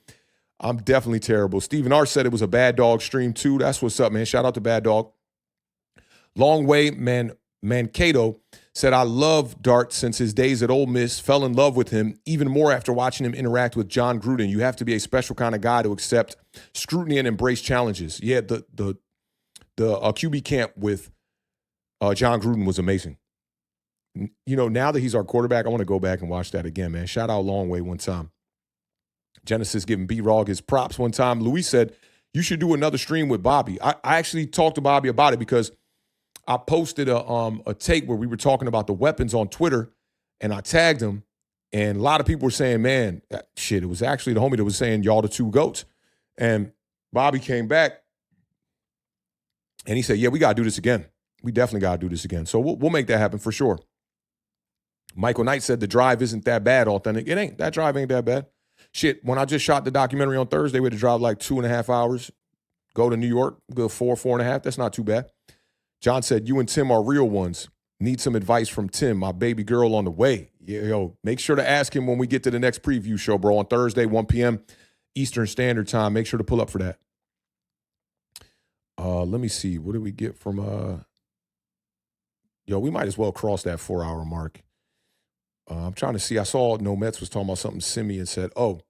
I'm definitely terrible. Stephen R. said it was a Bad Dog stream too. That's what's up, man. Shout out to Bad Dog. Long Way, man. Mankato said, I love Dart since his days at Ole Miss. Fell in love with him even more after watching him interact with John Gruden. You have to be a special kind of guy to accept scrutiny and embrace challenges. Yeah, the QB camp with John Gruden was amazing. You know, now that he's our quarterback, I want to go back and watch that again, man. Shout out Long Way one time. Genesis giving B-Rog his props one time. Luis said, you should do another stream with Bobby. I actually talked to Bobby about it because I posted a take where we were talking about the weapons on Twitter, and I tagged him, and a lot of people were saying, man, shit, it was actually the homie that was saying, y'all the 2 GOATs. And Bobby came back, and he said, yeah, we got to do this again. We definitely got to do this again. So we'll make that happen for sure. Michael Knight said the drive isn't that bad, Authentic. It ain't. That drive ain't that bad. Shit, when I just shot the documentary on Thursday, we had to drive like 2.5 hours, go to New York, go 4.5. That's not too bad. John said, you and Tim are real ones. Need some advice from Tim, my baby girl on the way. Yeah, yo, make sure to ask him when we get to the next preview show, bro, on Thursday, 1 p.m. Eastern Standard Time. Make sure to pull up for that. Let me see. What did we get from yo, we might as well cross that 4-hour mark. I'm trying to see. I saw No Mets was talking about something Simeon said. Oh,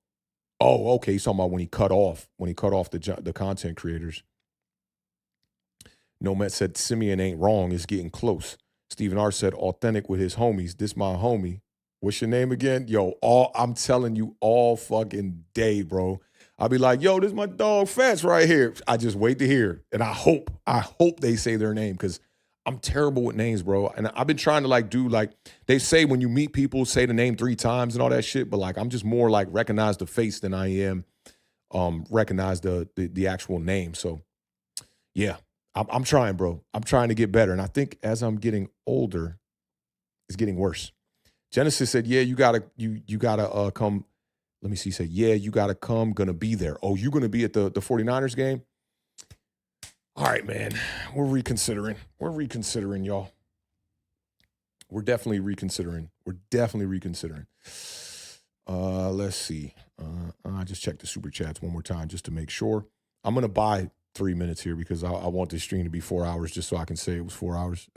okay. He's talking about when he cut off the content creators. No Mets said Simeon ain't wrong. It's getting close. Stephen R. said Authentic with his homies. This my homie. What's your name again? Yo, I'm telling you all fucking day, bro. I'll be like, yo, this is my dog Fats right here. I just wait to hear. And I hope they say their name because I'm terrible with names, bro. And I've been trying to like do like they say when you meet people, say the name 3 times and all that shit. But like I'm just more like recognize the face than I am recognize the actual name. So yeah, I'm trying, bro. I'm trying to get better. And I think as I'm getting older, it's getting worse. Genesis said, yeah, you gotta come. Let me see. Say, yeah, you gotta come. Gonna be there. Oh, you gonna be at the 49ers game? All right, man. We're reconsidering, y'all. We're definitely reconsidering. Let's see. I just checked the super chats one more time just to make sure. I'm going to buy 3 minutes here because I want this stream to be 4 hours just so I can say it was 4 hours.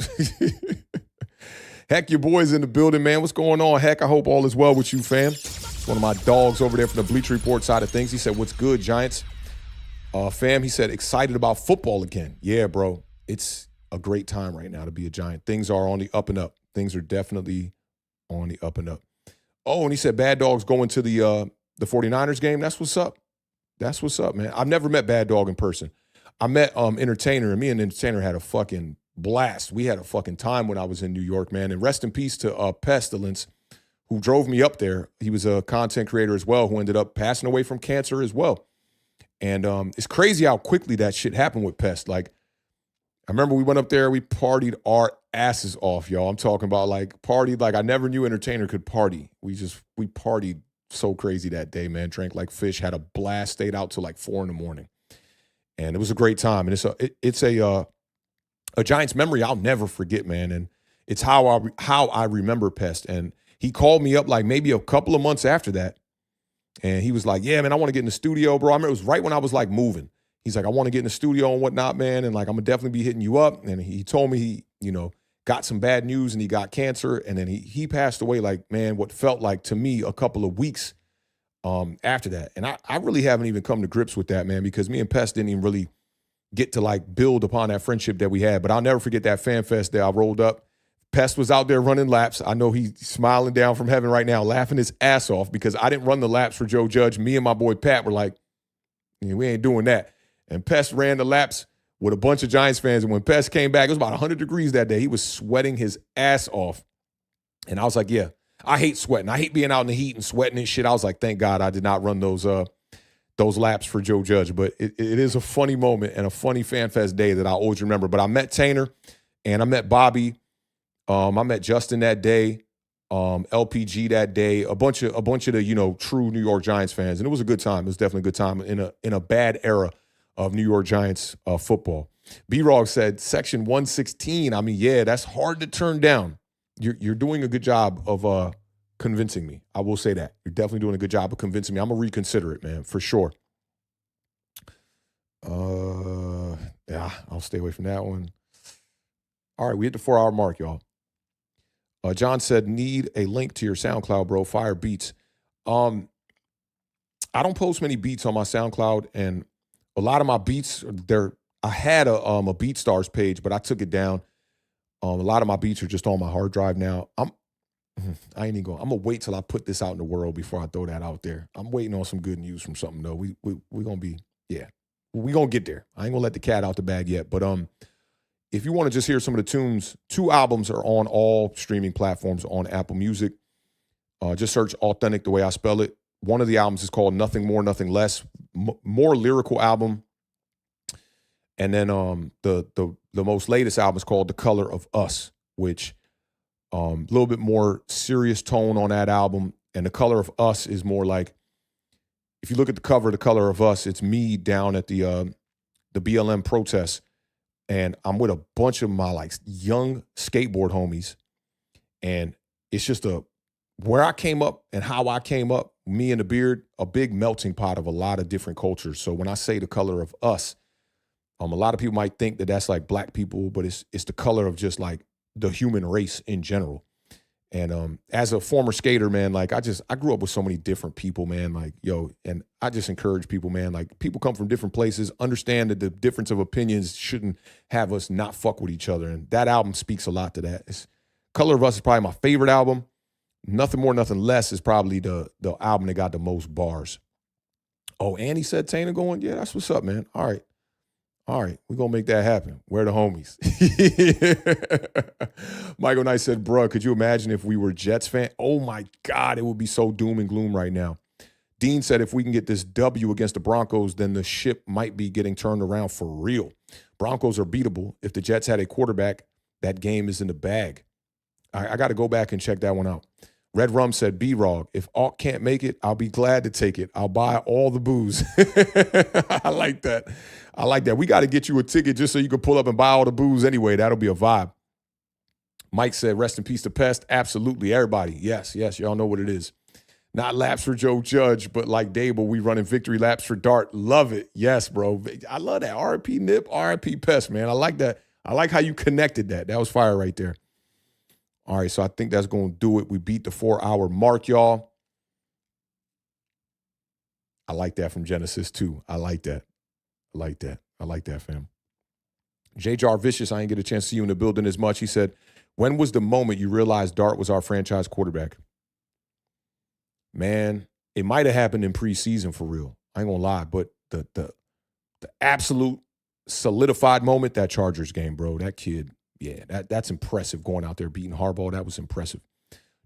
Heck, your boy's in the building, man. What's going on, Heck? I hope all is well with you, fam. It's one of my dogs over there from the Bleacher Report side of things. He said, what's good, Giants? Fam, he said, excited about football again. Yeah, bro. It's a great time right now to be a Giant. Things are on the up and up. Things are definitely on the up and up. Oh, and he said Bad Dog's going to the 49ers game. That's what's up. That's what's up, man. I've never met Bad Dog in person. I met Entertainer, and me and Entertainer had a fucking blast. We had a fucking time when I was in New York, man. And rest in peace to Pestilence, who drove me up there. He was a content creator as well, who ended up passing away from cancer as well. And it's crazy how quickly that shit happened with Pest. Like, I remember we went up there, we partied our asses off, y'all. I'm talking about like partied, like I never knew Entertainer could party. We partied so crazy that day, man. Drank like fish, had a blast, stayed out till like 4 a.m. And it was a great time. And it's a Giants memory I'll never forget, man. And it's how I remember Pest. And he called me up like maybe a couple of months after that. And he was like, yeah, man, I want to get in the studio, bro. I remember it was right when I was like moving. He's like, I want to get in the studio and whatnot, man. And like, I'm going to definitely be hitting you up. And he told me he, got some bad news and he got cancer, and then he passed away like, man, what felt like to me a couple of weeks after that. And I really haven't even come to grips with that, man, because me and Pest didn't even really get to like build upon that friendship that we had. But I'll never forget that fan fest that I rolled up. Pest was out there running laps. I know he's smiling down from heaven right now, laughing his ass off because I didn't run the laps for Joe Judge. Me and my boy Pat were like, yeah, we ain't doing that. And Pest ran the laps with a bunch of Giants fans. And when Pest came back, it was about 100 degrees that day. He was sweating his ass off. And I was like, yeah, I hate sweating. I hate being out in the heat and sweating and shit. I was like, thank God I did not run those laps for Joe Judge. But it is a funny moment and a funny fan fest day that I always remember. But I met Tanner and I met Bobby. I met Justin that day, LPG that day, a bunch of the, true New York Giants fans. And it was a good time. It was definitely a good time in a bad era of New York Giants football. B-Rog said, Section 116. I mean, yeah, that's hard to turn down. You're doing a good job of convincing me. I will say that. You're definitely doing a good job of convincing me. I'm going to reconsider it, man, for sure. Yeah, I'll stay away from that one. All right, we hit the 4-hour mark, y'all. John said, need a link to your SoundCloud, bro. Fire beats. I don't post many beats on my SoundCloud, and a lot of my beats, I had a BeatStars page, but I took it down. A lot of my beats are just on my hard drive now. I ain't even going. I'm gonna wait till I put this out in the world before I throw that out there. I'm waiting on some good news from something though. We gonna be, yeah, we gonna get there. I ain't gonna let the cat out the bag yet, but if you want to just hear some of the tunes, 2 albums are on all streaming platforms on Apple Music. Just search Authentic the way I spell it. One of the albums is called Nothing More, Nothing Less. More lyrical album. And then the most latest album is called The Color of Us, which a little bit more serious tone on that album. And The Color of Us is more like, if you look at the cover, The Color of Us, it's me down at the BLM protests. And I'm with a bunch of my like young skateboard homies. And it's just where I came up and how I came up, me and the beard, a big melting pot of a lot of different cultures. So when I say The Color of Us, a lot of people might think that that's like black people, but it's the color of just like the human race in general. And as a former skater, man, like I grew up with so many different people, man, like, and I just encourage people, man, like people come from different places, understand that the difference of opinions shouldn't have us not fuck with each other. And that album speaks a lot to that. Color of Us is probably my favorite album. Nothing More, Nothing Less is probably the album that got the most bars. Oh, and he said Tainer going, yeah, that's what's up, man. All right, we're going to make that happen. Where the homies? Michael Knight said, bruh, could you imagine if we were Jets fan? Oh, my God, it would be so doom and gloom right now. Dean said, if we can get this W against the Broncos, then the ship might be getting turned around for real. Broncos are beatable. If the Jets had a quarterback, that game is in the bag. I got to go back and check that one out. Red Rum said, B-Rog, if Alt can't make it, I'll be glad to take it. I'll buy all the booze. I like that. We got to get you a ticket just so you can pull up and buy all the booze anyway. That'll be a vibe. Mike said, rest in peace to Pest. Absolutely. Everybody. Yes. Y'all know what it is. Not laps for Joe Judge, but like Daboll, we running victory laps for Dart. Love it. Yes, bro. I love that. R.I.P. Nip, R.I.P. Pest, man. I like that. I like how you connected that. That was fire right there. All right, so I think that's going to do it. We beat the 4-hour mark, y'all. I like that from Genesis, too. I like that, fam. J.Jar Vicious, I didn't get a chance to see you in the building as much. He said, when was the moment you realized Dart was our franchise quarterback? Man, it might have happened in preseason for real. I ain't going to lie, but the absolute solidified moment, that Chargers game, bro. That kid. Yeah, that's impressive going out there beating Harbaugh. That was impressive.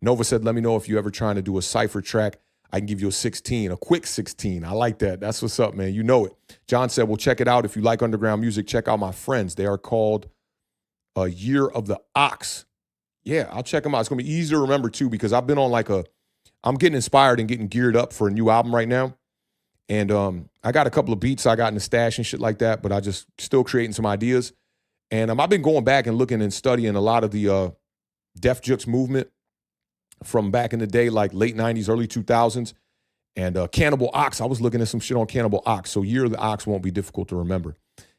Nova said, let me know if you're ever trying to do a cipher track. I can give you a 16, a quick 16. I like that. That's what's up, man. You know it. John said, well, check it out. If you like underground music, check out my friends. They are called Year of the Ox. Yeah, I'll check them out. It's going to be easy to remember, too, because I've been on I'm getting inspired and getting geared up for a new album right now. And I got a couple of beats I got in the stash and shit like that, but I just still creating some ideas. And I've been going back and looking and studying a lot of the Def Jux movement from back in the day, like late 90s, early 2000s. And Cannibal Ox, I was looking at some shit on Cannibal Ox, so Year of the Ox won't be difficult to remember.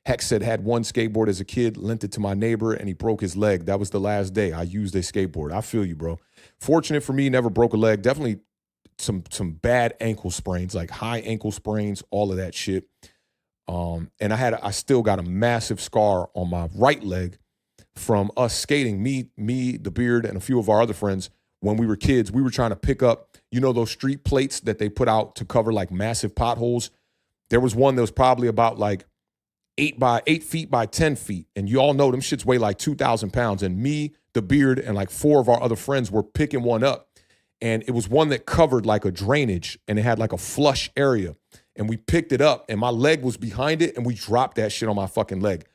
Hex said, had one skateboard as a kid, lent it to my neighbor, and he broke his leg. That was the last day I used a skateboard. I feel you, bro. Fortunate for me, never broke a leg. Definitely some bad ankle sprains, like high ankle sprains, all of that shit. And I still got a massive scar on my right leg from us skating, me, the Beard, and a few of our other friends. When we were kids, we were trying to pick up, you know, those street plates that they put out to cover like massive potholes. There was one that was probably about like 8 feet by 10 feet. And you all know them shits weigh like 2,000 pounds. And me, the Beard, and like 4 of our other friends were picking one up. And it was one that covered like a drainage and it had like a flush area. And we picked it up and my leg was behind it and we dropped that shit on my fucking leg.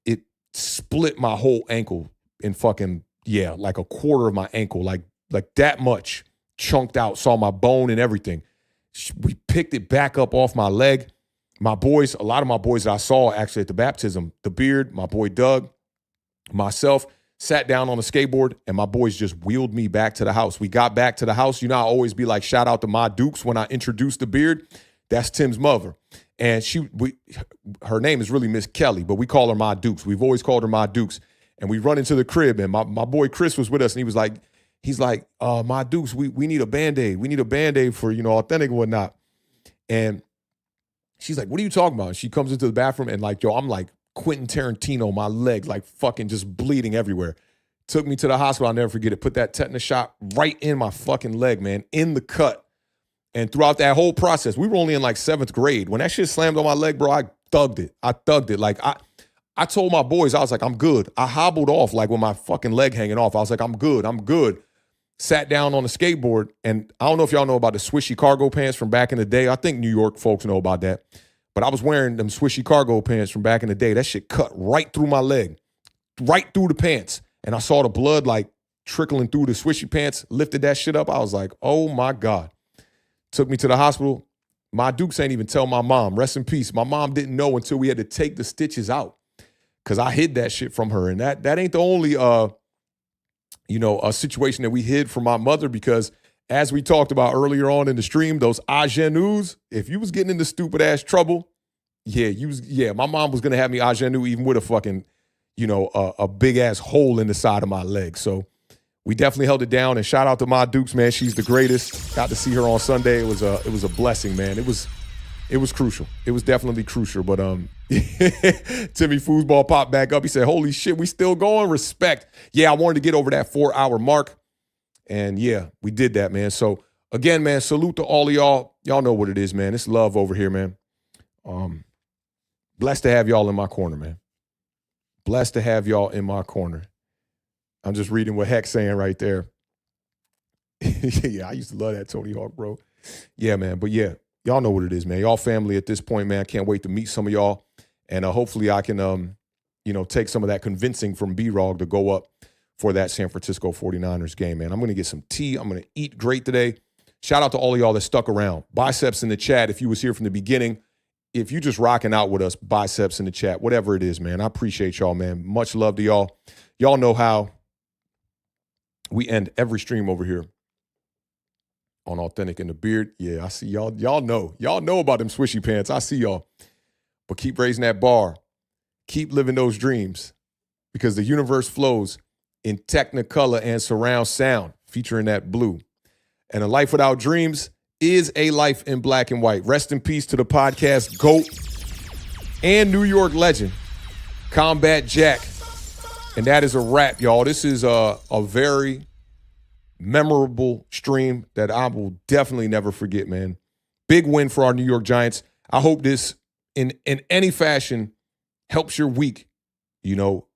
It split my whole ankle in fucking, like a quarter of my ankle, like that much, chunked out, saw my bone and everything. We picked it back up off my leg. My boys, a lot of my boys that I saw actually at the baptism, the Beard, my boy Doug, myself, sat down on a skateboard, and my boys just wheeled me back to the house. We got back to the house. You know, I always be like, shout out to my Dukes when I introduced the Beard. That's Tim's mother. And her name is really Miss Kelly, but we call her my Dukes. We've always called her my Dukes. And we run into the crib, and my boy Chris was with us, and he's like, my Dukes, we need a Band-Aid. We need a Band-Aid for, authentic and whatnot. And she's like, what are you talking about? And she comes into the bathroom, and like, I'm like Quentin Tarantino, my leg, like fucking just bleeding everywhere. Took me to the hospital. I'll never forget it. Put that tetanus shot right in my fucking leg, man, in the cut. And throughout that whole process, we were only in like 7th grade. When that shit slammed on my leg, bro, I thugged it. Like I told my boys, I was like, I'm good. I hobbled off like with my fucking leg hanging off. I was like, I'm good. Sat down on the skateboard, and I don't know if y'all know about the swishy cargo pants from back in the day. I think New York folks know about that. But I was wearing them swishy cargo pants from back in the day. That shit cut right through my leg, right through the pants. And I saw the blood like trickling through the swishy pants, lifted that shit up. I was like, oh my God. Took me to the hospital. My Dukes ain't even tell my mom. Rest in peace. My mom didn't know until we had to take the stitches out because I hid that shit from her. And that ain't the only, a situation that we hid from my mother, because as we talked about earlier on in the stream, those agenus, if you was getting into stupid ass trouble, my mom was going to have me agenu even with a fucking, a big ass hole in the side of my leg. So we definitely held it down, and shout out to my Dukes, man. She's the greatest. Got to see her on Sunday. It was a blessing, man. It was crucial. It was definitely crucial. But Timmy Foosball popped back up. He said, holy shit, we still going? Respect. Yeah, I wanted to get over that 4-hour mark. And yeah, we did that, man. So again, man, salute to all of y'all. Y'all know what it is, man. It's love over here, man. Blessed to have y'all in my corner, man. Blessed to have y'all in my corner. I'm just reading what Heck's saying right there. Yeah, I used to love that Tony Hawk, bro. Yeah, man. But yeah, y'all know what it is, man. Y'all family at this point, man. I can't wait to meet some of y'all. And hopefully I can, take some of that convincing from B-Rog to go up for that San Francisco 49ers game, man. I'm going to get some tea. I'm going to eat great today. Shout out to all of y'all that stuck around. Biceps in the chat if you was here from the beginning. If you just rocking out with us, biceps in the chat, whatever it is, man. I appreciate y'all, man. Much love to y'all. Y'all know how we end every stream over here on Authentic and the Beard. Yeah, I see y'all. Y'all know about them swishy pants. I see y'all. But keep raising that bar. Keep living those dreams, because the universe flows in Technicolor and surround sound, featuring that blue. And a life without dreams is a life in black and white. Rest in peace to the podcast GOAT and New York legend, Combat Jack. And that is a wrap, y'all. This is a very memorable stream that I will definitely never forget, man. Big win for our New York Giants. I hope this, in any fashion, helps your week.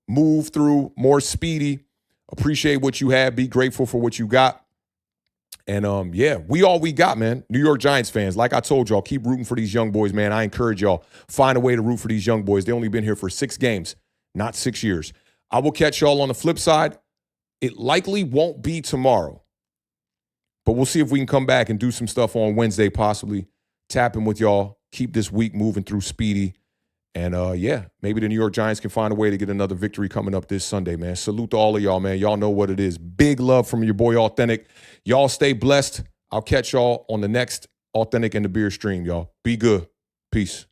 Move through more speedy. Appreciate what you have. Be grateful for what you got. And, we all we got, man. New York Giants fans, like I told y'all, keep rooting for these young boys, man. I encourage y'all, find a way to root for these young boys. They only been here for 6 games, not 6 years. I will catch y'all on the flip side. It likely won't be tomorrow, but we'll see if we can come back and do some stuff on Wednesday, possibly tapping with y'all, keep this week moving through speedy. And, maybe the New York Giants can find a way to get another victory coming up this Sunday, man. Salute to all of y'all, man. Y'all know what it is. Big love from your boy Authentic. Y'all stay blessed. I'll catch y'all on the next Authentic and the Beer stream, y'all. Be good. Peace.